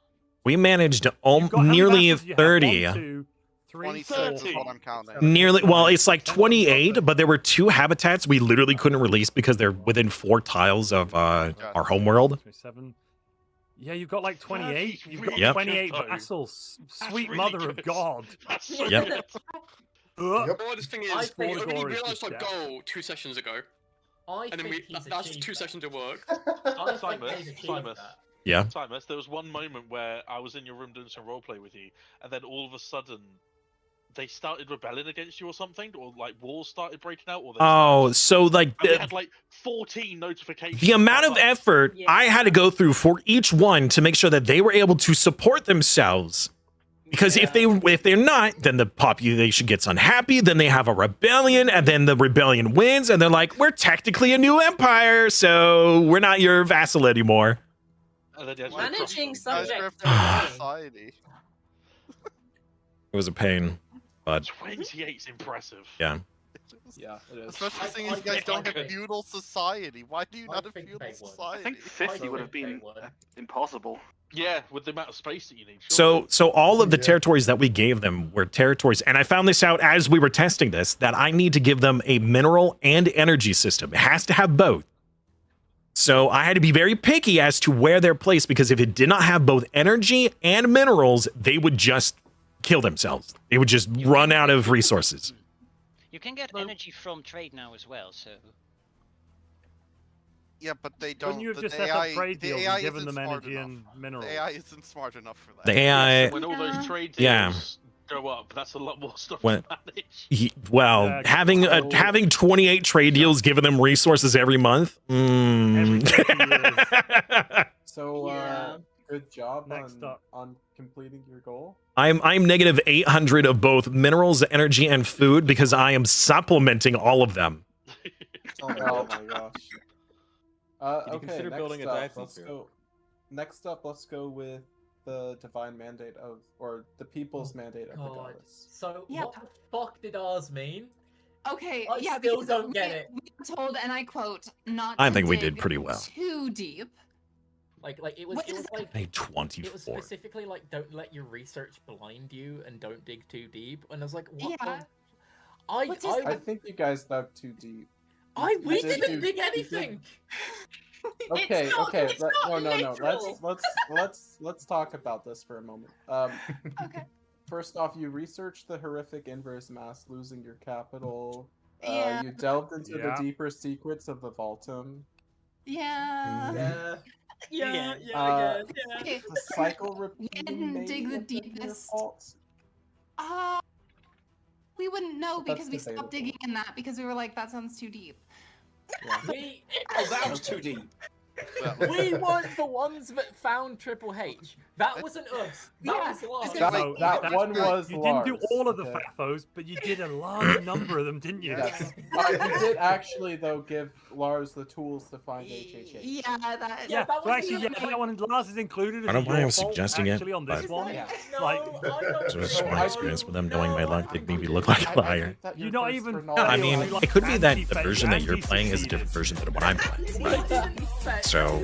We managed How many nearly vassals do you have? 30. 1, 2, 3, 26 is 4, what I'm counting. Nearly, well, it's like 28, but there were 2 habitats we literally couldn't release because they're within 4 tiles of our homeworld. 7. Yeah, you've got like 28. You've got Yep. 28 Though. vassals. That's Sweet really mother of good. God. That's so Yep. good. Ugh. Well, the thing I is, think we only Borg is realised our just goal 2 sessions ago, I and then think he's that's achieved 2 that. sessions of work. I think Simus, he's achieved Simus. that. Yeah. Simus, there was one moment where I was in your room doing some roleplay with you, and then all of a sudden, they started rebelling against you or something, or like wars started breaking out, or they Oh, so like and we had like 14 notifications. the amount of pop up. effort I had to go through for each one to make sure that they were able to support themselves. Because if they're not, then the population gets unhappy, then they have a rebellion, and then the rebellion wins, and they're like, we're technically a new empire, so we're not your vassal anymore. And then you had to Managing crush them. subjects. Society. It was a pain, but 28 is impressive. yeah. Yeah, it is. Especially seeing I you guys think- don't I have think- feudal society. Why do you I not have think feudal they would. I society? think 50 would have think they been would. impossible. Yeah, with the amount of space that you need. So all of the Yeah. territories that we gave them were territories, and I found this out as we were testing this, that I need to give them a mineral and energy system. It has to have both. So I had to be very picky as to where they're placed, because if it did not have both energy and minerals, they would just kill themselves. They would just run out of resources. You can get energy from trade now as well, so Yeah, but they don't. Couldn't you have the just set up AI trade the deals AI and given isn't them smart energy enough. and minerals? The AI isn't smart enough for that. The AI, When all those trade deals yeah. go up, that's a lot more stuff When- to manage. Well, Yeah, having 28 trade deals, giving them resources every month. Every 30 years. So, Yeah. good job Next up. on completing your goal. I'm negative 800 of both minerals, energy, and food because I am supplementing all of them. Oh my gosh. Can you Okay, consider next building a up, Dyson let's sphere? go. Next up, let's go with the divine mandate of, or the people's mandate of the God. goddess. So Yeah. what the fuck did ours mean? Okay, I yeah, still because don't get it. we were told, and I quote, not I to think we dig did pretty well. too deep. Like it was What it is was that? like A it was 24. specifically like don't let your research blind you and don't dig too deep. And I was like, what? Yeah. the- I What is I think you guys dug too deep. we You did didn't do- dig you did- anything. Okay, not- okay. it's not No. literal. Let's talk about this for a moment. Okay. First off, you researched the horrific inverse mass, losing your capital. Yeah. You delved into Yeah. the deeper secrets of the Vaultum. Yeah. Yeah. Okay. The cycle repeating didn't dig may the have been your deepest. fault. We wouldn't know But that's because we stopped debatable. digging in that because we were like, that sounds too deep. Oh, that was too deep. We weren't the ones that found Triple H. That wasn't us. That was Lars. No, that that's one good. was You didn't do Lars, all of the okay. FAFOs, but you did a large number of them, didn't you? Yes. You did actually, though, give Lars the tools to find HHH. Yeah, that. Yeah, that so was actually, the- yeah, that one Lars is included. I don't know why your I'm fault, suggesting it, actually, on this but- one. No, Like, So it's my experience with them knowing my luck, they made me look like a liar. you're not even. I mean, like it could be that the anti-fake, version that you're playing is a different version than what I'm playing, right? So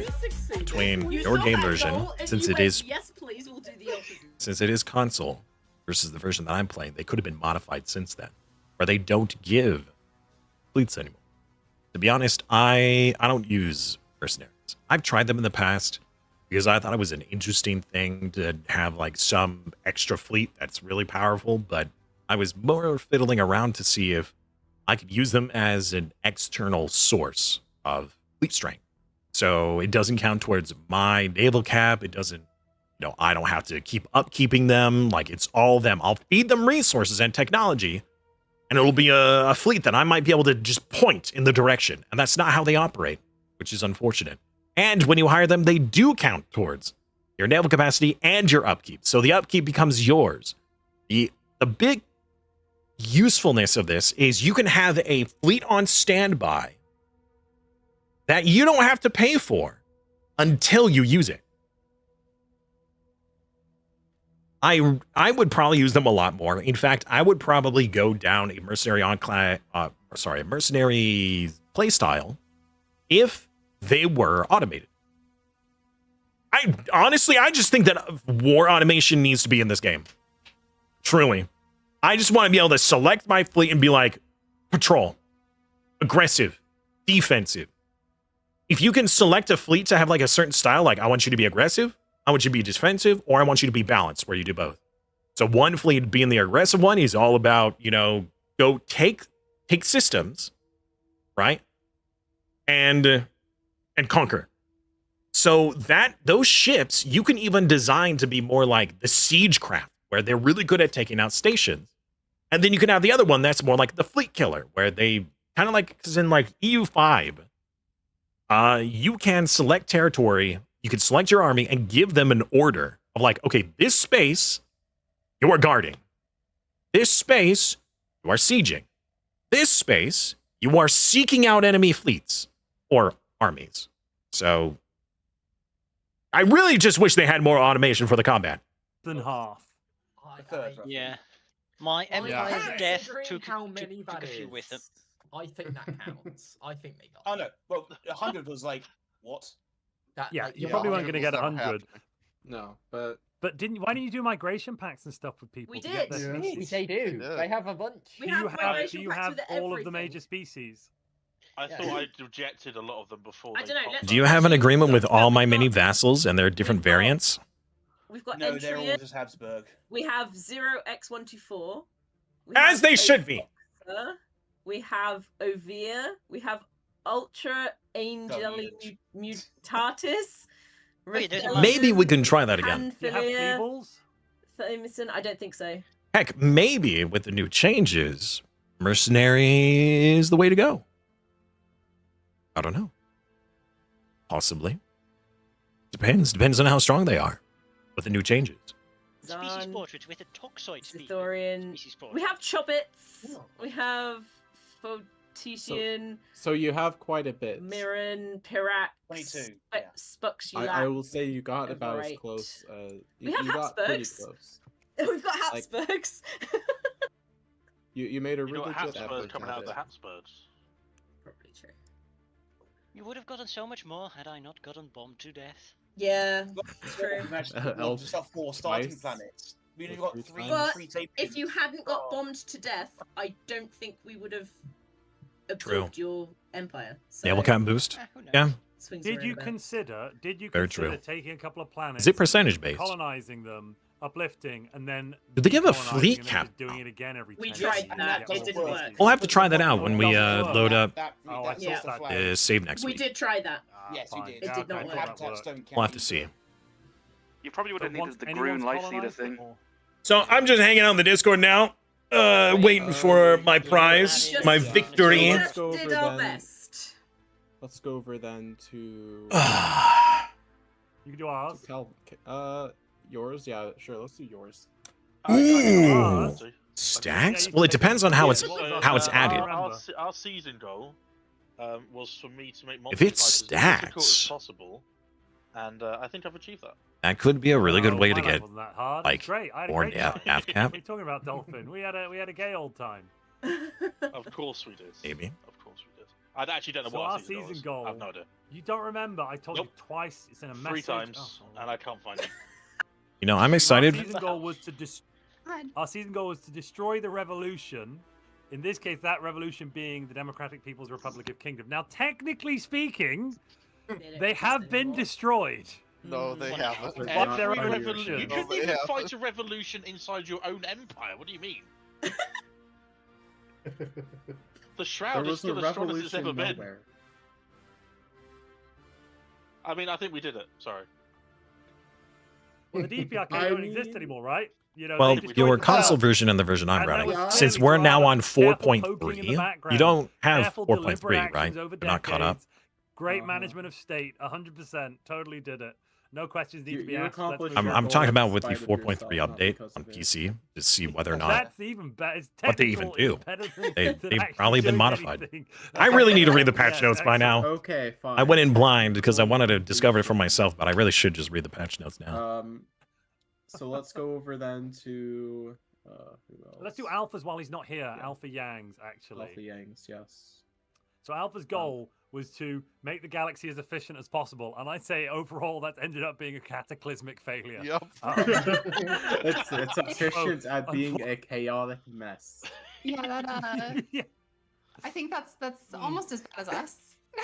between your game version, since it is Yes, please, we'll do the opposite. since it is console versus the version that I'm playing, they could have been modified since then, where they don't give fleets anymore. To be honest, I don't use mercenaries. I've tried them in the past because I thought it was an interesting thing to have like some extra fleet that's really powerful, but I was more fiddling around to see if I could use them as an external source of fleet strength. So it doesn't count towards my naval cap. It doesn't, I don't have to keep upkeeping them. Like, it's all them. I'll feed them resources and technology, and it'll be a fleet that I might be able to just point in the direction. And that's not how they operate, which is unfortunate. And when you hire them, they do count towards your naval capacity and your upkeep. So the upkeep becomes yours. The big usefulness of this is you can have a fleet on standby that you don't have to pay for until you use it. I would probably use them a lot more. In fact, I would probably go down a mercenary a mercenary playstyle if they were automated. I just think that war automation needs to be in this game. Truly. I just want to be able to select my fleet and be like, patrol, aggressive, defensive. If you can select a fleet to have like a certain style, like I want you to be aggressive, I want you to be defensive, or I want you to be balanced, where you do both. So one fleet being the aggressive one is all about, go take systems, right? And conquer. So those ships, you can even design to be more like the siege craft, where they're really good at taking out stations. And then you can have the other one that's more like the fleet killer, where they kind of like, because in like EU5, you can select territory, you can select your army and give them an order of like, okay, this space, you are guarding. This space, you are sieging. This space, you are seeking out enemy fleets or armies. So I really just wish they had more automation for the combat. Than half. Yeah. My Empire's death took how many took a few with them. I think that counts. I think they got. Oh no, well, 100 was like what? That, Yeah, like, you probably weren't going to get 100. No, but why didn't you do migration packs and stuff with people? We to get did. their Yeah. species? They do. They have a bunch. We Do have you have migration packs all with of the everything. major species? I thought I rejected a lot of them before. I they don't know, popped let's- Do you have an agreement with all my mini vassals and their different variants? We've got No, they're all Entrian. just Habsburg. We have 0x124. We As have they should be. Ophir, we have Ovir. We have Ultra Angeli Mutatis. Maybe we can try that again. You have tables? Thamison. I don't think so. Heck, maybe with the new changes, mercenary is the way to go. I don't know. Possibly. Depends on how strong they are with the new changes. Species Zan, portrait with a toxoid Zithorian. species portrait. We have Chobbits. We have Photician. So you have quite a bit. Mirren, Pirac, 22, Spux, I will say you got and about as Bright. close. We have you got pretty Habsburgs. close. We've got Like- Habsburgs. You made a You know really what, good Habsburgs effort. coming at out of the it. Habsburgs. Probably true. You would have gotten so much more had I not gotten bombed to death. Yeah, true. Elf Just got 4 starting twice. planets. We'd have got 3 But tape. if you hadn't got bombed to death, I don't think we would have absorbed your empire. So Naval cap boost? Yeah. swings Did around you a bit. consider Very consider true. taking a couple of planets? Is it percentage based? Colonizing them, uplifting, and then Did they give a decolonizing fleet and then cap? just doing it again every We 10 tried years? that, Yeah, it didn't more work. species. We'll have to try that out when we load up Oh, I Yeah. thought that. save next We week. did try that. Yes, you fine. did. It did not I work. thought that Habitats worked. don't count. We'll have to see. You probably would have But once needed the anyone's Groon Life Leader colonized it, thing. or- So I'm just hanging out in the Discord now. waiting for my prize, my victory. Let's go Did over our then. best. Let's go over then to. You can do ours. Yours? Yeah, sure. Let's do yours. Ooh, stacks? Well, it depends on how it's added. Our season goal was for me to make If it's as difficult as stacks, possible, and I think I've achieved that. that could be a really good way to my life get wasn't that hard. like Great. I had a more great time. AFCAP. What are you talking about, Dolphin? We had a gay old time. Of course we did. Maybe. Of course we did. I actually don't know So what our season season goal goal. is. I have no idea. You don't remember? I told Nope. you twice. It's in a 3 message. times, and I can't find it. You know, I'm Our excited. season goal was to Our season goal was to destroy the revolution. In this case, that revolution being the Democratic People's Republic of Kingdom. Now, technically speaking, they have been destroyed. No, they haven't. But their own You revolution. couldn't even fight a revolution inside your own empire. What do you mean? The Shroud is still as strong as it's ever been. I mean, I think we did it. Sorry. Well, the DPRK don't exist anymore, right? You know, Well, they destroyed your the console cloud. version and the version I'm And that running, was since clearly we're now on careful poking in the 4.3, you background, don't have careful, deliberate 4.3, right? actions over We're not caught up. decades, Great management of state, 100%, totally did it. No questions need to be asked. Let's move I'm on. talking about with the 4.3 update on PC to see whether or not That's even better. It's what they even technical, do. it's better than- They've than actually probably been doing modified. anything. I really need to read the patch Yes, notes by now. Okay, fine. I went in blind because I wanted to discover it for myself, but I really should just read the patch notes now. So let's go over then to who else? Let's do Alpha's while he's not here. Alpha Yang's, actually. Alpha Yang's, yes. So Alpha's goal was to make the galaxy as efficient as possible, and I'd say overall that ended up being a cataclysmic failure. Yep. It's efficient at being a chaotic mess. Yeah, that. I think that's almost as bad as us.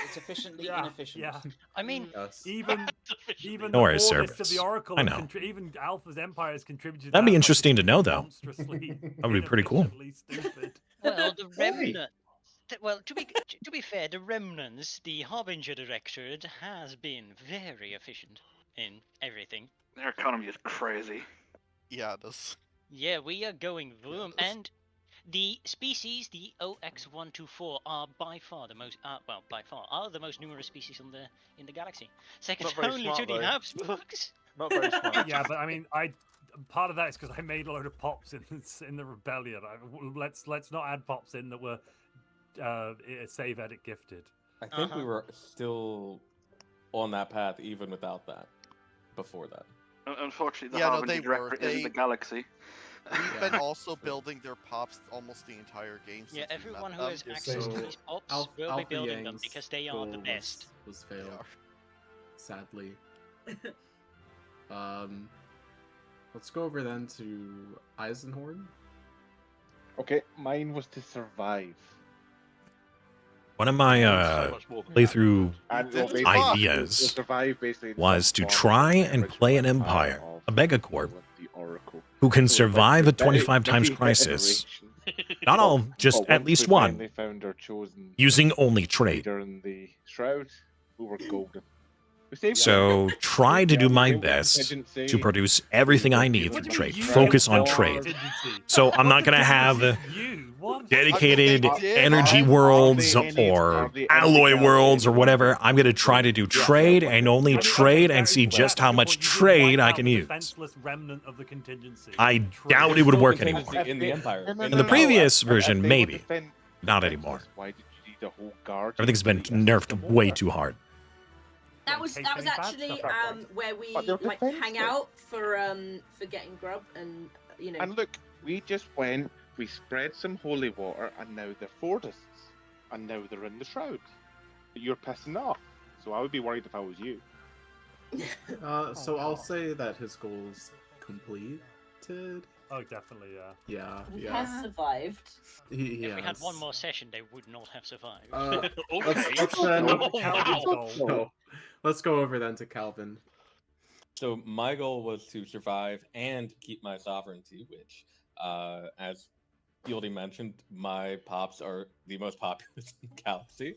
It's efficiently inefficient. Yeah. I mean, even No worries, the oldest Cerberus. of the Oracle, I have know. even Alpha's empire has contributed. That'd be that interesting to know, though. monstrously That would be pretty cool. inefficiently stupid. well, the remnant. Well, to be fair, the remnants, the Harbinger Directorate, has been very efficient in everything. Their economy is crazy. Yeah, it is. Yeah, we are going boom, and the species, the OX124, are by far the most, are the most numerous species in the galaxy. Second Not very only smart, to the though. Habsburgs. Not very smart. Yeah, but I mean, part of that is because I made a load of pops in the rebellion. Let's not add pops in that were save edit gifted. I think we were still on that path even without that. Before that. Unfortunately, the Yeah, no, Harbinger they Directorate were. is in the galaxy. We've been also building their pops almost the entire game. Yeah, since we everyone met who them. has access to these pops will be Alpha building them Yang's because they are the goal best. Was failed. Sadly. Let's go over then to Eisenhorn. Okay, mine was to survive. One of my playthrough And well, basically, ideas to survive basically was to some form try of and play an original empire, of a megacorp, the Oracle. who can So, survive a like, 25 very times iteration. crisis. Not all, just But at once least we one, finally found our chosen using only trade. leader in the Shroud, we were golden. We saved So them. try to do my Yeah, best contingency. to produce everything I need What through do trade. you mean Focus you on killed trade. contingency? So I'm not going to have What? dedicated I mean, energy are worlds they or any alloy alloy worlds or worlds? whatever. I'm going to try to do trade and only trade and see just how much trade I can use. Defenseless remnant of the contingency. I doubt it would work anymore. In the Empire. In the previous version, If they maybe. would defend Not anymore. Why did you need a whole guard? Everything's been nerfed way too hard. That was actually where we But they're like hang defenseless. out for getting grub and you know. And look, we just went, we spread some holy water, and now they're fortists, and now they're in the Shroud. You're pissing off. So I would be worried if I was you. So I'll say that his goal's completed. Oh, definitely, Yeah, He yeah. has survived. He If we had has. one more session, they would not have survived. Let's go over then to Calvin. So my goal was to survive and keep my sovereignty, which, as Fieldy mentioned, my pops are the most populous in the galaxy.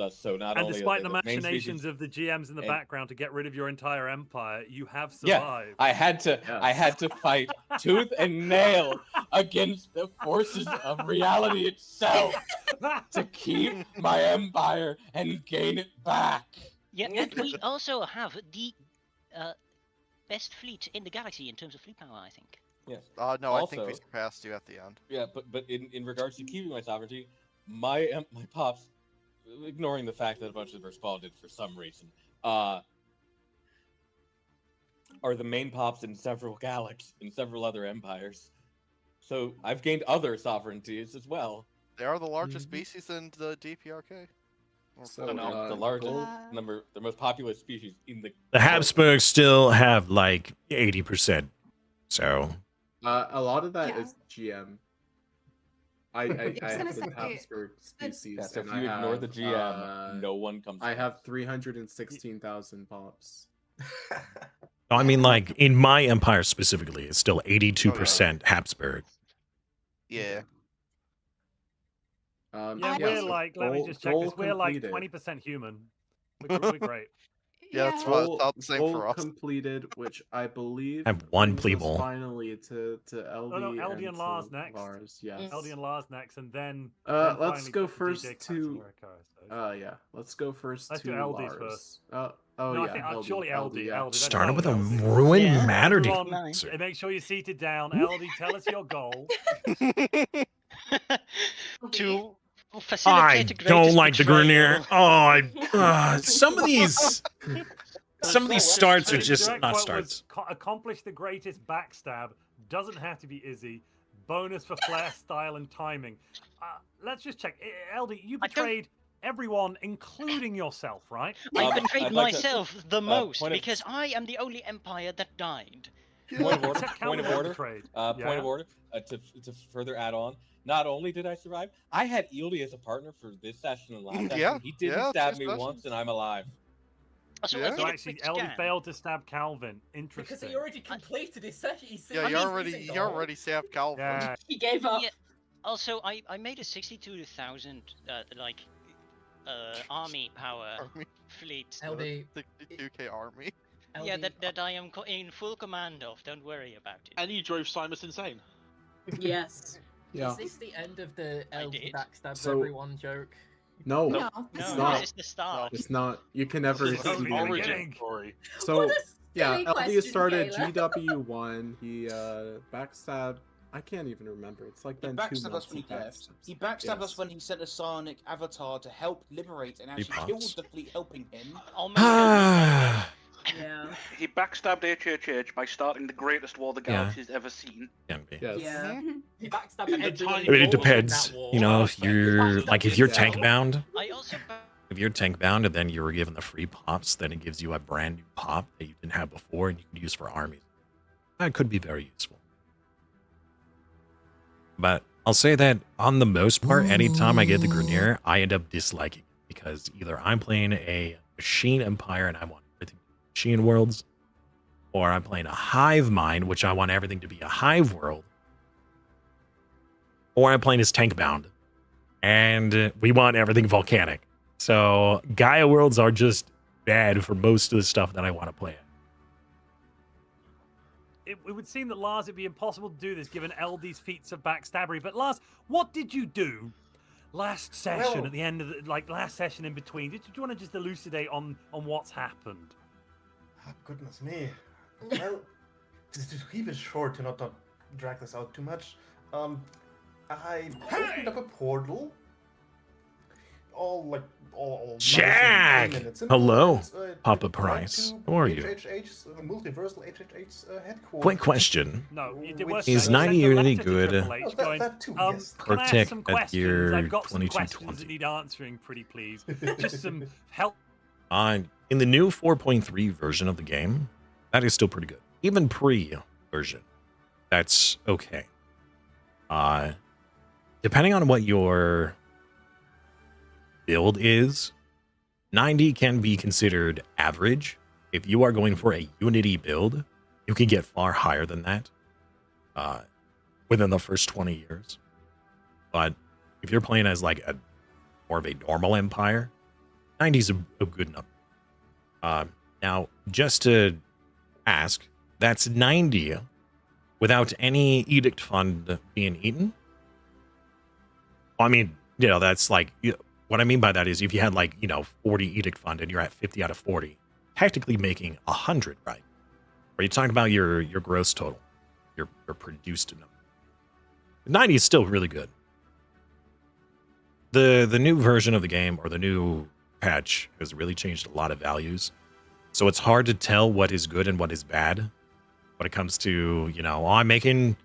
So not And only despite the are they main machinations species, of the GMs in the and- background to get rid of your entire empire, you have yeah, survived. I had to fight tooth and nail against the forces of reality itself to keep my empire and gain it back. Yeah, and we also have the best fleet in the galaxy in terms of fleet power, I think. Yes. No, I think we Also- surpassed you at the end. Yeah, but in regards to keeping my sovereignty, my pops, ignoring the fact that a bunch of them responded for some reason, are the main pops in several galaxies, in several other empires. So I've gained other sovereignties as well. They are the largest species in the DPRK. So the largest number, the most populous species in The Habsburgs still have like 80%. So A lot of that is GM. I was gonna have the say, Habsburg species. Yeah, so if and you I ignore have, the GM, no one comes. I first. have 316,000 pops. I mean, like in my empire specifically, it's still 82% Habsburg. Yeah. Yeah, we're like, let me just check this. We're like completed. 20% human. We're great. Yeah, that's what I Goal- thought the same goal for us. completed, which I believe I have one brings us plebal. finally to LD No, LD and and Lars to next. Lars, yes. LD and Lars next, and then. Let's finally go put the first DJ Cats to. America, I suppose. Yeah, let's go first Let's to do LDs Lars. first. Oh No, I yeah, think, surely LD. yeah. LD. Started with a LD. ruined Yeah. matter. Everyone, make sure you're seated down. LD, tell us your goal. To I facilitate the don't greatest like the betrayal. Grenier. Some of these starts are The just direct not quote starts. was, accomplish the greatest backstab. Doesn't have to be Izzy. Bonus for flair, style, and timing. Let's just check. LD, you betrayed everyone, including yourself, right? I betrayed I'd like to- myself the most point of- because I am the only empire that died. Point of order. Except Point of Calvin order. betrayed. Point Yeah. of order. To further add on, not only did I survive, I had Eildy as a partner for this session and last session. Yeah, He didn't yeah, stab two me sessions. once, and I'm alive. So Yeah. I did So a actually, quick LD scan. failed to stab Calvin. Interesting. Because he already completed his session. Yeah, you already stabbed Calvin. Yeah. He gave up. Yeah. Also, I made a 62,000 army power Army. fleet. LD. 62k army. Yeah, that I am in full command of. Don't worry about it. And you drove Simus insane. Yes. Yeah. Is this the end of the I LD did. backstab So- everyone joke? No, No, it's No, not. this is the start. It's not. You can never This is see only the the end. beginning. Story. So What a yeah, silly LD question, started Kayla. GW1. He backstabbed. I can't even remember. It's like He been 2 backstabbed months. us when he since left. He backstabbed us when he sent a Sonic avatar to help liberate and actually killed pops. the fleet helping him. Ah, Yeah. He backstabbed HHH by starting the greatest war the Yeah. galaxy's ever seen. can be. Yes. Yeah. He backstabbed And the everyone tiny- I mean, it involved in depends. that war. You know, if you're like if you're tank bound, I also if you're tank bound and then you were given the free pops, then it gives you a brand new pop that you didn't have before and you can use for armies. That could be very useful. But I'll say that on the most part, anytime I get the Grenier, I end up disliking it because either I'm playing a machine empire and I want everything to be machine worlds, or I'm playing a hive mind, which I want everything to be a hive world, or I'm playing as tank bound and we want everything volcanic. So Gaia worlds are just bad for most of the stuff that I want to play. It would seem that Lars, it'd be impossible to do this given LD's feats of backstabbery. But Lars, what did you do last session Well- at the end of the last session in between? Did you want to just elucidate on what's happened? Oh, goodness me. Well, to keep it short, to not drag this out too much, I opened up a portal. All nice and Jack! clean and Hello, simple, and, Papa tried Price. to How are you? HHH's, multiversal HHH's headquarters. Quick question. No, you did Which worse. Is than that. 90 You sent a Unity letter to good? Triple H Oh, going, that too, yes. Can I Arctic ask some at questions? year I've got some 2220. questions that need answering, pretty please. Just some help. In the new 4.3 version of the game, that is still pretty good. Even pre-version, that's okay. Depending on what your build is, 90 can be considered average. If you are going for a Unity build, you can get far higher than that within the first 20 years. But if you're playing as like a more of a normal empire, 90 is a good number. Now, just to ask, that's 90 without any edict fund being eaten? I mean, that's like, what I mean by that is if you had 40 edict fund and you're at 50 out of 40, technically making 100, right? Or you talking about your gross total, your produced number. 90 is still really good. The new version of the game, or the new patch, has really changed a lot of values. So it's hard to tell what is good and what is bad when it comes to, I'm making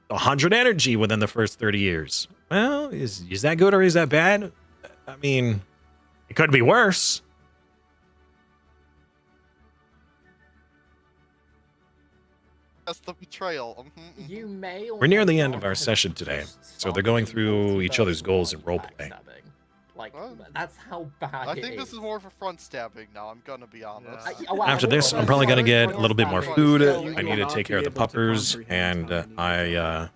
100 energy within the first 30 years. Well, is that good or is that bad? I mean, it could be worse. That's the betrayal. You may. We're near the end of our session today, so they're going through each other's goals and roleplay. Like, that's how bad I think this is more of a front stabbing now, I'm gonna be honest. After this, I'm probably going to get a little bit more food. I need to take care of the puppers, and I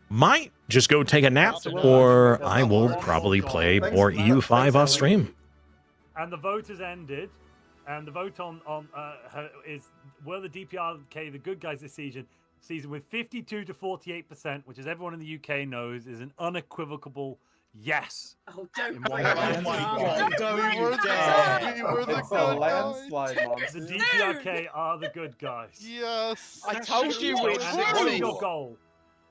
might just go take a nap, or I will probably play more EU5 off stream. And the vote has ended, and the vote on is were the DPRK the good guys this season with 52 to 48%, which, as everyone in the UK knows, is an unequivocal yes. Oh, don't my God. It's a landslide, The DPRK are the good guys. Yes. I told you And we'd what was succeed. your goal?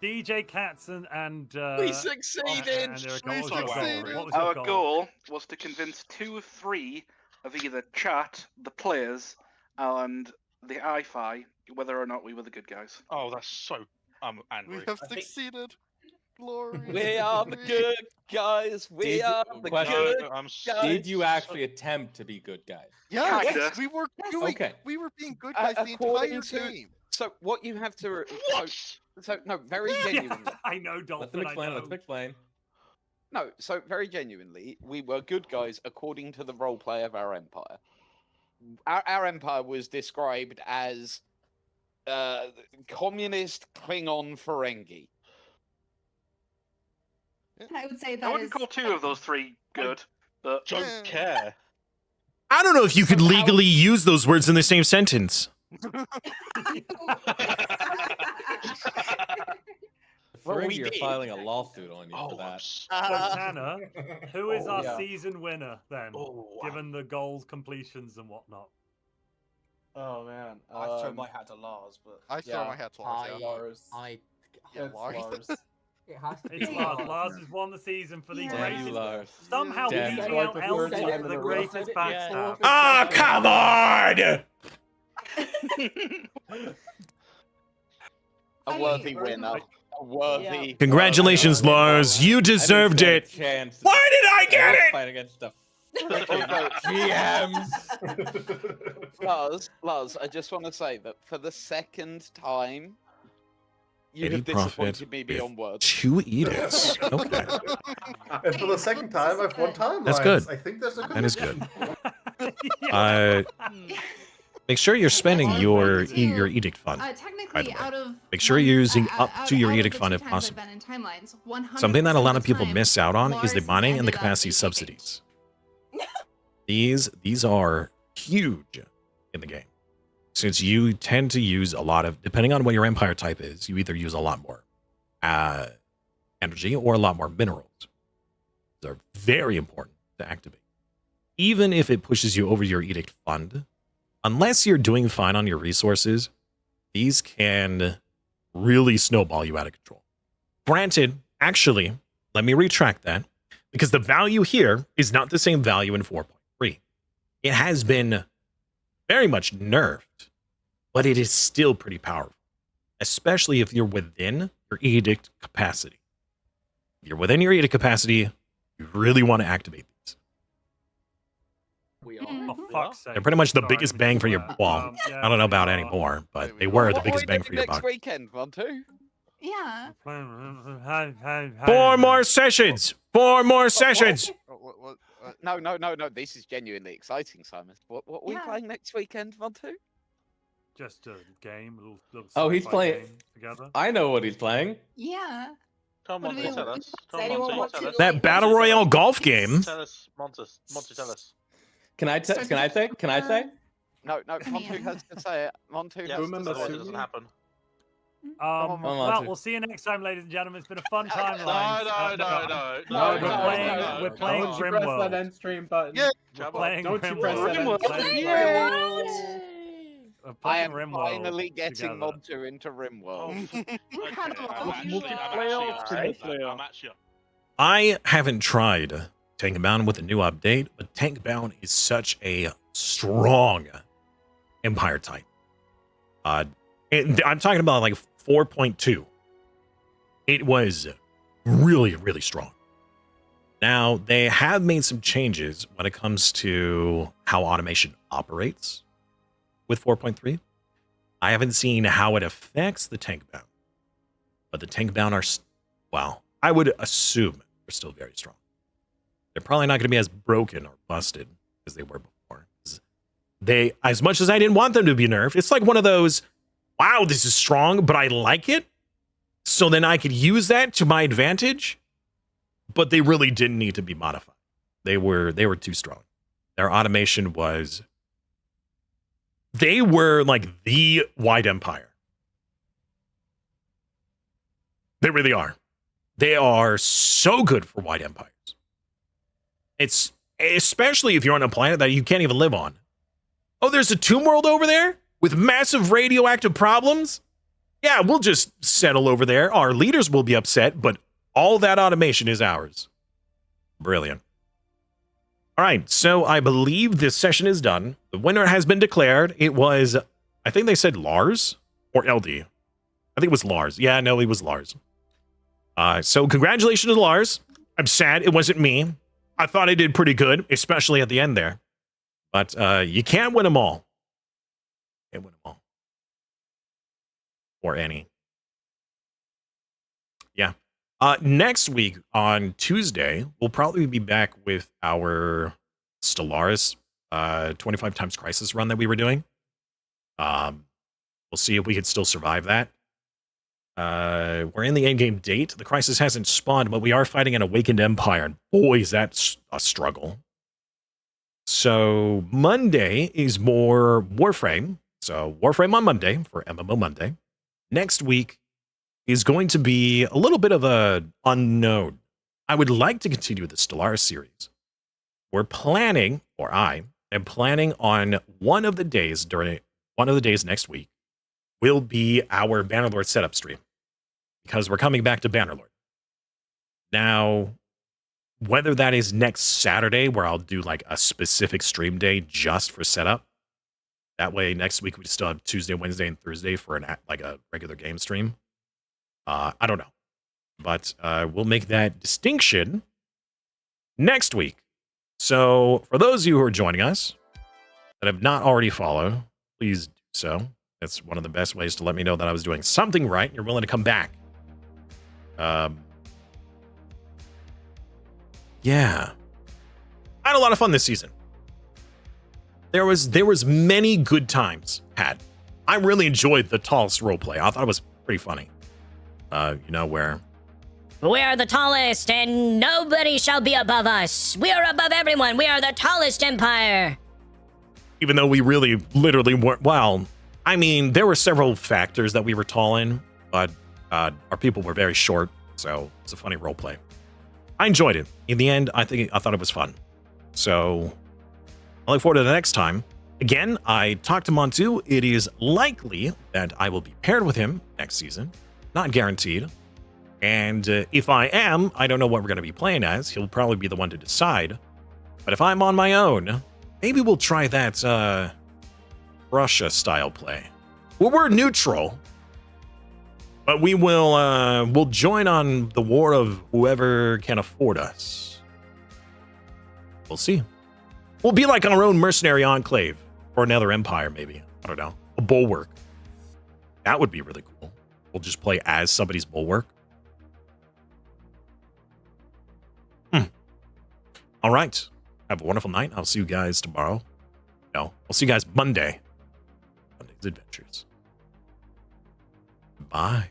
DJ Katzen and We succeeded. and Erica, what was your goal? What was your Our goal? goal was to convince 2 of 3 of either chat, the players, and the IFI whether or not we were the good guys. Oh, that's so angry. We have succeeded. Glory. We are the good guys. We are the Question, good guys. Did you actually attempt to be good guys? Yes, we were doing. Okay. We were being good guys the entire game. So what you have to so no, very genuinely. I know, Dolphin. Let them explain. Let them explain. No, so very genuinely, we were good guys according to the roleplay of our empire. Our empire was described as communist Klingon Ferengi. And I would say that I wouldn't is call 2 of those 3 good, but don't care. I don't know if you could legally use those words in the same sentence. Ferengi are filing a lawsuit on you for that. So, Tanner, who is our season winner then, given the goals, completions, and whatnot? Oh man, I throw my hat to Lars, but I throw my hat to Lars. It's Lars. It has to It's be Lars. Lars has won the season for the Damn you, greatest. Lars. Somehow Damn beating you. out LG for the greatest backstab. Ah, come on! A worthy winner. A worthy. Congratulations, Lars. You deserved it. Why did I get it? Fight against the GMs. Lars, I just want to say that for the second time, you Eddie have Prophet disappointed me beyond words. 2 edicts. Okay. And for the second time, I've won timelines. That's good. I think that's a good That is addition. good. Make sure you're spending your edict fund. by the technically, way. out of Make sure you're using up to your out of edict the fund 2 if times possible. I've been in timelines, 100% Something that a lot of the people time, miss out on is the Lars mining and the ended up capacity being subsidies. These are huge in the game. Since you tend to use a lot of, depending on what your empire type is, you either use a lot more energy or a lot more minerals. They're very important to activate. Even if it pushes you over your edict fund, unless you're doing fine on your resources, these can really snowball you out of control. Granted, actually, let me retract that, because the value here is not the same value in 4.3. It has been very much nerfed, but it is still pretty powerful, especially if you're within your edict capacity. If you're within your edict capacity, you really want to activate these. We are. For fuck's sake. They're pretty much the Sorry, biggest we bang can for do your that. well. Yeah, I don't know about we are. anymore, but they were the What biggest are we bang doing for your next buck. weekend, Vontu? Yeah. 4 more sessions. 4 more sessions. No. This is genuinely exciting, Simon. What are we playing next weekend, Vontu? Just a game, a little Oh, he's sci-fi playing. game together. I know what he's playing. Yeah. Come What on, do Monty, we- tell us. Does Come on, anyone Monty, want tell to, us. That battle royale golf game. Tell us, Monty, tell us. Can I say? Can I say? No, I Montu mean- has to say it. Montu Yeah, has to otherwise say it it. doesn't happen. on, Well, Monty. we'll see you next time, ladies and gentlemen. It's been a fun timeline. We're playing Don't you press that Rimworld. end stream button. Yeah. We're playing Don't you press that end Rimworld. stream We're I playing am Rimworld finally getting together. Montu into Rimworld. I'm actually I haven't tried Tankbound with a new update, but Tankbound is such a strong Empire type. I'm talking about like 4.2. It was really, really strong. Now, they have made some changes when it comes to how automation operates with 4.3. I haven't seen how it affects the Tankbound, but the Tankbound are, well, I would assume they're still very strong. They're probably not going to be as broken or busted as they were before. They, as much as I didn't want them to be nerfed, it's like one of those, wow, this is strong, but I like it. So then I could use that to my advantage. But they really didn't need to be modified. They were too strong. Their automation was, they were like the White Empire. They really are. They are so good for White Empires. It's especially if you're on a planet that you can't even live on. Oh, there's a tomb world over there with massive radioactive problems? Yeah, we'll just settle over there. Our leaders will be upset, but all that automation is ours. Brilliant. All right, so I believe this session is done. The winner has been declared. It was, I think they said Lars or LD. I think it was Lars. Yeah, no, it was Lars. So congratulations to Lars. I'm sad it wasn't me. I thought I did pretty good, especially at the end there. But you can't win them all. Can't win them all. Or any. Yeah. Next week on Tuesday, we'll probably be back with our Stellaris 25 times crisis run that we were doing. We'll see if we can still survive that. We're in the end-game date. The crisis hasn't spawned, but we are fighting an awakened empire, and boy, is that a struggle. So Monday is more Warframe. So Warframe on Monday for MMO Monday. Next week is going to be a little bit of a unknown. I would like to continue the Stellaris series. We're planning, or I am planning on one of the days next week will be our Bannerlord setup stream, because we're coming back to Bannerlord. Now, whether that is next Saturday, where I'll do like a specific stream day just for setup, that way next week we still have Tuesday, Wednesday, and Thursday for like a regular game stream. I don't know, but we'll make that distinction next week. So for those of you who are joining us that have not already followed, please do so. That's one of the best ways to let me know that I was doing something right and you're willing to come back. Yeah. I had a lot of fun this season. There was many good times had. I really enjoyed the tallest roleplay. I thought it was pretty funny. Where we are the tallest and nobody shall be above us. We are above everyone. We are the tallest empire. Even though we really literally weren't, well, I mean, there were several factors that we were tall in, but our people were very short, so it's a funny role play. I enjoyed it. In the end, I thought it was fun. So I look forward to the next time. Again, I talked to Montu. It is likely that I will be paired with him next season. Not guaranteed. And if I am, I don't know what we're going to be playing as. He'll probably be the one to decide. But if I'm on my own, maybe we'll try that Russia style play. Well, we're neutral, but we will we'll join on the war of whoever can afford us. We'll see. We'll be like our own mercenary enclave or another empire, maybe. I don't know. A bulwark. That would be really cool. We'll just play as somebody's bulwark. All right. Have a wonderful night. I'll see you guys tomorrow. No, I'll see you guys Monday. Monday's adventures. Bye.